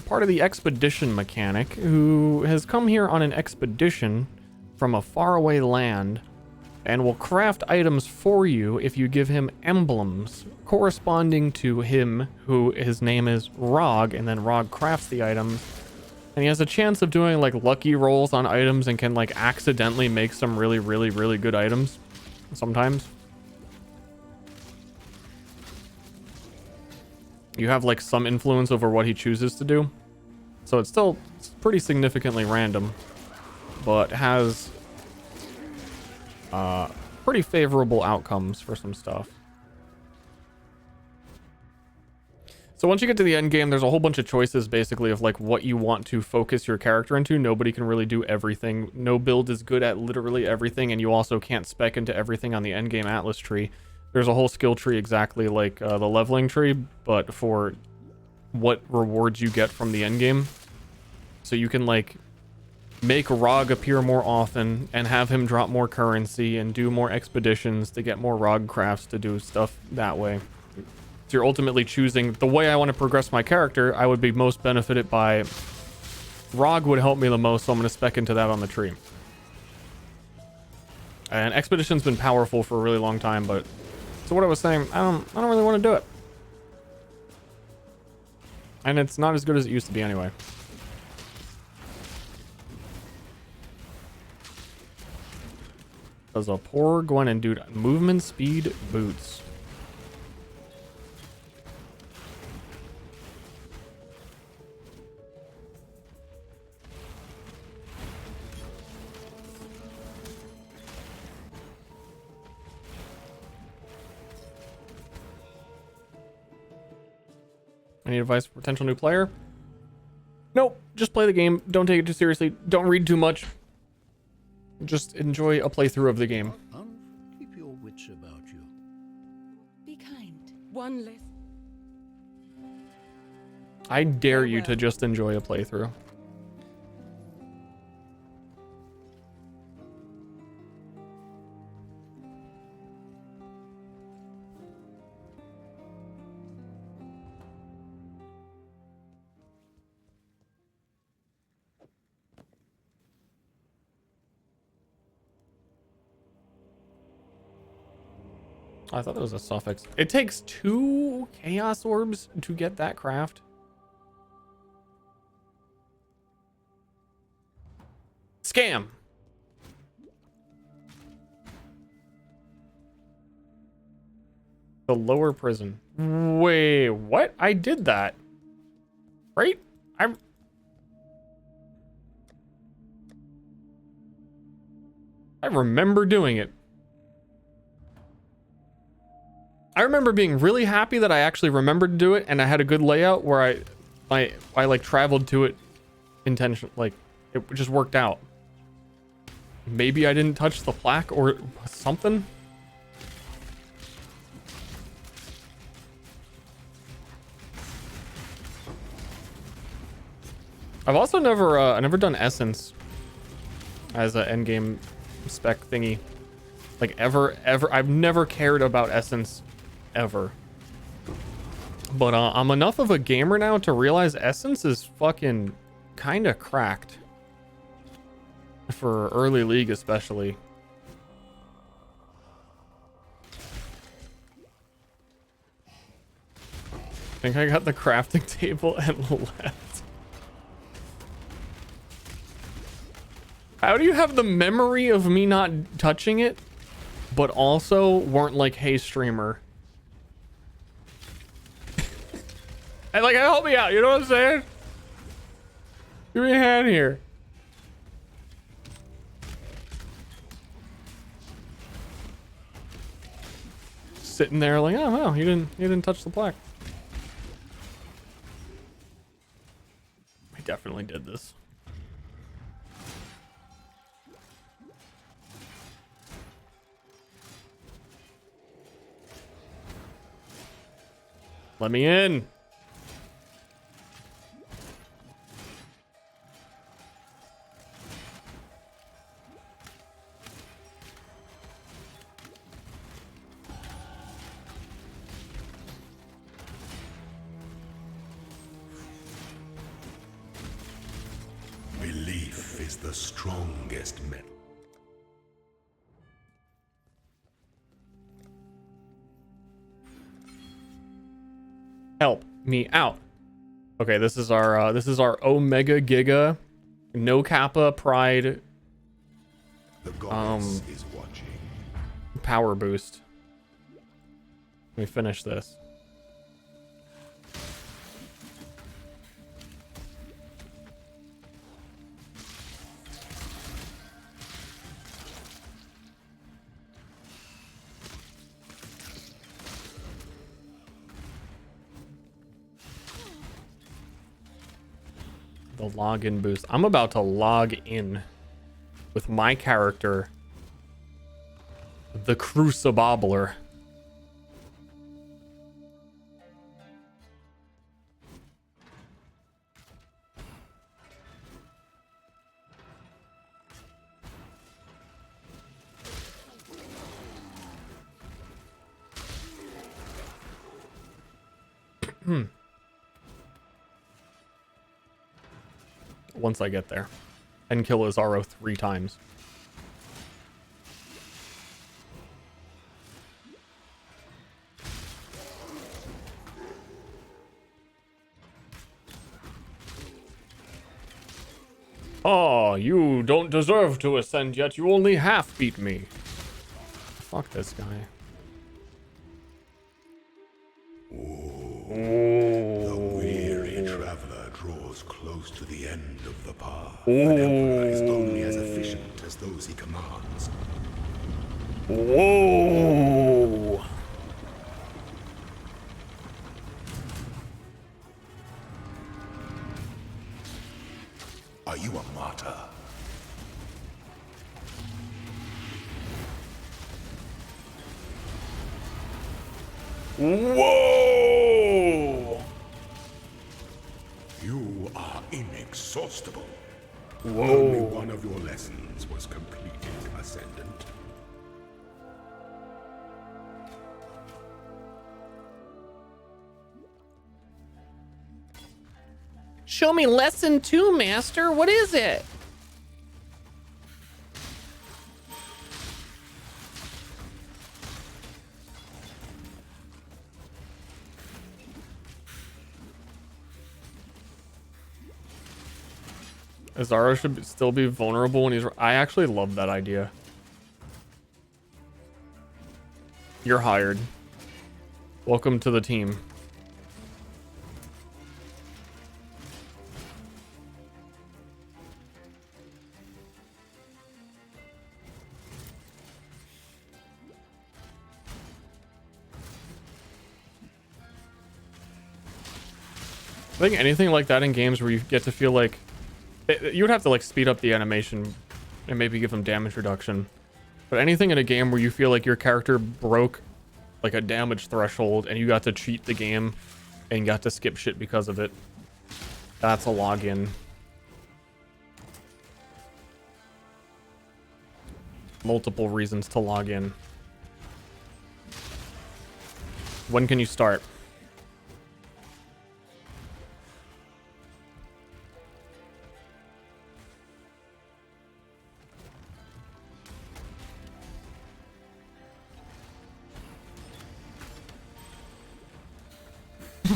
part of the expedition mechanic, who has come here on an expedition from a faraway land and will craft items for you if you give him emblems corresponding to him, who his name is Rog, and then Rog crafts the items. And he has a chance of doing like lucky rolls on items and can like accidentally make some really, really, really good items sometimes. You have like some influence over what he chooses to do. So it's still pretty significantly random, but has pretty favorable outcomes for some stuff. So once you get to the end game, there's a whole bunch of choices basically of like what you want to focus your character into. Nobody can really do everything. No build is good at literally everything, and you also can't spec into everything on the end game Atlas tree. there's a whole skill tree exactly like the leveling tree, but for what rewards you get from the end game. So you can like make Rog appear more often and have him drop more currency and do more expeditions to get more Rog crafts to do stuff that way. So you're ultimately choosing the way I want to progress my character. I would be most benefited by Rog would help me the most, so I'm going to spec into that on the tree. And expedition's been powerful for a really long time, but so what I was saying, I don't really want to do it. And it's not as good as it used to be anyway. Does a poor Gwen and dude movement speed boots. Any advice for potential new player? Nope, just play the game. Don't take it too seriously. Don't read too much. Just enjoy a playthrough of the game. Keep your wits about you. Be kind. One less. I dare you to just enjoy a playthrough. I thought it was a suffix. It takes 2 chaos orbs to get that craft. Scam. The lower prison. Wait, what? I did that. Right? I remember doing it. I remember being really happy that I actually remembered to do it, and I had a good layout where I like traveled to it intention, like it just worked out. Maybe I didn't touch the plaque or something. I've also never done Essence as an endgame spec thingy. Like ever. I've never cared about Essence ever. But I'm enough of a gamer now to realize Essence is fucking kind of cracked. For early league especially. I think I got the crafting table and left. How do you have the memory of me not touching it, but also weren't like, hey streamer? And like, help me out, you know what I'm saying? Give me a hand here. Sitting there like, oh wow, you didn't touch the plaque. I definitely did this. Let me in. Belief is the strongest metal. Help me out. Okay, this is our Omega Giga No Kappa Pride The goddess is watching. power boost. Let me finish this. The login boost. I'm about to log in with my character, the Crucible. Once I get there. And kill Azaro 3 times. Oh, you don't deserve to ascend yet. You only half beat me. Fuck this guy. The weary traveler draws close to the end of the path. An emperor is only as efficient as those he commands. Whoa! Are you a martyr? Whoa! You are inexhaustible. Whoa. Only one of your lessons was completed, Ascendant. Show me lesson 2, Master. What is it? Azaro should still be vulnerable when he's... I actually love that idea. You're hired. Welcome to the team. I think anything like that in games where you get to feel like you would have to like speed up the animation and maybe give them damage reduction, but anything in a game where you feel like your character broke like a damage threshold and you got to cheat the game and got to skip shit because of it, that's a login. Multiple reasons to log in. When can you start?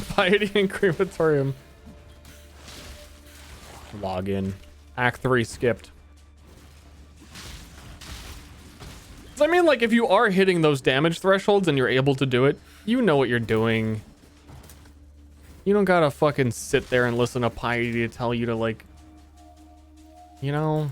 Piety and crematorium. Log in. Act 3 skipped. So I mean, like, if you are hitting those damage thresholds and you're able to do it, you know what you're doing. You don't gotta fucking sit there and listen to Piety to tell you to, like, you know.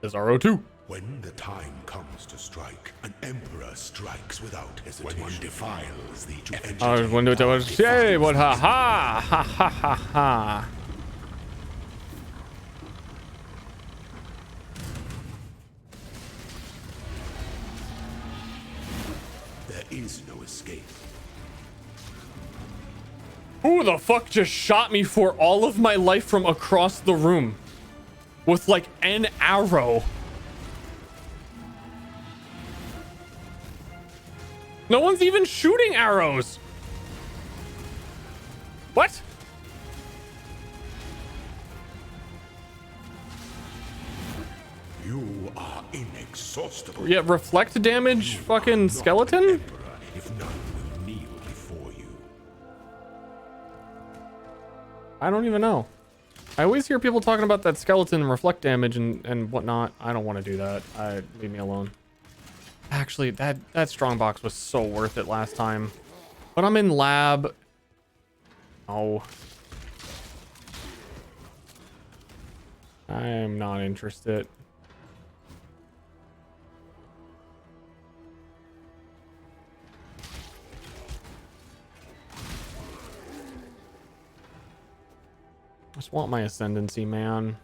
Azaro 2. When the time comes to strike, an emperor strikes without hesitation. When one defiles the what ha ha ha ha ha ha. There is no escape. Who the fuck just shot me for all of my life from across the room? With like an arrow. No one's even shooting arrows. What? You are inexhaustible. Yeah, reflect damage, fucking skeleton? If none will kneel before you. I don't even know. I always hear people talking about that skeleton reflect damage and whatnot. I don't want to do that. Leave me alone. Actually, that strongbox was so worth it last time. But I'm in lab. Oh. I am not interested. just want my ascendancy, man.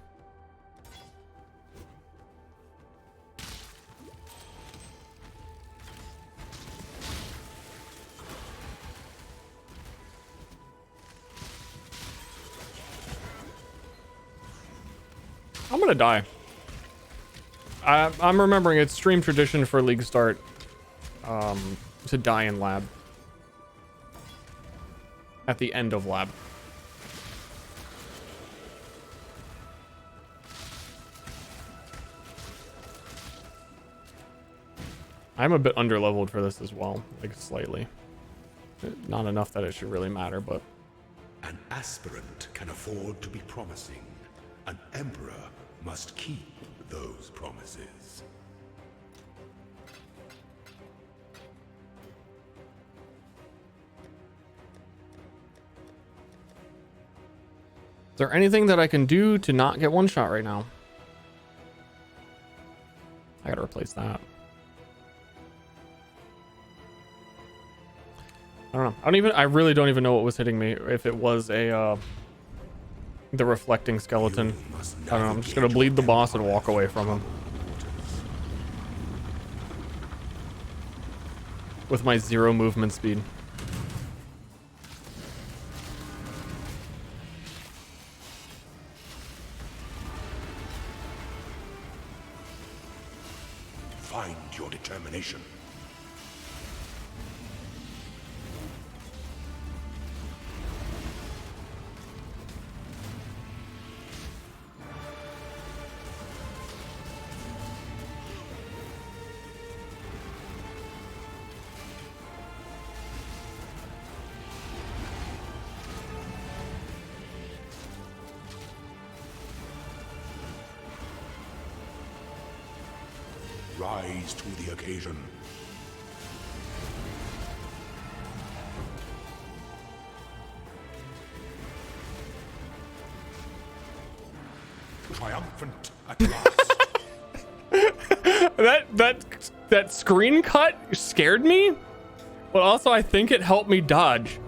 I'm gonna die. I'm remembering it's stream tradition for League Start to die in lab. At the end of lab. I'm a bit underleveled for this as well, like slightly. Not enough that it should really matter, but... An aspirant can afford to be promising. An emperor must keep those promises. Is there anything that I can do to not get one shot right now? I gotta replace that. I don't know. I really don't even know what was hitting me. If it was a, the reflecting skeleton. I don't know. I'm just gonna bleed the boss and walk away from him. With my 0 movement speed. Find your determination. Rise to the occasion. Triumphant at last. that screen cut scared me, but also I think it helped me dodge.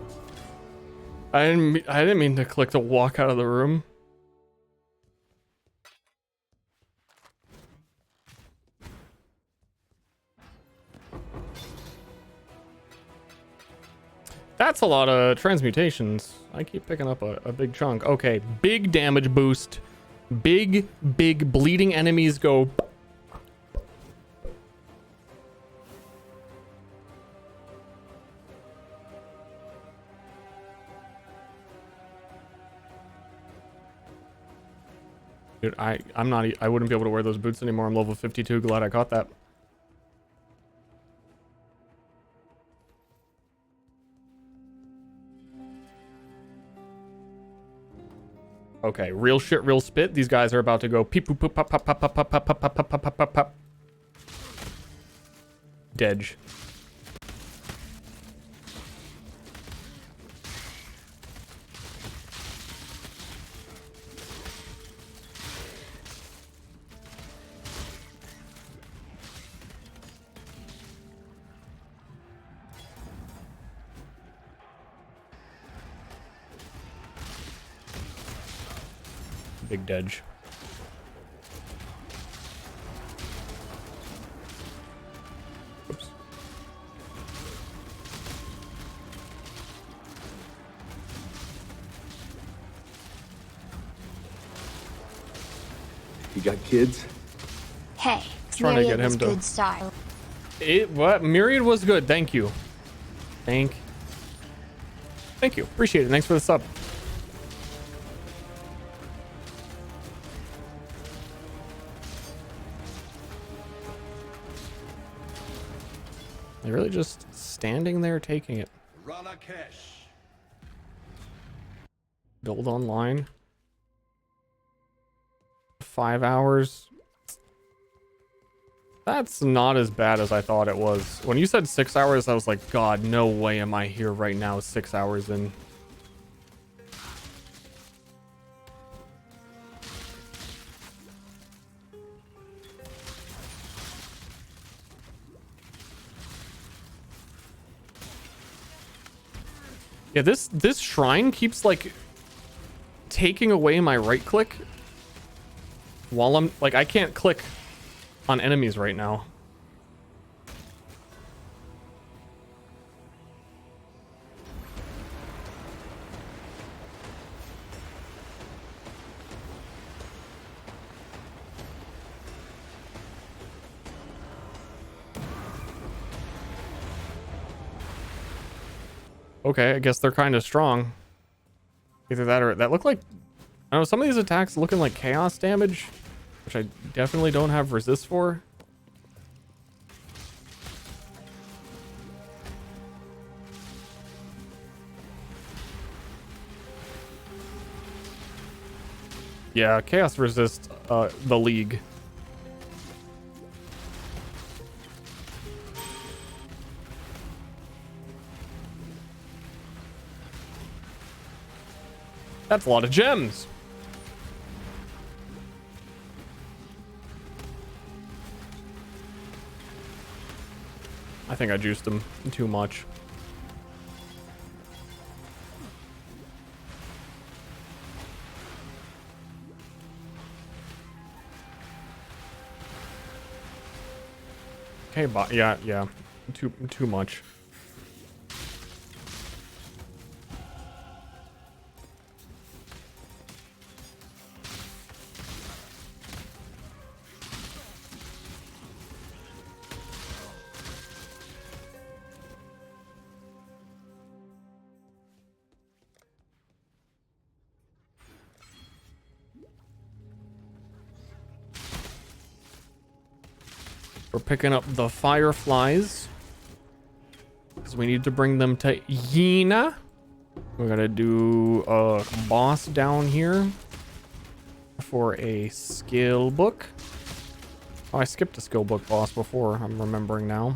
I didn't mean to click to walk out of the room. That's a lot of transmutations. I keep picking up a big chunk. Okay, big damage boost. Big bleeding enemies go. Dude, I wouldn't be able to wear those boots anymore. I'm level 52. Glad I caught that. Okay, real shit, real spit. These guys are about to go peep poop poop pop pop pop pop pop pop pop pop pop pop pop pop. Dedge. Big Dedge. Oops. You got kids? Hey, Trying to get him to good style. What? Myriad was good. Thank you. Thank you. Appreciate it. Thanks for the sub. They're really just standing there taking it. Ralakesh. Build online. 5 hours. That's not as bad as I thought it was. When you said 6 hours, I was like, God, no way am I here right now 6 hours in. Yeah, this shrine keeps like taking away my right click while I'm like, I can't click on enemies right now. Okay, I guess they're kind of strong. Either that or that look like, I don't know, some of these attacks looking like chaos damage, which I definitely don't have resist for. Yeah, chaos resist the league. That's a lot of gems. I think I juiced him too much. Okay, but yeah, too much. We're picking up the fireflies because we need to bring them to Yena. We're gonna do a boss down here for a skill book. Oh, I skipped a skill book boss before, I'm remembering now.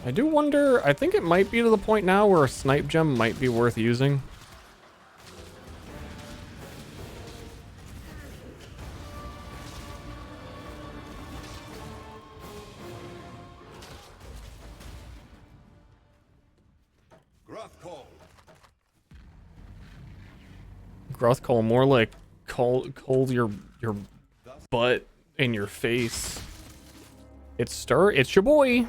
I do wonder, I think it might be to the point now where a snipe gem might be worth using. Groth coal, more like coal your butt in your face. It's Ster, it's your boy.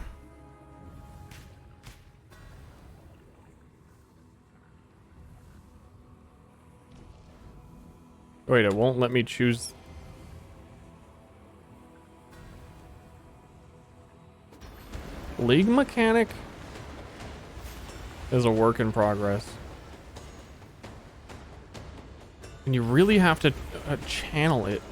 Wait, it won't let me choose. League mechanic is a work in progress. And you really have to channel it.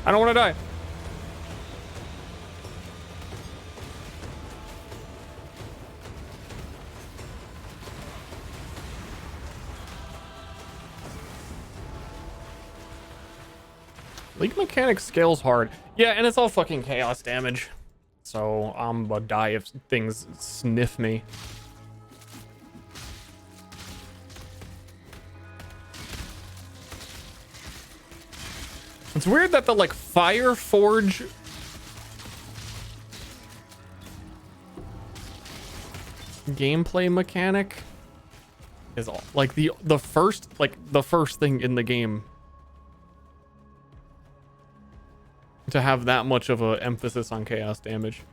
I don't want to die. League mechanics scales hard. Yeah, and it's all fucking chaos damage. So I'm gonna die if things sniff me. It's weird that the like Fire Forge gameplay mechanic is all like the first thing in the game to have that much of an emphasis on chaos damage.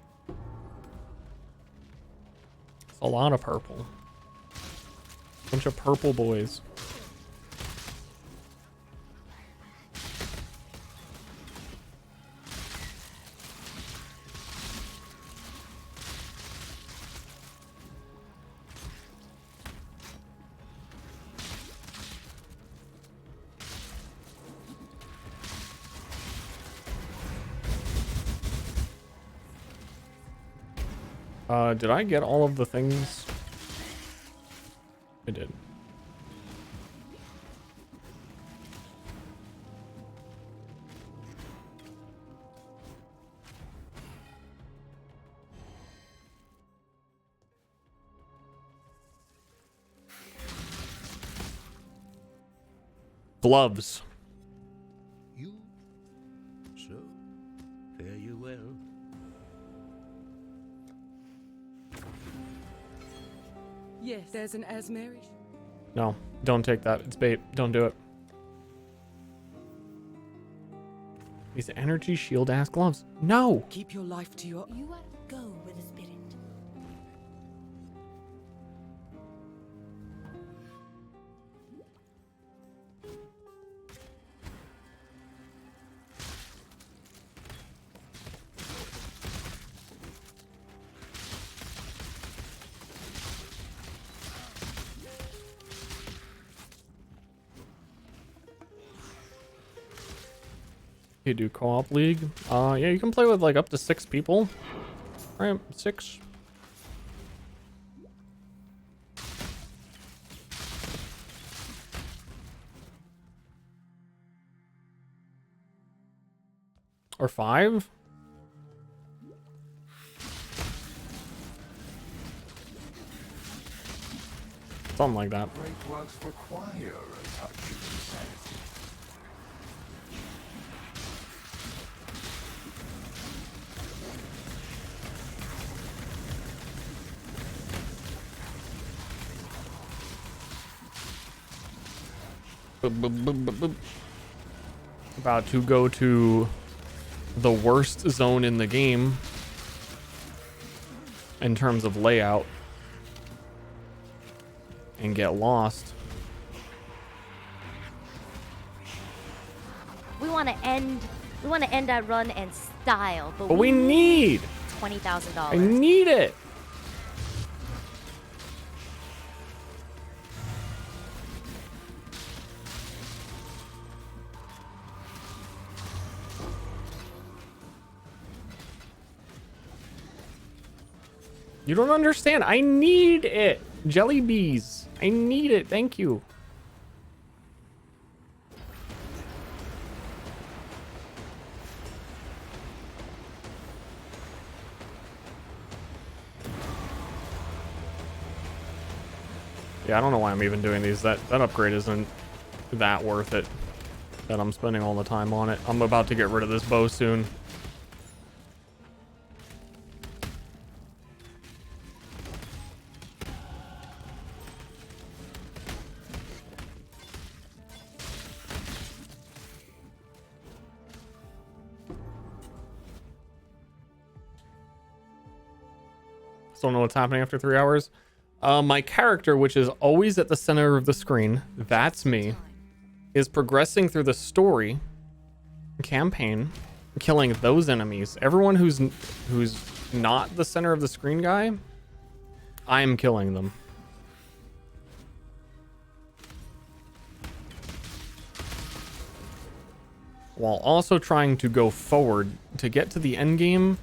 It's a lot of purple. Bunch of purple boys. Did I get all of the things? I did. Gloves. You? So, fare you well. Yes, there's an Asmeri. No, don't take that. It's bait. Don't do it. These energy shield ass gloves. No. Keep your life to your... You are go with the spirit. You do co-op league. Yeah, you can play with like up to 6 people. Right, 6. Or 5. Something like that. Great works require a touch of insanity. Boop, boop, boop, boop, boop. About to go to the worst zone in the game in terms of layout and get lost. We want to end that run in style, but we need $20,000. I need it. You don't understand. I need it. Jelly bees. I need it. Thank you. Yeah, I don't know why I'm even doing these. That upgrade isn't that worth it that I'm spending all the time on it. I'm about to get rid of this bow soon. Don't know what's happening after 3 hours. My character, which is always at the center of the screen, that's me, is progressing through the story campaign, killing those enemies. Everyone who's not the center of the screen guy, I'm killing them. While also trying to go forward to get to the end game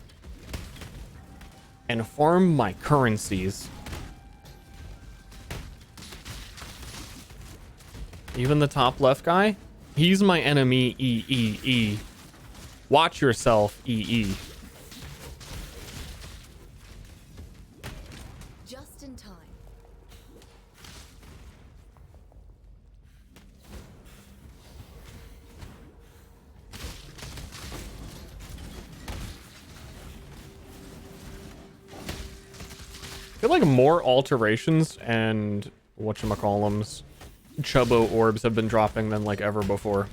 and farm my currencies. Even the top left guy, he's my enemy. E. Watch yourself, E. Just in time. I feel like more alterations and whatchamacallums, Chubbo orbs have been dropping than like ever before.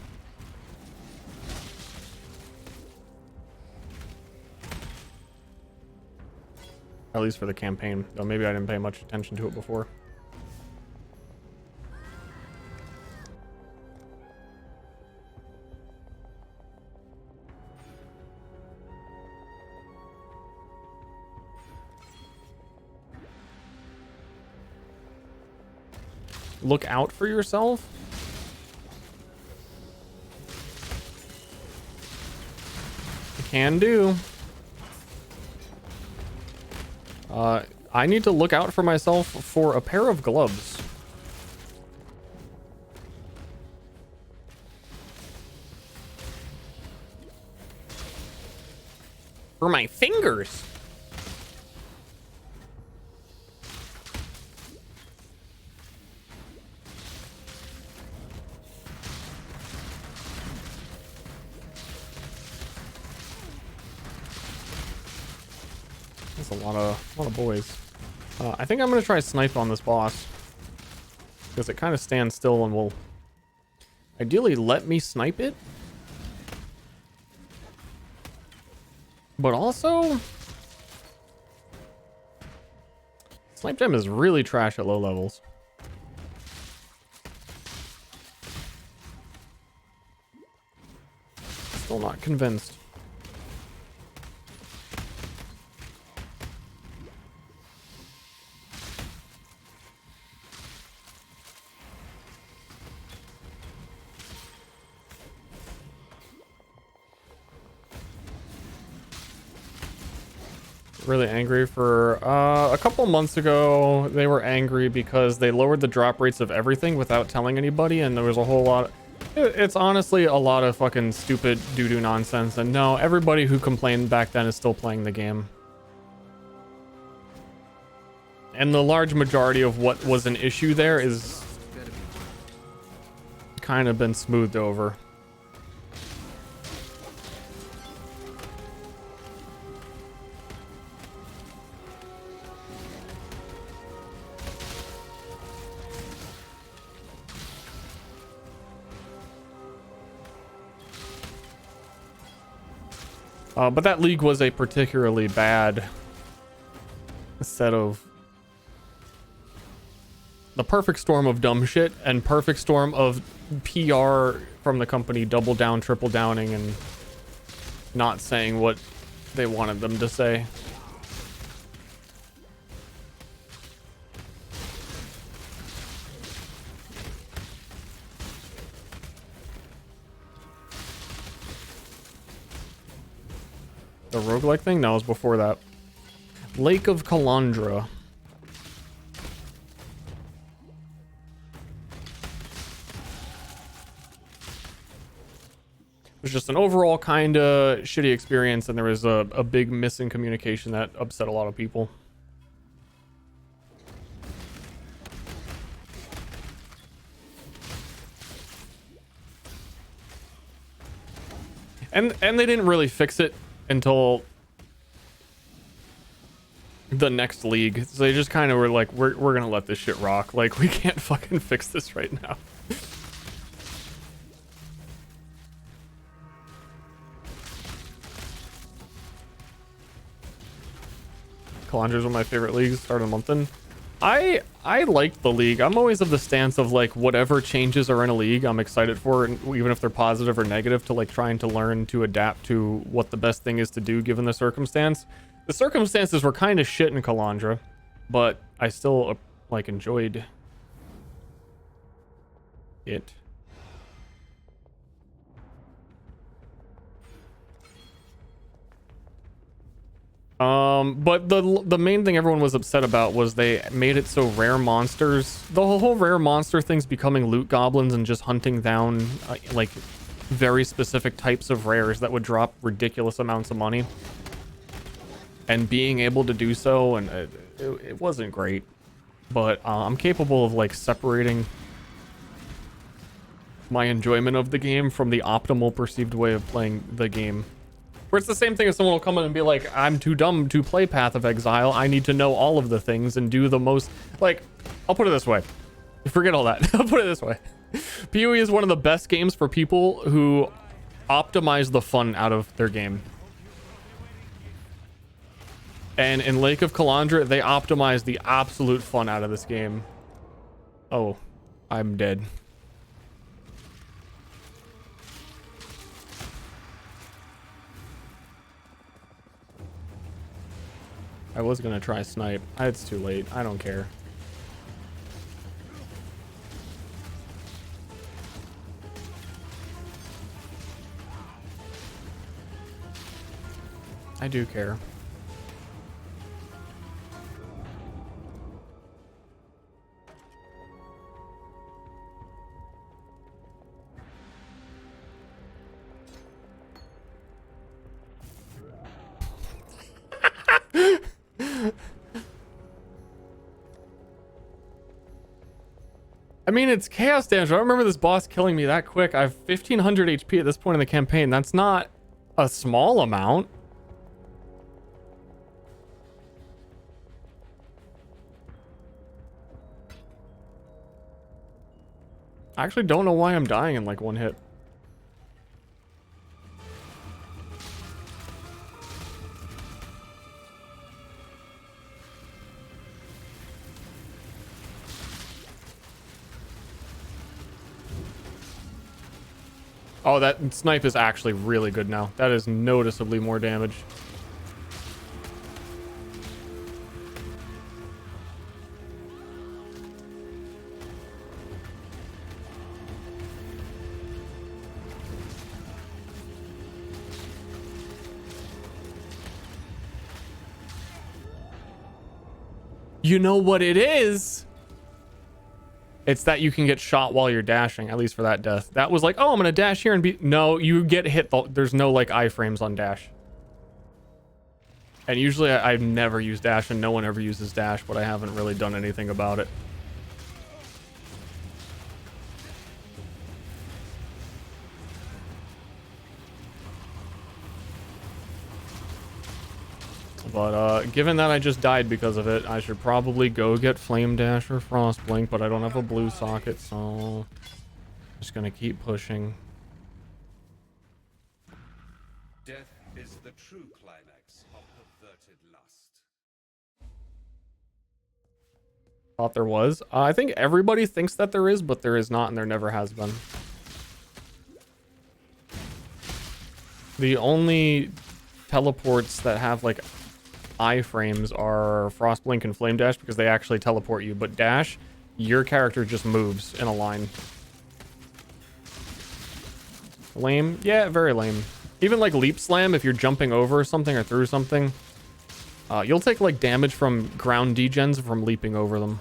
At least for the campaign, though maybe I didn't pay much attention to it before. Look out for yourself? You can do. I need to look out for myself for a pair of gloves. For my fingers. That's a lot of boys. I think I'm gonna try snipe on this boss because it kind of stands still and will ideally let me snipe it. But also, Snipe Gem is really trash at low levels. Still not convinced. Really angry for a couple months ago. They were angry because they lowered the drop rates of everything without telling anybody, and there was a whole lot. It's honestly a lot of fucking stupid doo-doo nonsense, and no, everybody who complained back then is still playing the game. And the large majority of what was an issue there is kind of been smoothed over. But that league was a particularly bad set of the perfect storm of dumb shit and perfect storm of PR from the company double down, triple downing, and not saying what they wanted them to say. The roguelike thing? No, it was before that. Lake of Calandra. It was just an overall kind of shitty experience, and there was a big missing communication that upset a lot of people. And they didn't really fix it until the next league, so they just kind of were like, we're gonna let this shit rock, like we can't fucking fix this right now. Calandra's one of my favorite leagues, started a month in. I like the league. I'm always of the stance of like whatever changes are in a league I'm excited for, and even if they're positive or negative, to like trying to learn to adapt to what the best thing is to do given the circumstance. The circumstances were kind of shit in Calandra, but I still like enjoyed it. But the main thing everyone was upset about was they made it so rare monsters, the whole rare monster thing's becoming loot goblins and just hunting down like very specific types of rares that would drop ridiculous amounts of money, and being able to do so, and it wasn't great. But I'm capable of like separating my enjoyment of the game from the optimal perceived way of playing the game. Where it's the same thing as someone will come in and be like, I'm too dumb to play Path of Exile. I need to know all of the things and do the most... Like, I'll put it this way. Forget all that. I'll put it this way. PoE is one of the best games for people who optimize the fun out of their game. And in Lake of Calandra, they optimize the absolute fun out of this game. Oh, I'm dead. I was gonna try snipe. It's too late. I don't care. I do care. I mean, it's chaos damage. I don't remember this boss killing me that quick. I have 1500 HP at this point in the campaign. That's not a small amount. I actually don't know why I'm dying in like one hit. Oh, that snipe is actually really good now. That is noticeably more damage. You know what it is? It's that you can get shot while you're dashing, at least for that death. That was like, oh, I'm gonna dash here and be... No, you get hit. There's no, like, iframes on dash. And usually I've never used dash, and no one ever uses dash, but I haven't really done anything about it. But given that I just died because of it, I should probably go get Flame Dash or Frost Blink, but I don't have a blue socket, so I'm just gonna keep pushing. Death is the true climax of perverted lust. Thought there was. I think everybody thinks that there is, but there is not, and there never has been. The only teleports that have like iframes are Frost Blink and Flame Dash because they actually teleport you, but Dash, your character just moves in a line. Lame? Yeah, very lame. Even like Leap Slam, if you're jumping over something or through something, you'll take like damage from ground degens from leaping over them.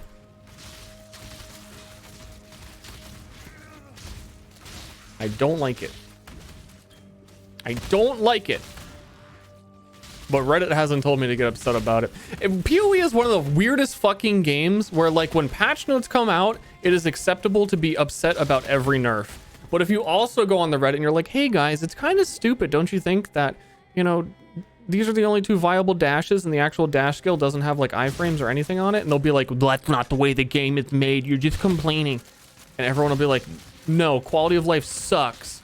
I don't like it. I don't like it. But Reddit hasn't told me to get upset about it. PoE is one of the weirdest fucking games where, like, when patch notes come out, it is acceptable to be upset about every nerf. But if you also go on the Reddit and you're like, hey guys, it's kind of stupid, don't you think, that, you know, these are the only two viable dashes and the actual dash skill doesn't have, like, iframes or anything on it? And they'll be like, well, that's not the way the game is made, you're just complaining. And everyone will be like, no, quality of life sucks.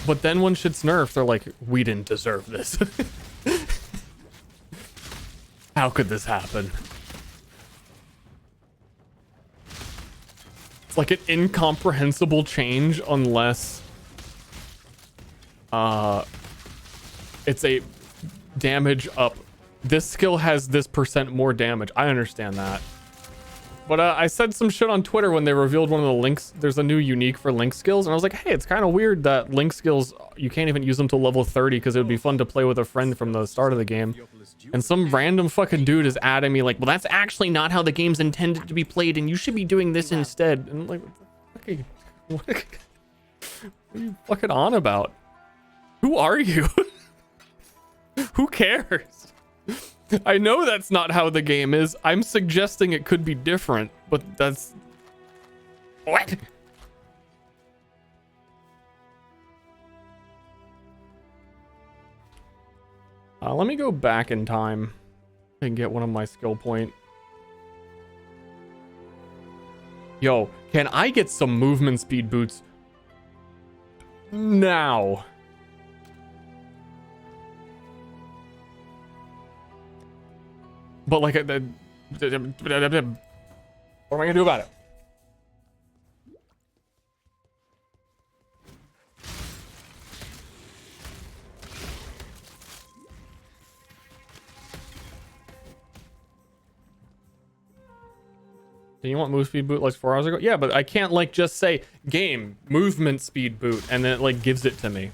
But then when shit's nerfed, they're like, we didn't deserve this. How could this happen? It's like an incomprehensible change unless it's a damage up. This skill has this % more damage. I understand that. But I said some shit on Twitter when they revealed one of the links. There's a new unique for link skills. And I was like, hey, it's kind of weird that link skills, you can't even use them till level 30 because it would be fun to play with a friend from the start of the game. And some random fucking dude is adding me like, well, that's actually not how the game's intended to be played. And you should be doing this instead. And I'm like, okay, what are you fucking on about? Who are you? Who cares? I know that's not how the game is. I'm suggesting it could be different, but that's... What? Let me go back in time and get one of my skill point. Yo, can I get some movement speed boots now? But like, what am I gonna do about it? Do you want move speed boot like 4 hours ago? Yeah, but I can't like just say game movement speed boot and then it like gives it to me.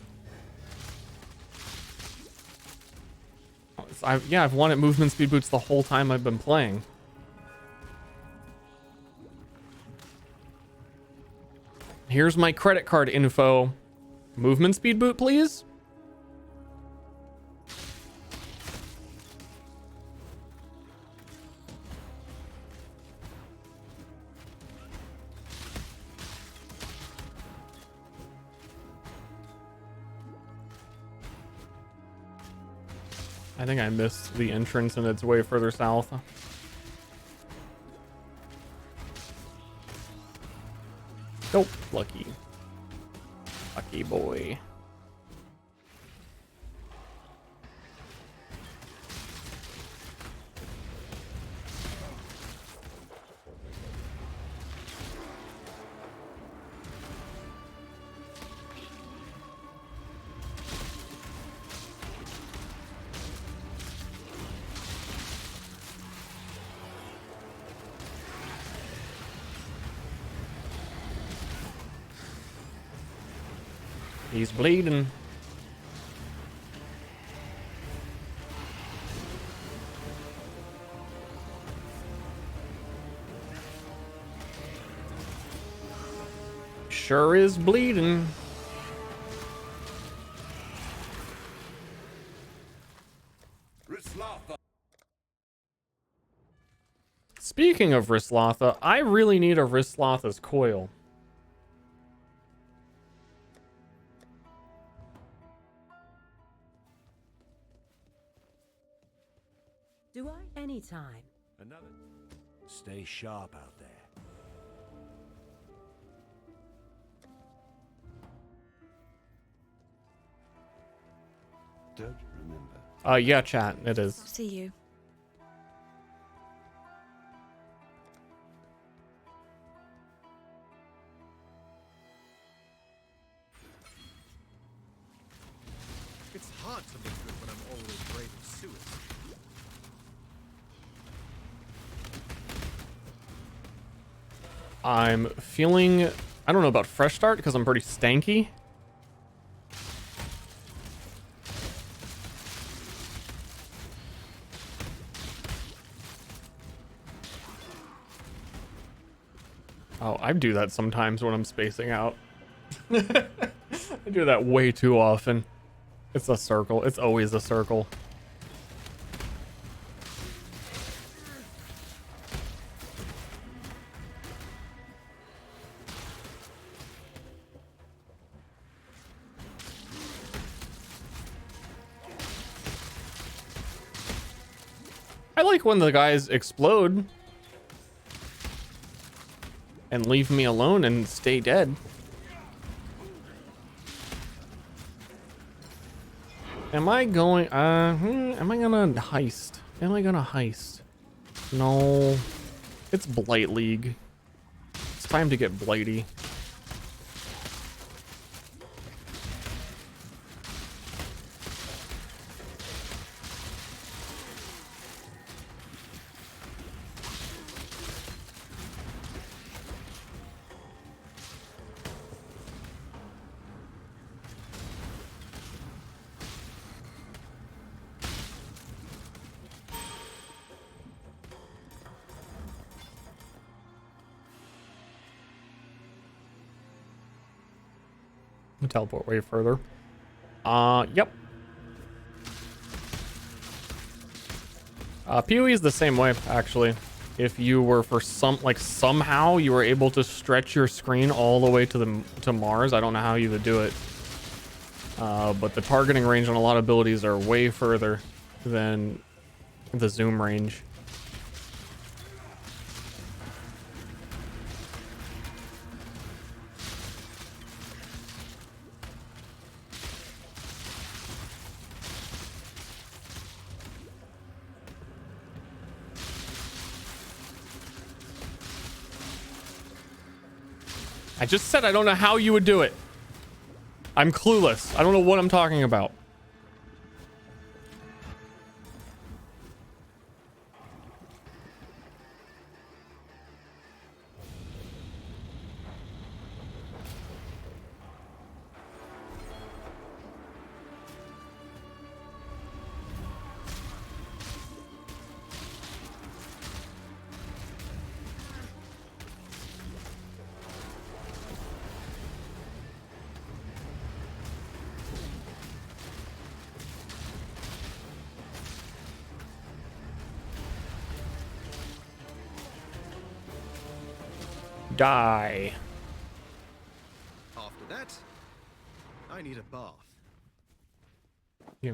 I've wanted movement speed boots the whole time I've been playing. Here's my credit card info. Movement speed boot, please. I think I missed the entrance and it's way further south. Nope, lucky. Lucky boy. He's bleeding. Sure is bleeding. Speaking of Rislatha, I really need a Rislatha's coil. Do I? Anytime. Another. Stay sharp out there. Don't remember. Yeah, chat, it is. See you. It's hard to look good when I'm always braving sewers. I'm feeling, I don't know about fresh start because I'm pretty stanky. Oh, I do that sometimes when I'm spacing out. I do that way too often. It's a circle. It's always a circle. I like when the guys explode and leave me alone and stay dead. Am I going, am I gonna heist? Am I gonna heist? No. It's Blight League. It's time to get Blighty. Teleport way further. Yep. PoE is the same way, actually. If you were somehow you were able to stretch your screen all the way to Mars, I don't know how you would do it. But the targeting range on a lot of abilities are way further than the zoom range. I just said I don't know how you would do it. I'm clueless. I don't know what I'm talking about. Die. After that, I need a bath. Yeah.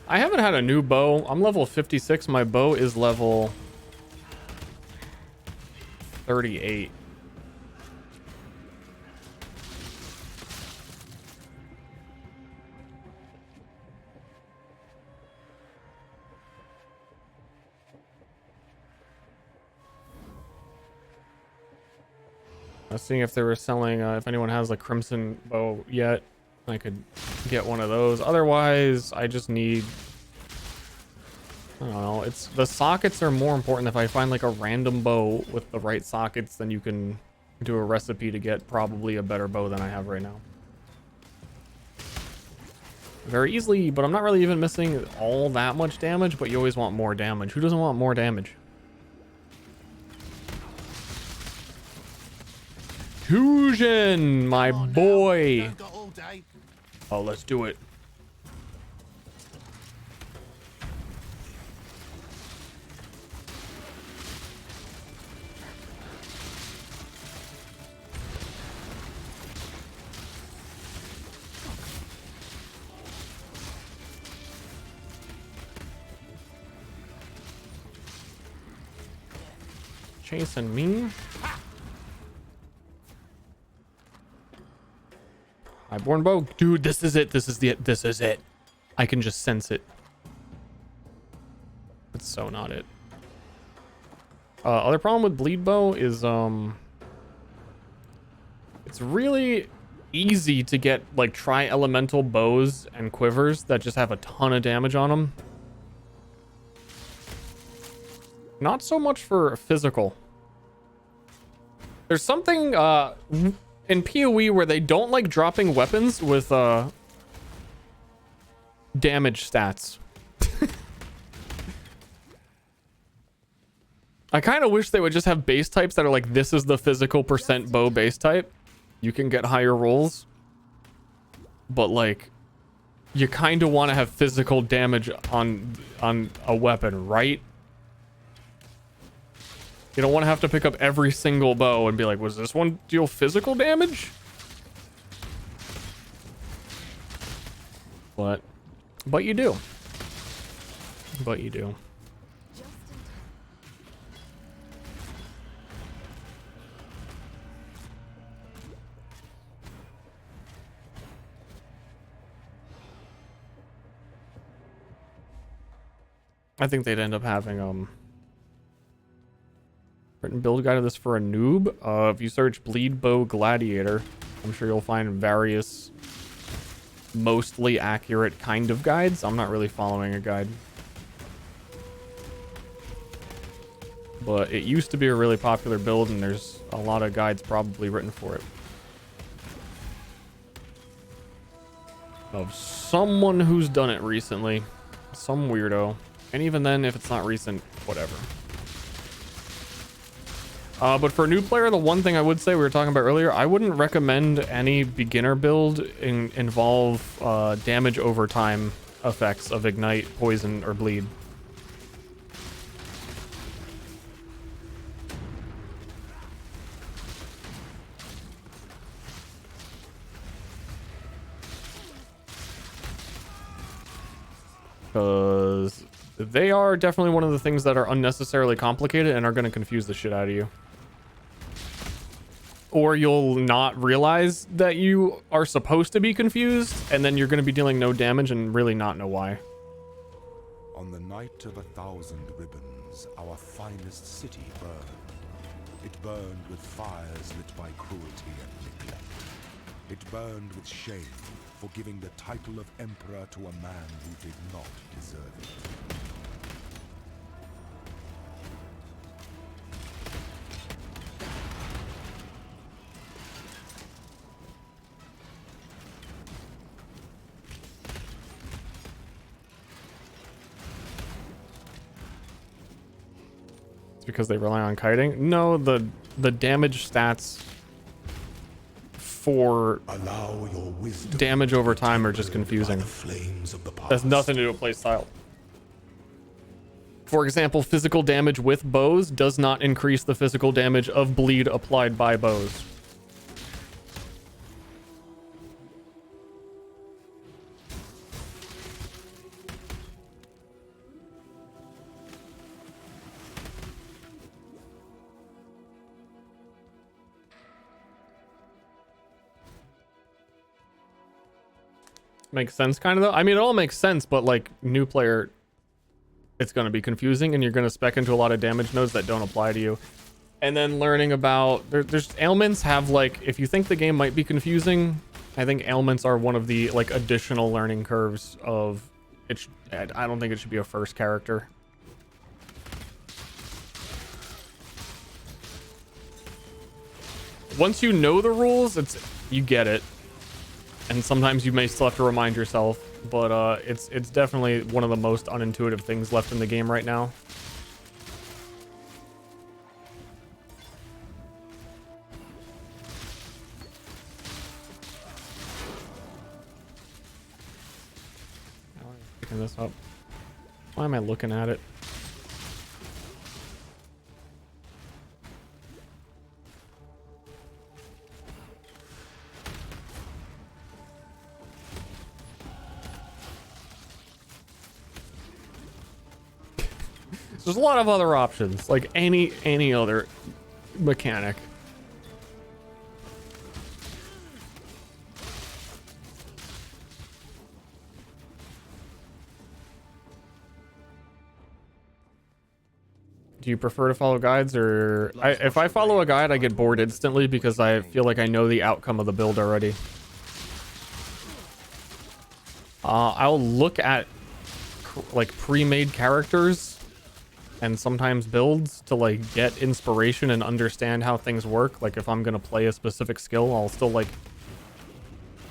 I haven't had a new bow. I'm level 56. My bow is level 38. I was seeing if they were selling, if anyone has a crimson bow yet, I could get one of those. Otherwise, I just need, I don't know, it's the sockets are more important. If I find like a random bow with the right sockets, then you can do a recipe to get probably a better bow than I have right now. Very easily, but I'm not really even missing all that much damage, but you always want more damage. Who doesn't want more damage? Fusion, my boy. Oh, let's do it. Chasing me. Highborn bow. Dude, this is it. This is it. I can just sense it. It's so not it. Other problem with bleed bow is it's really easy to get like tri-elemental bows and quivers that just have a ton of damage on them. Not so much for physical. There's something in PoE where they don't like dropping weapons with damage stats. I kind of wish they would just have base types that are like, this is the physical percent bow base type. You can get higher rolls. But like, you kind of want to have physical damage on a weapon, right? You don't want to have to pick up every single bow and be like, was this one deal physical damage? But you do. But you do. I think they'd end up having written build guide of this for a noob. If you search bleed bow gladiator, I'm sure you'll find various mostly accurate kind of guides. I'm not really following a guide, but it used to be a really popular build, and there's a lot of guides probably written for it of someone who's done it recently, some weirdo. And even then, if it's not recent, whatever. But for a new player, the one thing I would say, we were talking about earlier, I wouldn't recommend any beginner build involve damage over time effects of ignite, poison, or bleed. Because they are definitely one of the things that are unnecessarily complicated and are going to confuse the shit out of you. Or you'll not realize that you are supposed to be confused, and then you're going to be dealing no damage and really not know why. On the night of 1,000 ribbons, our finest city burned. It burned with fires lit by cruelty and neglect. It burned with shame for giving the title of emperor to a man who did not deserve it. It's because they rely on kiting? No, the damage stats for damage over time are just confusing. That's nothing to do with playstyle. For example, physical damage with bows does not increase the physical damage of bleed applied by bows. Makes sense kind of though. I mean, it all makes sense, but like new player, it's going to be confusing and you're going to spec into a lot of damage nodes that don't apply to you. And then learning about there's ailments have like, if you think the game might be confusing, I think ailments are one of the like additional learning curves of it. I don't think it should be a first character. Once you know the rules, you get it. And sometimes you may still have to remind yourself, but it's definitely one of the most unintuitive things left in the game right now. Picking this up. Why am I looking at it? There's a lot of other options, like any other mechanic. Do you prefer to follow guides, or if I follow a guide, I get bored instantly because I feel like I know the outcome of the build already. I'll look at like pre-made characters and sometimes builds to like get inspiration and understand how things work. Like if I'm gonna play a specific skill, I'll still like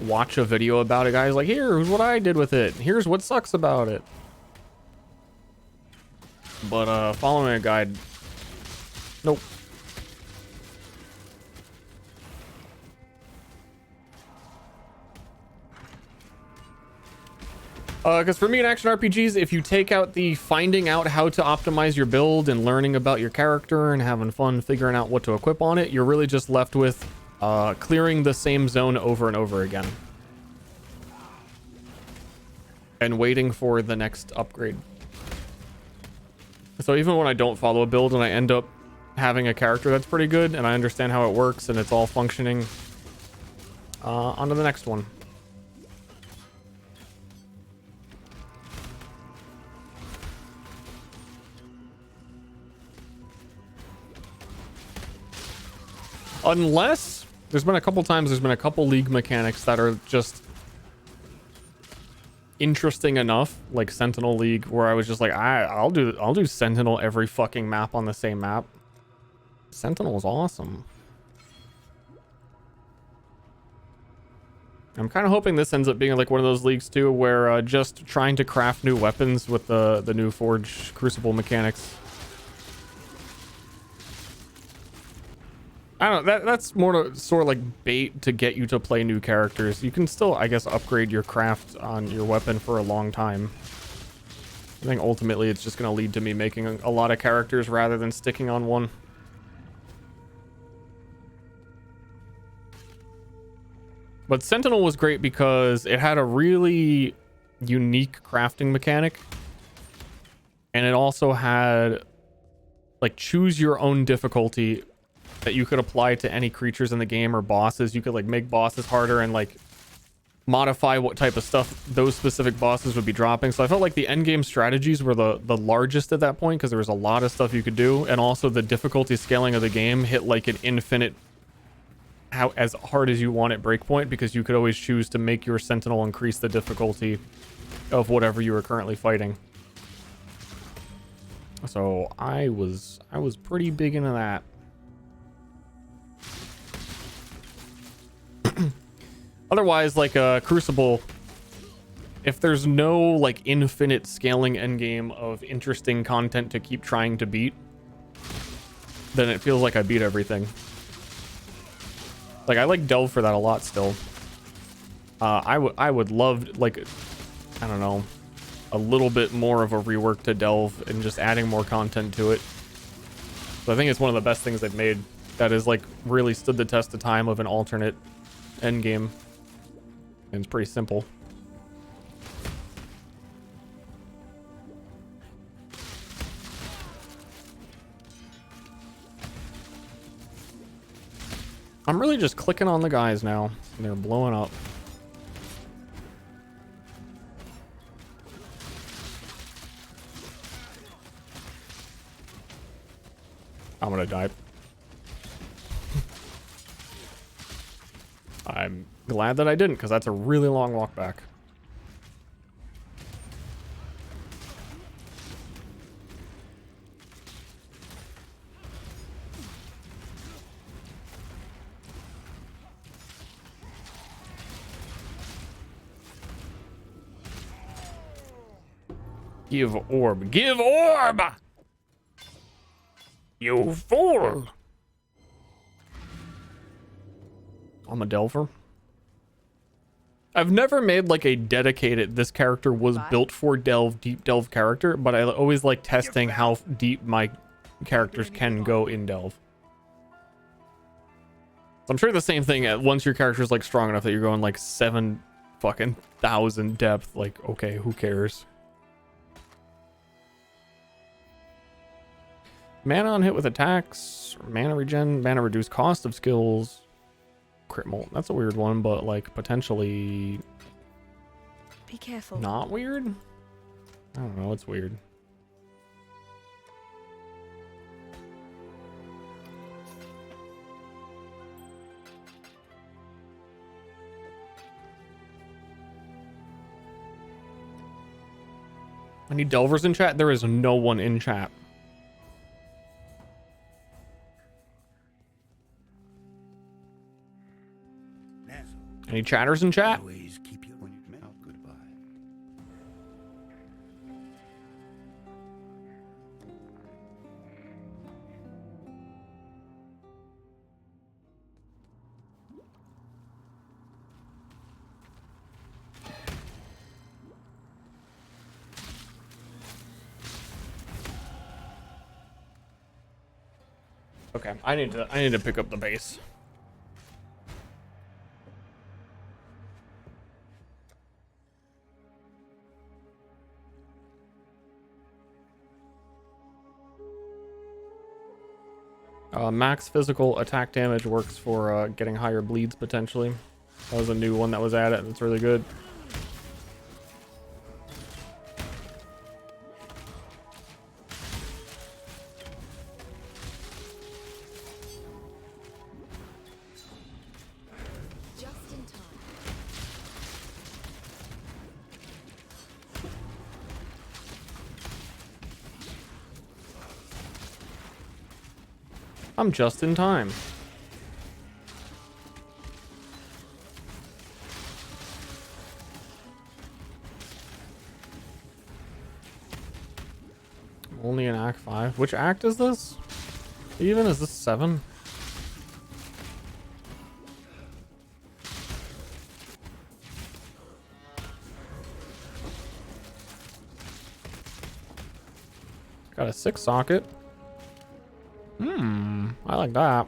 watch a video about it. Guys, like, here's what I did with it, here's what sucks about it. But following a guide, nope. Because for me in action RPGs, if you take out the finding out how to optimize your build and learning about your character and having fun figuring out what to equip on it, you're really just left with clearing the same zone over and over again. And waiting for the next upgrade. So even when I don't follow a build and I end up having a character that's pretty good and I understand how it works and it's all functioning, on to the next one. Unless there's been a couple times, there's been a couple league mechanics that are just interesting enough, like Sentinel League, where I was just like, I'll do Sentinel every fucking map on the same map. Sentinel is awesome. I'm kind of hoping this ends up being like one of those leagues too, where just trying to craft new weapons with the new Forge Crucible mechanics. I don't know, that's more sort of like bait to get you to play new characters. You can still, I guess, upgrade your craft on your weapon for a long time. I think ultimately it's just going to lead to me making a lot of characters rather than sticking on one. But Sentinel was great because it had a really unique crafting mechanic. And it also had like choose your own difficulty that you could apply to any creatures in the game or bosses. You could like make bosses harder and like modify what type of stuff those specific bosses would be dropping. So I felt like the end game strategies were the largest at that point because there was a lot of stuff you could do, and also the difficulty scaling of the game hit like an infinite, how as hard as you want it breakpoint, because you could always choose to make your Sentinel increase the difficulty of whatever you were currently fighting. So I was pretty big into that. Otherwise, like Crucible, if there's no like infinite scaling endgame of interesting content to keep trying to beat, then it feels like I beat everything. Like I like Delve for that a lot still. I would love, like, I don't know, a little bit more of a rework to Delve and just adding more content to it. So I think it's one of the best things they've made that has like really stood the test of time of an alternate endgame. And it's pretty simple. I'm really just clicking on the guys now, and they're blowing up. I'm gonna die. I'm glad that I didn't, because that's a really long walk back. Give orb. Give orb! You fool! I'm a Delver. I've never made like a dedicated, this character was built for deep delve character, but I always like testing how deep my characters can go in delve. So I'm sure the same thing, once your character's like strong enough that you're going like 7 fucking thousand depth, like, okay, who cares? Mana on hit with attacks, mana regen, mana reduce cost of skills, crit molt. That's a weird one, but like potentially Be careful. not weird? I don't know, it's weird. I need Delvers in chat. There is no one in chat. Any chatters in chat? Always keep your mouth goodbye. Okay, I need to pick up the base. Max physical attack damage works for getting higher bleeds potentially. That was a new one that was added. It's really good. Just in time. I'm just in time. Only in Act 5. Which act is this? Even is this 7? Got a 6 socket. I like that.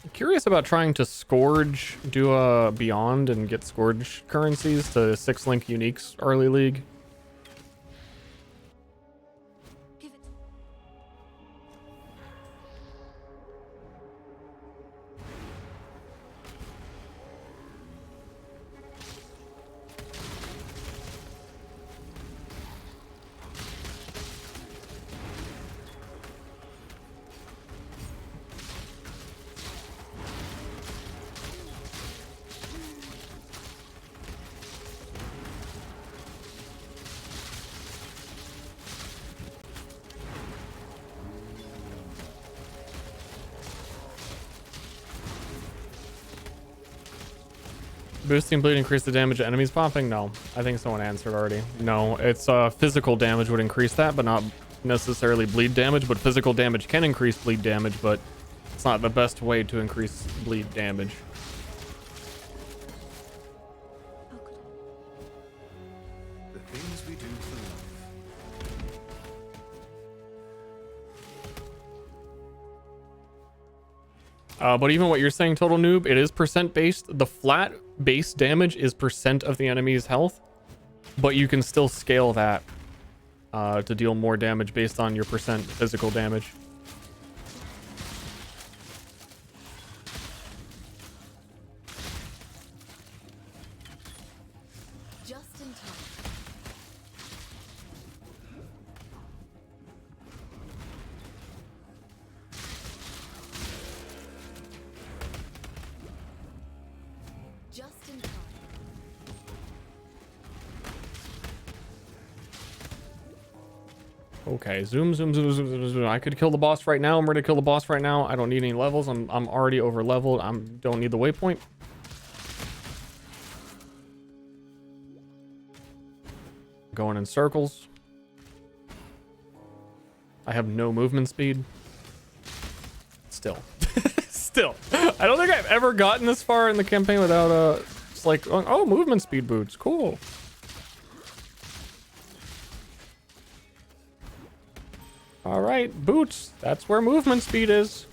I'm curious about trying to Scourge, do a Beyond and get Scourge currencies to 6-link uniques early league. Boosting bleed increase the damage enemies popping? No, I think someone answered already. No, it's physical damage would increase that, but not necessarily bleed damage. But physical damage can increase bleed damage, but it's not the best way to increase bleed damage. The things we do for love. But even what you're saying, Total Noob, it is percent based. The flat base damage is percent of the enemy's health, but you can still scale that to deal more damage based on your percent physical damage. Just in time. Okay, zoom, zoom, zoom, zoom, zoom, zoom. I could kill the boss right now. I'm ready to kill the boss right now. I don't need any levels. I'm already over leveled. Don't need the waypoint. Going in circles. I have no movement speed. Still. Still. I don't think I've ever gotten this far in the campaign without just like, oh, movement speed boots. Cool. All right, boots. That's where movement speed is.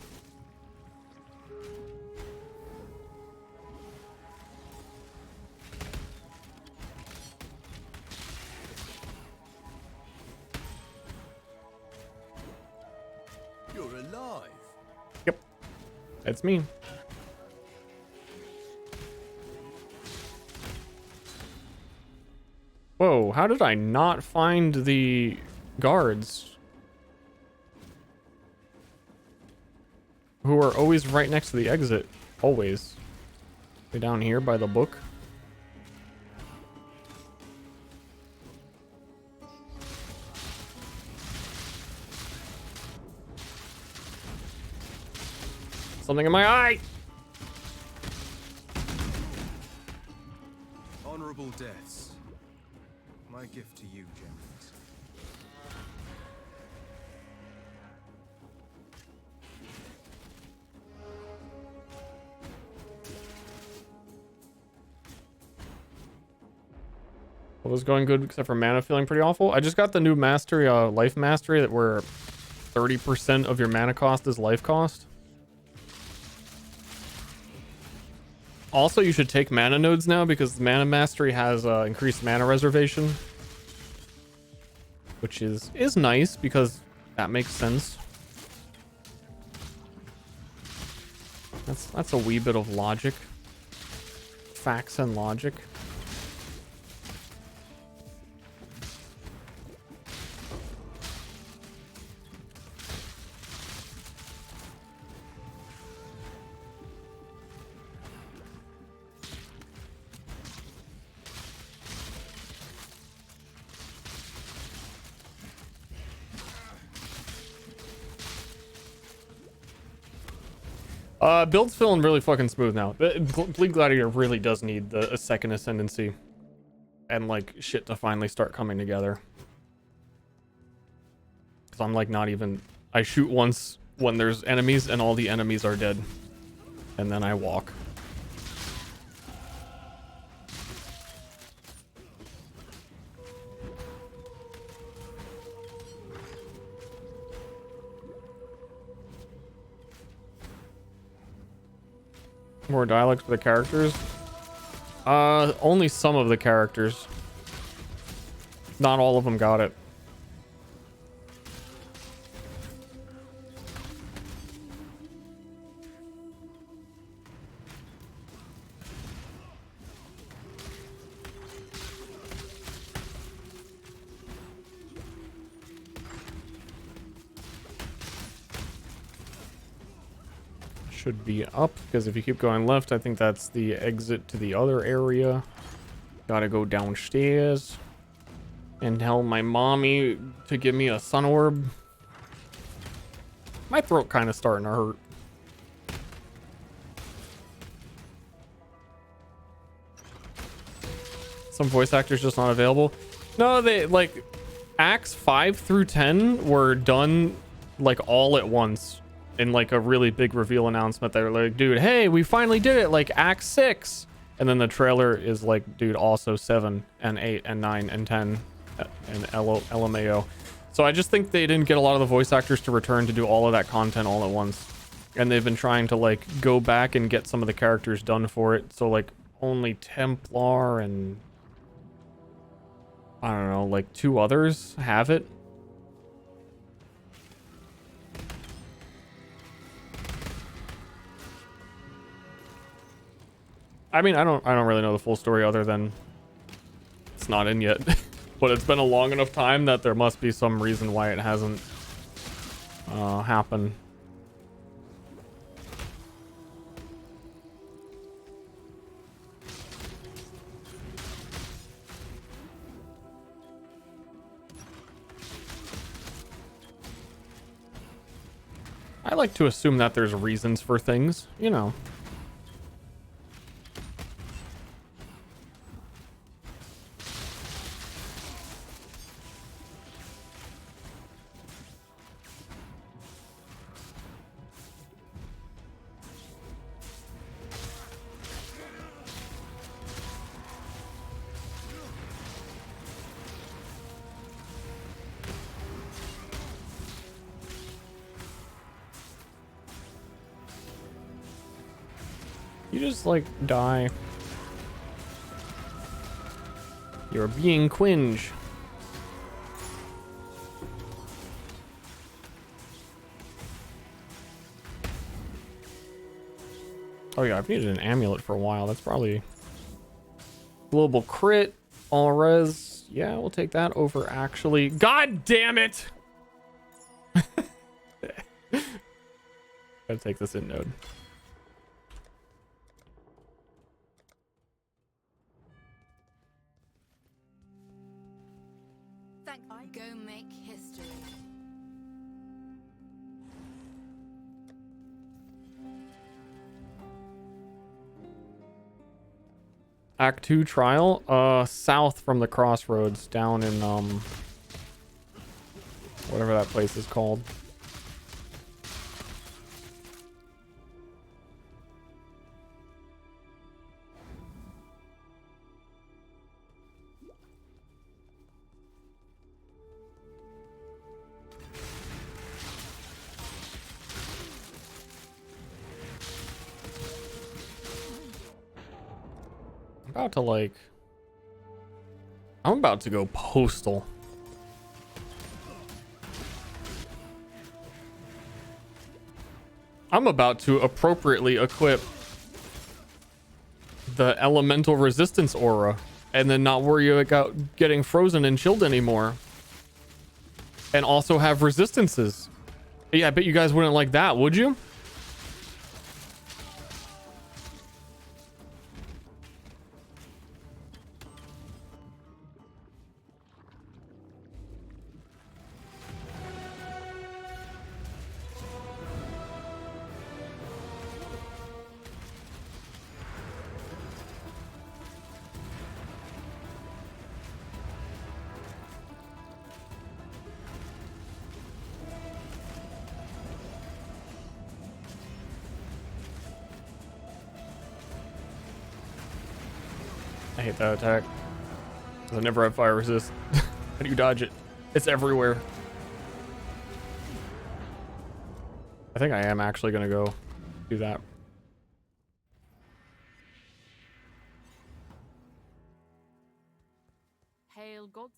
You're alive. Yep. That's me. Whoa, how did I not find the guards? Who are always right next to the exit. Always. Way down here by the book. Something in my eye! Honorable deaths. My gift to you, generals. What was going good except for mana feeling pretty awful? I just got the new mastery, life mastery, that where 30% of your mana cost is life cost. Also, you should take mana nodes now because the mana mastery has increased mana reservation, which is nice because that makes sense. That's a wee bit of logic, facts and logic. Build's feeling really fucking smooth now. Bleed Gladiator really does need a second ascendancy and like shit to finally start coming together. Cause I'm like not even, I shoot once when there's enemies and all the enemies are dead. And then I walk. More dialects for the characters? Only some of the characters. Not all of them got it. Should be up, because if you keep going left, I think that's the exit to the other area. Gotta go downstairs and tell my mommy to give me a sun orb. My throat kind of starting to hurt. Some voice actors just not available. No, they like acts 5 through 10 were done like all at once. In like a really big reveal announcement, they were like, dude, hey, we finally did it, like act 6. And then the trailer is like, dude, also 7 and 8 and 9 and 10 and LMAO. So I just think they didn't get a lot of the voice actors to return to do all of that content all at once. And they've been trying to like go back and get some of the characters done for it. So like only Templar and I don't know, like 2 others have it. I mean, I don't really know the full story other than it's not in yet. But it's been a long enough time that there must be some reason why it hasn't happened. I like to assume that there's reasons for things, you know. You just, like, die. You're being Quinge. Oh yeah, I've needed an amulet for a while. That's probably... Global crit, all res. Yeah, we'll take that over actually. God damn it! Gotta take this in node. Go make history. Act 2 trial, south from the crossroads, down in whatever that place is called. I'm about to go postal. I'm about to appropriately equip the elemental resistance aura and then not worry about getting frozen and chilled anymore. And also have resistances. Yeah, I bet you guys wouldn't like that, would you? I hate that attack. I never have fire resist. How do you dodge it? It's everywhere. I think I am actually gonna go do that. Hail gods.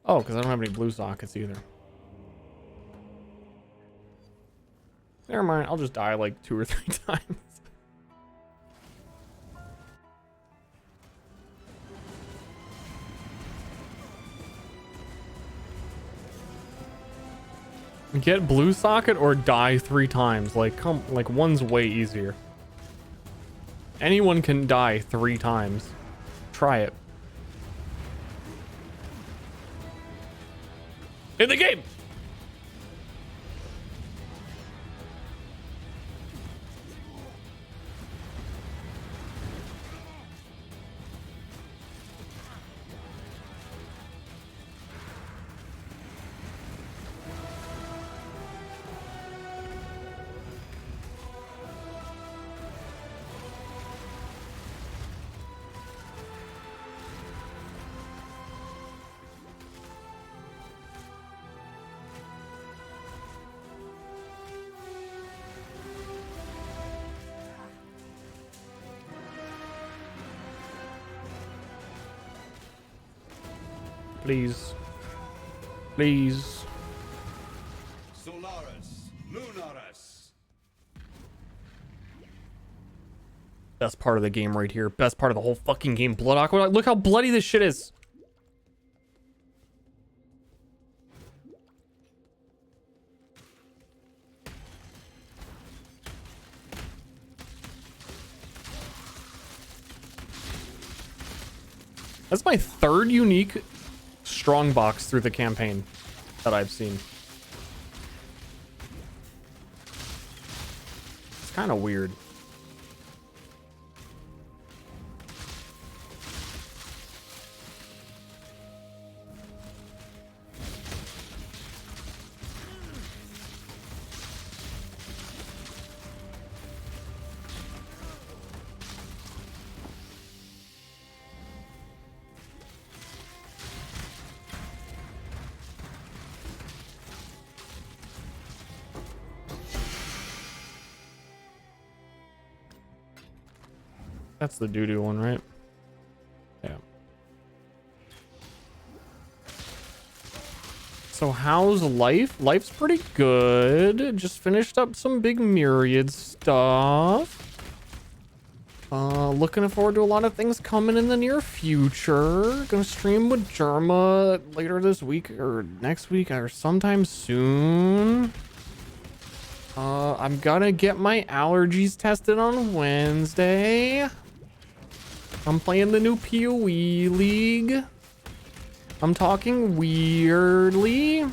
Oh, because I don't have any blue sockets either. Never mind, I'll just die like 2 or 3 times. Get blue socket or die 3 times. Like, like one's way easier. Anyone can die 3 times. Try it. In the game! Please. Please. Solaris, Lunaris. Best part of the game right here. Best part of the whole fucking game. Blood Aqua. Look how bloody this shit is. That's my 3rd unique strong box through the campaign that I've seen. It's kind of weird. That's the doo-doo one, right? Yeah. So how's life? Life's pretty good. Just finished up some big myriad stuff. Looking forward to a lot of things coming in the near future. Gonna stream with Jerma later this week or next week or sometime soon. I'm gonna get my allergies tested on Wednesday. I'm playing the new PoE League. I'm talking weirdly. I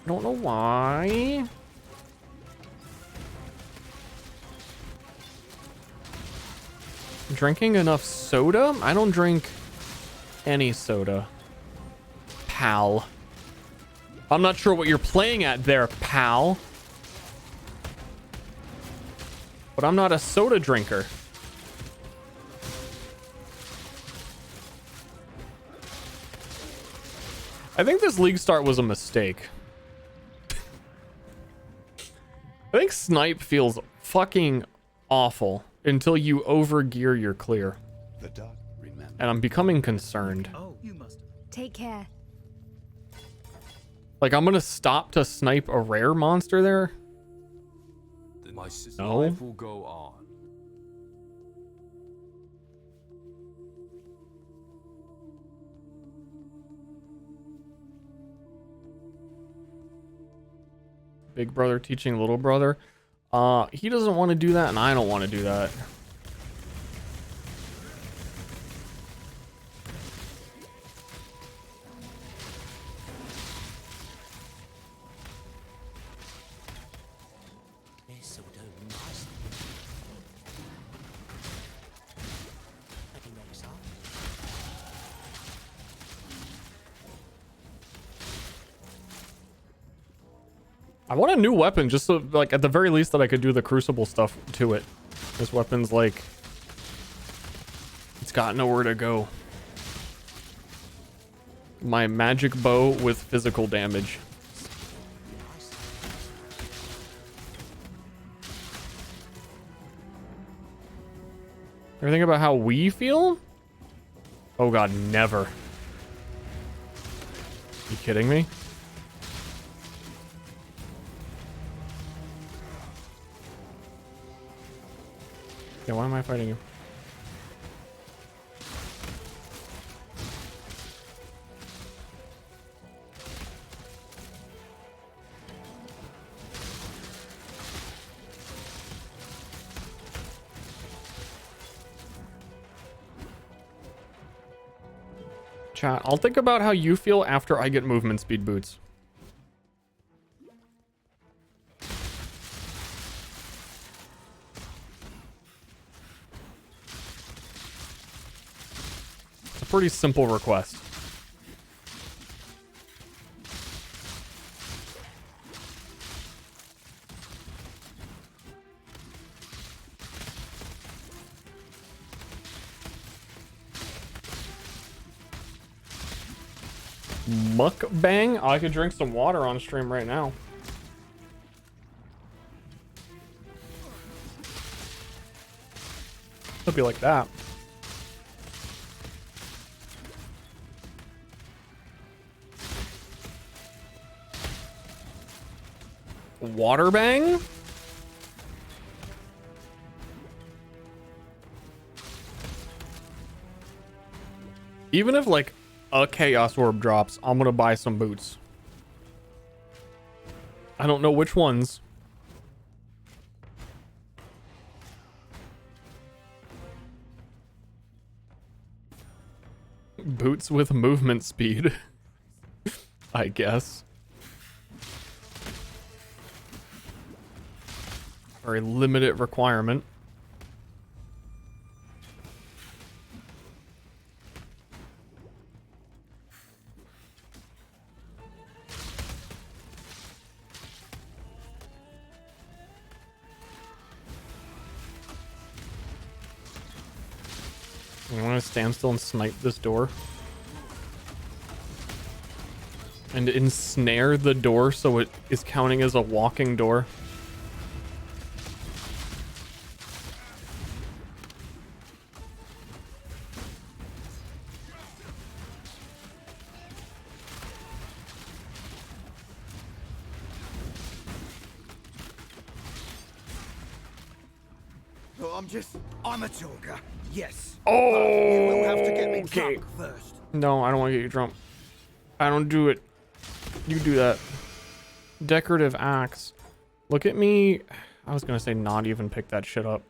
don't know why. Drinking enough soda? I don't drink any soda, pal. I'm not sure what you're playing at there, pal. But I'm not a soda drinker. I think this league start was a mistake. I think snipe feels fucking awful until you overgear your clear. The dark, remember. And I'm becoming concerned. Oh, you must. Take care. Like, I'm gonna stop to snipe a rare monster there? My sister's No. life will go on. Big brother teaching little brother. He doesn't want to do that, and I don't want to do that. I want a new weapon, just so, like, at the very least that I could do the Crucible stuff to it. This weapon's like, it's got nowhere to go. My magic bow with physical damage. Ever think about how we feel? Oh god, never. You kidding me? Yeah, why am I fighting you? Chat, I'll think about how you feel after I get movement speed boots. Pretty simple request. Mukbang? I could drink some water on stream right now. It'll be like that. Water bang? Even if like a chaos orb drops, I'm gonna buy some boots. I don't know which ones. Boots with movement speed. I guess. Very limited requirement. I want to stand still and snipe this door. And ensnare the door so it is counting as a walking door. No, I'm a talker. Yes. Oh, but you will have to get me okay. drunk first. No, I don't want to get you drunk. I don't do it. You do that. Decorative axe. Look at me. I was gonna say not even pick that shit up.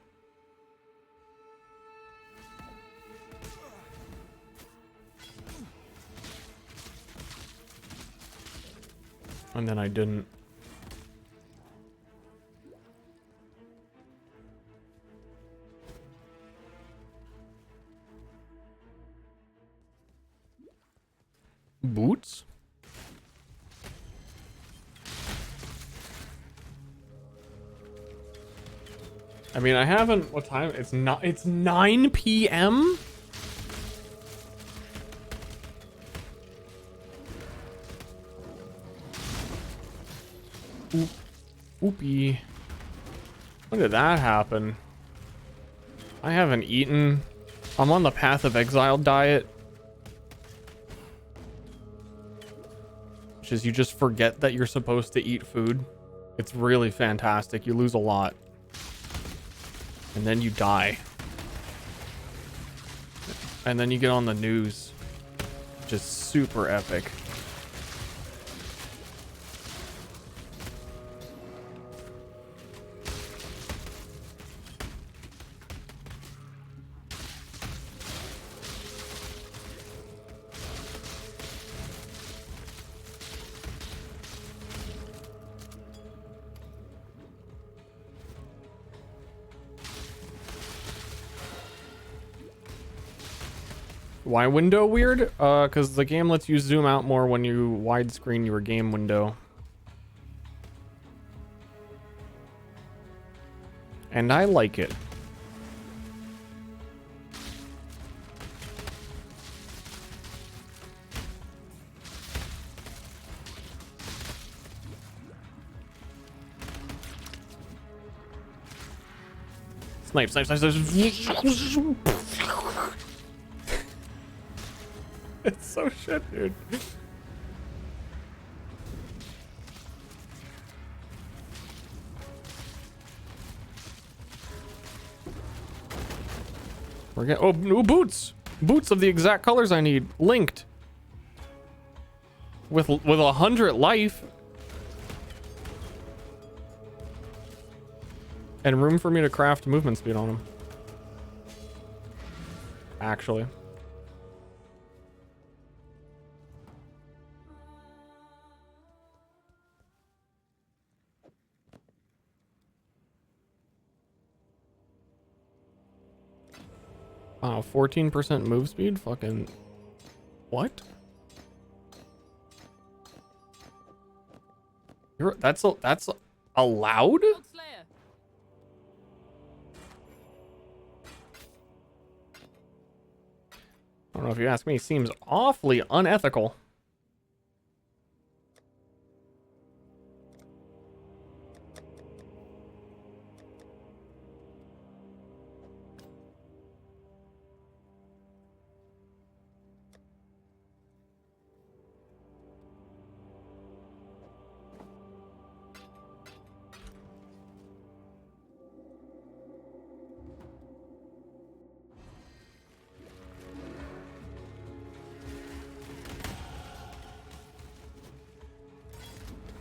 And then I didn't. Boots? I mean, I haven't. What time? It's not. It's 9 p.m. Oopie. When did that happen? I haven't eaten. I'm on the Path of Exile diet. Which is you just forget that you're supposed to eat food. It's really fantastic. You lose a lot. And then you die. And then you get on the news. Just super epic. Why window weird? Because the game lets you zoom out more when you widescreen your game window. And I like it. Snipe, snipe, snipe, snipe. It's so shit, dude. We're getting new boots. Boots of the exact colors I need. Linked. With 100 life. And room for me to craft movement speed on them. Actually. Wow, 14% move speed? Fucking... What? That's allowed? I don't know if you ask me. Seems awfully unethical.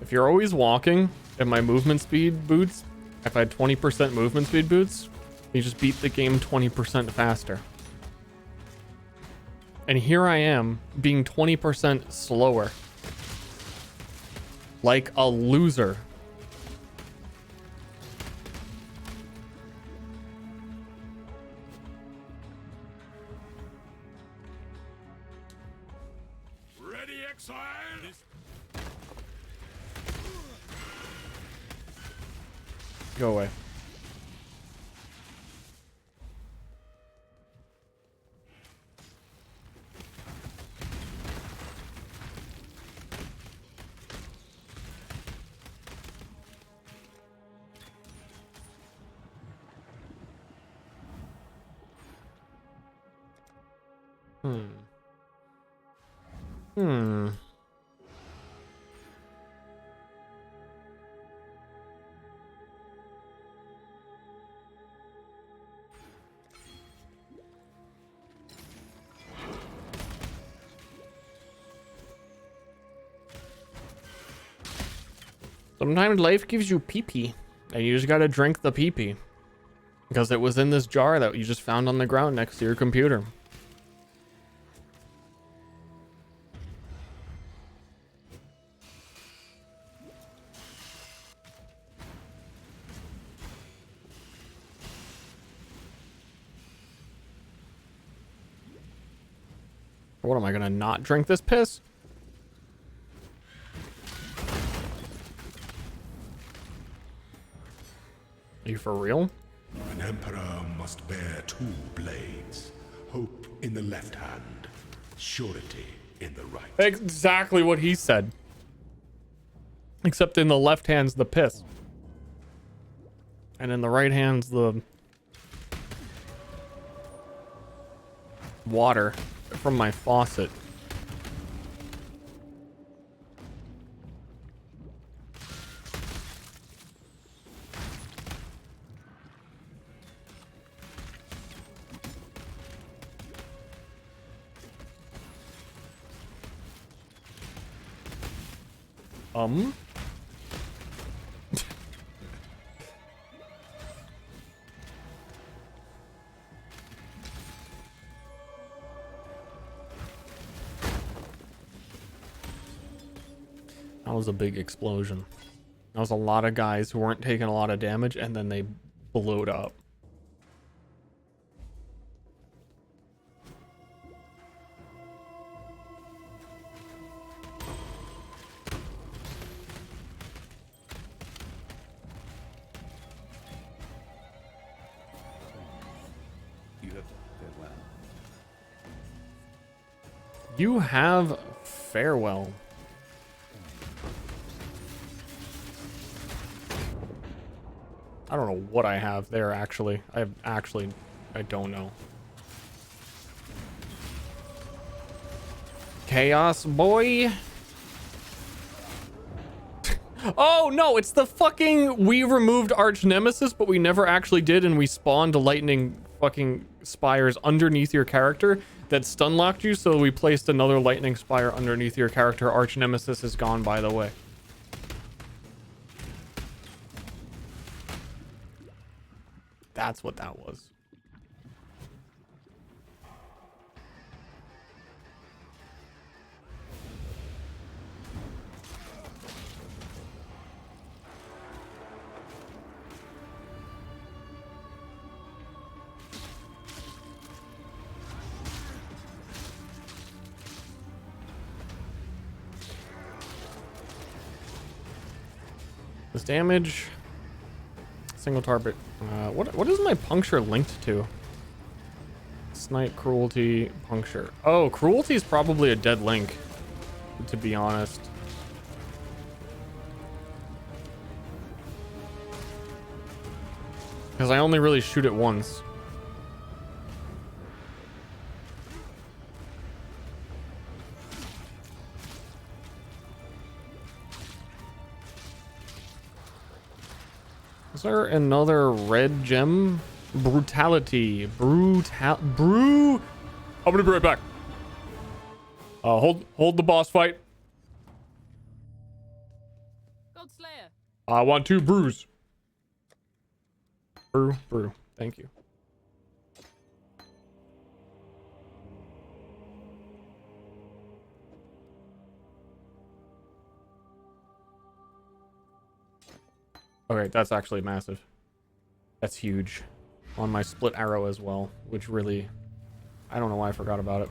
If you're always walking and my movement speed boots, if I had 20% movement speed boots, you just beat the game 20% faster. And here I am being 20% slower. Like a loser. Ready, Exile? Go away. Hmm. Sometimes life gives you pee-pee, and you just gotta drink the pee-pee. Because it was in this jar that you just found on the ground next to your computer. What am I gonna not drink this piss? Are you for real? An emperor must bear two blades. Hope in the left hand, surety in the right. Exactly what he said. Except in the left hand's the piss. And in the right hand's the water from my faucet. That was a big explosion. That was a lot of guys who weren't taking a lot of damage, and then they blew it up. You have farewell. You have farewell. I don't know what I have there, actually. I don't know. Chaos boy. Oh no, it's the fucking, we removed arch nemesis, but we never actually did, and we spawned lightning fucking spires underneath your character that stun locked you, so we placed another lightning spire underneath your character. Arch nemesis is gone, by the way. That's what that was. This damage, single target. What is my puncture linked to? Snipe, cruelty, puncture. Oh, cruelty is probably a dead link, to be honest. Because I only really shoot it once. Is there another red gem? Brutality. I'm gonna be right back. Hold the boss fight. God Slayer. I want 2 brews. Brew. Thank you. Okay, that's actually massive. That's huge. On my split arrow as well, which really, I don't know why I forgot about it.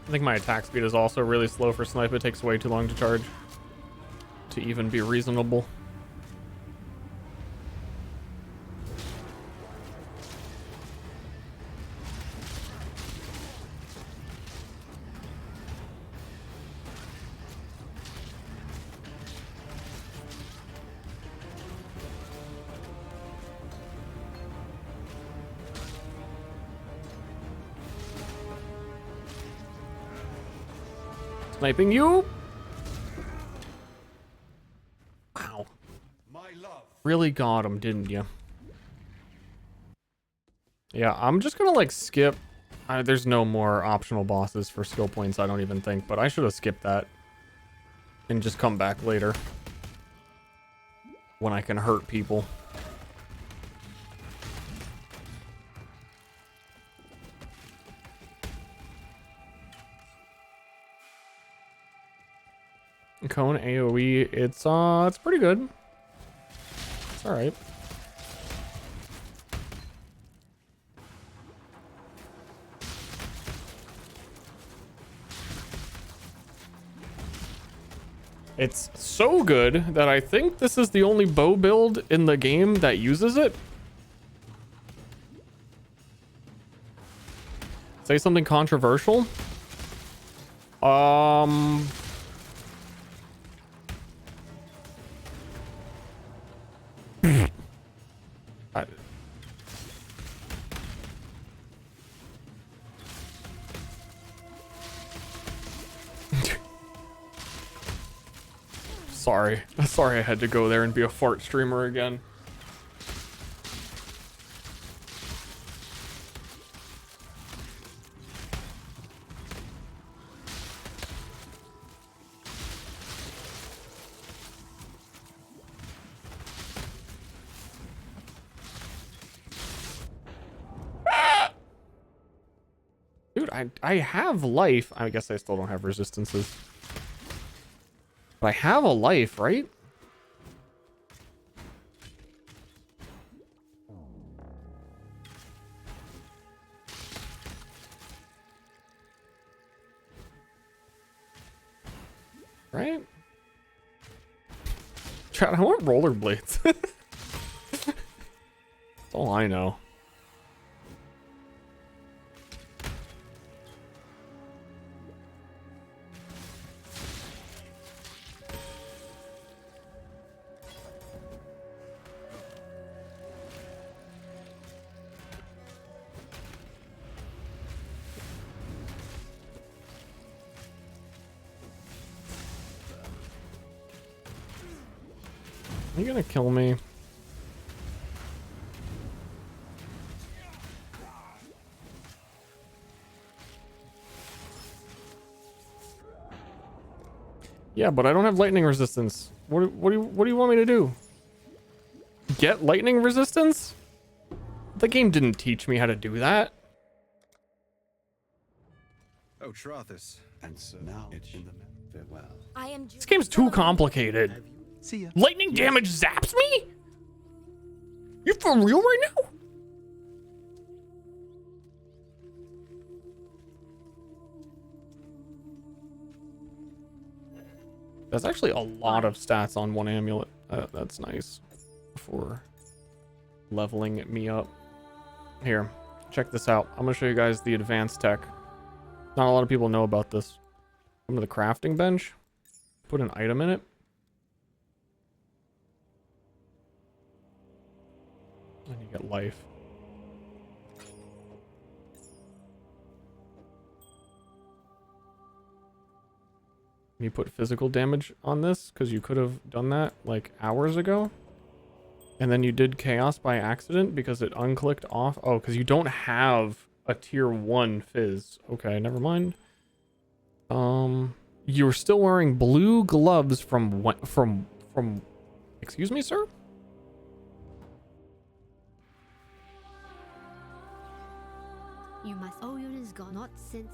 I think my attack speed is also really slow for snipe. It takes way too long to charge to even be reasonable. Sniping you. Wow. Really got him, didn't you? Yeah, I'm just gonna like skip. There's no more optional bosses for skill points, I don't even think, but I should have skipped that and just come back later when I can hurt people. Cone AoE, it's pretty good. It's all right. It's so good that I think this is the only bow build in the game that uses it. Say something controversial. Sorry I had to go there and be a fart streamer again. Dude, I have life. I guess I still don't have resistances. But I have a life, right? Right? Chat, I want rollerblades. That's all I know. Are you gonna kill me? Yeah, but I don't have lightning resistance. What do you want me to do? Get lightning resistance? The game didn't teach me how to do that. Oh, Trothus. And so now it's in the farewell. I am. This game's too complicated. See ya. Lightning damage zaps me? You for real right now? That's actually a lot of stats on one amulet. That's nice for leveling me up. Here, check this out. I'm gonna show you guys the advanced tech. Not a lot of people know about this. Come to the crafting bench, put an item in it. And you get life. You put physical damage on this because you could have done that like hours ago. And then you did chaos by accident because it unclicked off. Oh, because you don't have a tier 1 fizz. Okay, never mind. You're still wearing blue gloves from excuse me, sir? You must. Oh, it is gone. Not since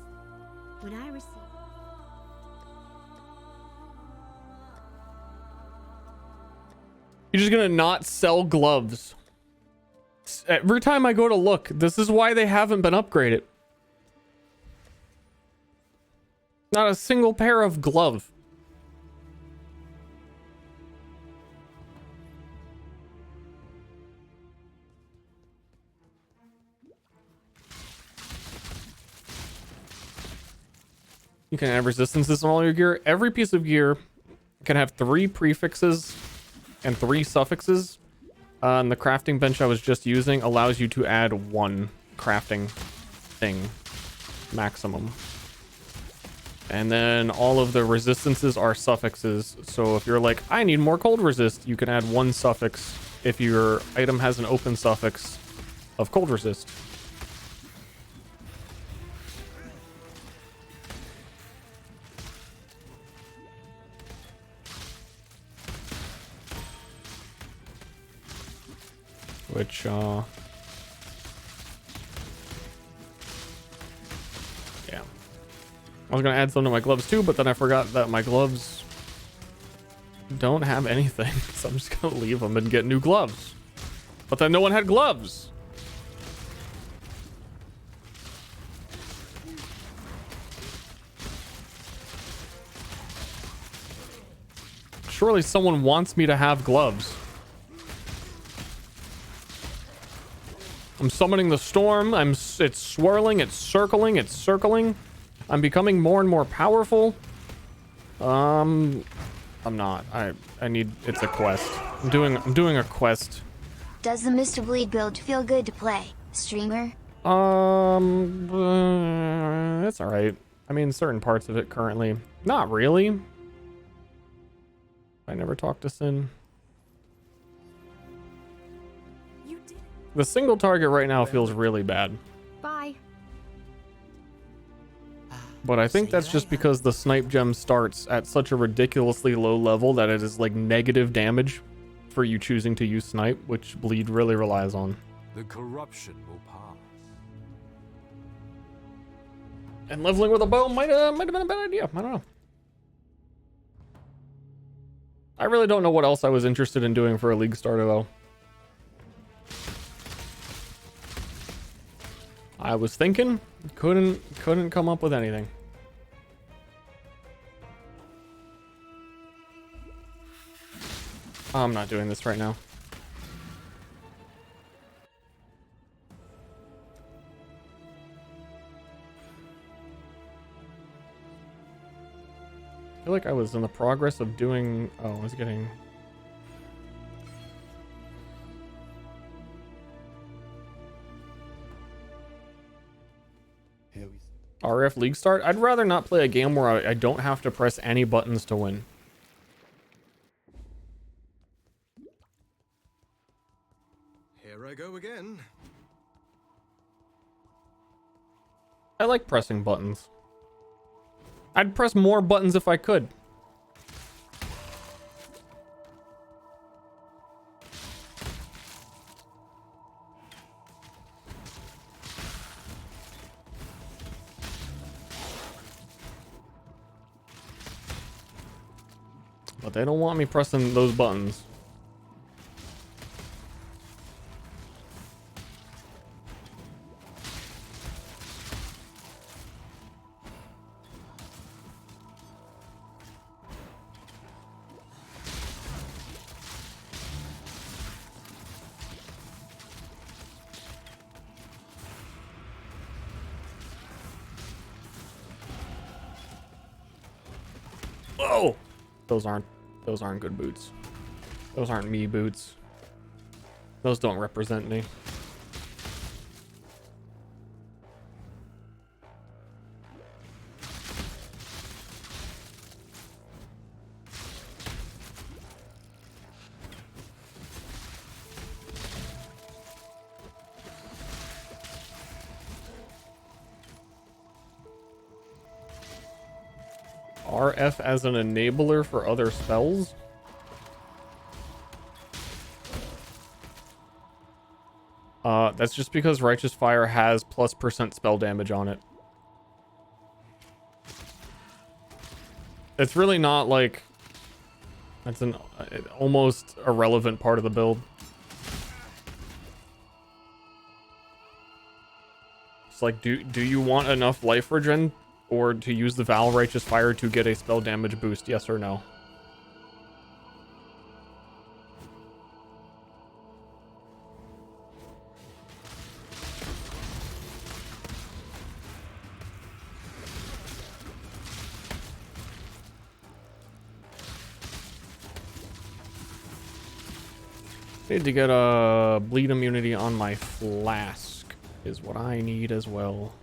when I received. You're just gonna not sell gloves. Every time I go to look, this is why they haven't been upgraded. Not a single pair of glove. You can add resistances on all your gear. Every piece of gear can have 3 prefixes and 3 suffixes. And the crafting bench I was just using allows you to add 1 crafting thing maximum. And then all of the resistances are suffixes. So if you're like, I need more cold resist, you can add 1 suffix if your item has an open suffix of cold resist. Which, yeah. I was gonna add some to my gloves too, but then I forgot that my gloves don't have anything. So I'm just gonna leave them and get new gloves. But then no one had gloves. Surely someone wants me to have gloves. I'm summoning the storm. It's swirling, it's circling. I'm becoming more and more powerful. I'm not. I need, it's a quest. I'm doing a quest. Does the Mr. Bleed build feel good to play, streamer? It's alright. I mean, certain parts of it currently. Not really. I never talked to Sin. The single target right now feels really bad. Bye. But I think that's just because the snipe gem starts at such a ridiculously low level that it is like negative damage for you choosing to use snipe, which Bleed really relies on. The corruption will pass. And leveling with a bow might have been a bad idea. I don't know. I really don't know what else I was interested in doing for a league starter though. I was thinking, couldn't come up with anything. I'm not doing this right now. I feel like I was in the progress of doing, oh, I was getting RF League Start. I'd rather not play a game where I don't have to press any buttons to win. Here I go again. I like pressing buttons. I'd press more buttons if I could. But they don't want me pressing those buttons. Whoa! Those aren't good boots. Those aren't me boots. Those don't represent me. RF as an enabler for other spells? That's just because Righteous Fire has +% spell damage on it. It's really not like... That's an almost irrelevant part of the build. It's like, do you want enough life regen or to use the Val Righteous Fire to get a spell damage boost? Yes or no? Need to get a bleed immunity on my flask is what I need as well.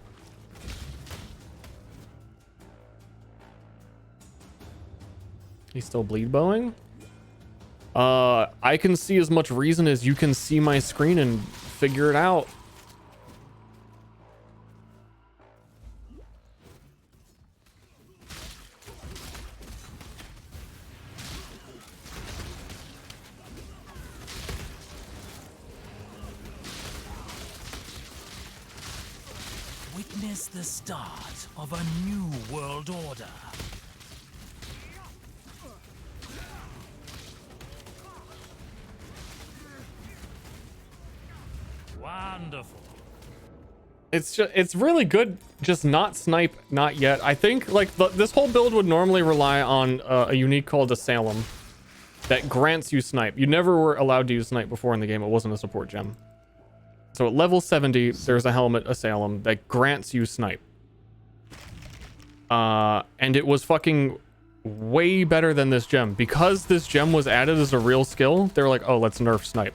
He's still bleed bowing? I can see as much reason as you can see my screen and figure it out. Witness the start of a new world order. Wonderful. It's really good, just not snipe, not yet. I think like this whole build would normally rely on a unique called Asylum that grants you snipe. You never were allowed to use snipe before in the game. It wasn't a support gem. So at level 70, there's a helmet Asylum that grants you snipe. And it was fucking way better than this gem. Because this gem was added as a real skill, they're like, oh, let's nerf snipe.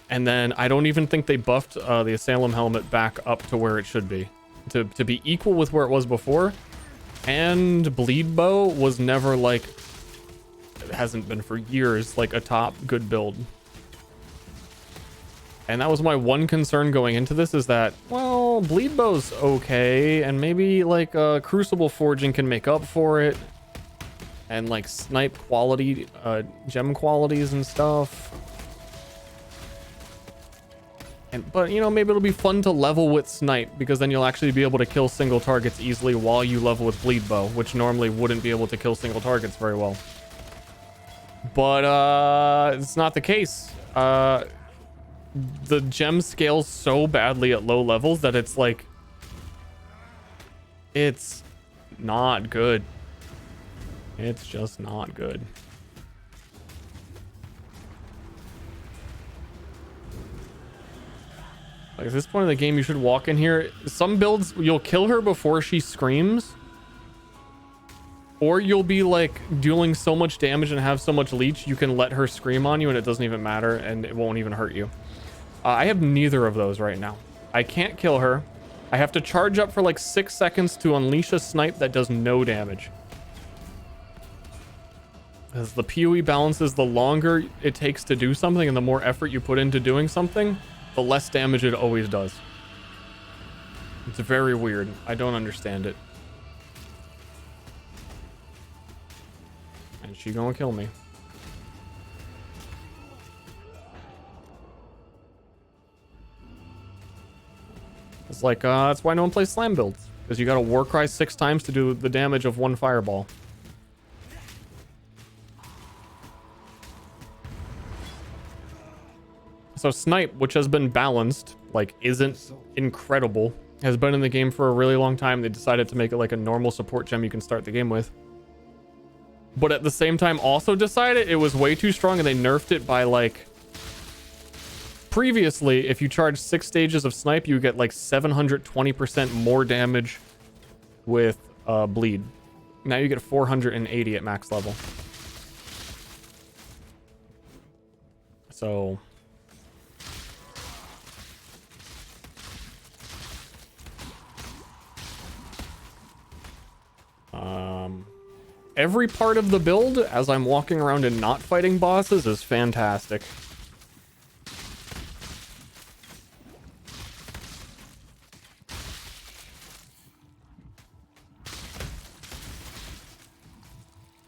And then I don't even think they buffed the Asylum helmet back up to where it should be. To be equal with where it was before. And Bleed Bow was never like... It hasn't been for years, like a top good build. And that was my one concern going into this is that, well, Bleed Bow's okay. And maybe like Crucible Forging can make up for it. And like snipe quality, gem qualities and stuff. But, you know, maybe it'll be fun to level with Snipe, because then you'll actually be able to kill single targets easily while you level with Bleed Bow, which normally wouldn't be able to kill single targets very well. But, it's not the case. The gem scales so badly at low levels that it's like... It's not good. It's just not good. Like at this point in the game, you should walk in here. Some builds, you'll kill her before she screams. Or you'll be like dealing so much damage and have so much leech, you can let her scream on you and it doesn't even matter and it won't even hurt you. I have neither of those right now. I can't kill her. I have to charge up for like 6 seconds to unleash a snipe that does no damage. As the PoE balances, the longer it takes to do something and the more effort you put into doing something, the less damage it always does. It's very weird. I don't understand it. And she gonna kill me. It's like, that's why no one plays slam builds. Because you gotta Warcry 6 times to do the damage of one fireball. So Snipe, which has been balanced, like isn't incredible, has been in the game for a really long time. They decided to make it like a normal support gem you can start the game with. But at the same time also decided it was way too strong and they nerfed it by like... Previously, if you charge 6 stages of Snipe, you get like 720% more damage with Bleed. Now you get 480 at max level. So... every part of the build, as I'm walking around and not fighting bosses, is fantastic.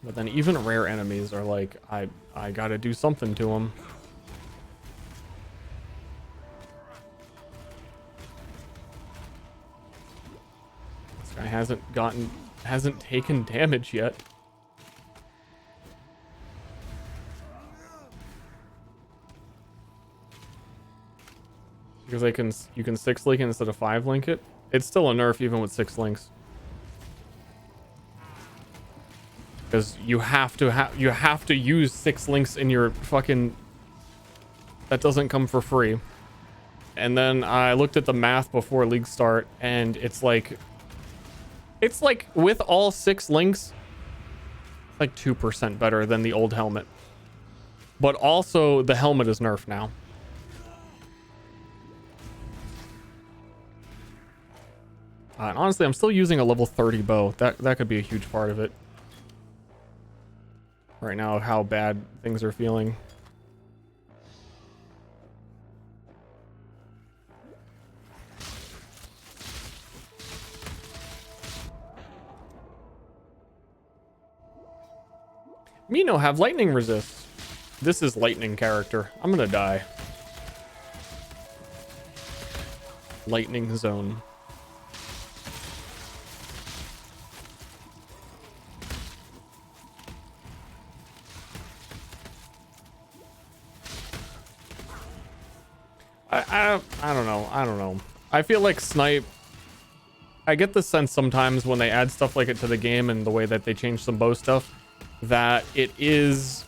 But then even rare enemies are like, I gotta do something to them. This guy hasn't taken damage yet. Because you can 6 link it instead of 5 link it. It's still a nerf even with 6 links. Because you have to use 6 links in your fucking. That doesn't come for free. And then I looked at the math before league start, and it's like with all 6 links, like 2% better than the old helmet. But also the helmet is nerfed now. And honestly, I'm still using a level 30 bow. That could be a huge part of it. Right now, how bad things are feeling. Mino have lightning resist. This is lightning character. I'm gonna die. Lightning zone. I don't know. I feel like Snipe, I get the sense sometimes when they add stuff like it to the game and the way that they change some bow stuff, that it is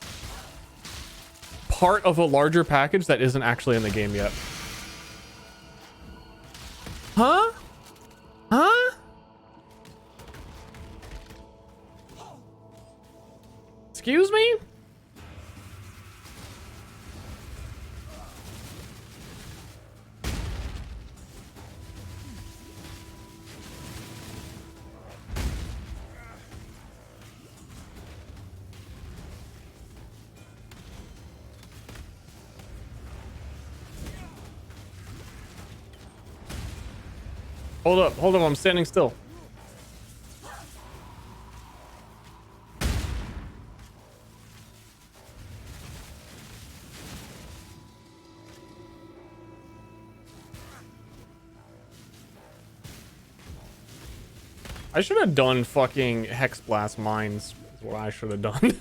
part of a larger package that isn't actually in the game yet. Huh? Huh? Excuse me? Hold up, I'm standing still. I should have done fucking Hex Blast Mines, is what I should have done.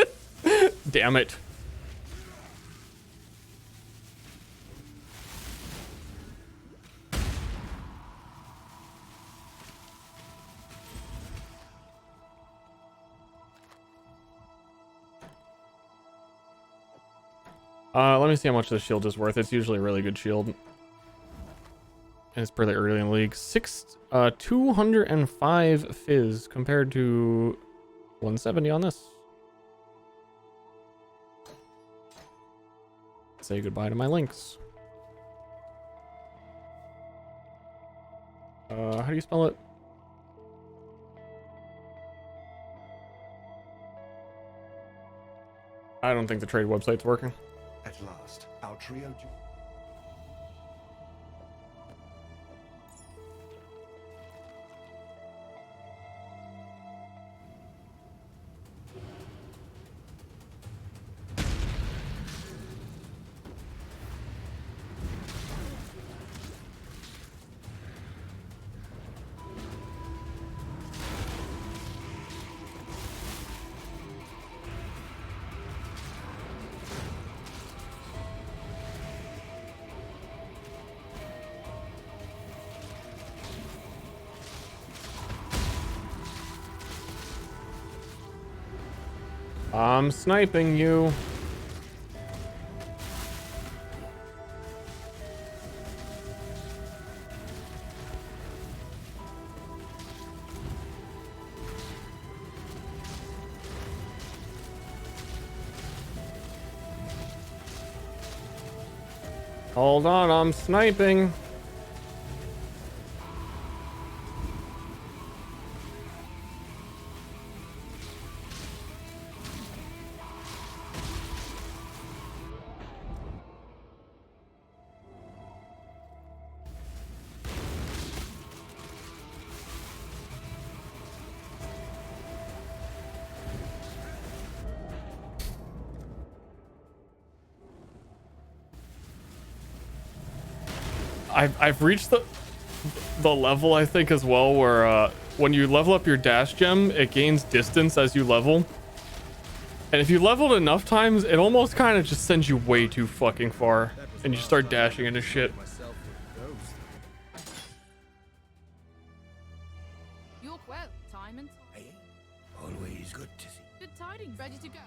Damn it. Let me see how much this shield is worth. It's usually a really good shield. And it's pretty early in the league. 205 fizz compared to 170 on this. Say goodbye to my links. How do you spell it? I don't think the trade website's working. At last, our trio. I'm sniping you. Hold on, I'm sniping. I've reached the level, I think, as well, where when you level up your dash gem, it gains distance as you level. And if you leveled enough times, it almost kind of just sends you way too fucking far, and you start dashing into shit. You're well, Timon. Hey, always good to see. Good tidings. Ready to go.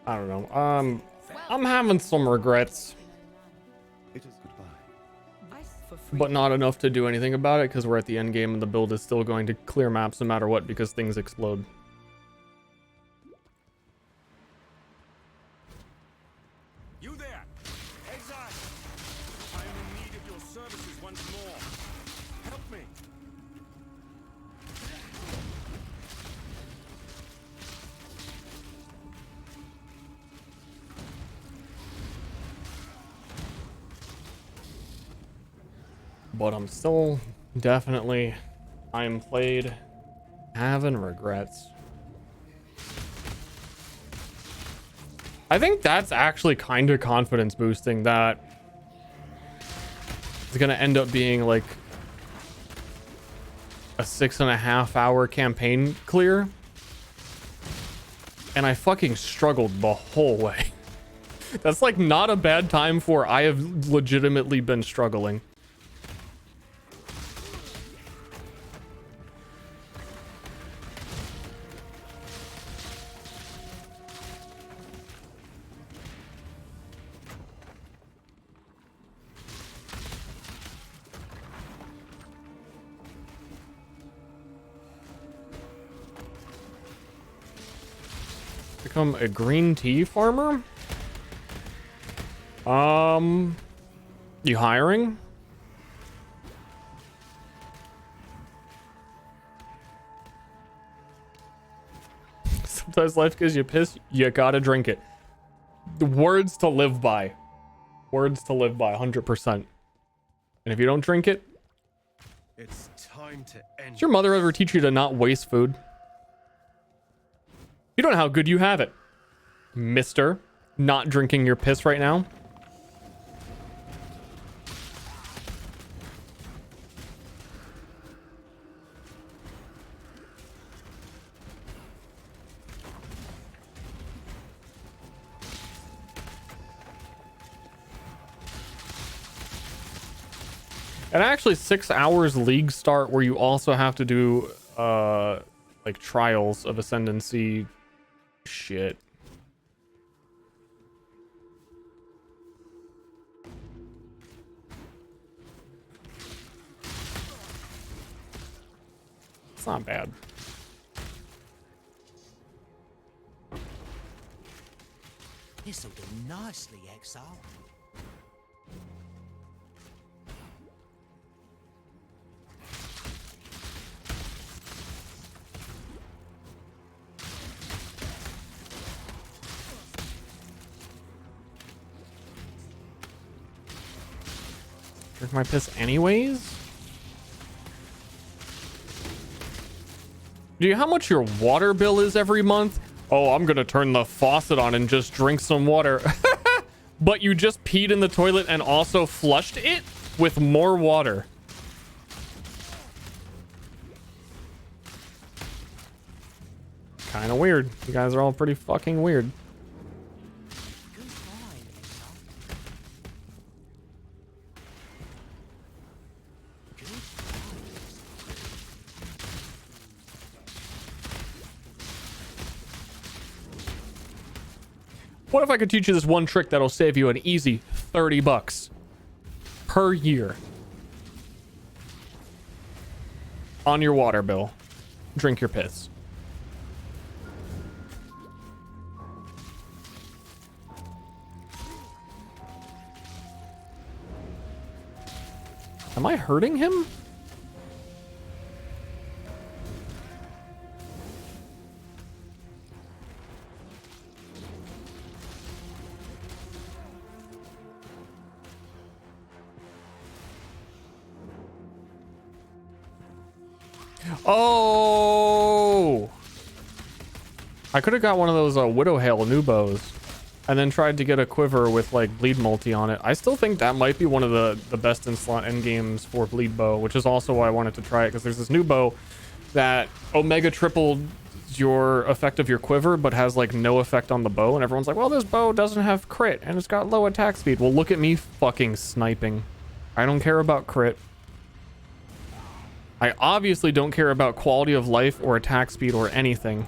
I don't know. I'm having some regrets, It is goodbye. but not enough to do anything about it because we're at the end game and the build is still going to clear maps no matter what because things explode. You there! Exile! I am in need of your services once more. Help me! But I'm still definitely, I'm played, having regrets. I think that's actually kind of confidence boosting, that it's gonna end up being like a 6.5 hour campaign clear, and I fucking struggled the whole way. That's like not a bad time for I have legitimately been struggling. Become a green tea farmer? You hiring? Sometimes life gives you piss, you gotta drink it. The words to live by. Words to live by, 100%. And if you don't drink it, It's time to end. does your mother ever teach you to not waste food? You don't know how good you have it, mister. Not drinking your piss right now. And actually 6 hours league start where you also have to do like trials of ascendancy shit. It's not bad. This'll do nicely, Exile. Drink my piss anyways? Do you know how much your water bill is every month? Oh, I'm gonna turn the faucet on and just drink some water. But you just peed in the toilet and also flushed it with more water. Kind of weird. You guys are all pretty fucking weird. What if I could teach you this one trick that'll save you an easy $30 per year on your water bill? Drink your piss. Am I hurting him? Oh! I could have got one of those Widowhail new bows and then tried to get a quiver with like bleed multi on it. I still think that might be one of the best in slot end games for bleed bow, which is also why I wanted to try it, because there's this new bow that omega tripled your effect of your quiver but has like no effect on the bow, and everyone's like, well, this bow doesn't have crit and it's got low attack speed. Well, look at me fucking sniping. I don't care about crit. I obviously don't care about quality of life or attack speed or anything.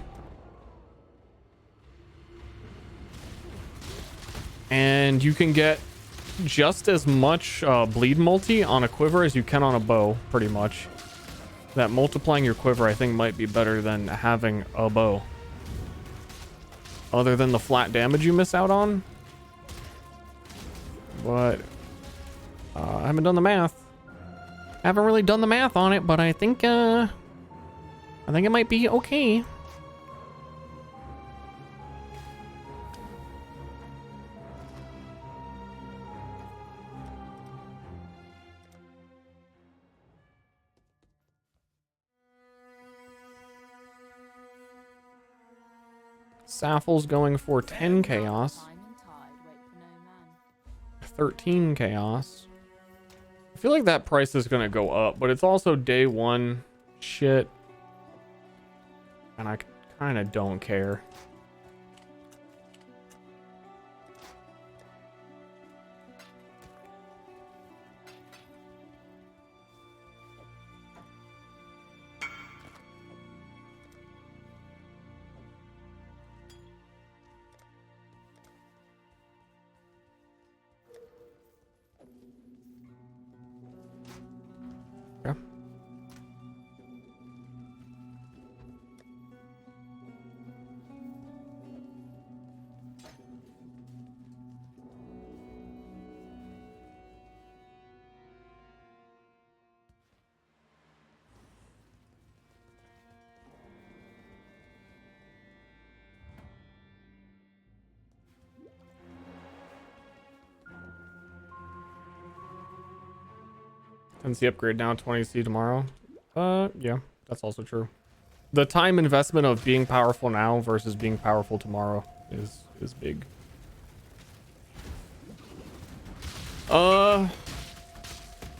And you can get just as much bleed multi on a quiver as you can on a bow, pretty much. That multiplying your quiver, I think, might be better than having a bow. Other than the flat damage you miss out on. But I haven't done the math. I haven't really done the math on it, but I think it might be okay. Saffel's going for 10 chaos. 13 chaos. I feel like that price is gonna go up, but it's also day one shit. And I kind of don't care. The upgrade now, 20C tomorrow. Yeah, that's also true. The time investment of being powerful now versus being powerful tomorrow is big. And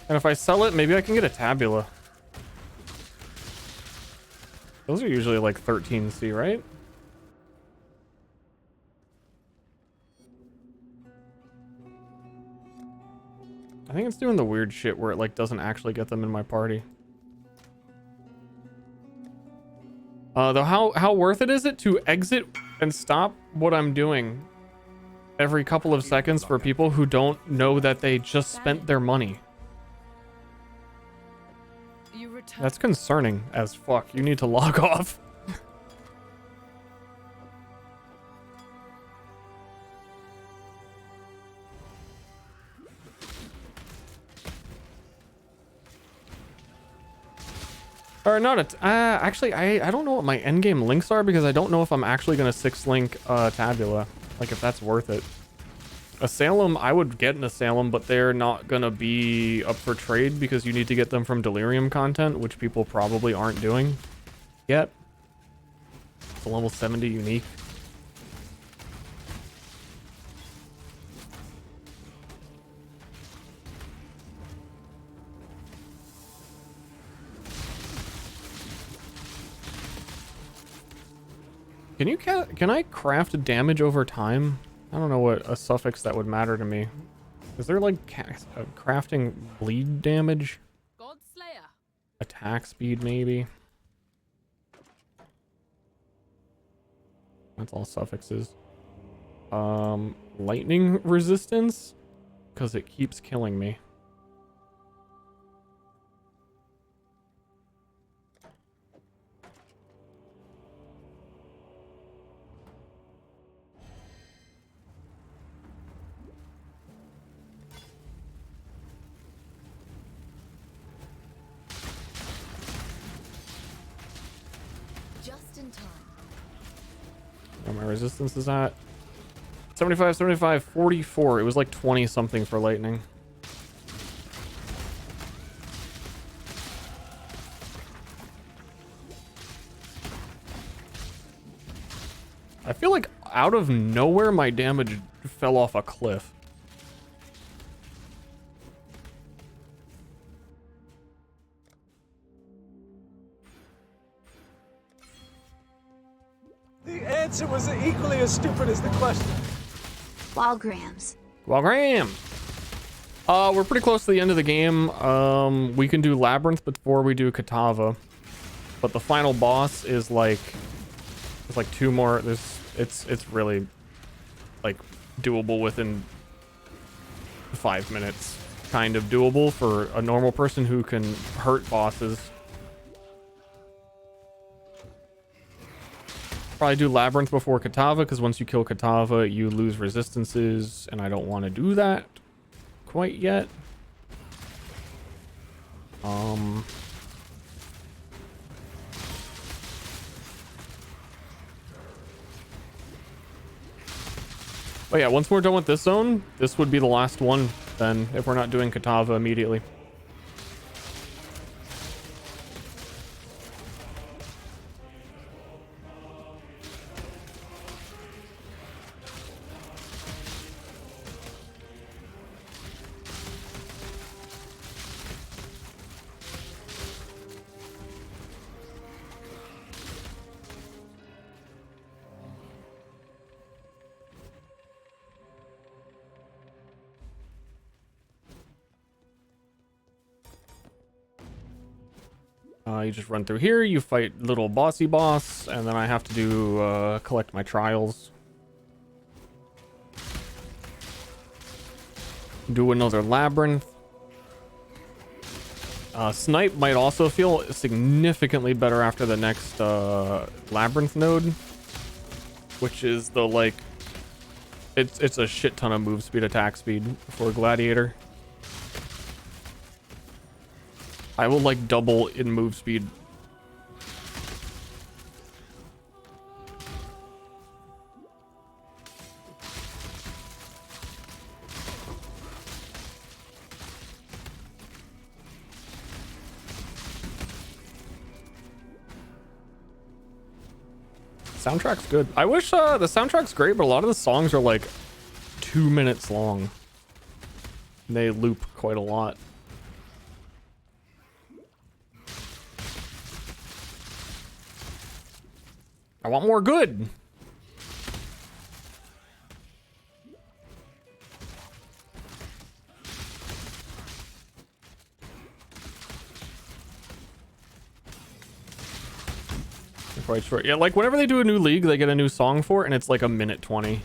if I sell it, maybe I can get a tabula. Those are usually like 13C, right? I think it's doing the weird shit where it like doesn't actually get them in my party. Though how worth it is it to exit and stop what I'm doing every couple of seconds for people who don't know that they just spent their money? That's concerning as fuck. You need to log off. Or not actually, I don't know what my endgame links are, because I don't know if I'm actually going to 6-link tabula. Like, if that's worth it. Asylum, I would get an Asylum, but they're not going to be up for trade because you need to get them from Delirium content, which people probably aren't doing yet. It's a level 70 unique. Can I craft damage over time? I don't know what a suffix that would matter to me. Is there like crafting bleed damage? Godslayer. Attack speed maybe? That's all suffixes. Lightning resistance? Because it keeps killing me. My resistance is at 75, 75, 44. It was like 20 something for lightning. I feel like out of nowhere my damage fell off a cliff. The answer was equally as stupid as the question. Walgrams. Walgram! We're pretty close to the end of the game. We can do Labyrinth before we do Katava. But the final boss is like... There's like 2 more... It's really... like, doable within 5 minutes. Kind of doable for a normal person who can hurt bosses. Probably do Labyrinth before Katava, because once you kill Katava, you lose resistances, and I don't want to do that quite yet. But yeah, once we're done with this zone, this would be the last one then, if we're not doing Katava immediately. You just run through here, you fight little bossy boss, and then I have to do collect my trials. Do another labyrinth. Snipe might also feel significantly better after the next labyrinth node, which is the like it's a shit ton of move speed, attack speed for Gladiator. I will like double in move speed. Soundtrack's good. I wish the soundtrack's great, but a lot of the songs are like 2 minutes long. They loop quite a lot. I want more good. Quite short. Yeah, like whenever they do a new league, they get a new song for it, and it's like 1:20.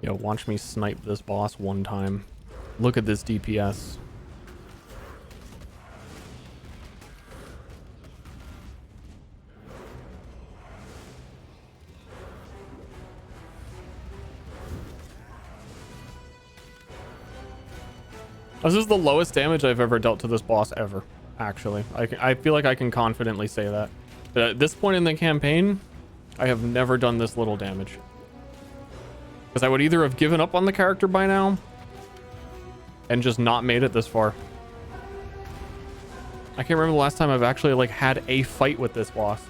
Yo, watch me snipe this boss one time. Look at this DPS. This is the lowest damage I've ever dealt to this boss ever, actually. I feel like I can confidently say that. But at this point in the campaign, I have never done this little damage. Because I would either have given up on the character by now and just not made it this far. I can't remember the last time I've actually like had a fight with this boss.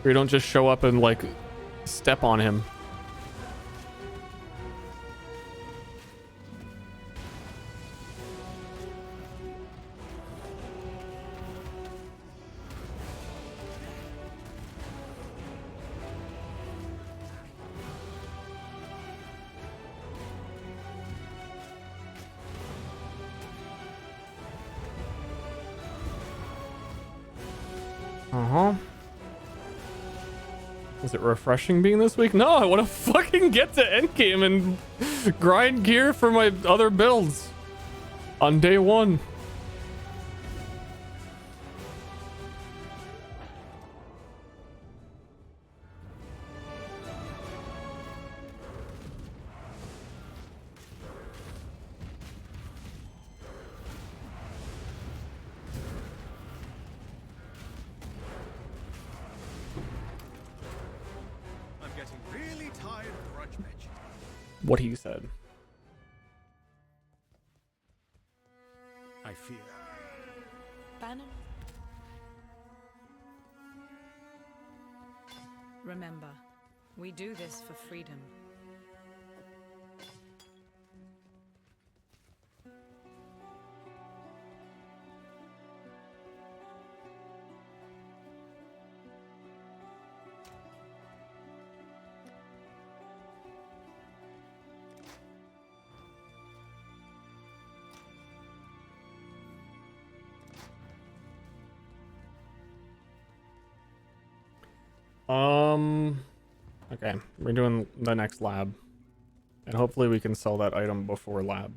Where you don't just show up and like step on him. Is it refreshing being this week? No, I want to fucking get to endgame and grind gear for my other builds on day one. getting really tired of grudge matching. What he said. I fear. Bannon? Remember, we do this for freedom. Okay, we're doing the next lab. And hopefully we can sell that item before lab.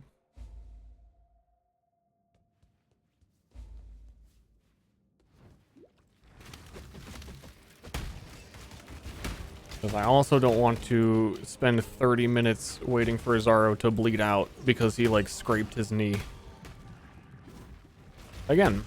Because I also don't want to spend 30 minutes waiting for Zaro to bleed out because he, like, scraped his knee. Again.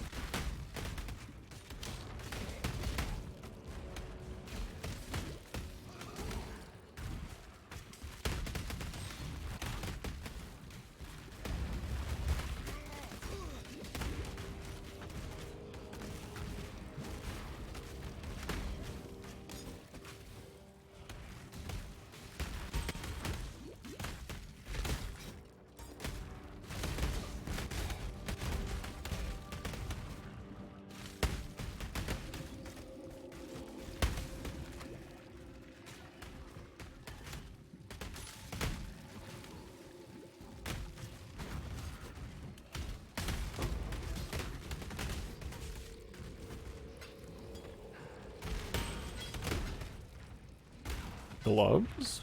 Gloves?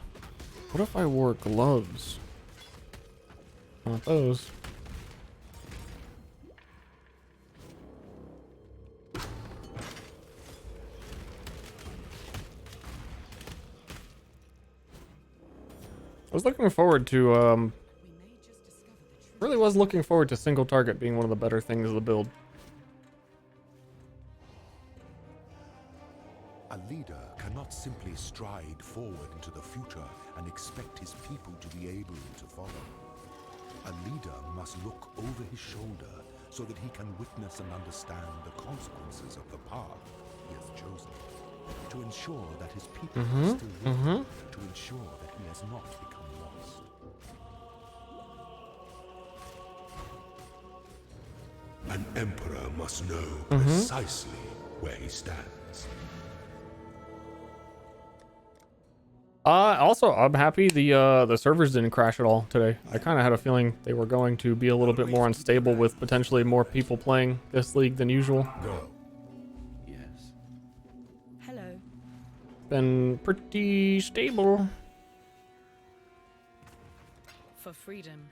What if I wore gloves? Not those. I was looking forward to, really was looking forward to single target being one of the better things of the build. A leader cannot simply stride forward into the future and expect his people to be able to follow. A leader must look over his shoulder so that he can witness and understand the consequences of the path he has chosen. To ensure that his people are still living, to ensure that he has not become lost. An emperor must know precisely where he stands. Also, I'm happy the servers didn't crash at all today. I kind of had a feeling they were going to be a little bit more unstable with potentially more people playing this league than usual. Go. Yes. Hello. Been pretty stable. For freedom.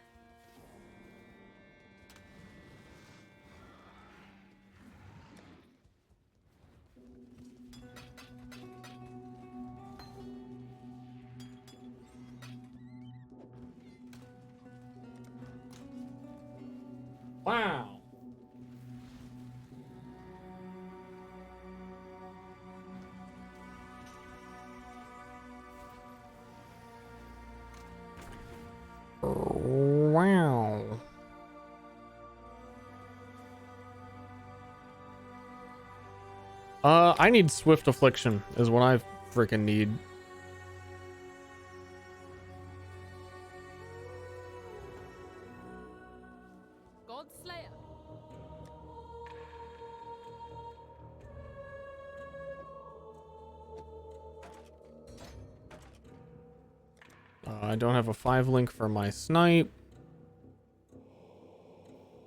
Wow. Wow. I need Swift Affliction is what I freaking need. I don't have a 5 link for my snipe.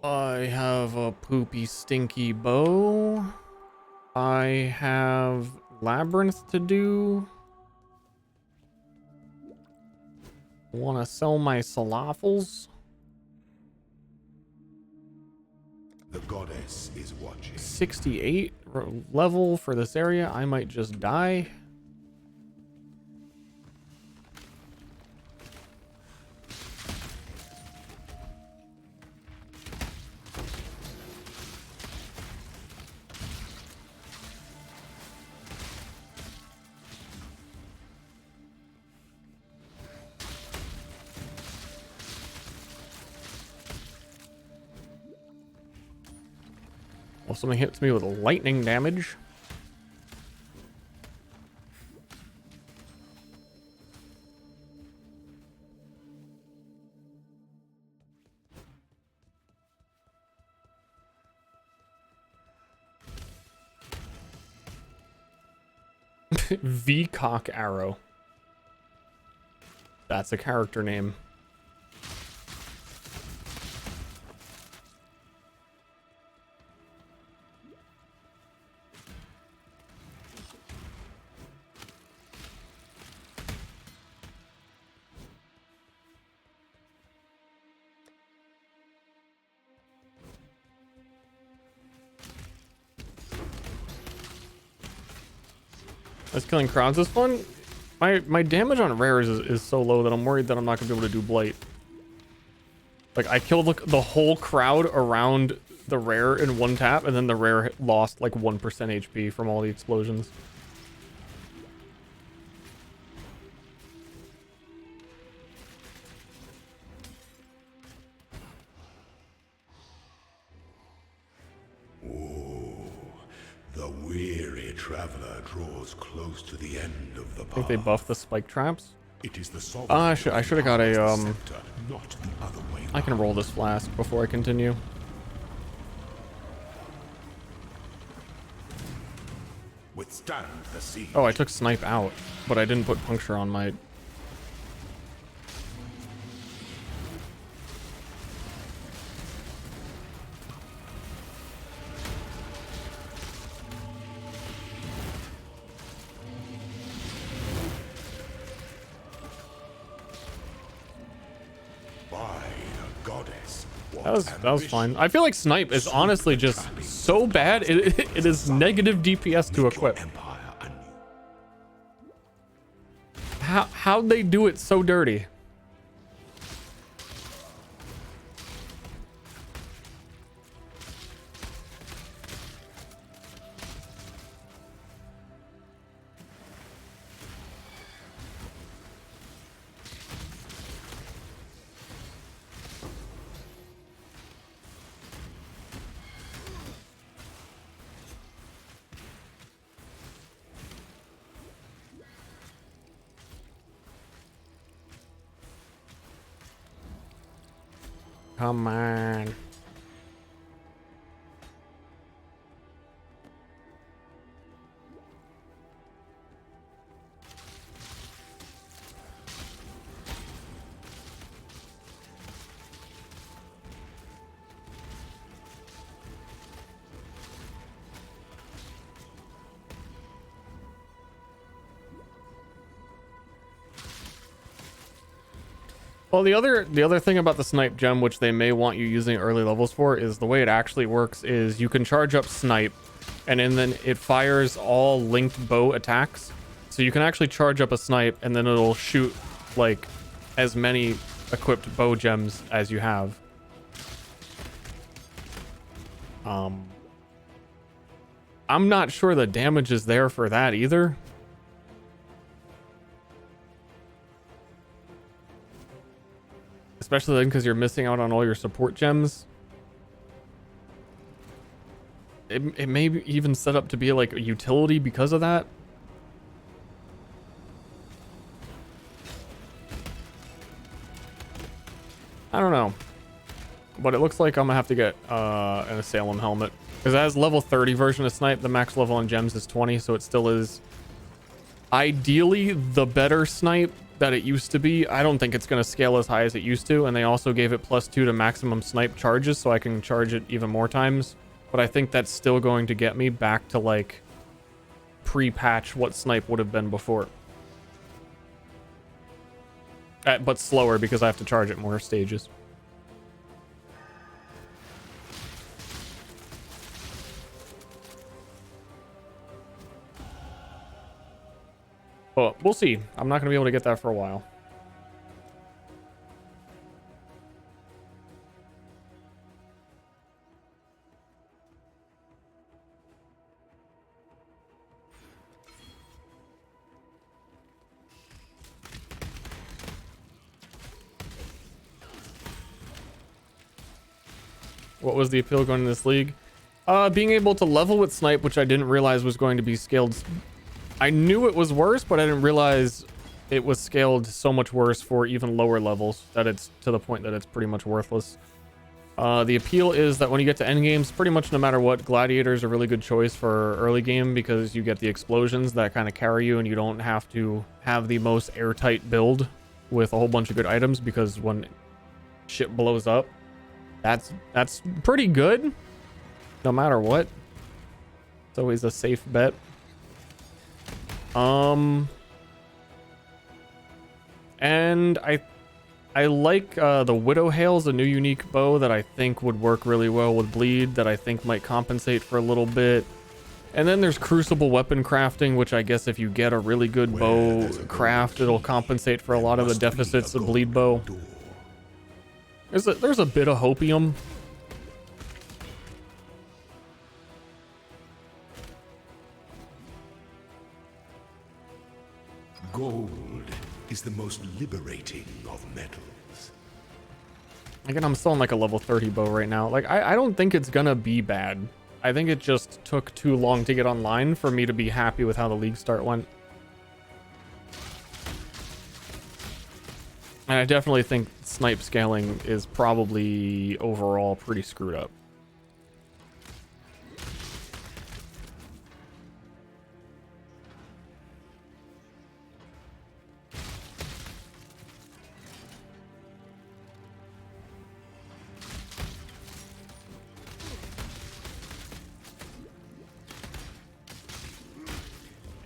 I have a poopy stinky bow. I have labyrinth to do. Want to sell my falafels? The goddess is watching. 68 level for this area. I might just die. If something hits me with lightning damage. V-Cock Arrow. That's a character name. This killing crowds is fun. My damage on rares is so low that I'm worried that I'm not gonna be able to do blight. Like I killed the whole crowd around the rare in one tap, and then the rare lost like 1% HP from all the explosions. The weary traveler draws close to the end of the path. I think they buffed the spike traps. It is the I should have got a scepter, not the other way. I can roll this flask before I continue. Withstand the siege. Oh, I took snipe out, but I didn't put puncture on my. That was fine. I feel like snipe is honestly just so bad. It is negative DPS to equip. How'd they do it so dirty? Come on. Well, the other thing about the snipe gem, which they may want you using early levels for, is the way it actually works is you can charge up snipe, and then it fires all linked bow attacks. So you can actually charge up a snipe, and then it'll shoot like as many equipped bow gems as you have. I'm not sure the damage is there for that either. Especially then because you're missing out on all your support gems. It may be even set up to be like a utility because of that. I don't know. But it looks like I'm gonna have to get an Asylum helmet. Because it has level 30 version of snipe. The max level on gems is 20, so it still is ideally the better snipe that it used to be. I don't think it's going to scale as high as it used to, and they also gave it +2 to maximum snipe charges, so I can charge it even more times. But I think that's still going to get me back to like pre-patch what snipe would have been before, but slower because I have to charge it more stages. But we'll see. I'm not going to be able to get that for a while. What was the appeal going in this league? Being able to level with snipe, which I didn't realize was going to be scaled. I knew it was worse, but I didn't realize it was scaled so much worse for even lower levels, that it's to the point that it's pretty much worthless. The appeal is that when you get to endgames, pretty much no matter what, Gladiator's a really good choice for early game because you get the explosions that kind of carry you and you don't have to have the most airtight build with a whole bunch of good items, because when shit blows up, that's pretty good no matter what. It's always a safe bet. And I like the Widow Hail's a new unique bow that I think would work really well with bleed, that I think might compensate for a little bit. And then there's Crucible weapon crafting, which I guess if you get a really good bow craft, it'll compensate for a lot of the deficits of bleed bow. There's a bit of hopium. Gold is the most liberating of metals. Again, I'm still on like a level 30 bow right now. Like, I don't think it's gonna be bad. I think it just took too long to get online for me to be happy with how the league start went. And I definitely think snipe scaling is probably overall pretty screwed up.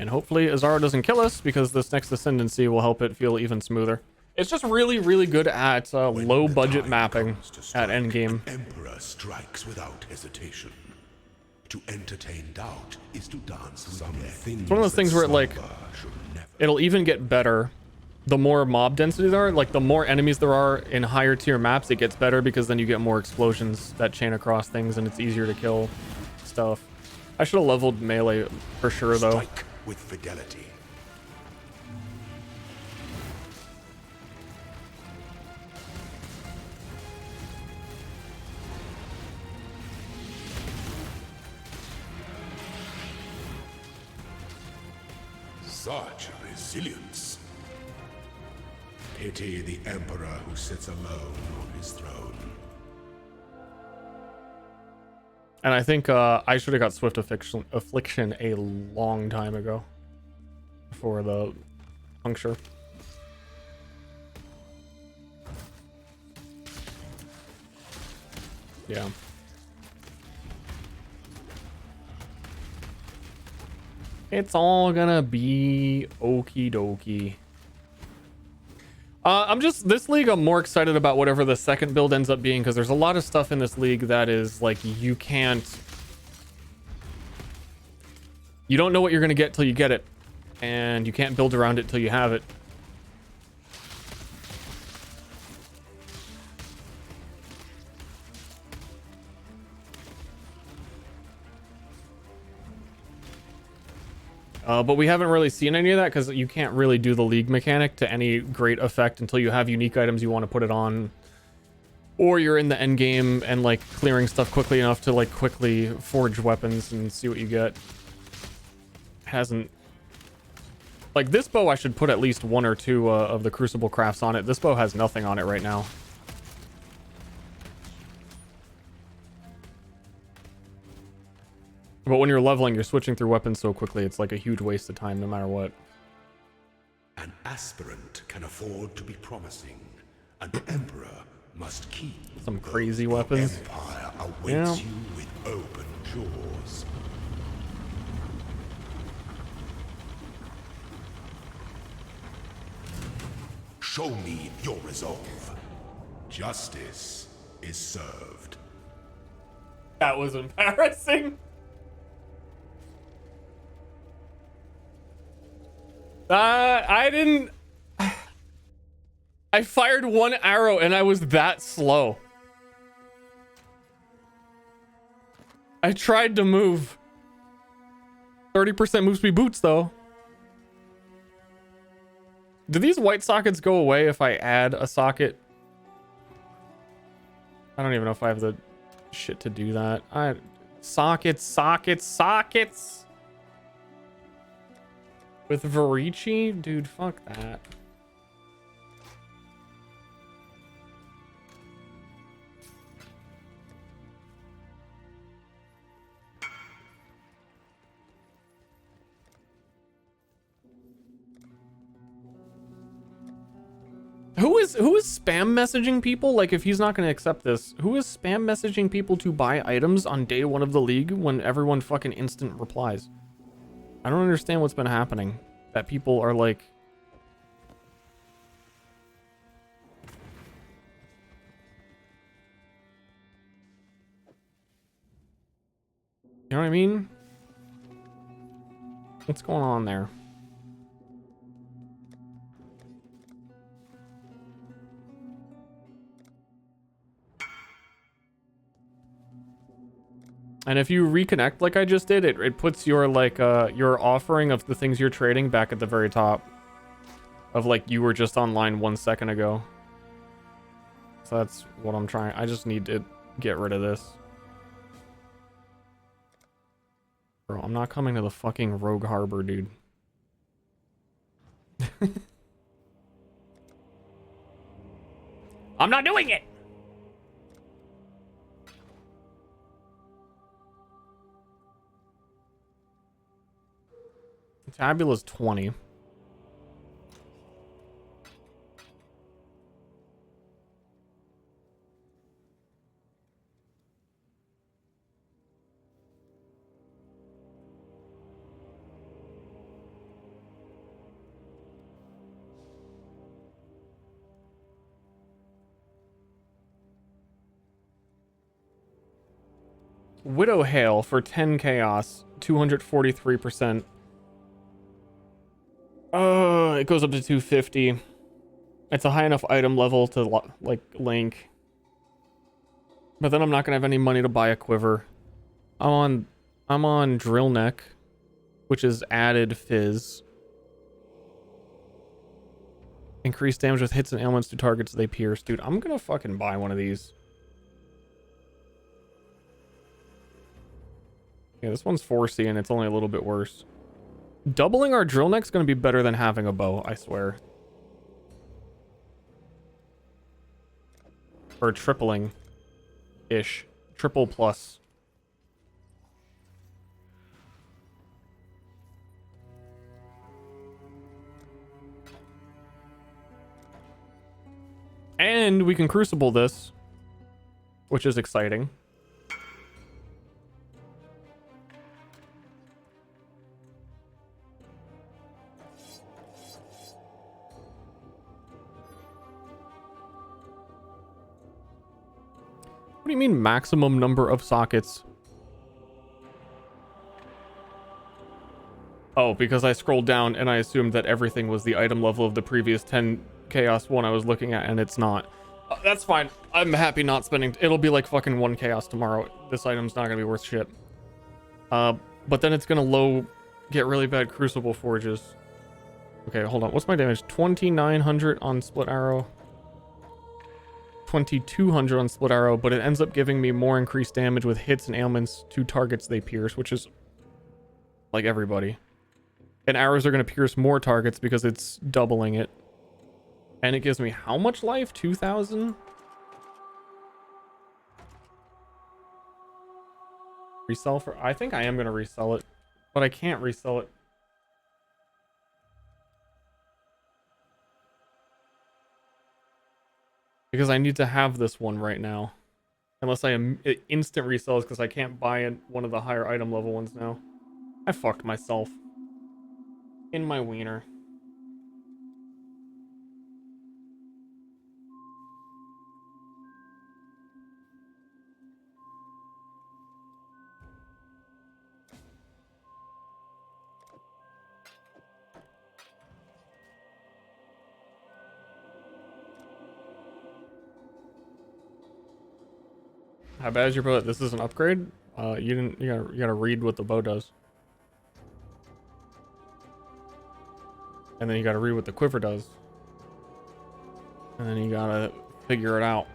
And hopefully Azara doesn't kill us, because this next ascendancy will help it feel even smoother. It's just really, really good at low budget mapping at endgame. The Emperor strikes without hesitation. To entertain doubt is to dance with death. It's one of those things where it'll even get better the more mob density there are. Like, the more enemies there are in higher tier maps, it gets better, because then you get more explosions that chain across things and it's easier to kill stuff. I should have leveled melee for sure though. Strike with fidelity. Such resilience. Pity the Emperor who sits alone on his throne. And I think I should have got Swift Affliction a long time ago for the puncture. Yeah. It's all gonna be okie dokie. This league, I'm more excited about whatever the second build ends up being, because there's a lot of stuff in this league that is like, you don't know what you're gonna get till you get it, and you can't build around it till you have it. But we haven't really seen any of that, because you can't really do the league mechanic to any great effect until you have unique items you want to put it on, or you're in the end game and like clearing stuff quickly enough to like quickly forge weapons and see what you get. Hasn't, like, this bow I should put at least one or two of the Crucible crafts on it. This bow has nothing on it right now. But when you're leveling, you're switching through weapons so quickly, it's like a huge waste of time no matter what. An aspirant can afford to be promising. An emperor must keep. Some crazy weapons. Empire awaits you with open jaws. Show me your resolve. Justice is served. That was embarrassing. I didn't... I fired one arrow and I was that slow. I tried to move. 30% move speed boots, though. Do these white sockets go away if I add a socket? I don't even know if I have the shit to do that. Sockets, sockets, sockets. With Varici? Dude, fuck that. Who is spam messaging people? Like, if he's not going to accept this, who is spam messaging people to buy items on day one of the league when everyone fucking instant replies? I don't understand what's been happening. That people are like... You know what I mean? What's going on there? And if you reconnect like I just did, it puts your like your offering of the things you're trading back at the very top. Of like you were just online 1 second ago. So that's what I'm trying. I just need to get rid of this. Bro, I'm not coming to the fucking Rogue Harbor, dude. I'm not doing it! Tabula's 20. Widow Hail for 10 chaos, 243%. It goes up to 250. It's a high enough item level to like link. But then I'm not gonna have any money to buy a quiver. I'm on Drill Neck, which is added fizz. Increased damage with hits and ailments to targets they pierce. Dude, I'm gonna fucking buy one of these. Yeah, this one's 4C and it's only a little bit worse. Doubling our drill neck's gonna be better than having a bow, I swear. Or tripling. Ish. Triple plus. And we can crucible this, which is exciting. What do you mean maximum number of sockets? Oh, because I scrolled down and I assumed that everything was the item level of the previous 10 chaos one I was looking at, and it's not. That's fine. I'm happy not spending... It'll be like fucking 1 chaos tomorrow. This item's not gonna be worth shit. But then it's gonna get really bad crucible forges. Okay, hold on. What's my damage? 2,900 on split arrow. 2,200 on split arrow, but it ends up giving me more increased damage with hits and ailments to targets they pierce, which is like everybody. And arrows are going to pierce more targets because it's doubling it. And it gives me how much life? 2,000? Resell for... I think I am going to resell it, but I can't resell it. Because I need to have this one right now. Unless I am instant resells, because I can't buy one of the higher item level ones now. I fucked myself. In my wiener. How bad is your bow? This is an upgrade? You gotta read what the bow does. And then you gotta read what the quiver does. And then you gotta figure it out.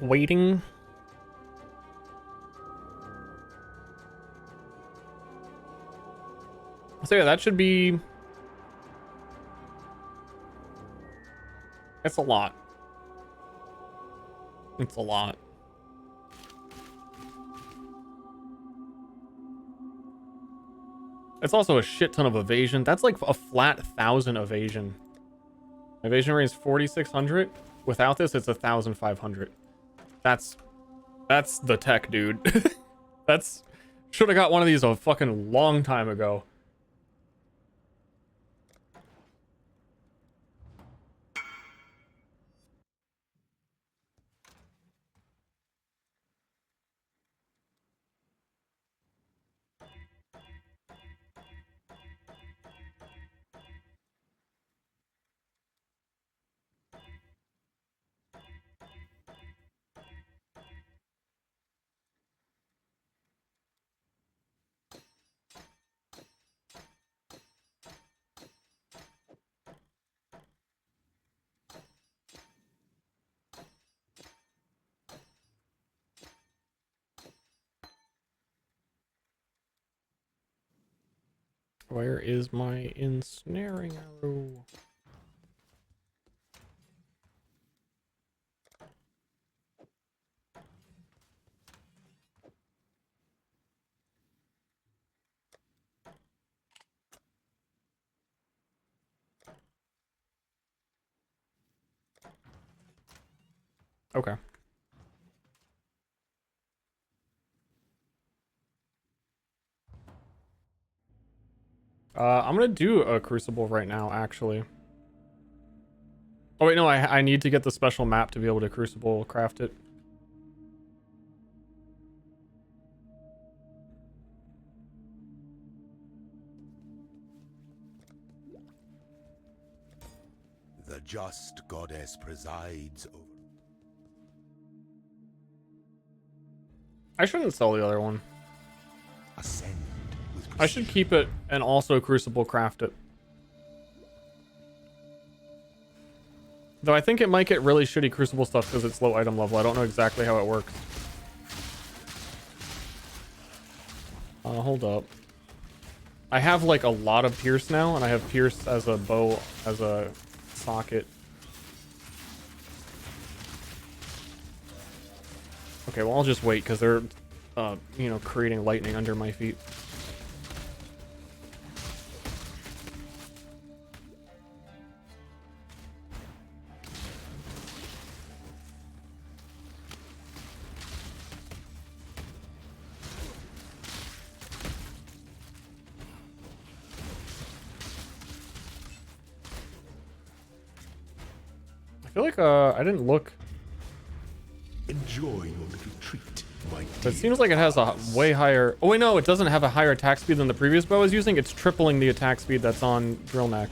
waiting. So yeah, that should be... It's a lot. It's a lot. It's also a shit ton of evasion. That's like a flat 1,000 evasion. Evasion rate is 4,600. Without this, it's 1,500. That's the tech, dude. That's... Should have got one of these a fucking long time ago. Where is my ensnaring arrow? Okay. I'm gonna do a Crucible right now, actually. Oh wait, no, I need to get the special map to be able to Crucible craft it. The just goddess presides over... I shouldn't sell the other one. Ascend with I should keep it and also Crucible craft it. Though I think it might get really shitty Crucible stuff because it's low item level. I don't know exactly how it works. Hold up. I have like a lot of Pierce now, and I have Pierce as a bow, as a socket. Okay, well I'll just wait because they're, you know, creating lightning under my feet. I feel like I didn't look. Enjoy your little treat, my It seems like it has a way higher... Oh wait, no, it doesn't have a higher attack speed than the previous bow I was using. It's tripling the attack speed that's on Drill Neck.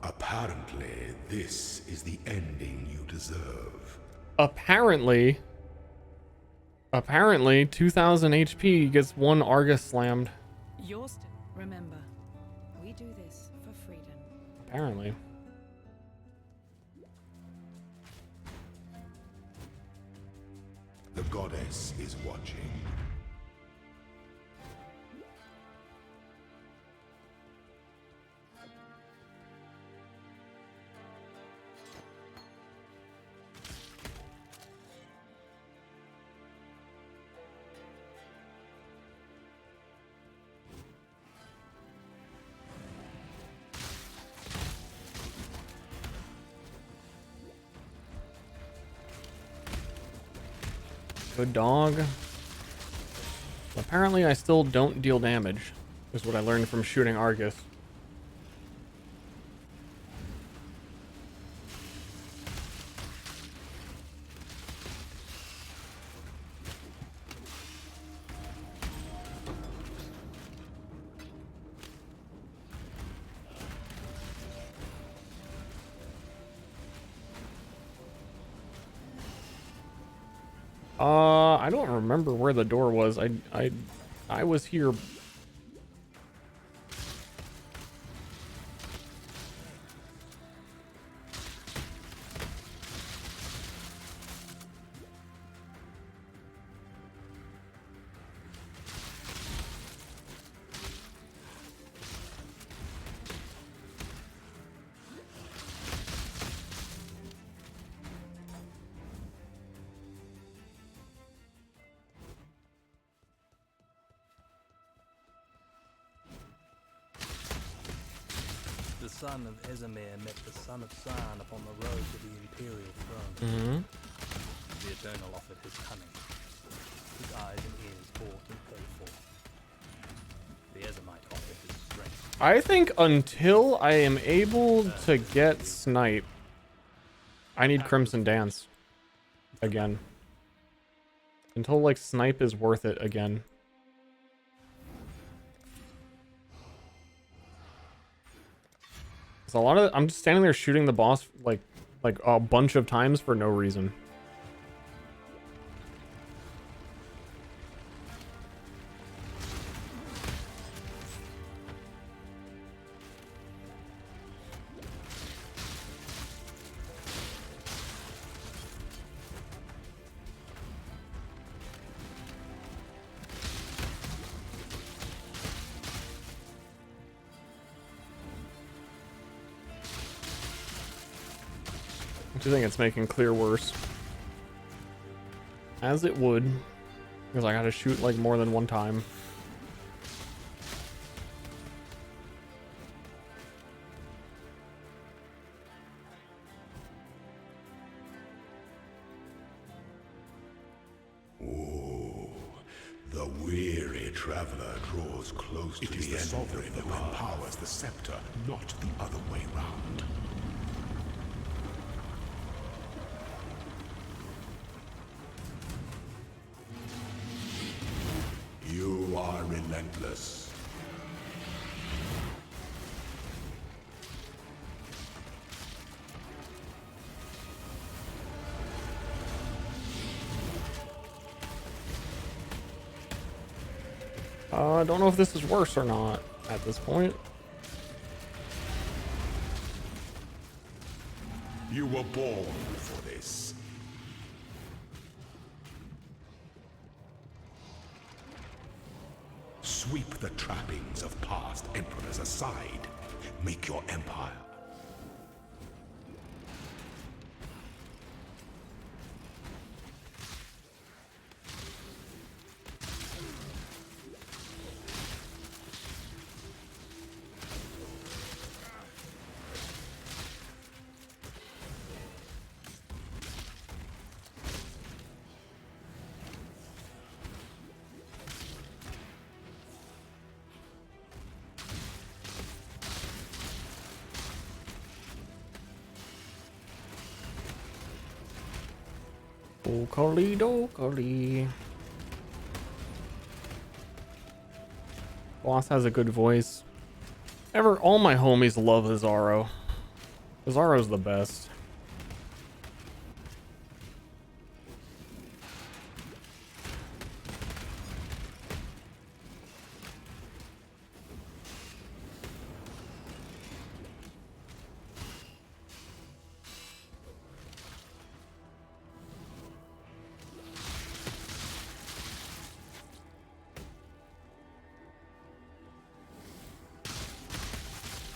Apparently, this is the ending you deserve. Apparently, 2,000 HP gets one Argus slammed. Yours. Remember, we do this for freedom. Apparently. The goddess is watching. Good dog. Apparently I still don't deal damage, is what I learned from shooting Argus. I don't remember where the door was. I was here. The son of Esamir met the son of San upon the road to the Imperial throne. Mm-hmm. The Eternal offered his cunning. His eyes and ears bought and paid for. The Esamite offered his strength. I think until I am able to get Snipe, I need Crimson Dance again. Until like Snipe is worth it again. It's a lot of I'm just standing there shooting the boss like a bunch of times for no reason. I think it's making clear worse. As it would. Because I gotta shoot like more than one time. The weary traveler draws close to the end. It is the sovereign who empowers the scepter, not the other way round. You are relentless. I don't know if this is worse or not at this point. You were born for this. Sweep the trappings of past emperors aside. Make your empire. Dokali dokali. Boss has a good voice. All my homies love Azaro. Azaro's the best.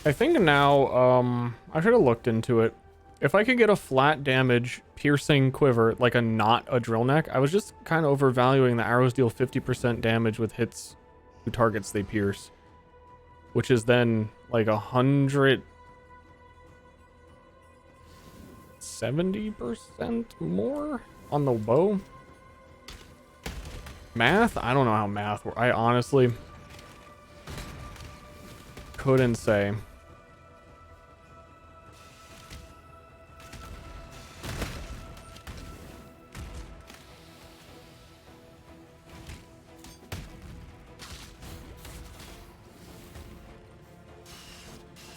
I think now, I should have looked into it. If I could get a flat damage piercing quiver, like not a drill neck, I was just kind of overvaluing the arrows deal 50% damage with hits to targets they pierce. Which is then like 170% more on the bow. Math? I don't know how math works. I honestly couldn't say.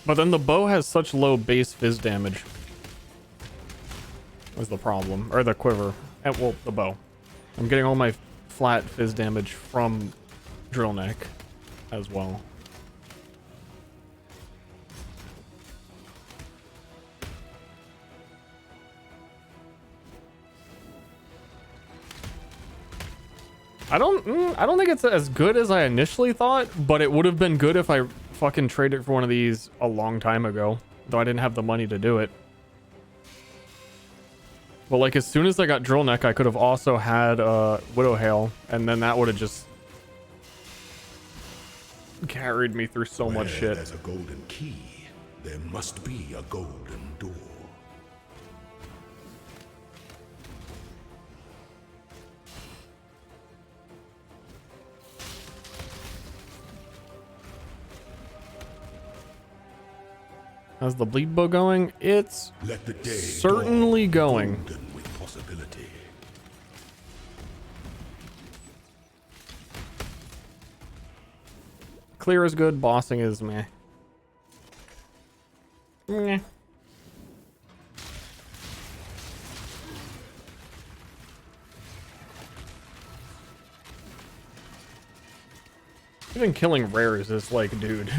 But then the bow has such low base fizz damage. Was the problem. Or the quiver. Well, the bow. I'm getting all my flat fizz damage from Drill Neck as well. I don't think it's as good as I initially thought, but it would have been good if I fucking traded for one of these a long time ago, though I didn't have the money to do it. But like as soon as I got Drill Neck, I could have also had Widow Hail, and then that would have just carried me through so much shit. There's a golden key, there must be a golden door. How's the bleed bow going? It's certainly going. With possibility. Clear is good, bossing is meh. Meh. Even killing rares is like, dude.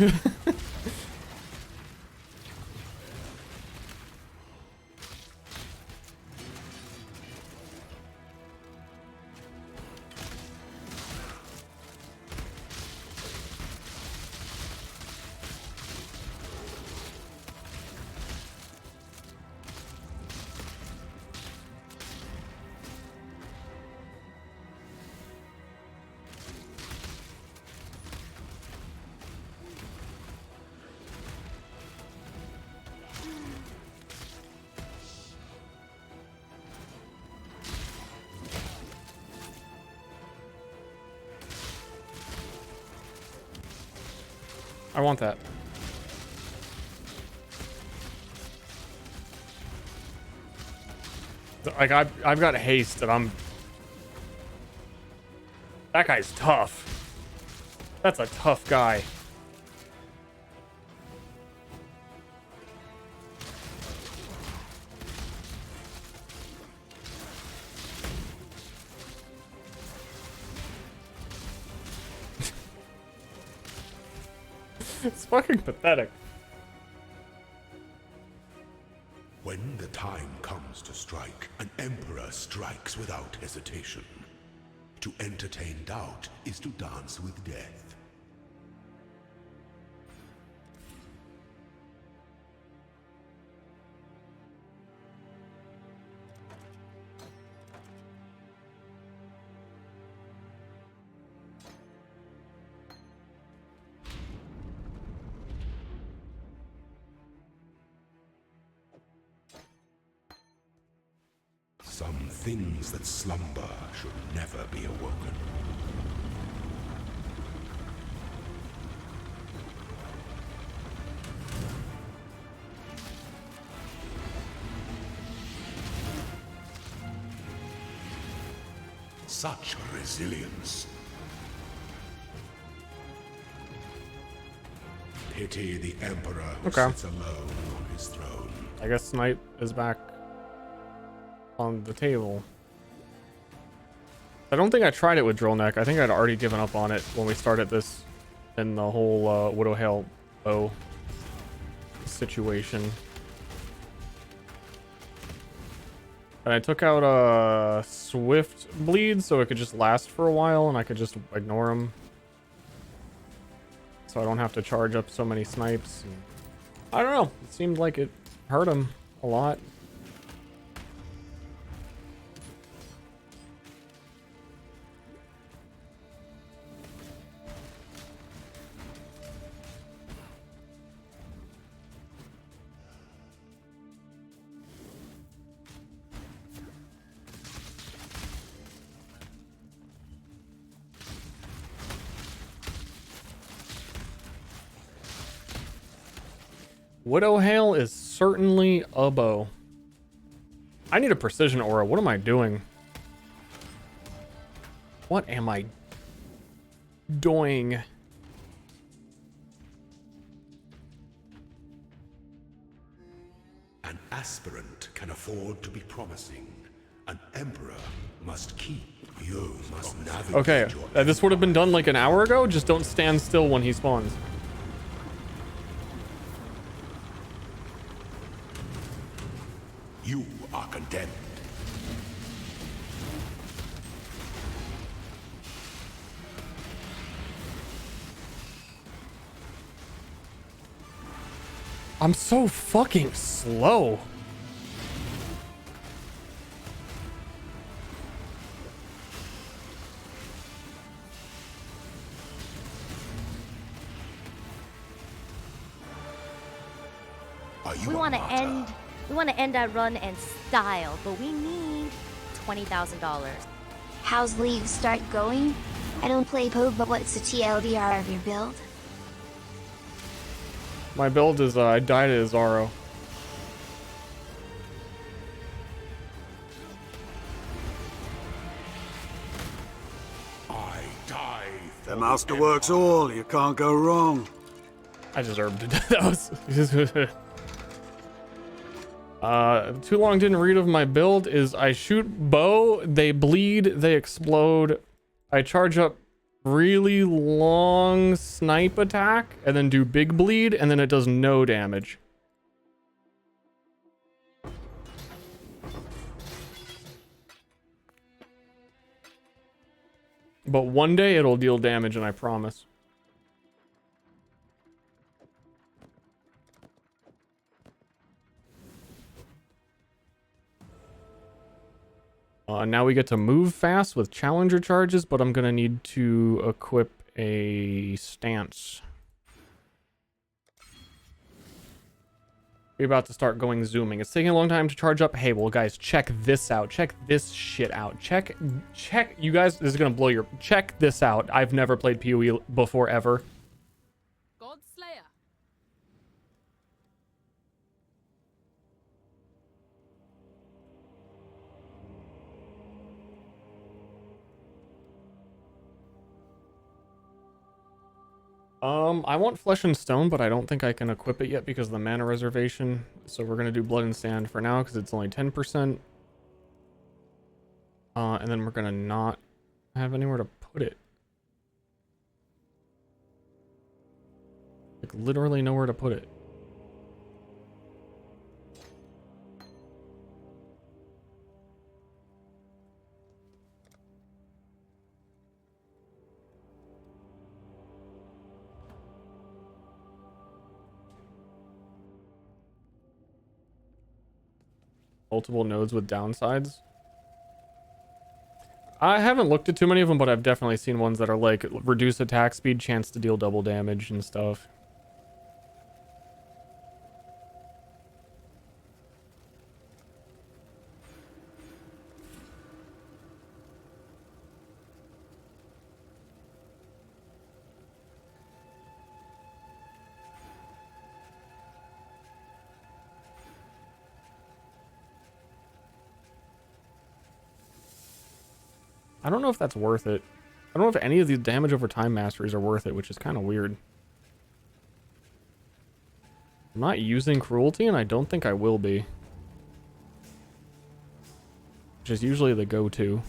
I want that. Like I've got haste and I'm... That guy's tough. That's a tough guy. It's fucking pathetic. When the time comes to strike, an emperor strikes without hesitation. To entertain doubt is to dance with death. Some things that slumber should never be awoken. Such resilience. Pity the Emperor who sits alone on his throne. I guess Snipe is back on the table. I don't think I tried it with Drill Neck. I think I'd already given up on it when we started this in the whole Widow Hail bow situation. And I took out a Swift Bleed so it could just last for a while and I could just ignore him. So I don't have to charge up so many snipes. I don't know. It seemed like it hurt him a lot. Widow Hail is certainly a bow. I need a precision aura. What am I doing? What am I doing? An aspirant can afford to be promising. An emperor must keep You must navigate. Okay, this would have been done like an hour ago. Just don't stand still when he spawns. You are condemned. I'm so fucking slow. We want to end that run in style, but we need $20,000. How's League start going? I don't play Pogue, but what's the TLDR of your build? My build is I died at Zaro. I die. The master works all. You can't go wrong. I deserved it. That was too long didn't read of my build is I shoot bow, they bleed, they explode. I charge up really long snipe attack and then do big bleed and then it does no damage. But one day it'll deal damage and I promise. Now we get to move fast with challenger charges, but I'm gonna need to equip a stance. We're about to start going zooming. It's taking a long time to charge up. Hey, well, guys, check this out. Check this shit out. Check, you guys, this is gonna blow your, check this out. I've never played PoE before, ever. God Slayer. I want Flesh and Stone, but I don't think I can equip it yet because of the mana reservation. So we're gonna do Blood and Sand for now because it's only 10%. And then we're gonna not have anywhere to put it. Like literally nowhere to put it. Multiple nodes with downsides. I haven't looked at too many of them, but I've definitely seen ones that are like reduce attack speed, chance to deal double damage and stuff. I don't know if that's worth it. I don't know if any of these damage over time masteries are worth it, which is kind of weird. I'm not using cruelty, and I don't think I will be. Which is usually the go-to.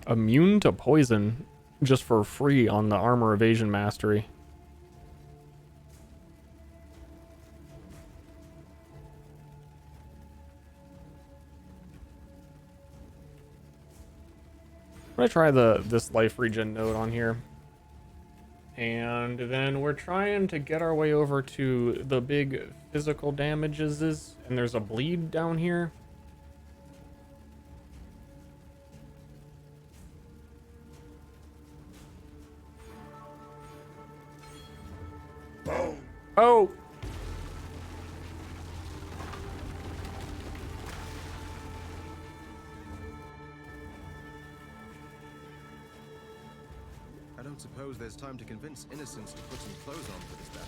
Immune to poison just for free on the armor evasion mastery. I'm gonna try this life regen node on here. And then we're trying to get our way over to the big physical damages, and there's a bleed down here. Oh! I don't suppose there's time to convince innocents to put some clothes on for this battle.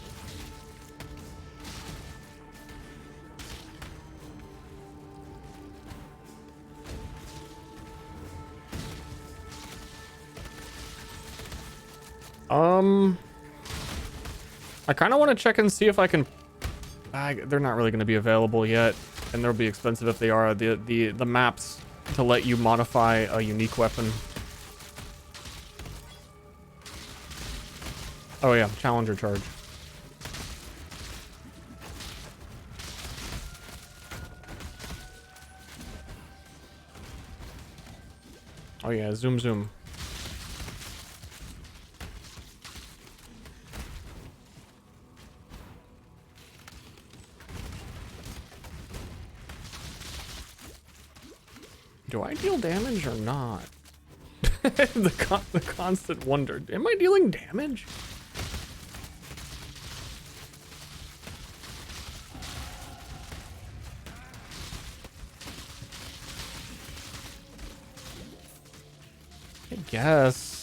I kind of want to check and see if I can. They're not really going to be available yet, and they'll be expensive if they are. The maps to let you modify a unique weapon. Oh yeah, Challenger charge. Oh yeah, zoom zoom. Do I deal damage or not? the constant wonder. Am I dealing damage? I guess.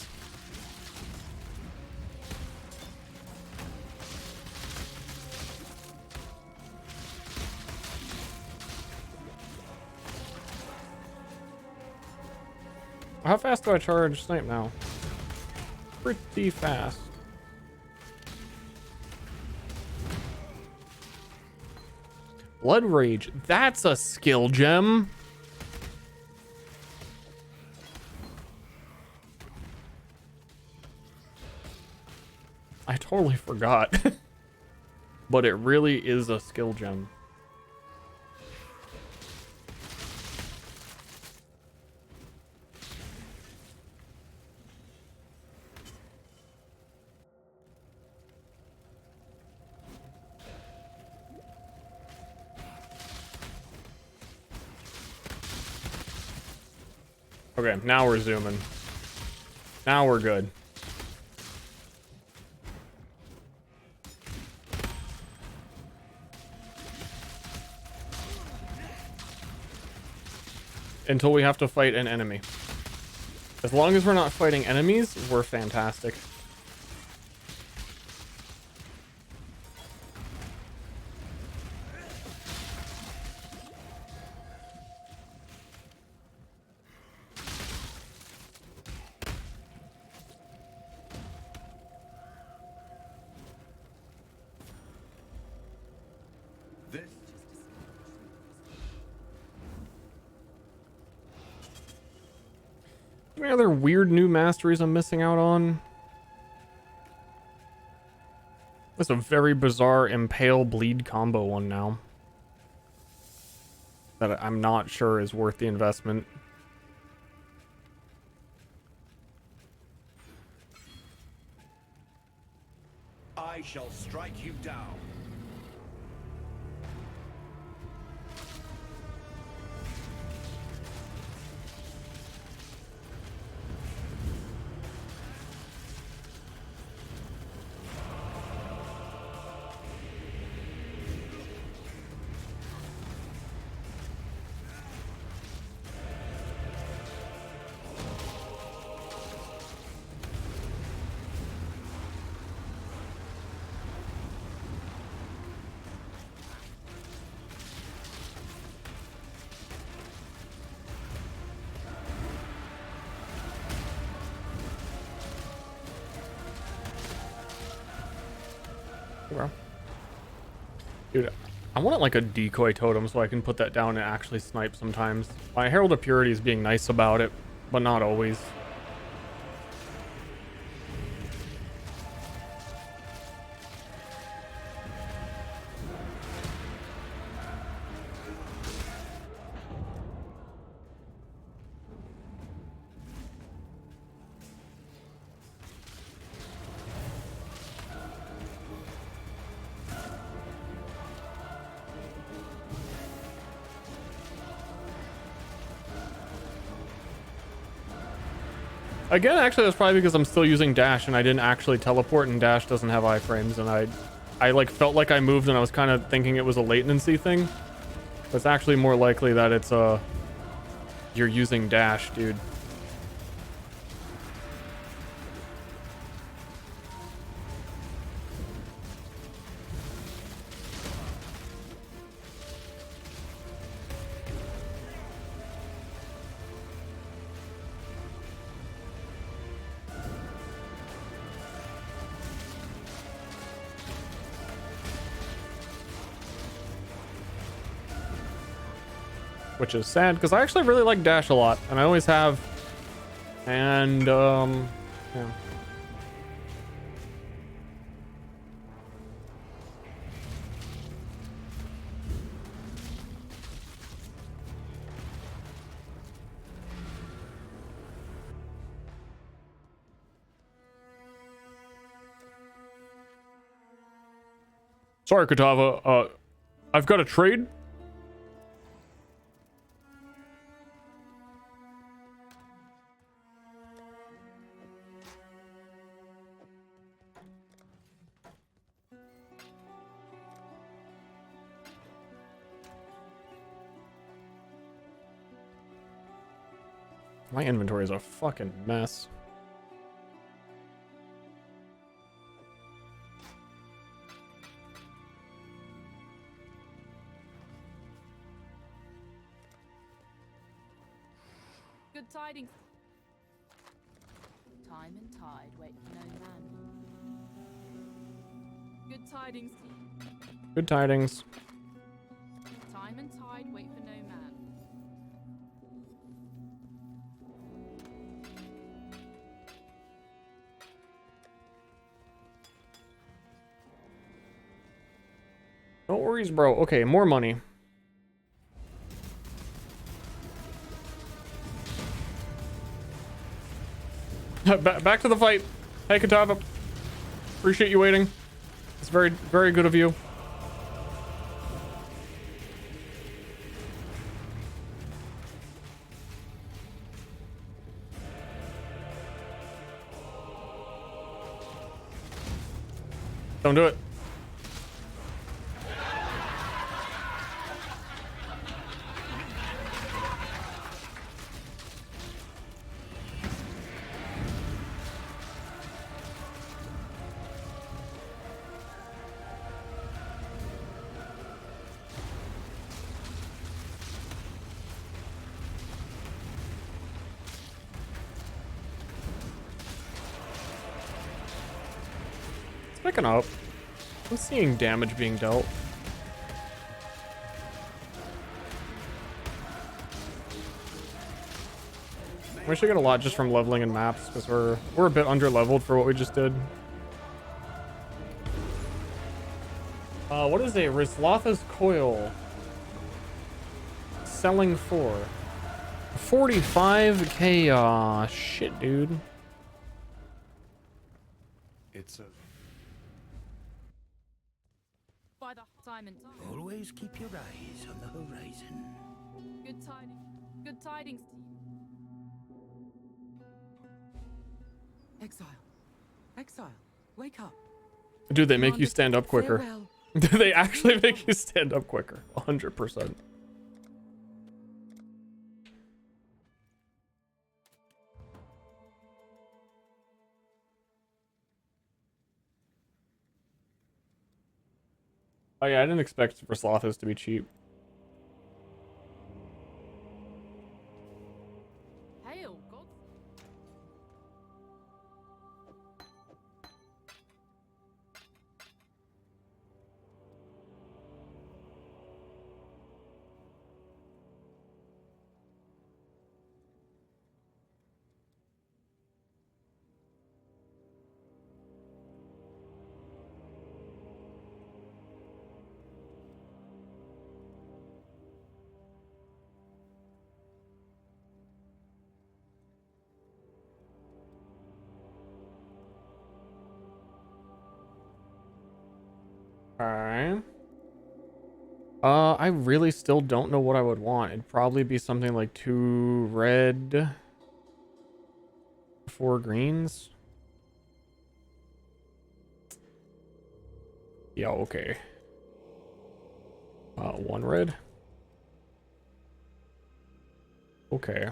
How fast do I charge snipe now? Pretty fast. Blood Rage. That's a skill gem. I totally forgot. But it really is a skill gem. Okay, now we're zooming. Now we're good. Until we have to fight an enemy. As long as we're not fighting enemies, we're fantastic. Any other weird new masteries I'm missing out on? That's a very bizarre Impale Bleed combo one now. That I'm not sure is worth the investment. I shall strike you down. Dude, I want like a decoy totem so I can put that down and actually snipe sometimes. My Herald of Purity is being nice about it, but not always. Again, actually, that's probably because I'm still using dash and I didn't actually teleport, and dash doesn't have iframes, and I like felt like I moved and I was kind of thinking it was a latency thing. But it's actually more likely that it's you're using dash, dude. which is sad because I actually really like Dash a lot, and I always have. And yeah. Sorry, Katava. I've got a trade. My inventory is a fucking mess. Good tidings. Time and tide wait for no man. Good tidings. Good tidings. Time and tide wait for no man. No worries, bro. Okay, more money. Back to the fight. Hey, Katava. Appreciate you waiting. It's very, very good of you. Don't do it. Picking up. I'm seeing damage being dealt. We should get a lot just from leveling in maps because we're a bit under leveled for what we just did. What is a Rizlatha's coil selling for? 45k. Aw, shit, dude. It's a... By the time and tide. Always keep your eyes on the horizon. Good tidings. Good tidings to you. Exile. Exile. Wake up. Dude, they make you stand up quicker. They actually make you stand up quicker. 100%. Oh yeah, I didn't expect Rizlatha's to be cheap. Hail, God. Alright. I really still don't know what I would want. It'd probably be something like 2 red, 4 greens. Yeah, okay. 1 red. Okay.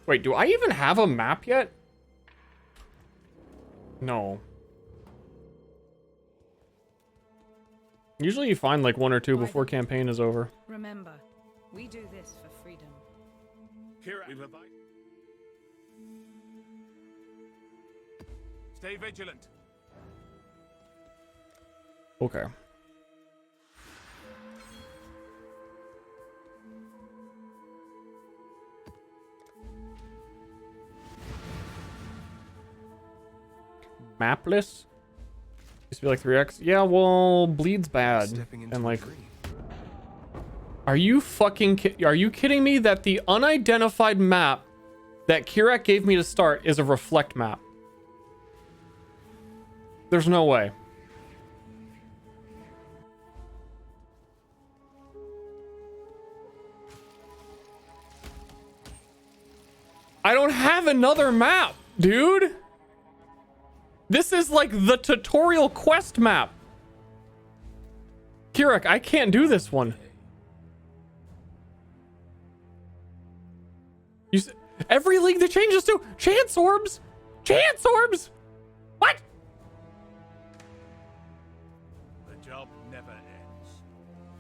Wait, do I even have a map yet? No. Usually you find like 1 or 2 before campaign is over. Remember, we do this for freedom. Stay vigilant. Okay. mapless. Used to be like 3x. Yeah, well, bleed's bad. And like, are you kidding me that the unidentified map that Kirak gave me to start is a reflect map? There's no way. I don't have another map, dude. This is like the tutorial quest map. Kirak, I can't do this one. Every league that changes to chance orbs. Chance orbs. What? The job never ends.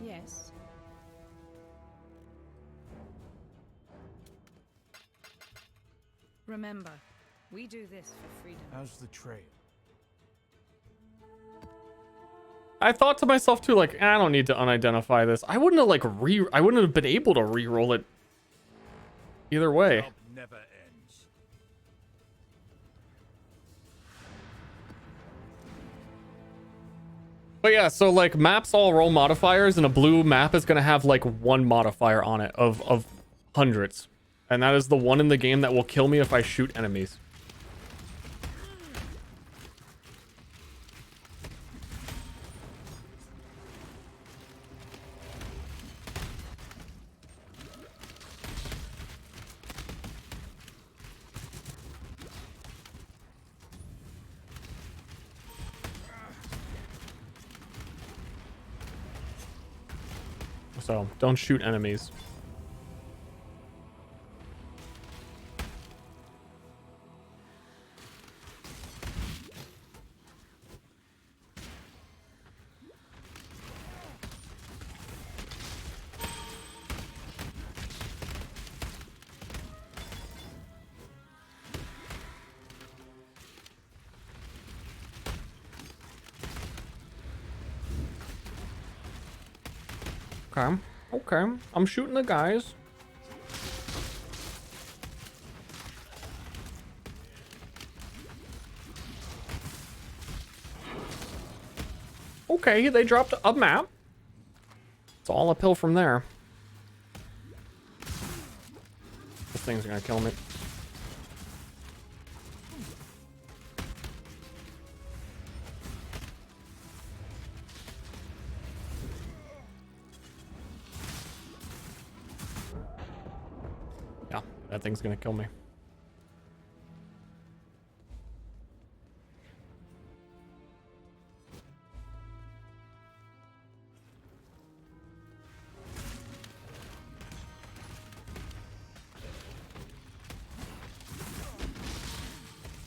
Yes. Remember, we do this for freedom. How's the trail? I thought to myself too, like, I don't need to unidentify this. I wouldn't have like I wouldn't have been able to re-roll it either way. Job never ends. But yeah, so like maps all roll modifiers, and a blue map is gonna have like one modifier on it of hundreds. And that is the one in the game that will kill me if I shoot enemies. So don't shoot enemies. Okay. Okay. I'm shooting the guys. Okay, they dropped a map. It's all uphill from there. This thing's gonna kill me. Yeah, that thing's gonna kill me.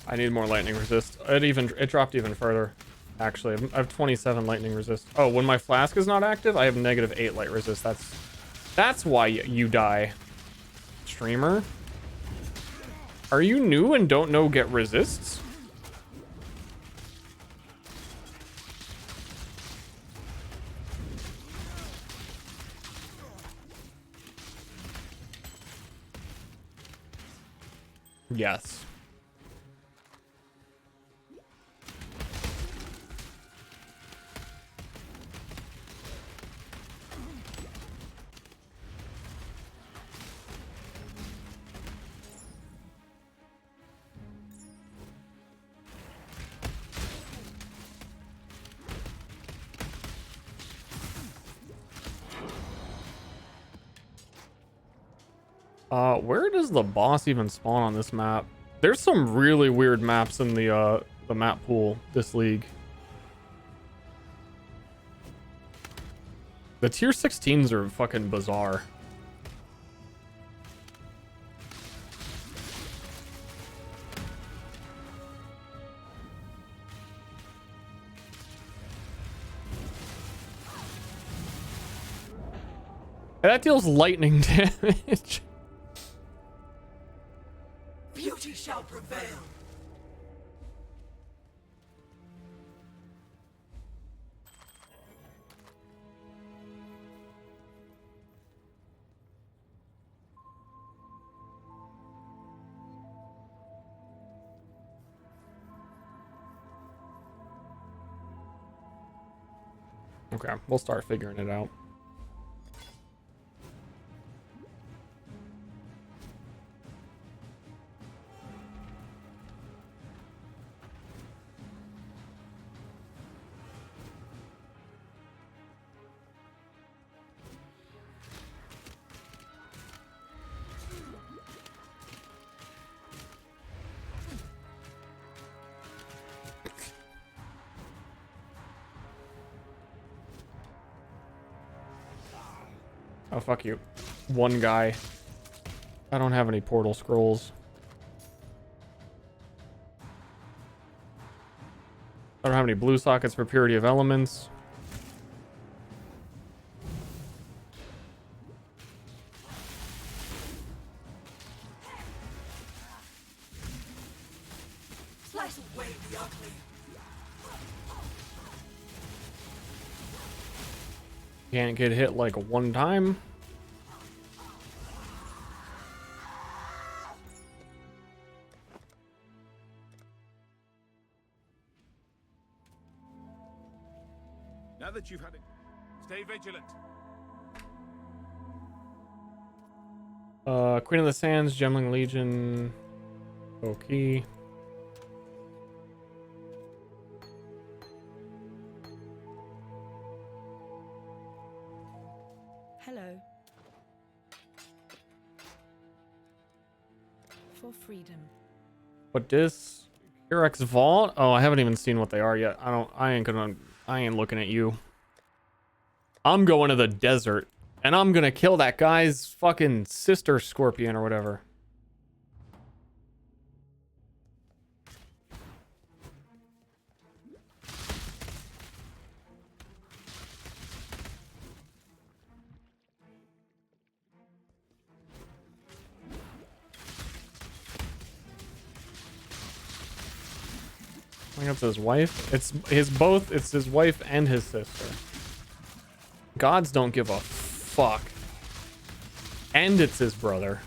I need more lightning resist. It dropped even further. Actually, I have 27 lightning resist. Oh, when my flask is not active, I have -8 light resist. That's why you die. Streamer? Are you new and don't know get resists? Yes. Where does the boss even spawn on this map? There's some really weird maps in the map pool this league. The tier 16s are fucking bizarre. That deals lightning damage. Beauty shall prevail. Okay, we'll start figuring it out. Oh, fuck you. One guy. I don't have any portal scrolls. I don't have any blue sockets for purity of elements. Slice away the ugly. Can't get hit like one time. Now that you've had it, stay vigilant. Queen of the Sands, Gemling Legion. Okay. Hello. For freedom. What this? Kirex Vault? Oh, I haven't even seen what they are yet. I ain't looking at you. I'm going to the desert. And I'm gonna kill that guy's fucking sister scorpion or whatever. I think it's his wife. It's his wife and his sister. Gods don't give a fuck. And it's his brother.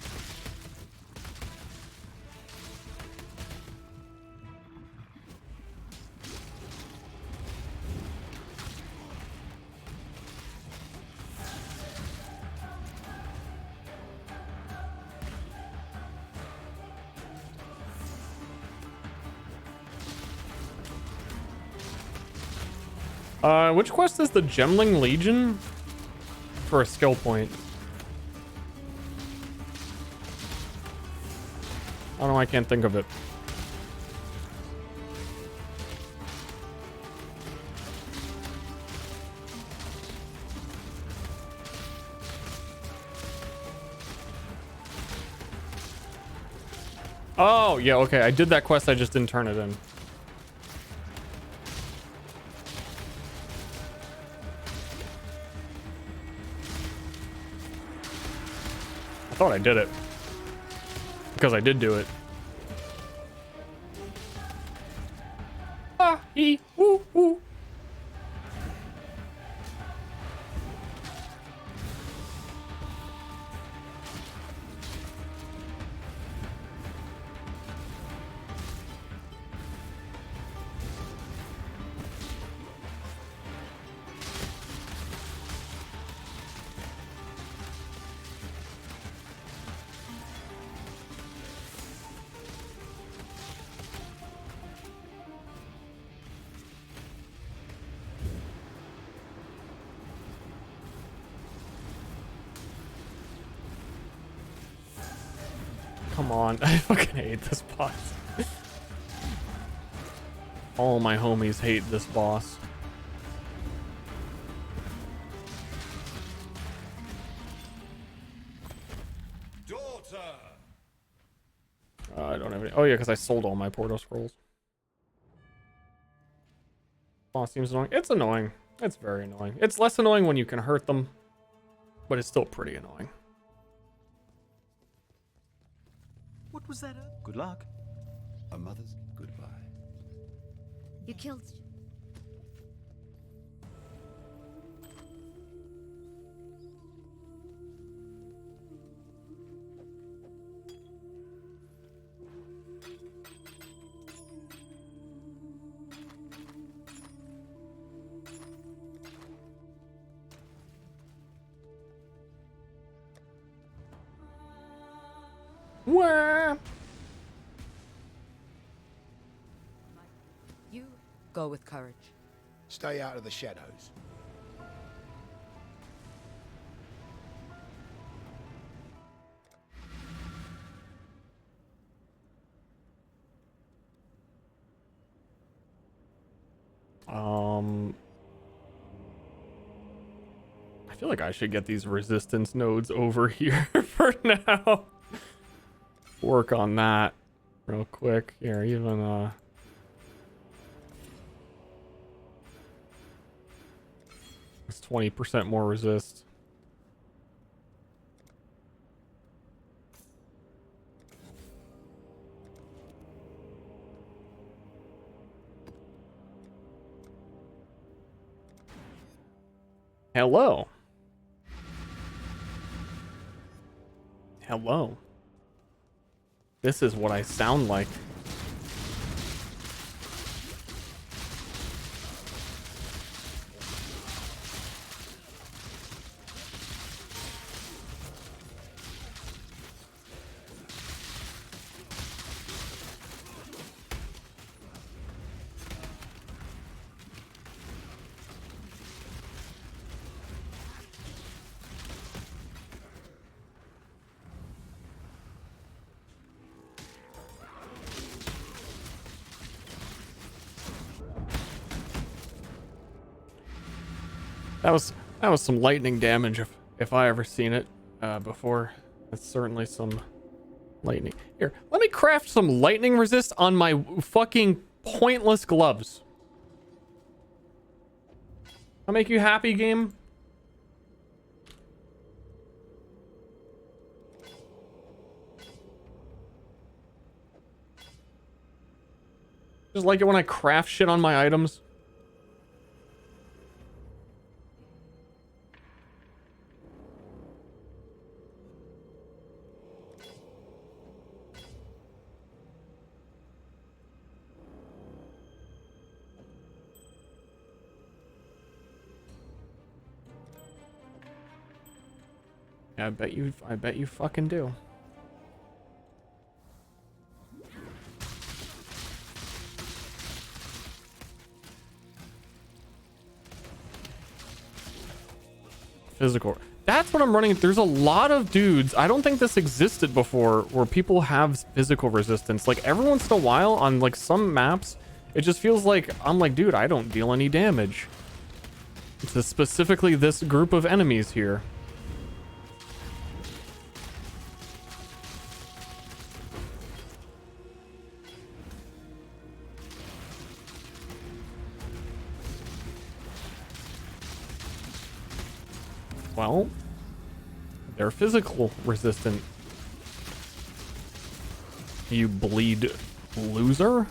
Which quest is the Gemling Legion? For a skill point. I don't know, I can't think of it. Oh, yeah, okay. I did that quest, I just didn't turn it in. I thought I did it. Because I did do it. Ah, ee, woo, woo. Come on, I fucking hate this boss. All my homies hate this boss. Daughter. I don't have any. Oh yeah, because I sold all my Porto scrolls. Boss seems annoying. It's annoying. It's very annoying. It's less annoying when you can hurt them, but it's still pretty annoying. What was that? Good luck. A mother's goodbye. You killed... Wah. You go with courage. Stay out of the shadows. I feel like I should get these resistance nodes over here for now. Work on that real quick. Here, even it's 20% more resist. Hello. Hello. This is what I sound like. That was some lightning damage if I ever seen it before. That's certainly some lightning. Here, let me craft some lightning resist on my fucking pointless gloves. I'll make you happy, game. Just like it when I craft shit on my items. I bet you fucking do. Physical. That's what I'm running. There's a lot of dudes. I don't think this existed before where people have physical resistance. Like every once in a while on like some maps, it just feels like I'm like, dude, I don't deal any damage. It's specifically this group of enemies here. Well, they're physical resistant. You bleed loser?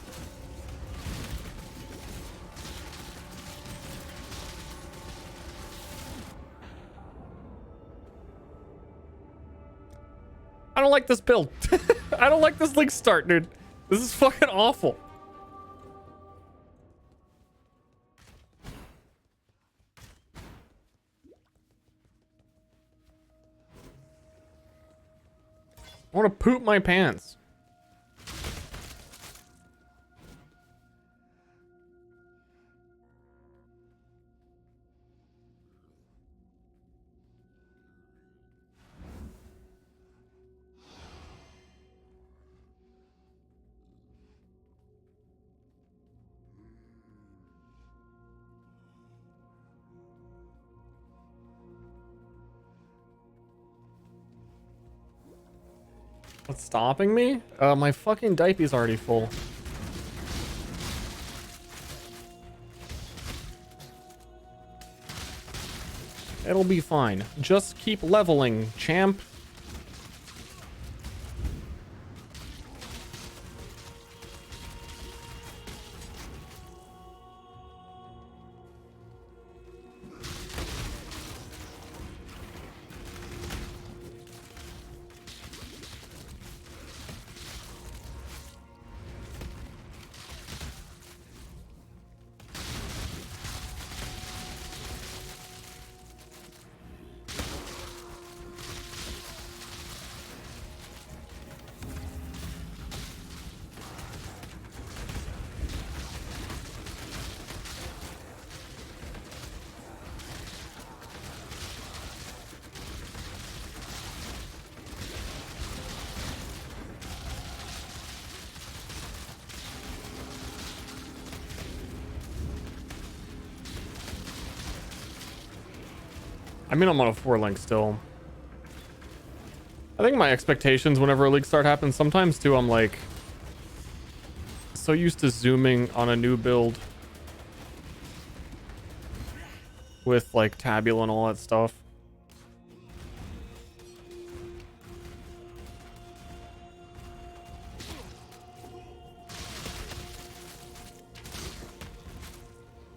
I don't like this build. I don't like this link start, dude. This is fucking awful. I want to poop my pants. What's stopping me? My fucking diaper's already full. It'll be fine. Just keep leveling, champ. I mean, I'm on a 4-link still. I think my expectations whenever a league start happens, sometimes too, I'm like so used to zooming on a new build with like Tabula and all that stuff.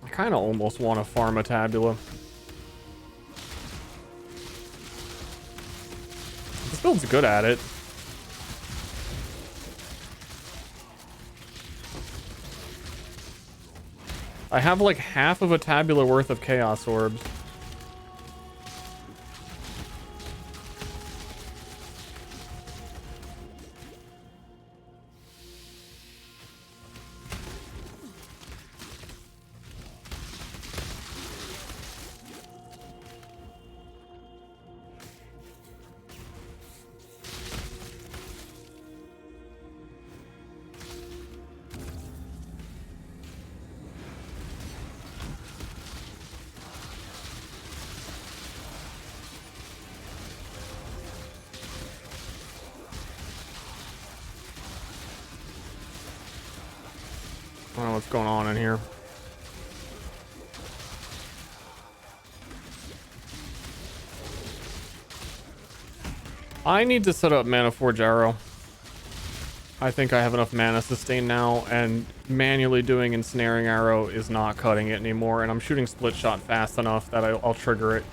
I kind of almost want to farm a Tabula. This build's good at it. I have like half of a Tabula worth of Chaos Orbs. I don't know what's going on in here. I need to set up Mana Forge Arrow. I think I have enough mana sustain now, and manually doing Ensnaring Arrow is not cutting it anymore, and I'm shooting Split Shot fast enough that I'll trigger it.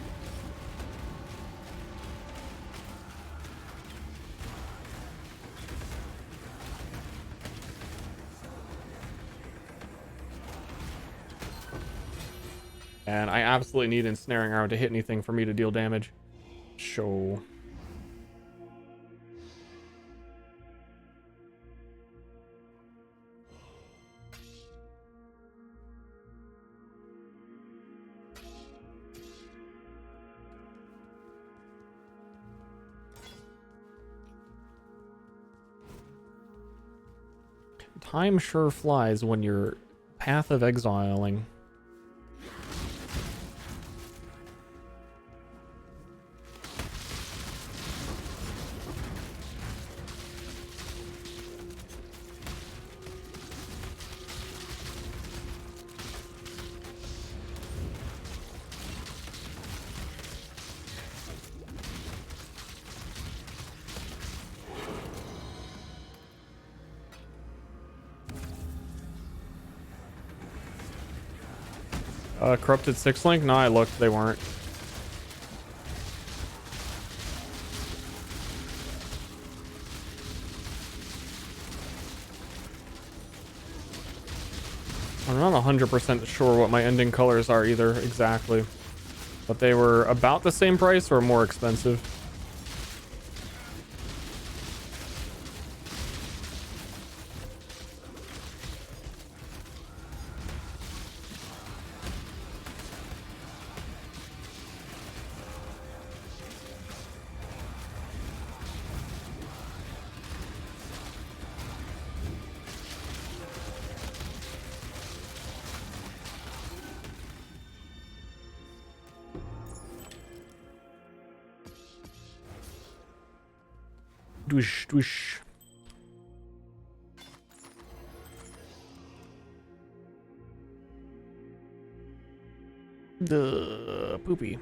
And I absolutely need Ensnaring Arrow to hit anything for me to deal damage. Show. Time sure flies when you're Path of Exiling. Corrupted 6-link? No, I looked, they weren't. I'm not 100% sure what my ending colors are either, exactly. But they were about the same price or more expensive. Doosh, doosh. The poopy.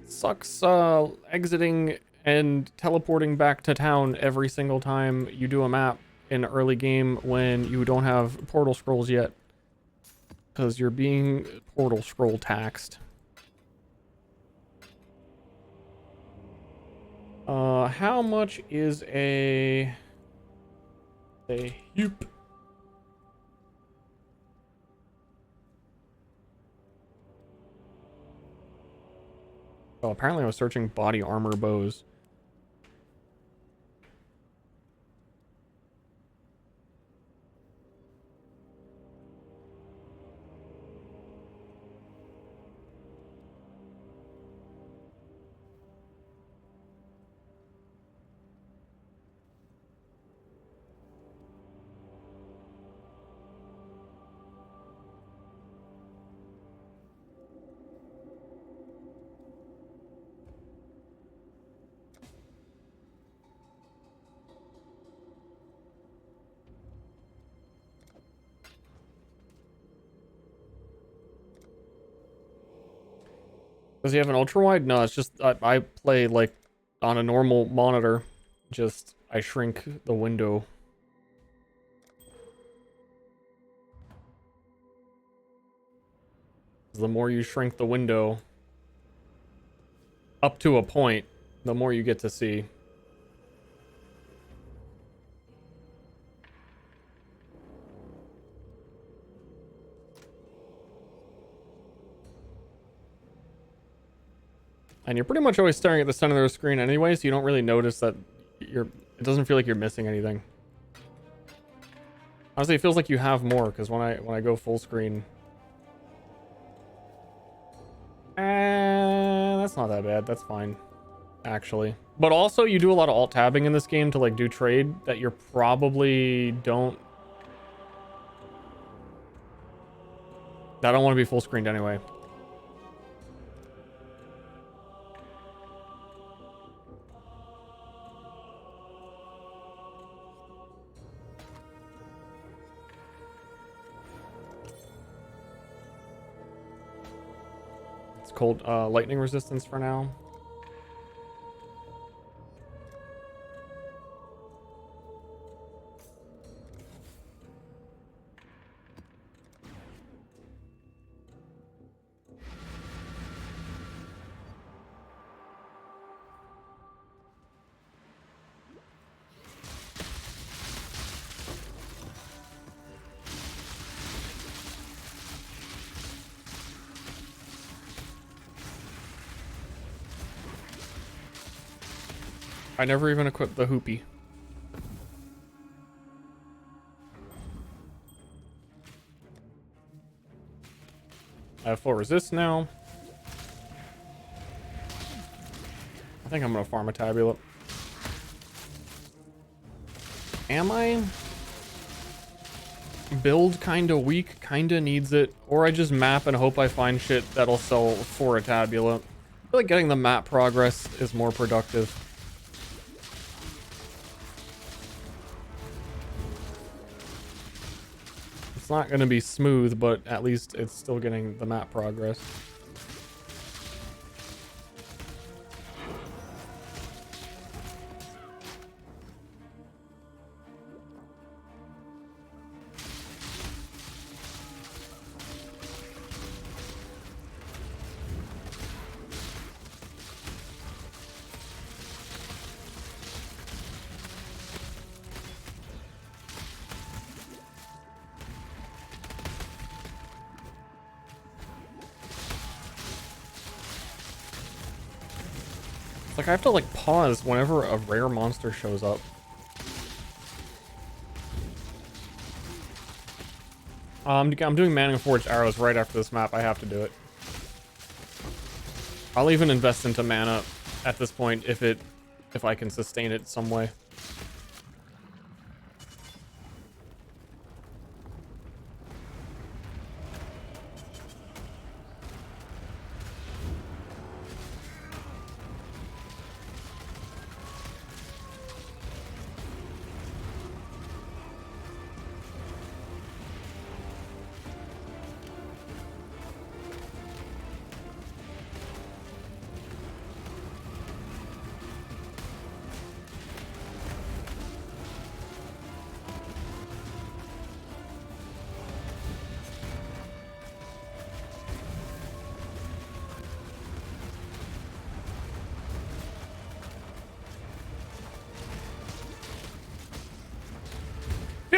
Sucks exiting and teleporting back to town every single time you do a map in early game when you don't have portal scrolls yet. Because you're being portal scroll taxed. How much is a hoop? Oh, apparently I was searching body armor bows. Does he have an ultra wide? No, it's just I play like on a normal monitor. Just I shrink the window. The more you shrink the window up to a point, the more you get to see. And you're pretty much always staring at the center of the screen anyway, so you don't really notice that it doesn't feel like you're missing anything. Honestly, it feels like you have more, because when I go full screen... that's not that bad. That's fine, actually. But also, you do a lot of alt-tabbing in this game to, like, do trade that you're probably don't... I don't want to be full screened anyway. Cold lightning resistance for now. I never even equipped the hoopy. I have full resist now. I think I'm gonna farm a tabula. Am I? Build kinda weak, kinda needs it. Or I just map and hope I find shit that'll sell for a tabula. I feel like getting the map progress is more productive. It's not going to be smooth, but at least it's still getting the map progress. Like I have to like pause whenever a rare monster shows up. I'm doing Manning Forged Arrows right after this map. I have to do it. I'll even invest into mana at this point if I can sustain it some way.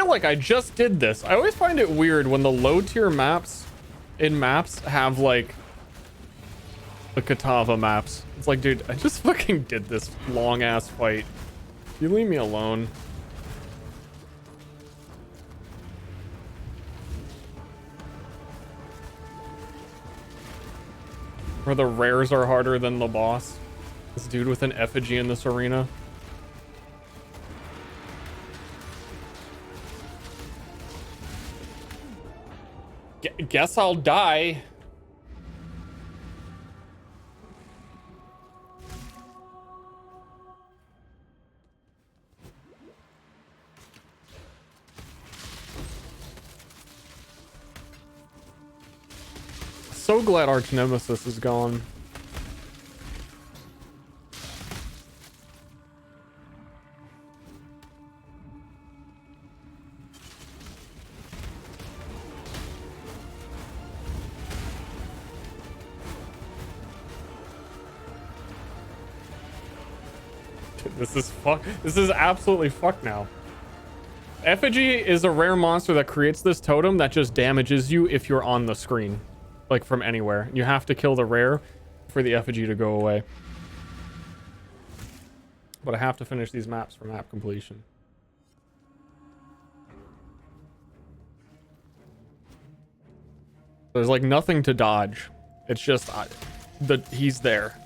Like I just did this. I always find it weird when the low tier maps have like the Katava maps. It's like, dude, I just fucking did this long ass fight. You leave me alone. Where the rares are harder than the boss. This dude with an effigy in this arena. Guess I'll die. So glad Arch Nemesis is gone. This is fuck. This is absolutely fucked now. Effigy is a rare monster that creates this totem that just damages you if you're on the screen, like from anywhere. You have to kill the rare for the effigy to go away. But I have to finish these maps for map completion. There's like nothing to dodge. It's just he's there.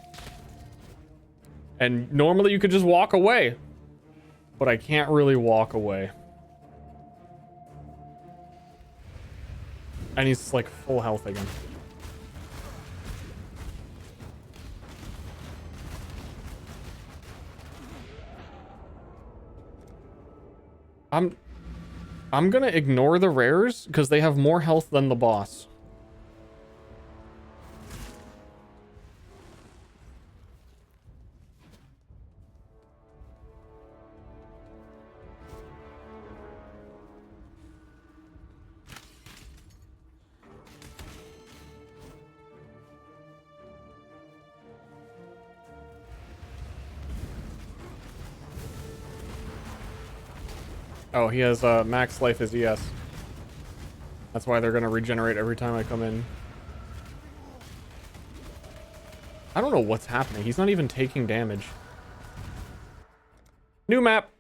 And normally you could just walk away, but I can't really walk away. And he's like full health again. I'm gonna ignore the rares because they have more health than the boss. Oh, he has max life as ES. That's why they're gonna regenerate every time I come in. I don't know what's happening. He's not even taking damage. New map.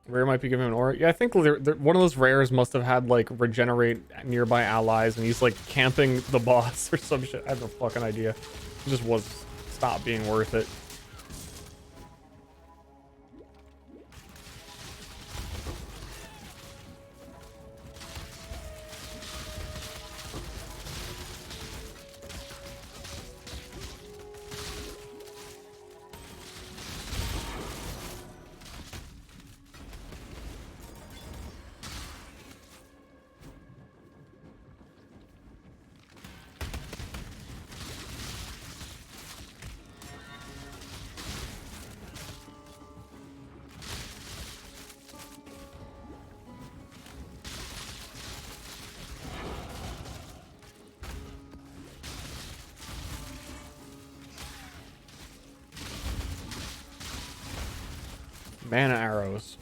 Rare might be giving him an aura. Yeah, I think one of those rares must have had like regenerate nearby allies, and he's like camping the boss or some shit. I have no fucking idea. It just stopped being worth it. Mana arrows.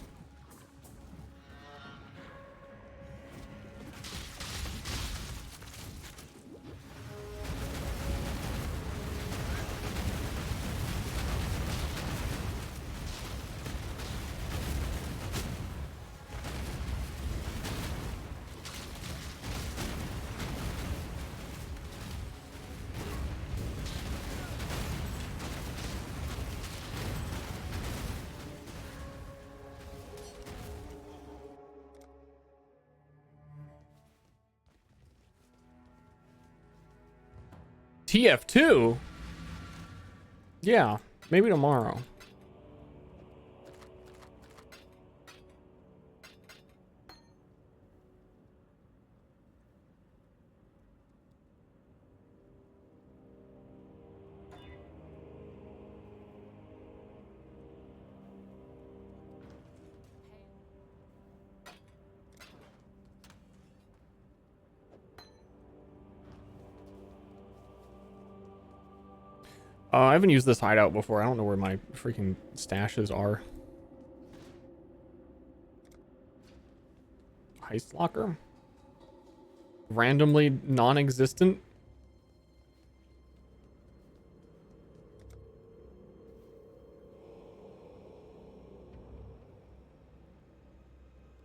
TF2? Yeah, maybe tomorrow. I haven't used this hideout before. I don't know where my freaking stashes are. Heist locker? Randomly non-existent?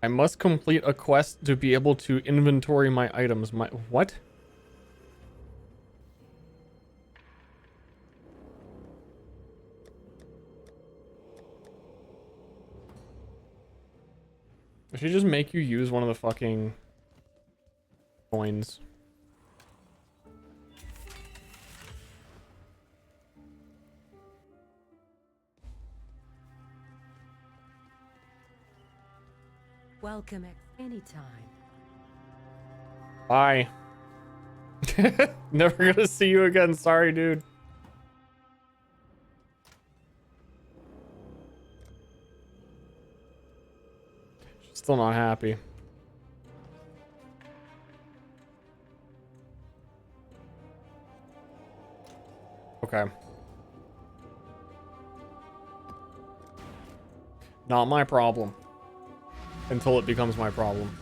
I must complete a quest to be able to inventory my items. What? I should just make you use one of the fucking coins. Welcome at any time. Bye. Never gonna see you again. Sorry, dude. Still not happy. Okay. Not my problem. Until it becomes my problem.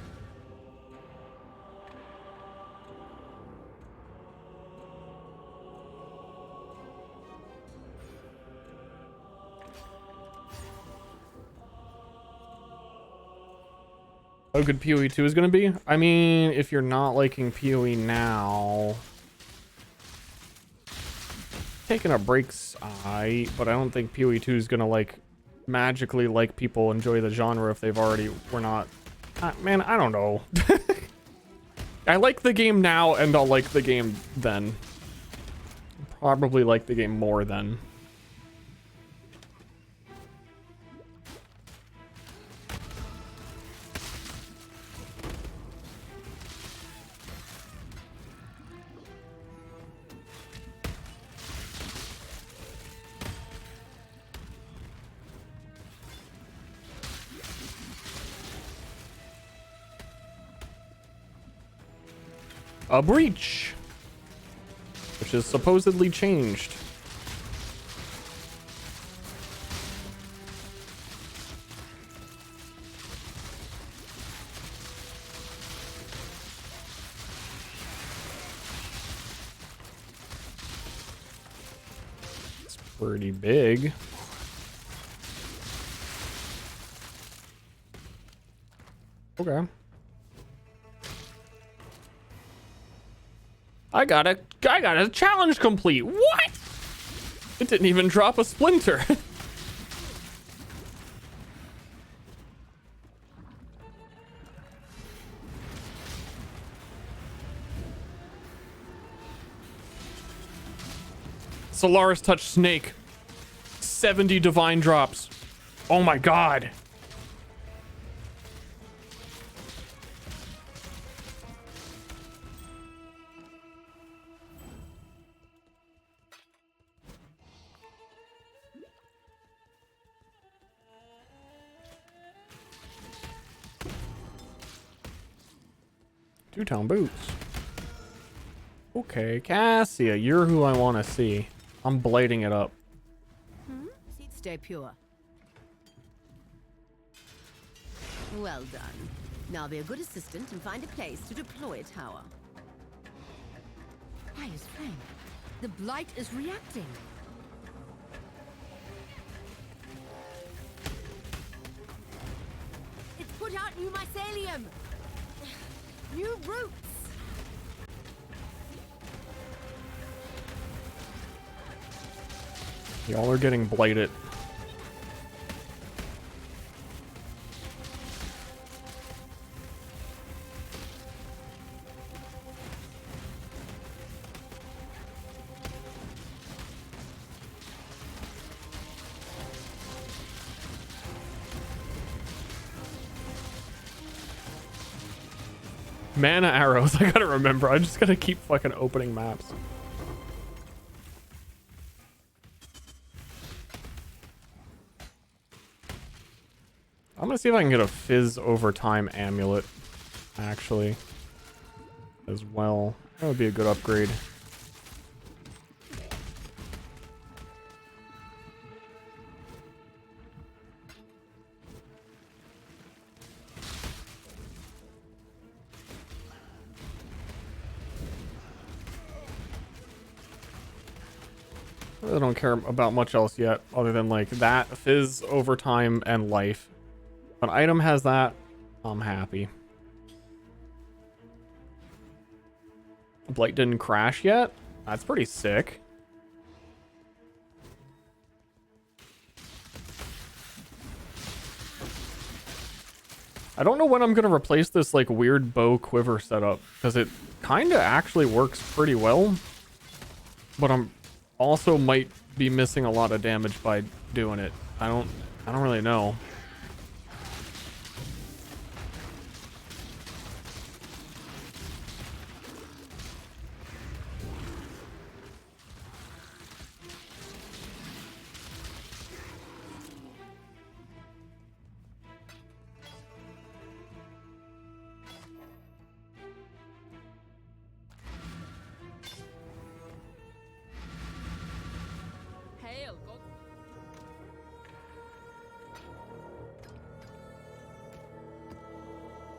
How good PoE 2 is going to be? I mean, if you're not liking PoE now, taking a break's aight, but I don't think PoE 2 is going to like magically like people enjoy the genre if they've already were not. Man, I don't know. I like the game now and I'll like the game then. Probably like the game more then. A breach, which is supposedly changed. It's pretty big. Okay. I got a challenge complete. What? It didn't even drop a splinter. Solaris touch snake. 70 divine drops. Oh my god. Two-tone boots. Okay, Cassia, you're who I want to see. I'm blading it up. Seeds stay pure. Well done. Now be a good assistant and find a place to deploy a tower. Highest flame. The blight is reacting. It's put out new mycelium. New roots! Y'all are getting blighted. Mana arrows, I gotta remember. I just gotta keep fucking opening maps. I'm gonna see if I can get a fizz over time amulet, actually, as well. That would be a good upgrade. I don't care about much else yet, other than like that, fizz, overtime, and life. If an item has that, I'm happy. Blight didn't crash yet? That's pretty sick. I don't know when I'm gonna replace this like weird bow quiver setup, because it kind of actually works pretty well, but I'm also might be missing a lot of damage by doing it. I don't really know.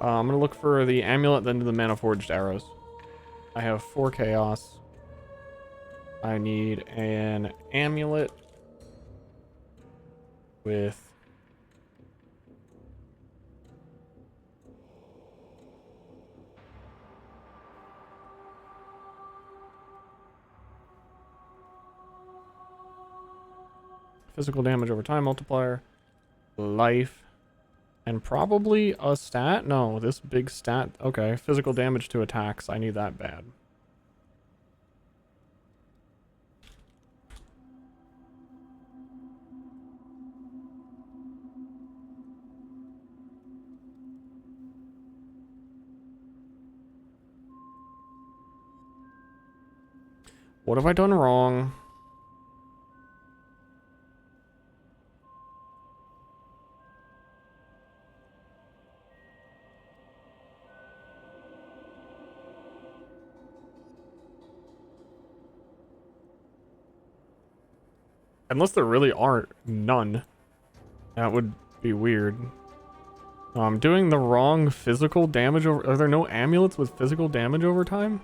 I'm gonna look for the amulet, then the mana forged arrows. I have 4 chaos. I need an amulet with physical damage over time multiplier, life, and probably a stat. No, this big stat. Okay, physical damage to attacks. I need that bad. What have I done wrong? Unless there really aren't none. That would be weird. I'm doing the wrong physical damage over... Are there no amulets with physical damage over time?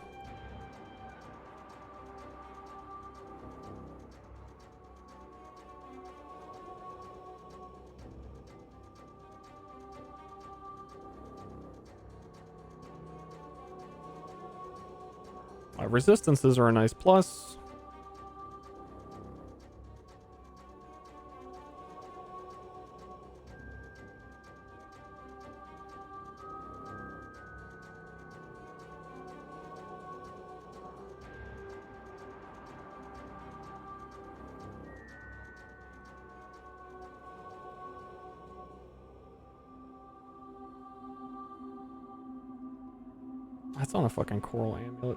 My resistances are a nice plus. That's on a fucking coral amulet.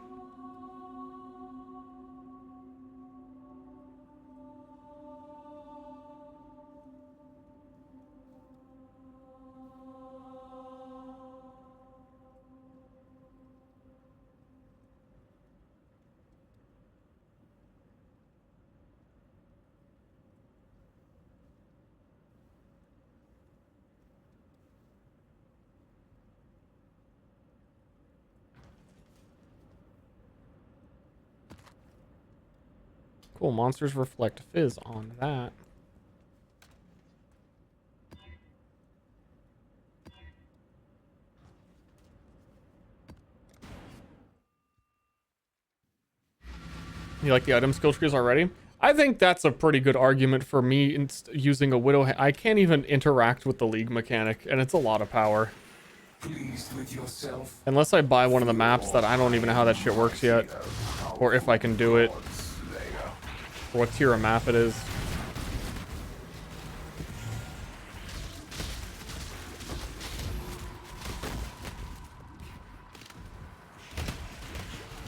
Cool, monsters reflect fizz on that. You like the item skill trees already? I think that's a pretty good argument for me using a Widow. I can't even interact with the League mechanic, and it's a lot of power. Pleased with yourself? Unless I buy one of the maps that I don't even know how that shit works yet. Or if I can do it. Or what tier of map it is.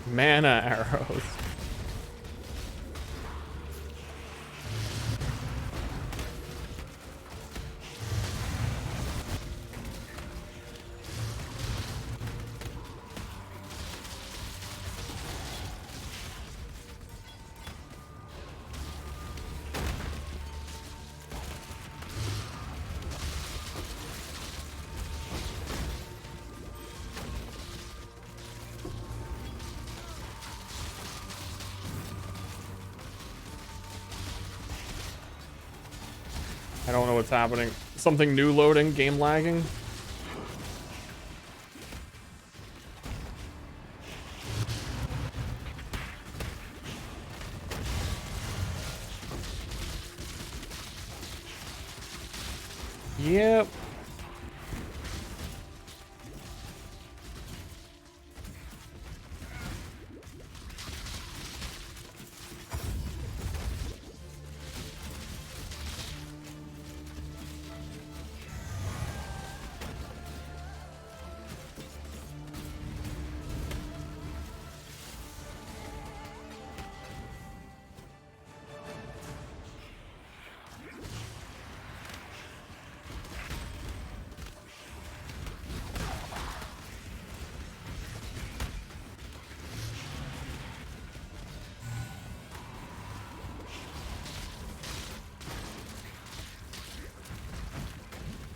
Mana arrows. I don't know what's happening. Something new loading, game lagging. Yep.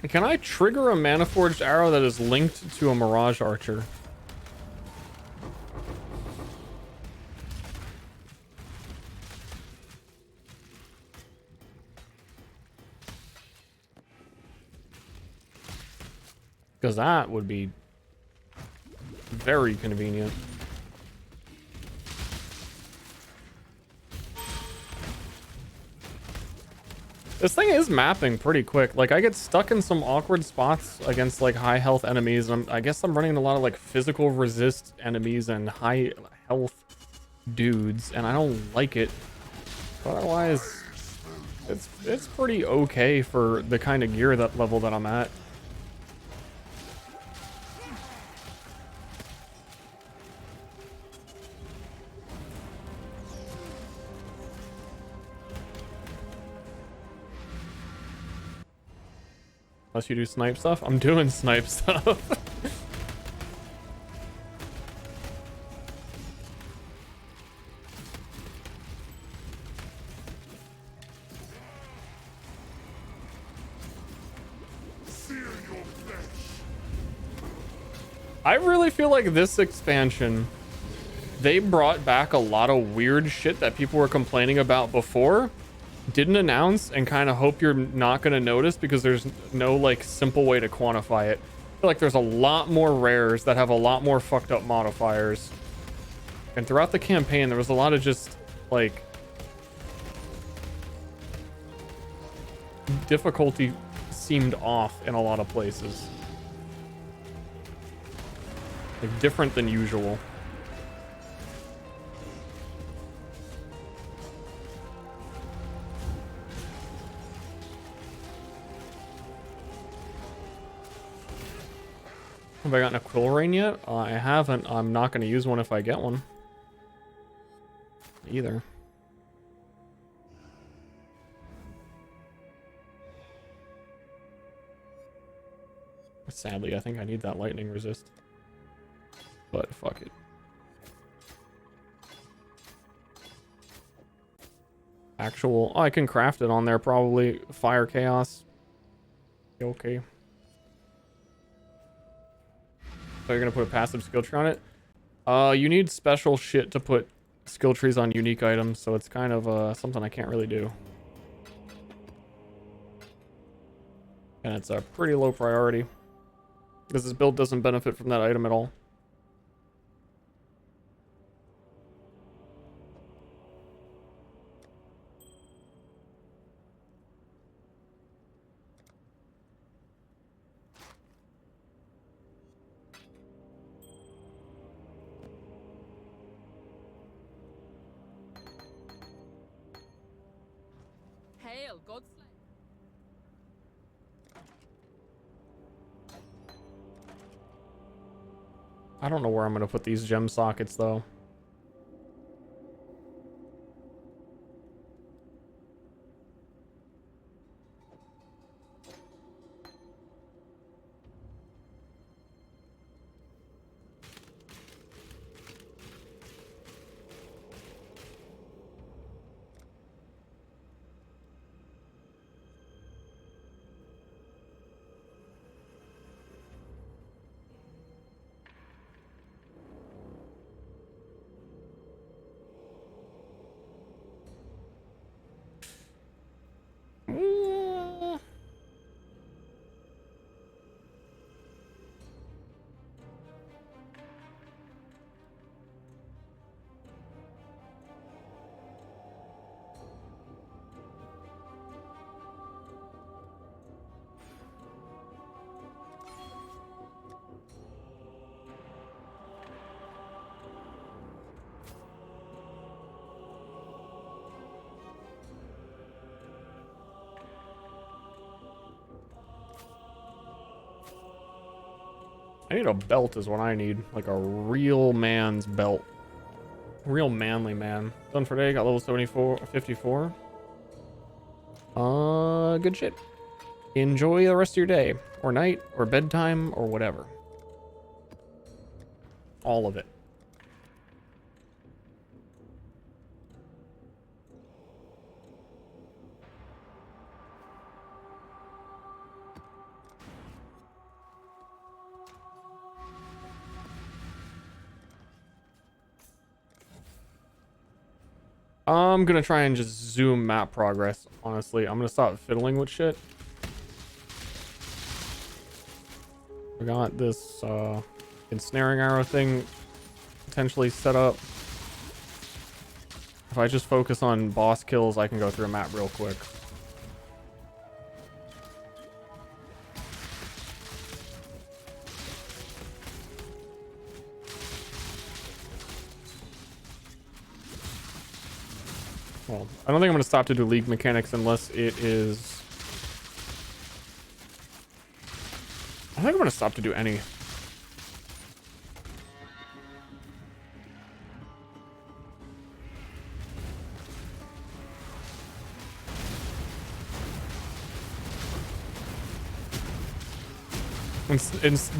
Can I trigger a mana forged arrow that is linked to a Mirage Archer? Because that would be very convenient. This thing is mapping pretty quick. Like, I get stuck in some awkward spots against, like, high health enemies. And I guess I'm running a lot of, like, physical resist enemies and high health dudes. And I don't like it. But otherwise, it's pretty okay for the kind of gear that level that I'm at. Unless you do snipe stuff. I'm doing snipe stuff. I really feel like this expansion, they brought back a lot of weird shit that people were complaining about before, didn't announce, and kind of hope you're not going to notice because there's no like simple way to quantify it. I feel like there's a lot more rares that have a lot more fucked up modifiers. And throughout the campaign, there was a lot of just like difficulty seemed off in a lot of places. Like different than usual. Have I gotten a Quill Rain yet? I haven't. I'm not going to use one if I get one. Either. Sadly, I think I need that lightning resist. But fuck it. Actual... Oh, I can craft it on there probably. Fire Chaos. Okay. So you're gonna put a passive skill tree on it? You need special shit to put skill trees on unique items, so it's kind of something I can't really do. And it's a pretty low priority. Because this build doesn't benefit from that item at all. Hail, Godslayer. I don't know where I'm gonna put these gem sockets though. I need a belt is what I need. Like a real man's belt. Real manly man. Done for today. Got level 54. Good shit. Enjoy the rest of your day. Or night. Or bedtime. Or whatever. All of it. I'm gonna try and just zoom map progress, honestly. I'm gonna stop fiddling with shit. We got this ensnaring arrow thing potentially set up. If I just focus on boss kills, I can go through a map real quick. Well, I don't think I'm going to stop to do league mechanics unless it is... I think I'm going to stop to do any.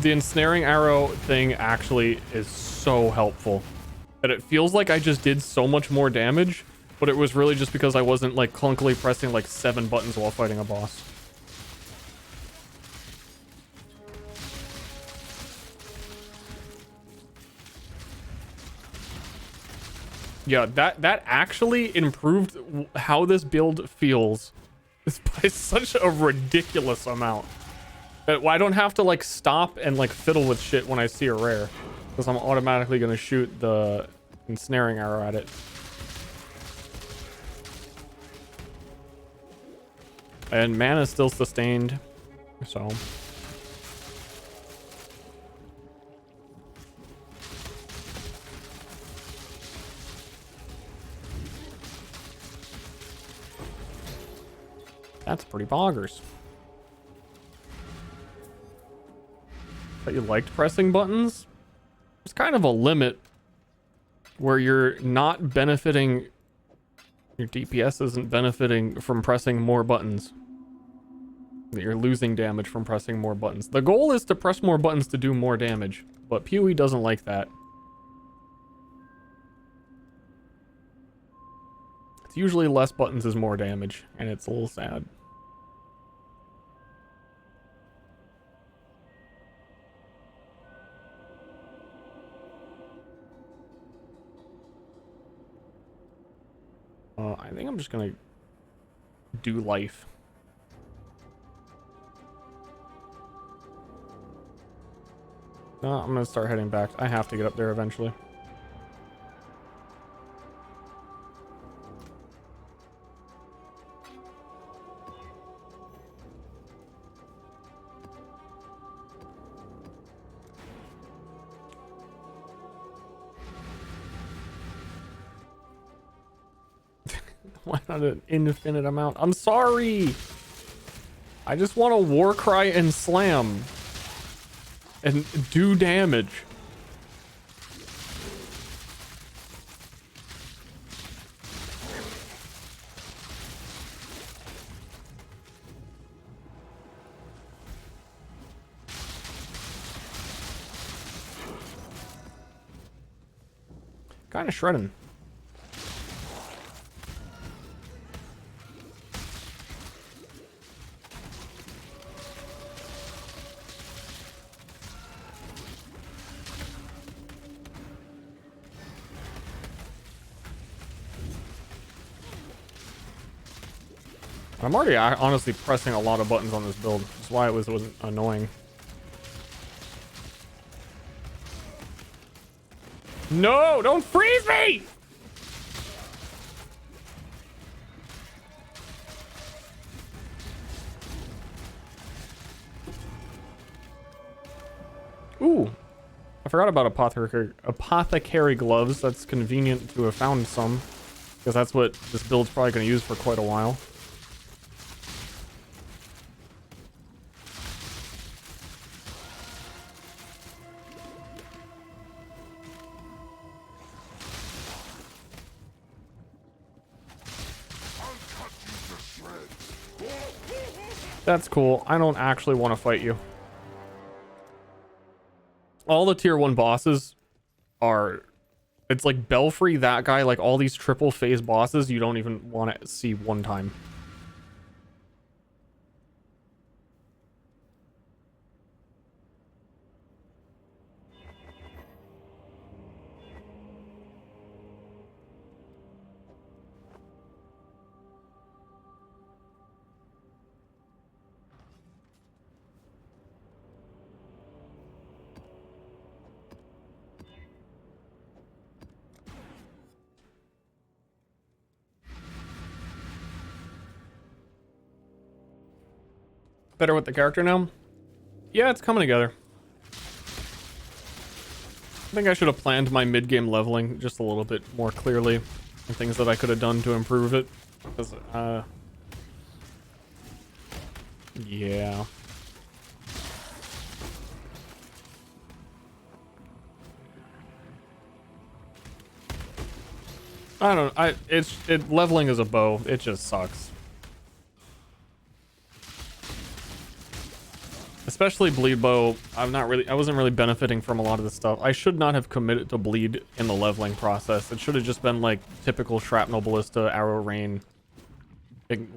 The ensnaring arrow thing actually is so helpful. And it feels like I just did so much more damage, but it was really just because I wasn't like clunkily pressing like 7 buttons while fighting a boss. Yeah, that actually improved how this build feels by such a ridiculous amount. That I don't have to like stop and like fiddle with shit when I see a rare, because I'm automatically gonna shoot the ensnaring arrow at it. And mana is still sustained, so. That's pretty boggers. But you liked pressing buttons? There's kind of a limit where you're not benefiting, your DPS isn't benefiting from pressing more buttons. That you're losing damage from pressing more buttons. The goal is to press more buttons to do more damage, but PoE doesn't like that. It's usually less buttons is more damage, and it's a little sad. I think I'm just gonna do life. No, I'm gonna start heading back. I have to get up there eventually. Why not an infinite amount? I'm sorry. I just want to war cry and slam and do damage. Kind of shredding. I'm already honestly pressing a lot of buttons on this build. That's why it wasn't annoying. No, don't freeze me! Ooh, I forgot about apothecary gloves. That's convenient to have found some, because that's what this build's probably going to use for quite a while. That's cool. I don't actually want to fight you. All the tier 1 bosses are... It's like Belfry, that guy, like all these triple phase bosses you don't even want to see one time. Better with the character now? Yeah, it's coming together. I think I should have planned my mid-game leveling just a little bit more clearly, and things that I could have done to improve it. Because, yeah. I don't, leveling is a bow. It just sucks. Especially bleed bow. I wasn't really benefiting from a lot of this stuff. I should not have committed to bleed in the leveling process. It should have just been like typical shrapnel, ballista, arrow rain.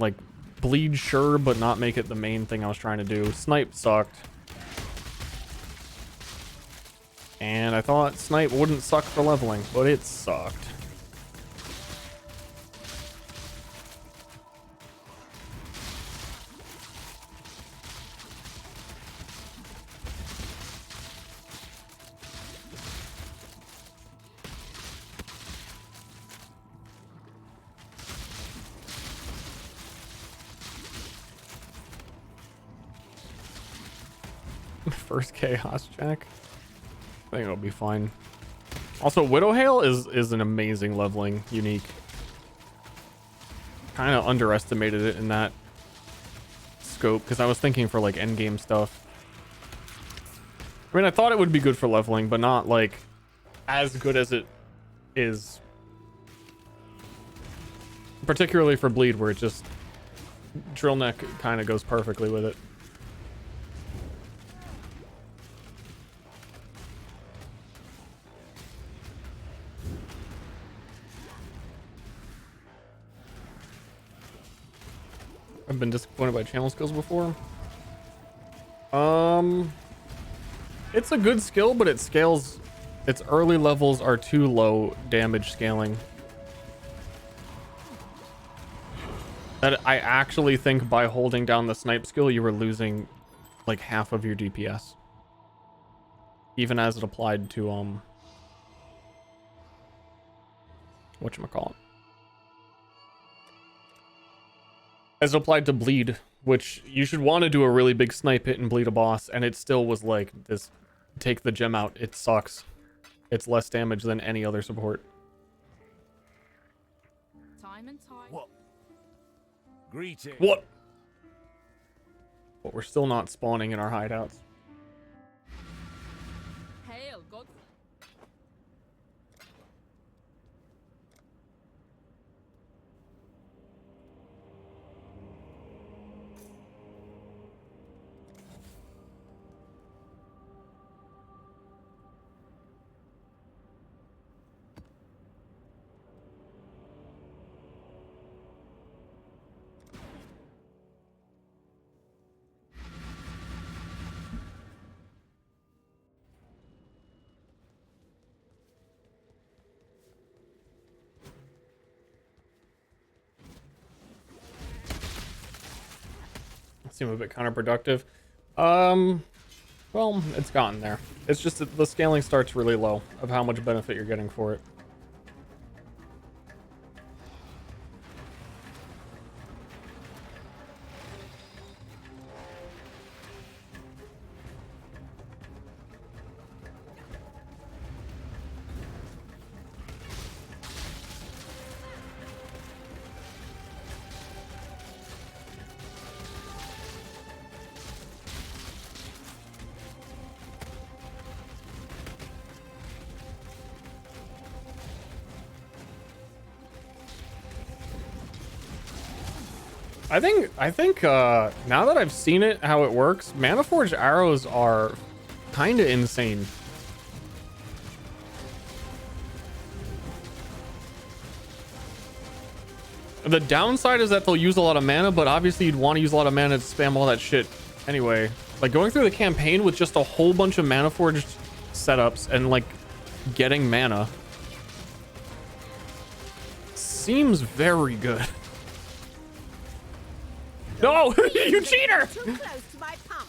Like bleed, sure, but not make it the main thing I was trying to do. Snipe sucked. And I thought snipe wouldn't suck for leveling, but it sucked. First chaos check. I think it'll be fine. Also, Widowhail is an amazing leveling unique. Kind of underestimated it in that scope because I was thinking for like endgame stuff. I mean, I thought it would be good for leveling, but not like as good as it is. Particularly for bleed, where it just drill neck kind of goes perfectly with it. I've been disappointed by channel skills before. It's a good skill, but it scales. Its early levels are too low damage scaling. That I actually think by holding down the snipe skill, you were losing like half of your DPS. Even as it applied to whatchamacallit. As it applied to bleed, which you should want to do a really big snipe hit and bleed a boss, and it still was like this, take the gem out, it sucks. It's less damage than any other support. Time and tide. What? Greeting. What? But we're still not spawning in our hideouts. Hail, God. Seem a bit counterproductive. Well, it's gotten there. It's just that the scaling starts really low of how much benefit you're getting for it. I think now that I've seen it, how it works, Mana Forge arrows are kind of insane. The downside is that they'll use a lot of mana, but obviously you'd want to use a lot of mana to spam all that shit anyway. Like going through the campaign with just a whole bunch of Mana Forged setups and like getting mana seems very good. No, you cheater! Too close to my pump.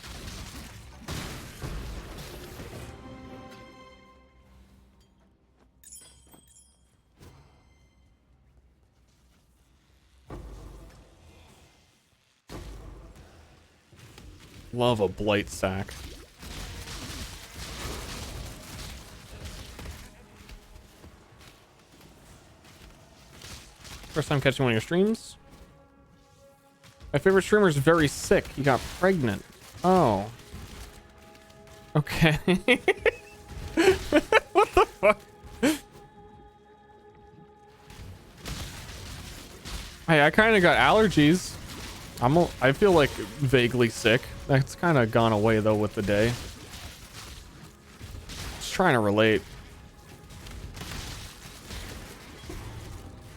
Love a blight sack. First time catching one of your streams. My favorite streamer is very sick. He got pregnant. Oh. Okay. What the fuck? Hey, I kind of got allergies. I feel like vaguely sick. That's kind of gone away though with the day. Just trying to relate.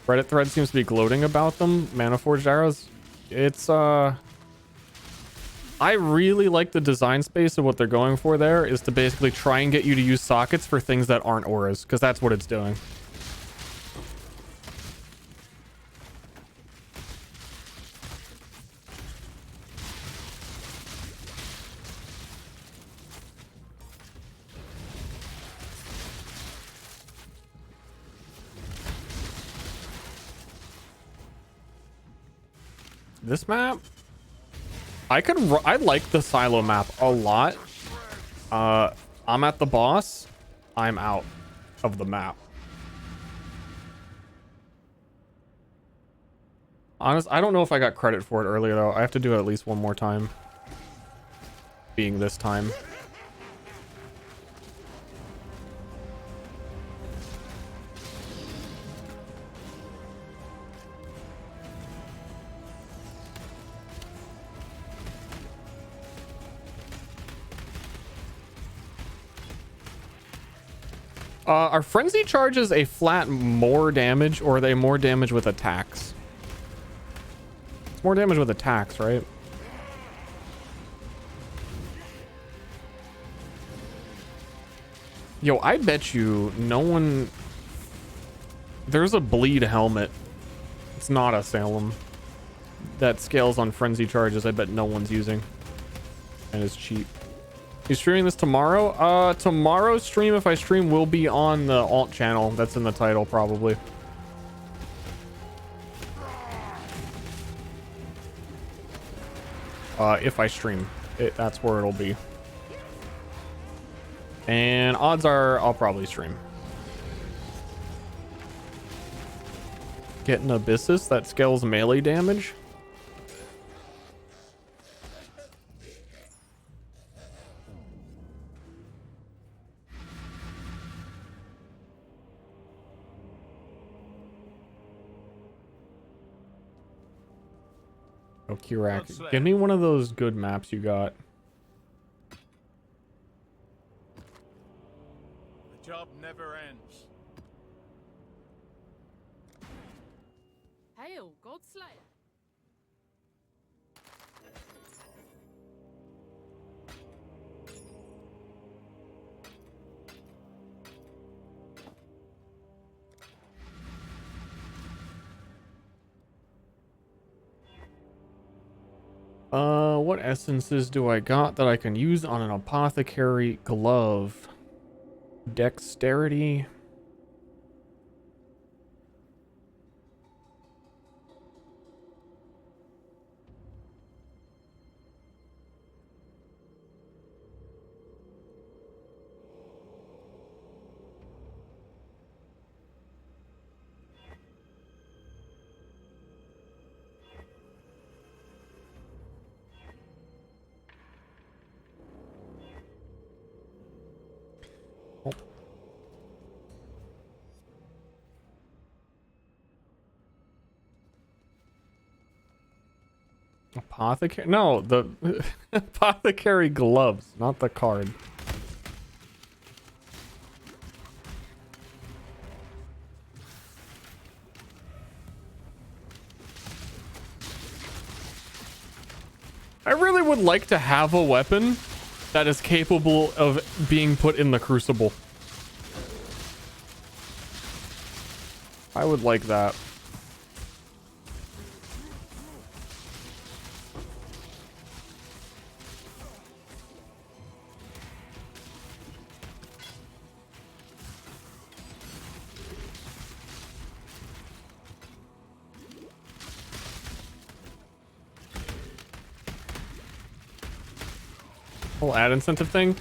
Reddit thread seems to be gloating about them. Mana Forged arrows. It's I really like the design space of what they're going for there is to basically try and get you to use sockets for things that aren't auras, because that's what it's doing. This map, I like the silo map a lot. I'm at the boss. I'm out of the map. Honest, I don't know if I got credit for it earlier though. I have to do it at least one more time. Being this time. Are frenzy charges a flat more damage, or are they more damage with attacks? It's more damage with attacks, right? Yo, I bet you no one... There's a bleed helmet. It's not a Salem. That scales on frenzy charges. I bet no one's using. And it's cheap. You streaming this tomorrow? Tomorrow's stream, if I stream, will be on the alt channel. That's in the title, probably. If I stream, that's where it'll be. And odds are I'll probably stream. Getting Abyssus that scales melee damage. Oh, Kirak, give me one of those good maps you got. The job never ends. Hail, Godslayer. What essences do I got that I can use on an apothecary glove? Dexterity. Apothecary? No, the apothecary gloves, not the card. I really would like to have a weapon that is capable of being put in the Crucible. I would like that. Whole ad incentive thing.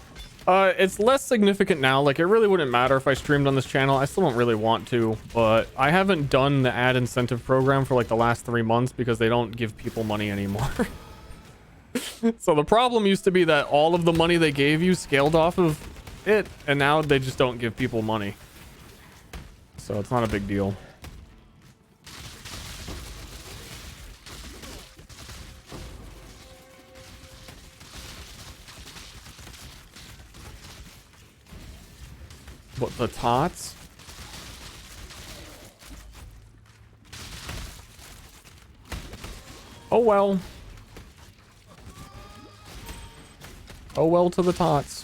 It's less significant now. Like, it really wouldn't matter if I streamed on this channel. I still don't really want to, but I haven't done the ad incentive program for like the last 3 months because they don't give people money anymore. So the problem used to be that all of the money they gave you scaled off of it, and now they just don't give people money. So it's not a big deal. What, the tots? Oh well. Oh well to the tots.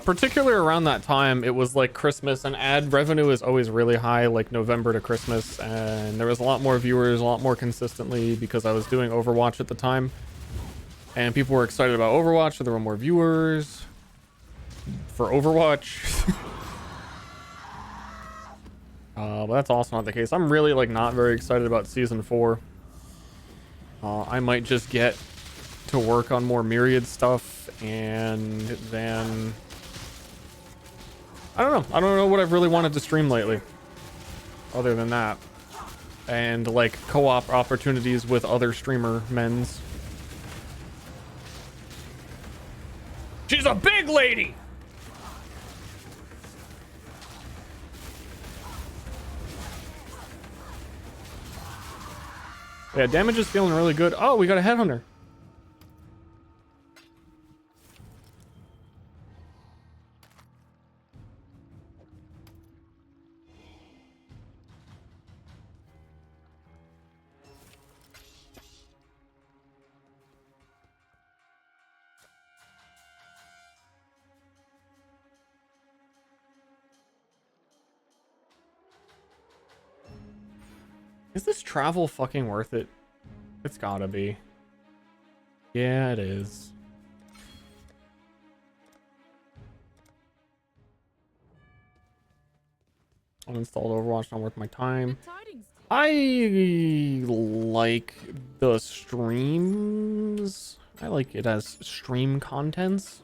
Particularly around that time, it was like Christmas, and ad revenue is always really high, like November to Christmas, and there was a lot more viewers, a lot more consistently, because I was doing Overwatch at the time, and people were excited about Overwatch, so there were more viewers for Overwatch. But that's also not the case. I'm really like not very excited about season 4. I might just get to work on more Myriad stuff, and then I don't know what I've really wanted to stream lately other than that, and like co-op opportunities with other streamer men's. She's a big lady. Yeah, damage is feeling really good. Oh, we got a headhunter. Is this travel fucking worth it? It's gotta be. Yeah, it is. Uninstalled Overwatch, not worth my time. I like the streams. I like it as stream contents.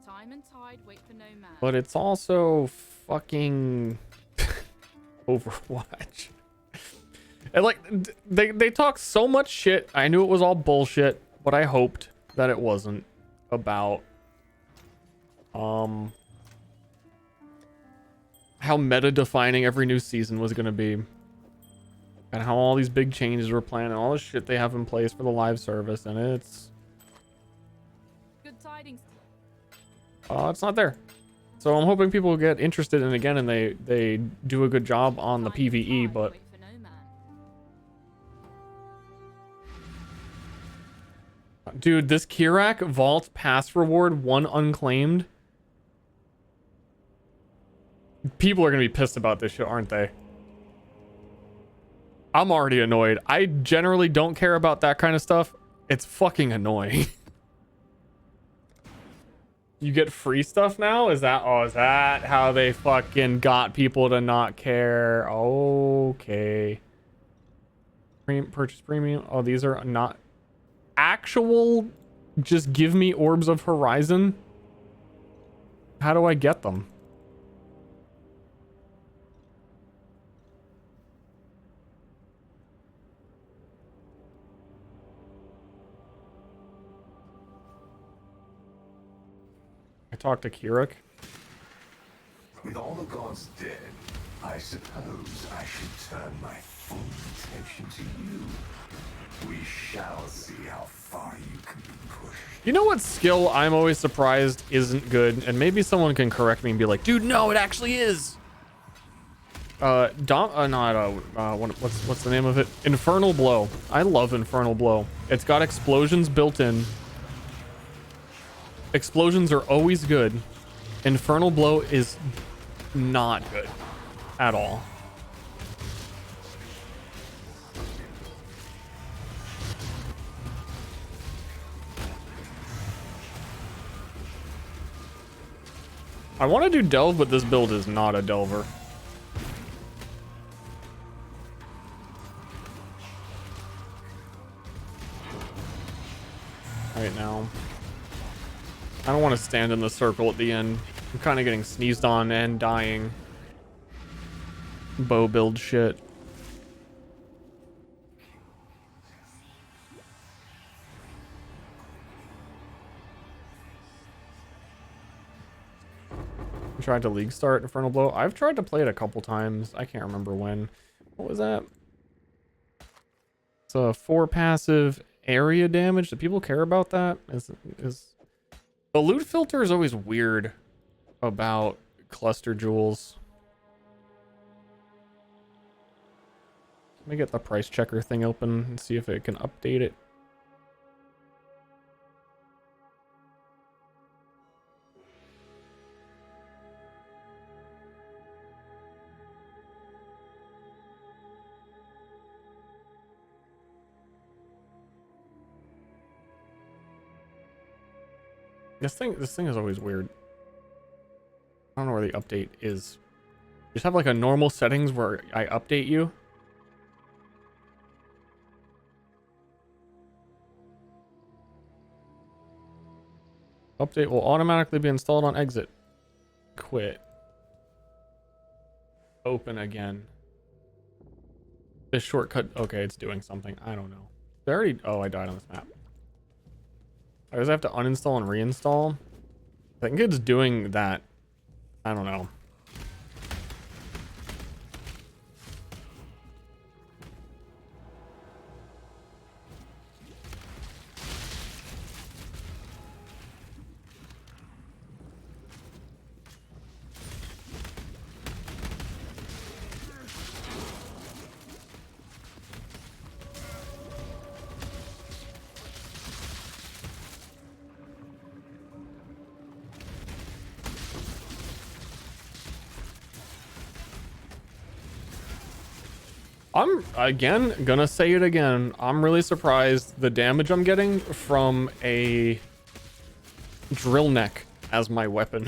Time and tide wait for no man. But it's also fucking Overwatch. And like they talk so much shit. I knew it was all bullshit, but I hoped that it wasn't about how meta defining every new season was going to be, and how all these big changes were planned, and all the shit they have in place for the live service, and it's not there. So I'm hoping people get interested in it again, and they do a good job on the PvE, but dude, this Kirak Vault pass reward 1 unclaimed. People are gonna be pissed about this shit, aren't they? I'm already annoyed. I generally don't care about that kind of stuff. It's fucking annoying. You get free stuff now? Is that how they fucking got people to not care? Okay. Purchase premium. Oh, these are not actual. Just give me Orbs of Horizon. How do I get them? I talked to Kirak. With all the gods dead, I suppose I should turn my full attention to you. We shall see how far you can be pushed. You know what skill I'm always surprised isn't good? And maybe someone can correct me and be like, dude, no, it actually is. What's the name of it? Infernal Blow. I love Infernal Blow. It's got explosions built in. Explosions are always good. Infernal Blow is not good at all. I want to do delve, but this build is not a delver. Right now. I don't want to stand in the circle at the end. I'm kind of getting sneezed on and dying. Bow build shit. I tried to league start Infernal Blow. I've tried to play it a couple times. I can't remember when. What was that? It's a 4 passive area damage. Do people care about that? Is the loot filter is always weird about cluster jewels. Let me get the price checker thing open and see if it can update it. This thing is always weird. I don't know where the update is. Just have like a normal settings where I update you. Update will automatically be installed on exit. Quit. Open again. This shortcut. Okay, it's doing something. I don't know. They already. Oh, I died on this map. I just have to uninstall and reinstall. I think it's doing that. I don't know. I'm, again, gonna say it again. I'm really surprised the damage I'm getting from a drill neck as my weapon.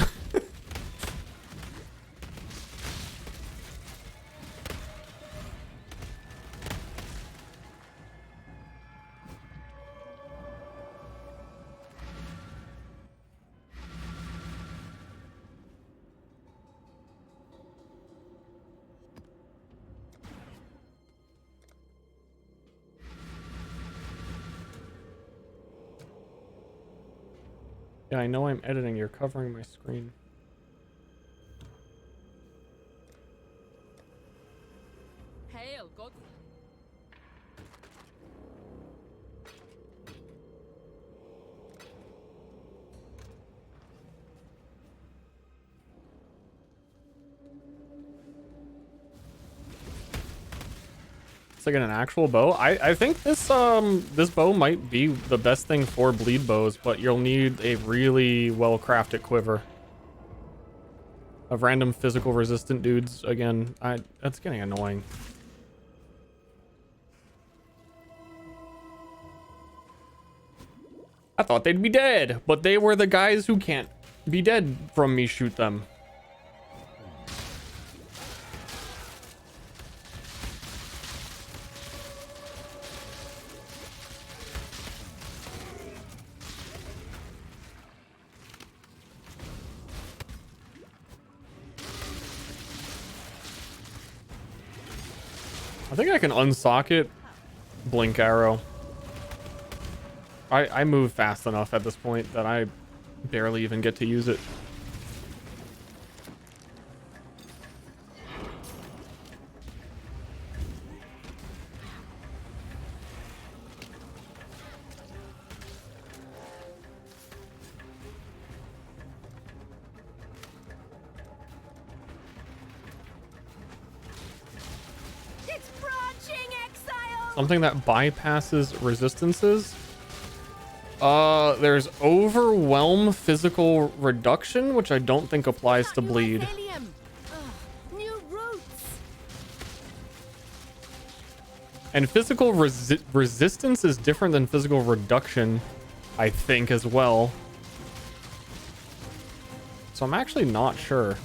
Yeah, I know I'm editing. You're covering my screen. Hail, God. It's like an actual bow. I think this this bow might be the best thing for bleed bows, but you'll need a really well crafted quiver of random physical resistant dudes. Again, that's getting annoying. I thought they'd be dead, but they were the guys who can't be dead from me shoot them. I think I can unsocket blink arrow. I move fast enough at this point that I barely even get to use it. Something that bypasses resistances. There's overwhelm physical reduction, which I don't think applies to bleed. And physical resistance is different than physical reduction, I think, as well. So I'm actually not sure.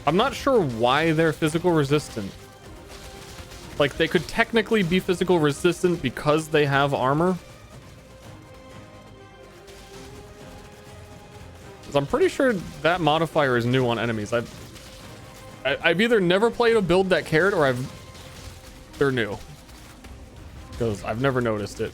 I'm not sure why they're physical resistant. Like, they could technically be physical resistant because they have armor. 'Cause I'm pretty sure that modifier is new on enemies. I've either never played a build that cared or they're new. Because I've never noticed it.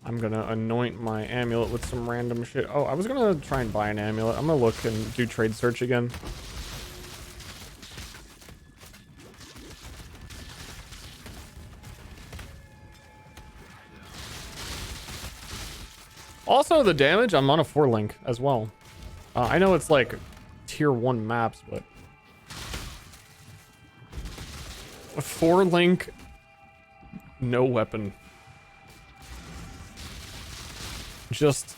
I'm gonna anoint my amulet with some random shit. Oh, I was gonna try and buy an amulet. I'm gonna look and do trade search again. Also, the damage, I'm on a 4-link as well. I know it's like tier 1 maps, but a 4-link, no weapon. Just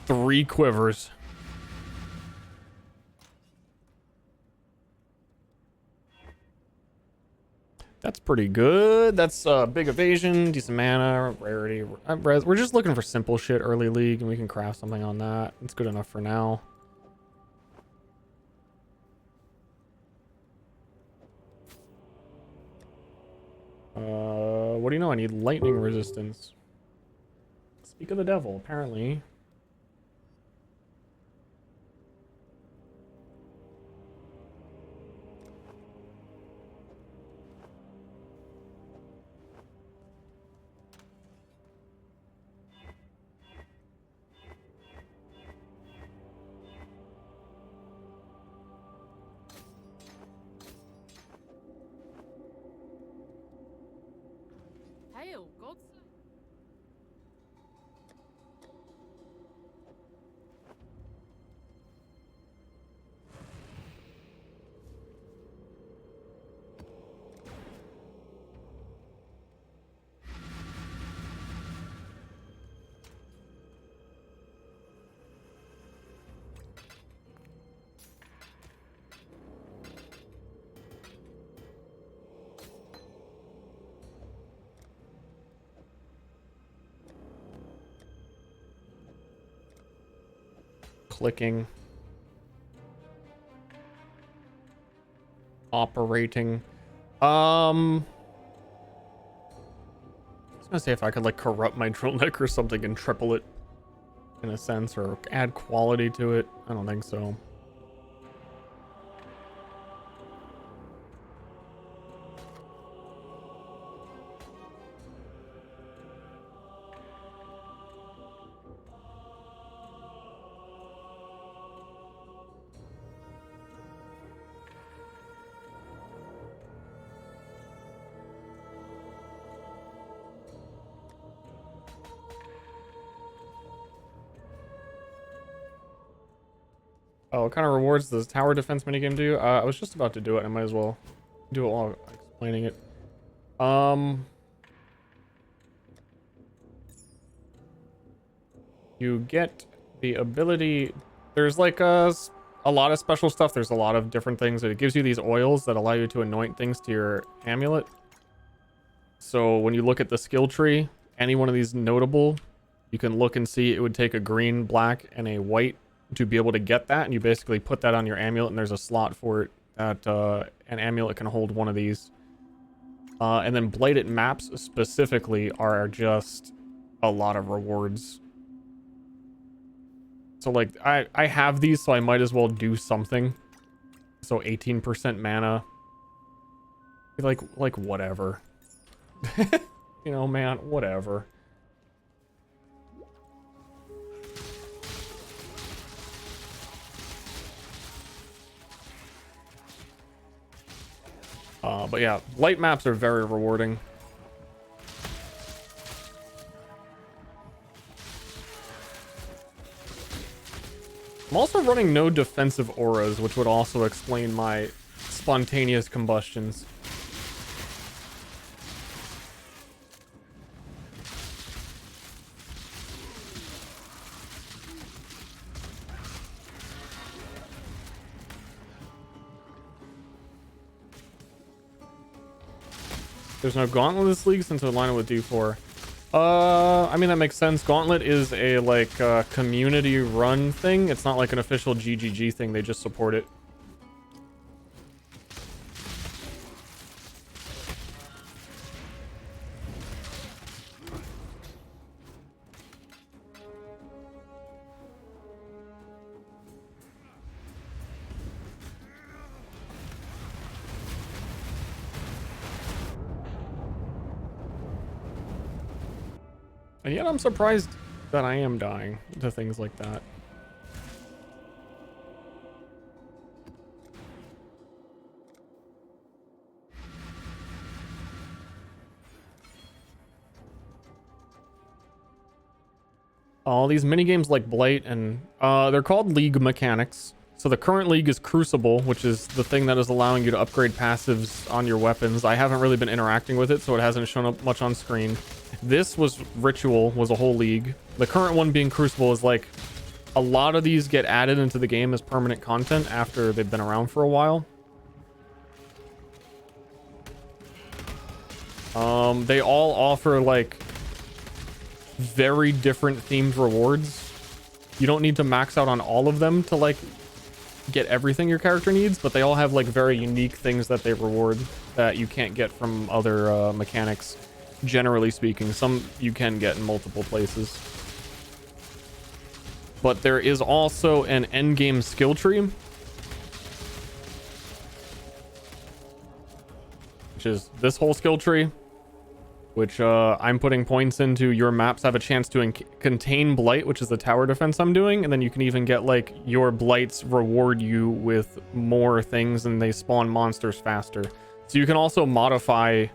3 quivers. That's pretty good. That's big evasion, decent mana, rarity. We're just looking for simple shit early league, and we can craft something on that. It's good enough for now. What do you know? I need lightning resistance. Speak of the devil, apparently. Hail, God's Clicking. Operating. I was gonna say if I could like corrupt my drill neck or something and triple it in a sense, or add quality to it. I don't think so. Oh, what kind of rewards does tower defense minigame do? I was just about to do it. I might as well do it while explaining it. You get the ability. There's like a lot of special stuff. There's a lot of different things. It gives you these oils that allow you to anoint things to your amulet. So when you look at the skill tree, any one of these notable, you can look and see it would take a green, black, and a white to be able to get that, and you basically put that on your amulet, and there's a slot for it that an amulet can hold one of these. And then bladed maps specifically are just a lot of rewards. So like I have these, so I might as well do something. So 18% mana. Like whatever. You know, man, whatever. But yeah, light maps are very rewarding. I'm also running no defensive auras, which would also explain my spontaneous combustions. There's no Gauntlet this league since we're lining with D4. I mean, that makes sense. Gauntlet is a, like, community run thing. It's not like an official GGG thing. They just support it. And yet I'm surprised that I am dying to things like that. All these minigames like Blight and they're called league mechanics. So the current league is Crucible, which is the thing that is allowing you to upgrade passives on your weapons. I haven't really been interacting with it, so it hasn't shown up much on screen. This was Ritual, was a whole league. The current one being Crucible is like a lot of these get added into the game as permanent content after they've been around for a while. They all offer like very different themed rewards. You don't need to max out on all of them to like get everything your character needs, but they all have like very unique things that they reward that you can't get from other mechanics. Generally speaking, some you can get in multiple places. But there is also an endgame skill tree, which is this whole skill tree, which I'm putting points into. Your maps have a chance to contain Blight, which is the tower defense I'm doing, and then you can even get like your Blights reward you with more things and they spawn monsters faster. So you can also modify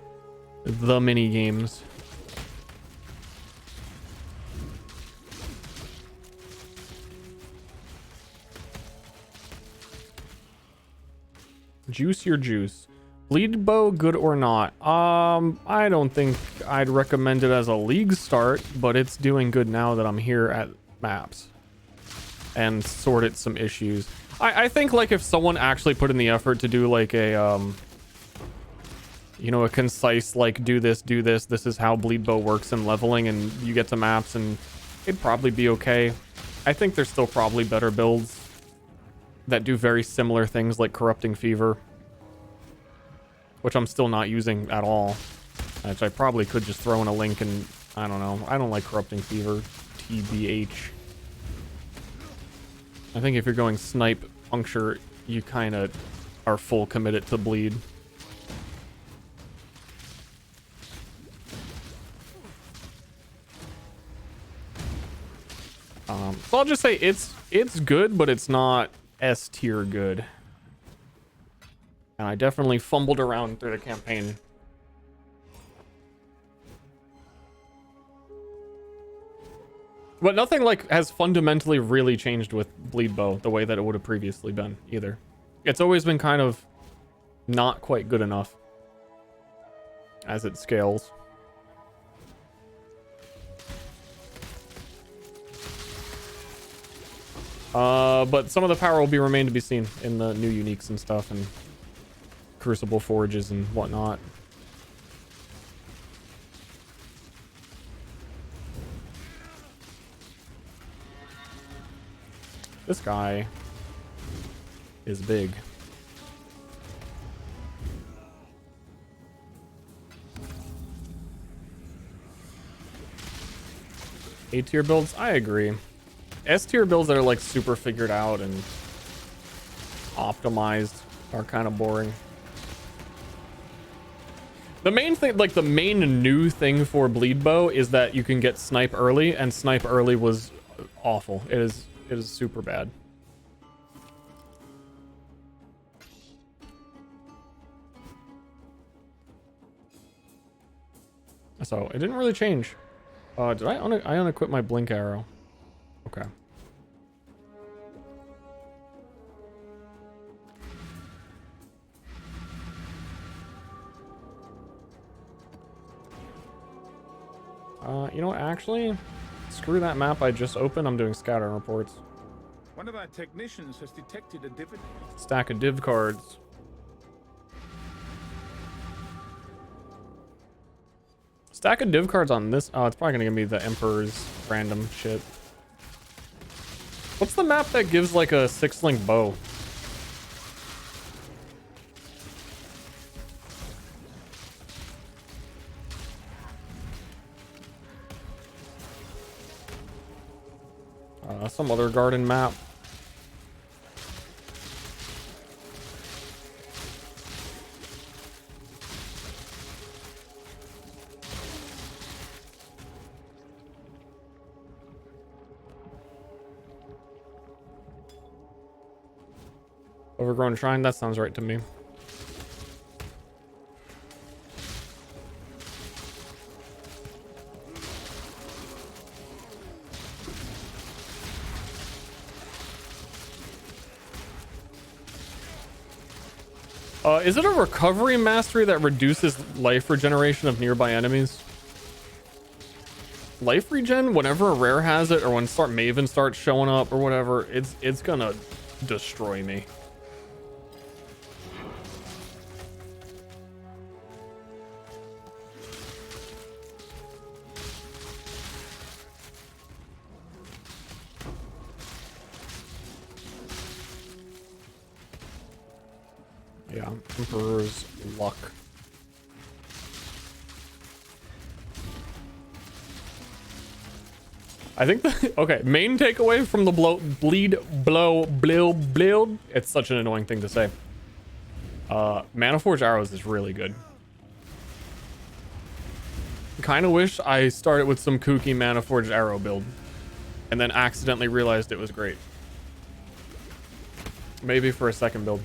the mini games. Juice your juice. Bleed bow, good or not? I don't think I'd recommend it as a league start, but it's doing good now that I'm here at maps and sorted some issues. I think like if someone actually put in the effort to do like a you know, a concise like do this, this is how bleed bow works in leveling, and you get to maps and it'd probably be okay. I think there's still probably better builds that do very similar things like Corrupting Fever, which I'm still not using at all, which I probably could just throw in a link. And I don't know, I don't like Corrupting Fever, TBH. I think if you're going snipe puncture, you kind of are full committed to bleed. So I'll just say it's good, but it's not S tier good. And I definitely fumbled around through the campaign. But nothing like has fundamentally really changed with bleed bow the way that it would have previously been either. It's always been kind of not quite good enough as it scales. But some of the power will be remain to be seen in the new uniques and stuff, and Crucible forges and whatnot. This guy is big. A tier builds, I agree. S tier builds that are like super figured out and optimized are kind of boring. The main thing, like the main new thing for bleed bow is that you can get snipe early, and snipe early was awful. It is super bad. So it didn't really change. Did I unequip my blink arrow? Okay. You know what, actually, screw that map I just opened. I'm doing scouting reports. One of our technicians has detected a div. Stack of div cards. Stack of div cards on this. Oh, it's probably gonna give me the Emperor's random shit. What's the map that gives like a 6-link bow? Some other garden map. Overgrown Shrine, that sounds right to me. Is it a recovery mastery that reduces life regeneration of nearby enemies? Life regen, whenever a rare has it, or when Maven starts showing up or whatever, it's gonna destroy me. Yeah, Emperor's Luck. I think okay, main takeaway from the build. It's such an annoying thing to say. Mana Forge Arrows is really good. Kind of wish I started with some kooky Mana Forge Arrow build and then accidentally realized it was great. Maybe for a second build.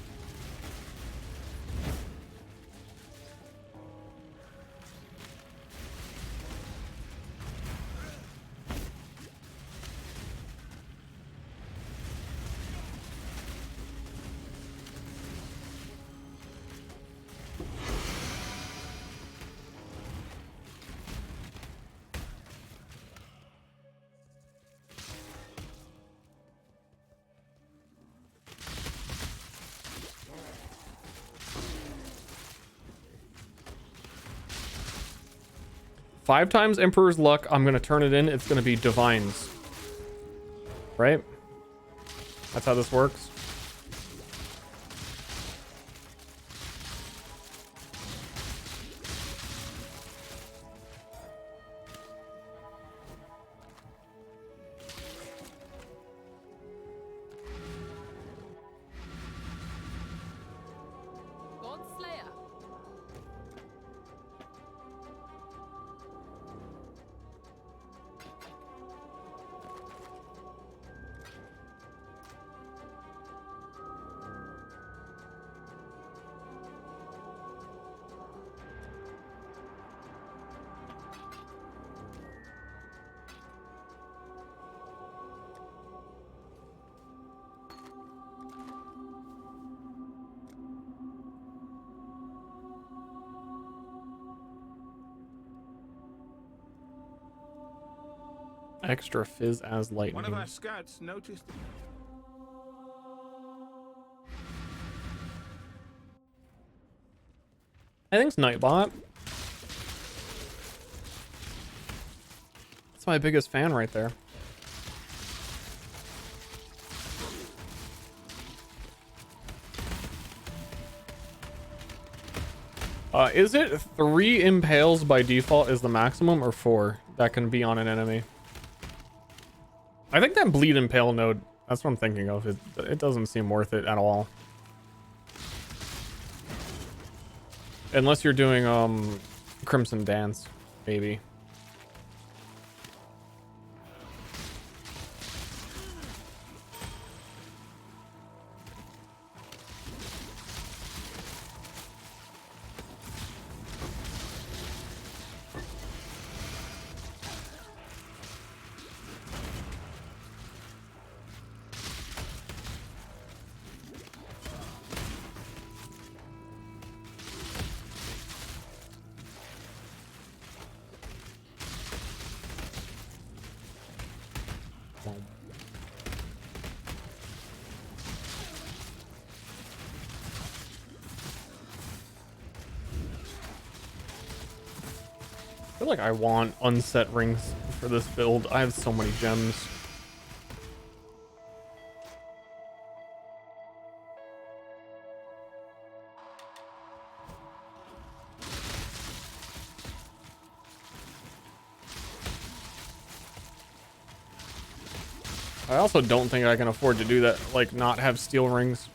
Five times Emperor's Luck. I'm gonna turn it in. It's gonna be Divines. Right? That's how this works. Extra fizz as lightning. One of our scouts noticed. I think it's Nightbot. That's my biggest fan right there. Is it 3 impales by default is the maximum, or 4 that can be on an enemy? I think that bleed impale node, that's what I'm thinking of. It doesn't seem worth it at all. Unless you're doing Crimson Dance, maybe. I feel like I want unset rings for this build. I have so many gems. I also don't think I can afford to do that, like not have steel rings.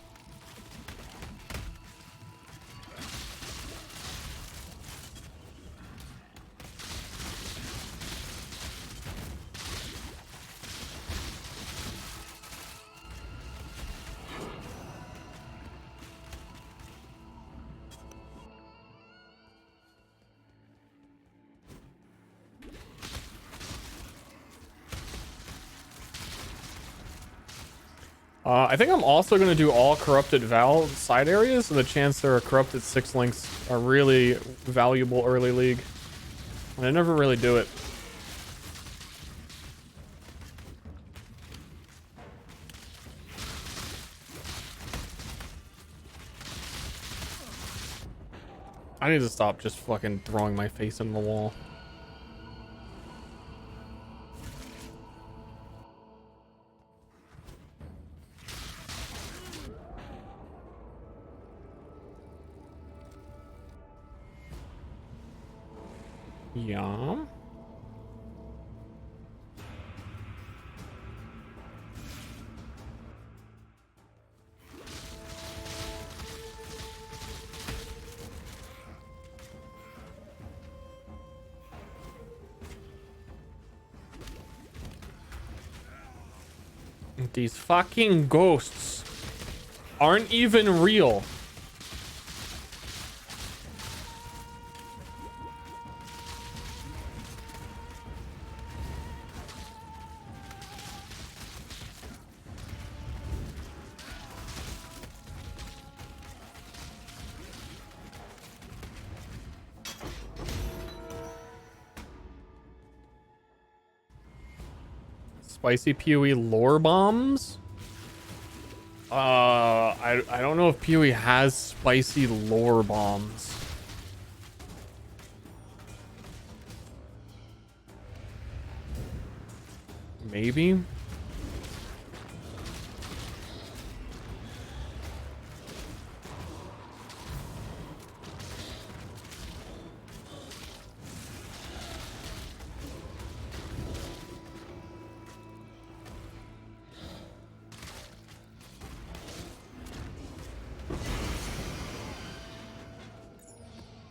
I think I'm also going to do all Corrupted Val side areas, and the chance there are Corrupted 6 links are really valuable early league. And I never really do it. I need to stop just fucking throwing my face in the wall. Yeah. These fucking ghosts aren't even real. Spicy Pewee lore bombs? I don't know if Pewee has spicy lore bombs. Maybe?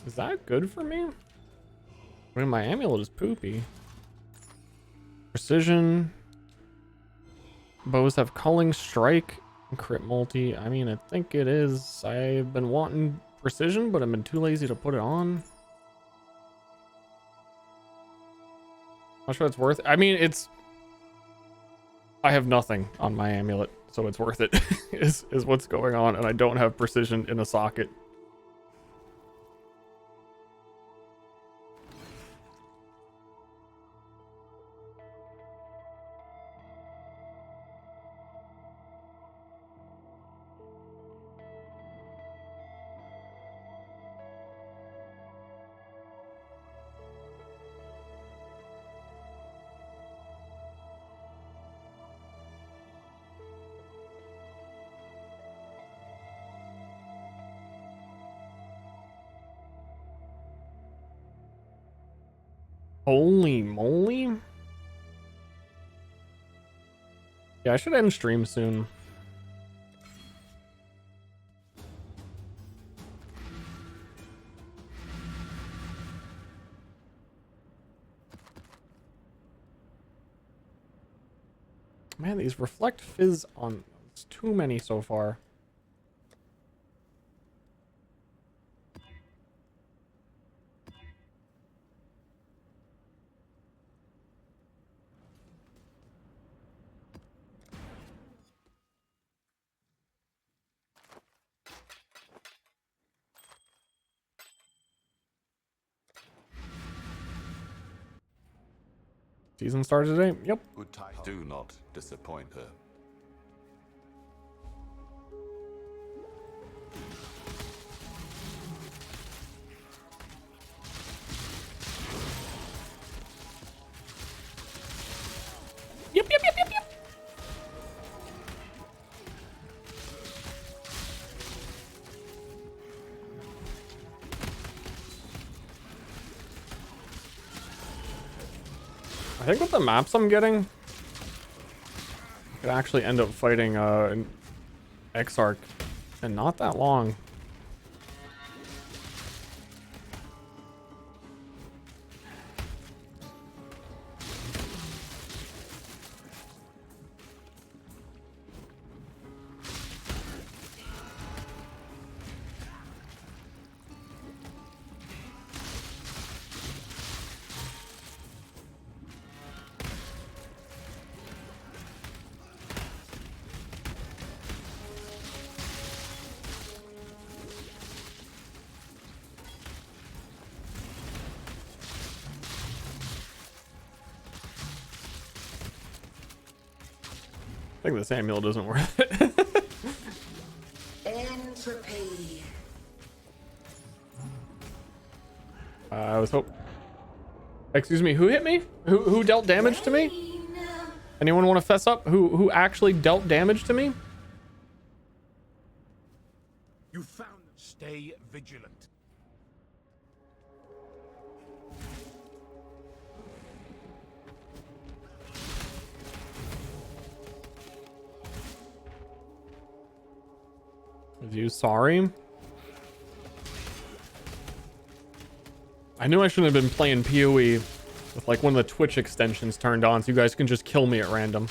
Is that good for me? I mean, my amulet is poopy. Precision. Bows have culling, strike, and crit multi. I mean, I think it is. I've been wanting precision, but I've been too lazy to put it on. Not sure it's worth it. I mean, it's... I have nothing on my amulet, so it's worth it, is what's going on, and I don't have precision in a socket. Holy moly. Yeah, I should end stream soon. Man, these reflect fizz on... It's too many so far. Season started today? Yep. Good time. Do not disappoint her. Yep, yep, yep, yep, yep. I think with the maps I'm getting, I could actually end up fighting an Exarch in not that long. I think the Samuel isn't worth it. Entropy. I was hope. Excuse me, who hit me? Who dealt damage to me? Anyone want to fess up? Who actually dealt damage to me? You found them. Stay vigilant. Is you sorry? I knew I shouldn't have been playing PoE with like one of the Twitch extensions turned on so you guys can just kill me at random.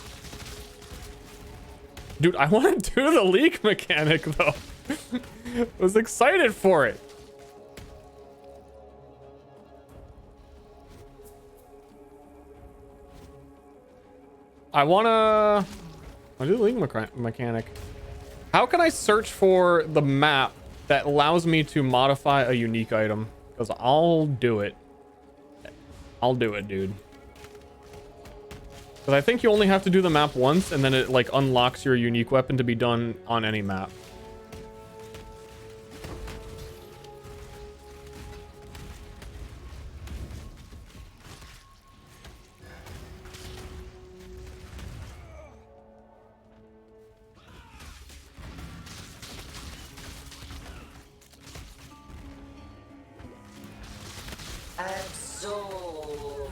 Dude, I want to do the leak mechanic though. I was excited for it. I want to do the leak mechanic. How can I search for the map that allows me to modify a unique item? Because I'll do it. I'll do it, dude. Because I think you only have to do the map once, and then it like unlocks your unique weapon to be done on any map. Absorb.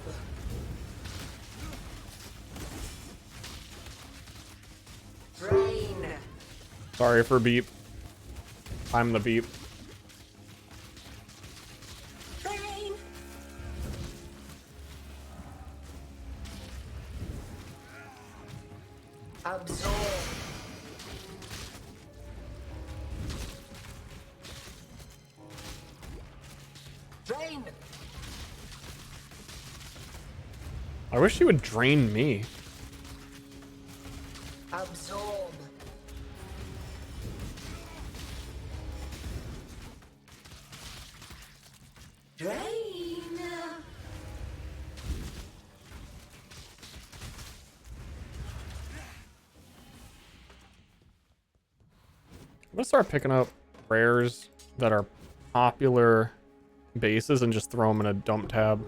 Drain. Sorry for beep. I'm the beep. Drain. Absorb. Drain. I wish you would drain me. Absorb. Drain. I'm gonna start picking up rares that are popular bases and just throw them in a dump tab.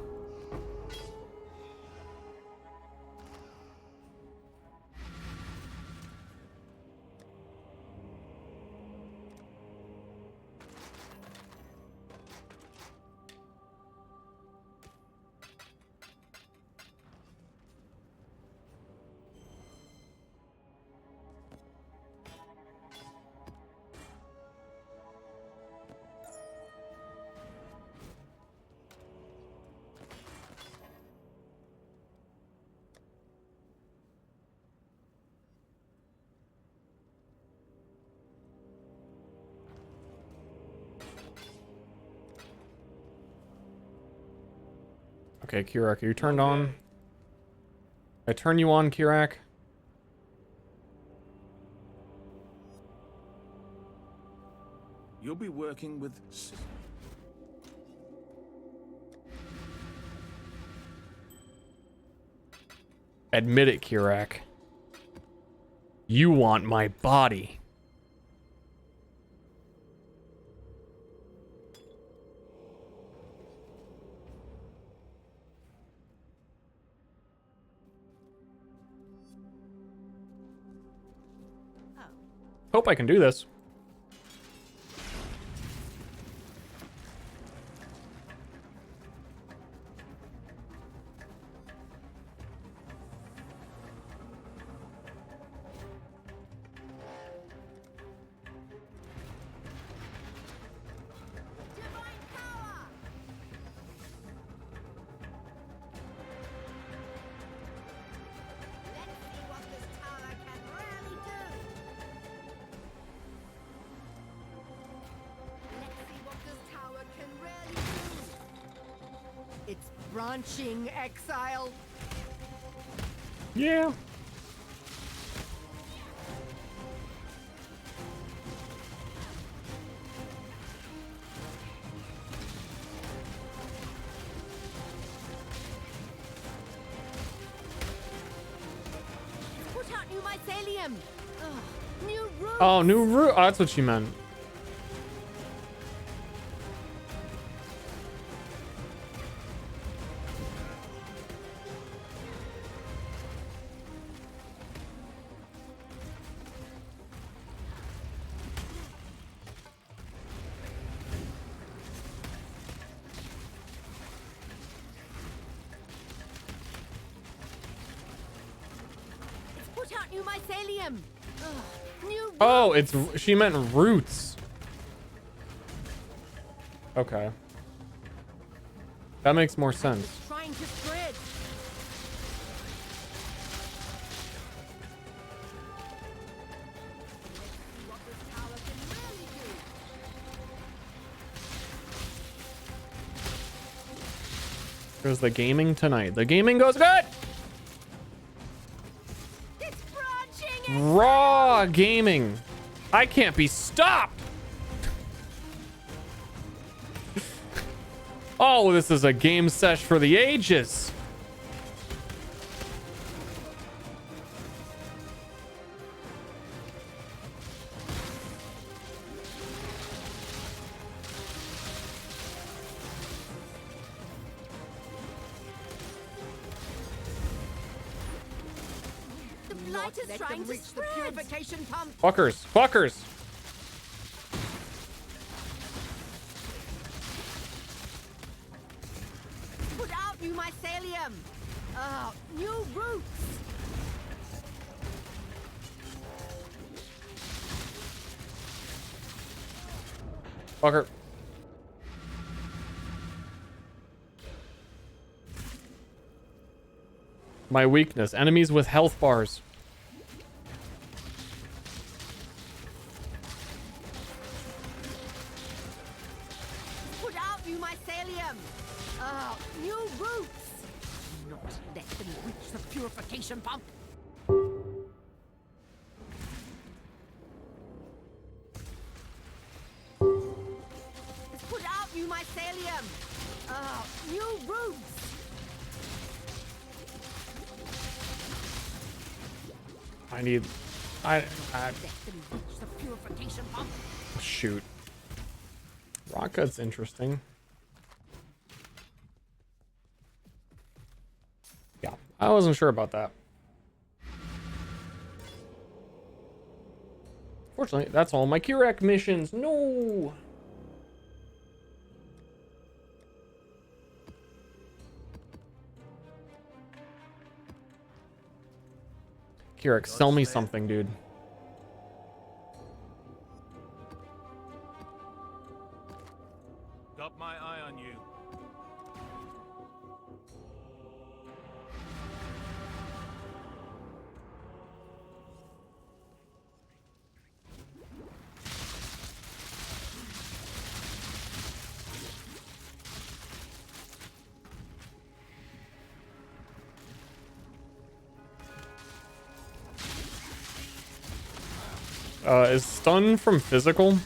Okay, Kirak, are you turned on? I turn you on, Kirak? You'll be working with... Admit it, Kirak. You want my body. Hope I can do this. It's branching exile. Yeah. Put out new mycelium. New root. Oh, new root. Oh, that's what she meant. Put out new mycelium. New Oh, it's she meant roots. Okay. That makes more sense. trying to spread. There's the gaming tonight. The gaming goes good. Raw gaming. I can't be stopped. Oh, this is a game sesh for the ages. Light is trying to reach the purification pump. Fuckers. Fuckers. Put out new mycelium. New roots. Fucker. My weakness. Enemies with health bars. Put out new mycelium. New roots. Not let them reach the purification pump. Put out new mycelium. New roots. I need. I Let them reach the purification pump. shoot. Rocket's interesting. Yeah, I wasn't sure about that. Fortunately, that's all my Kirak missions. No. Kirak, sell me something, dude. Got my eye on you. Is stun from physical?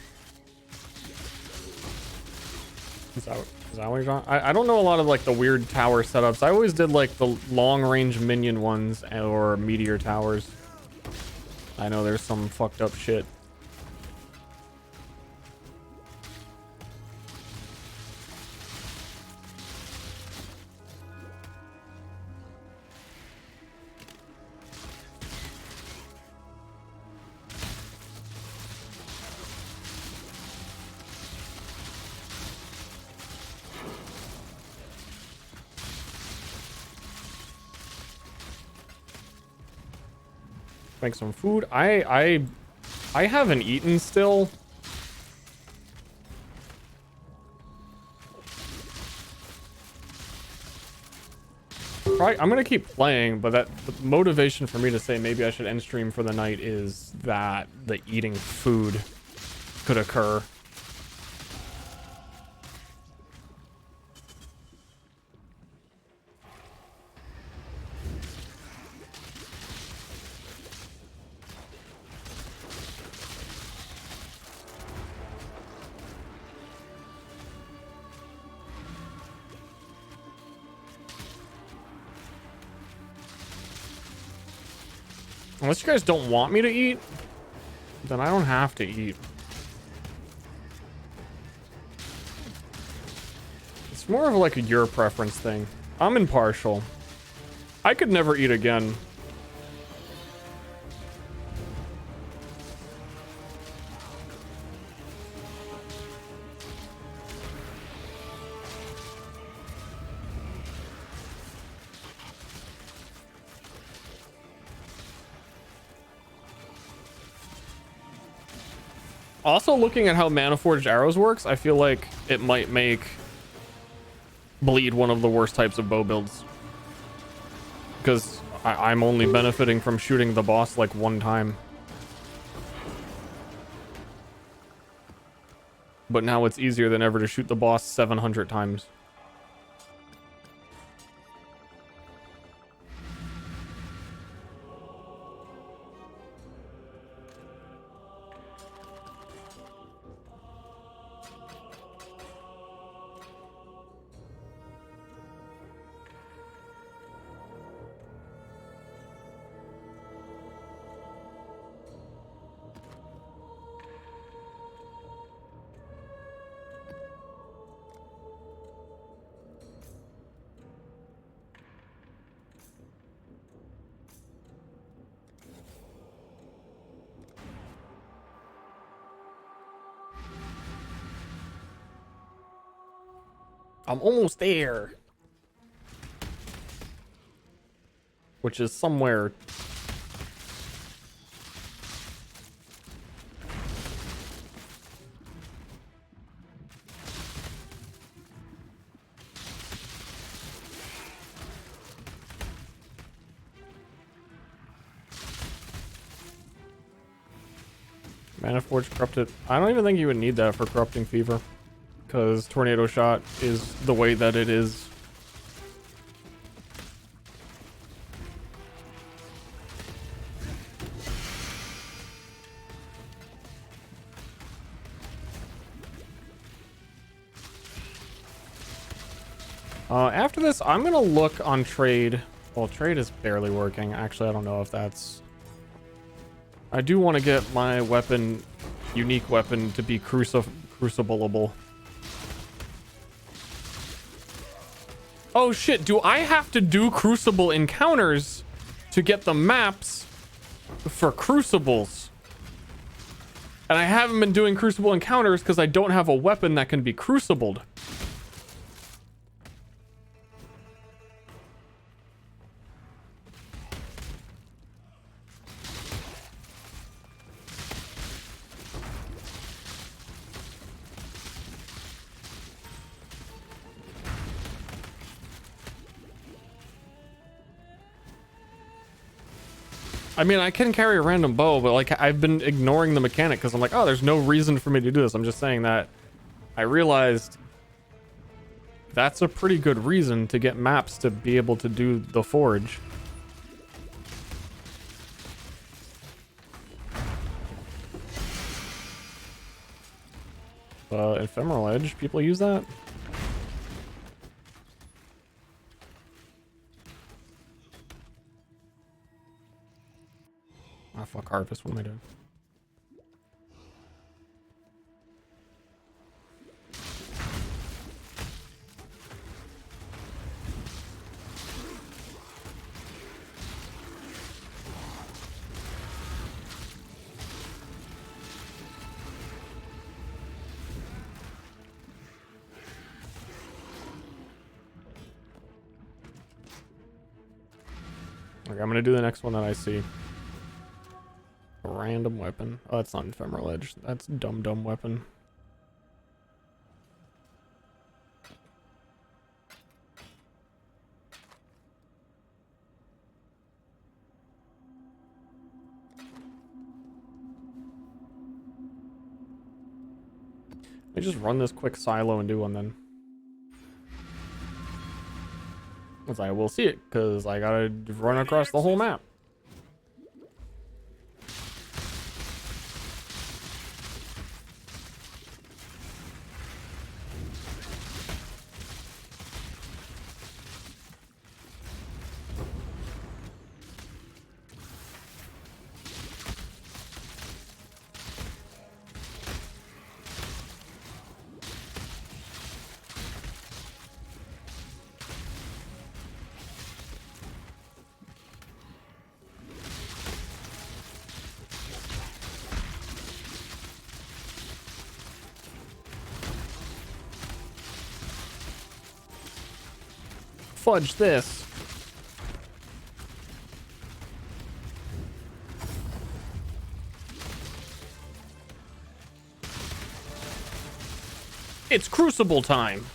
He's out. Is that what you're talking? I don't know a lot of like the weird tower setups. I always did like the long range minion ones or meteor towers. I know there's some fucked up shit. Make some food. I haven't eaten still. Probably, I'm gonna keep playing, but the motivation for me to say maybe I should end stream for the night is that the eating food could occur. Unless you guys don't want me to eat, then I don't have to eat. It's more of like a your preference thing. I'm impartial. I could never eat again. Also, looking at how Mana Forged Arrows works, I feel like it might make Bleed one of the worst types of bow builds. Because I'm only benefiting from shooting the boss like one time. But now it's easier than ever to shoot the boss 700 times. I'm almost there. Which is somewhere. Mana Forge Corrupted. I don't even think you would need that for Corrupting Fever. Because Tornado Shot is the way that it is. After this, I'm going to look on trade. Well, trade is barely working. Actually, I don't know if that's... I do want to get my weapon, unique weapon, to be crucibleable. Oh shit, do I have to do Crucible encounters to get the maps for Crucibles? And I haven't been doing Crucible encounters because I don't have a weapon that can be crucibled. I mean, I can carry a random bow, but like I've been ignoring the mechanic because I'm like, oh, there's no reason for me to do this. I'm just saying that I realized that's a pretty good reason to get maps to be able to do the forge. Ephemeral Edge, people use that? Ah, fuck Harvest. What am I doing? Okay, I'm gonna do the next one that I see. A random weapon. Oh, that's not Ephemeral Edge. That's dumb weapon. Let me just run this quick silo and do one then. As I will see it, because I gotta run across the whole map. Fudge this. It's Crucible time.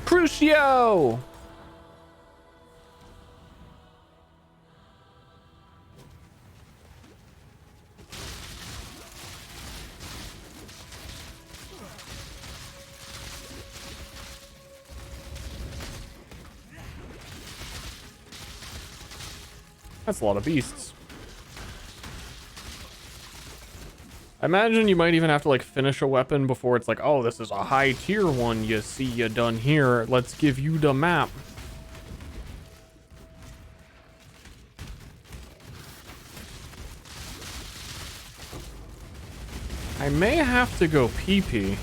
Crucio! That's a lot of beasts. I imagine you might even have to like finish a weapon before it's like, oh, this is a high tier one. You see, you done here. Let's give you the map. I may have to go pee-pee.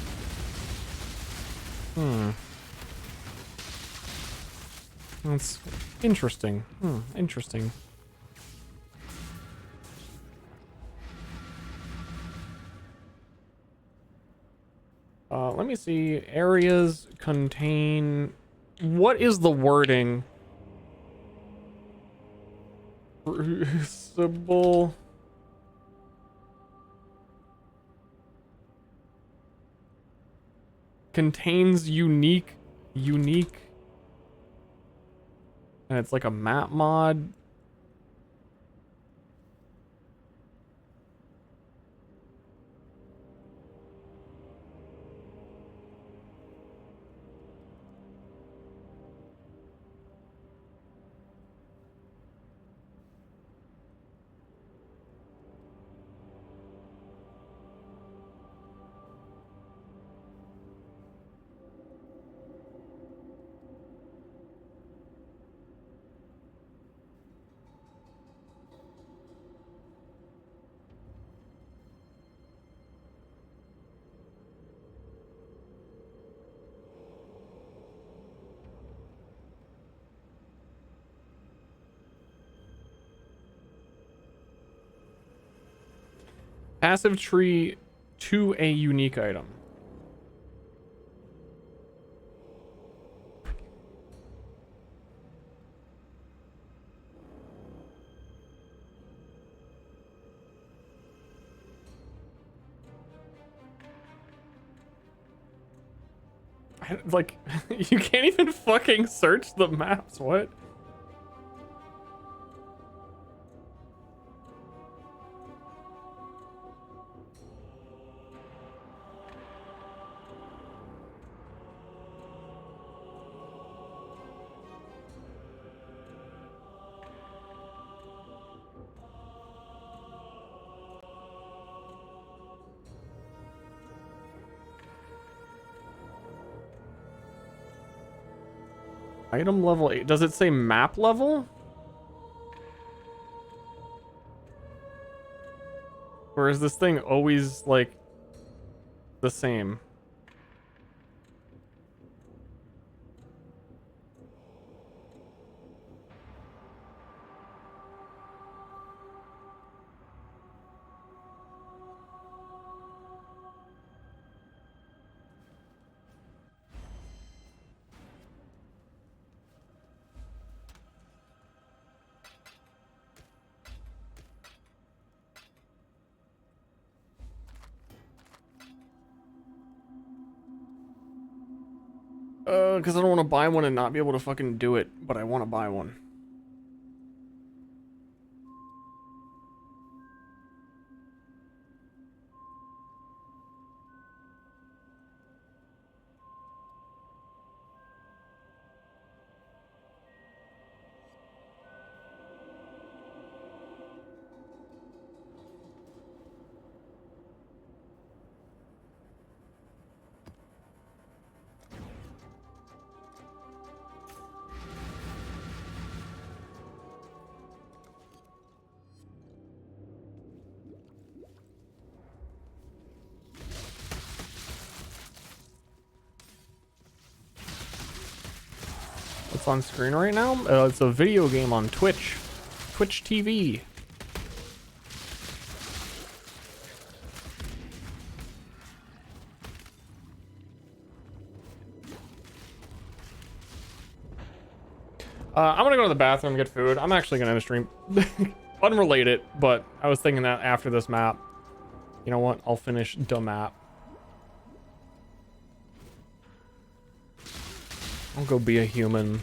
That's interesting. Interesting. Let me see. Areas contain... What is the wording? Crucible... Contains unique... And it's like a map mod. Passive tree to a unique item. Like, you can't even fucking search the maps. What? Item level 8. Does it say map level? Or is this thing always, like, the same? Because I don't want to buy one and not be able to fucking do it, but I want to buy one. What's on screen right now? It's a video game on Twitch. Twitch TV. I'm gonna go to the bathroom, get food. I'm actually gonna end the stream. Unrelated, but I was thinking that after this map. You know what? I'll finish the map. I'll go be a human.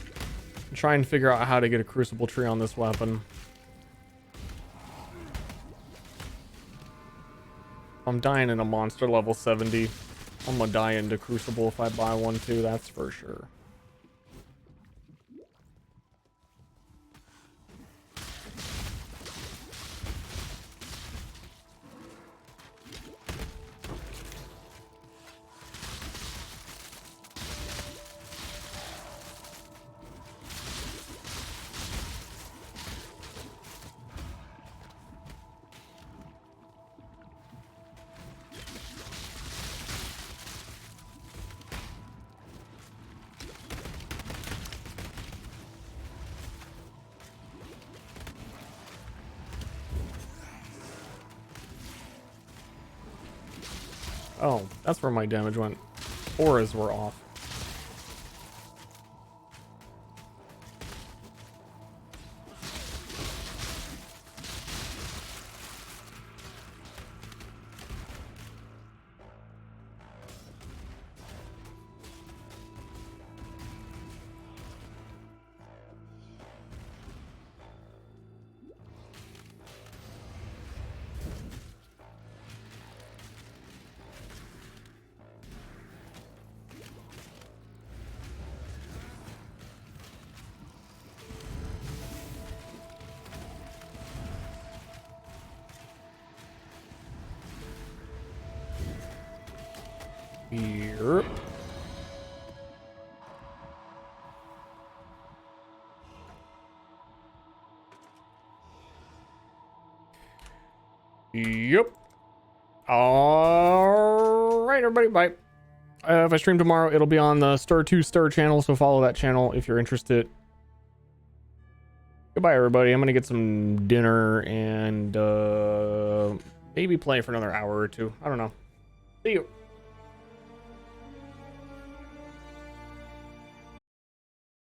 Try and figure out how to get a crucible tree on this weapon. I'm dying in a monster level 70. I'm gonna die into crucible if I buy one too, that's for sure. Oh, that's where my damage went. Auras were off. Here. Yep. All right, everybody. Bye. If I stream tomorrow, it'll be on the Ster 2 Ster channel, so follow that channel if you're interested. Goodbye, everybody. I'm gonna get some dinner and maybe play for another hour or two. I don't know. See you.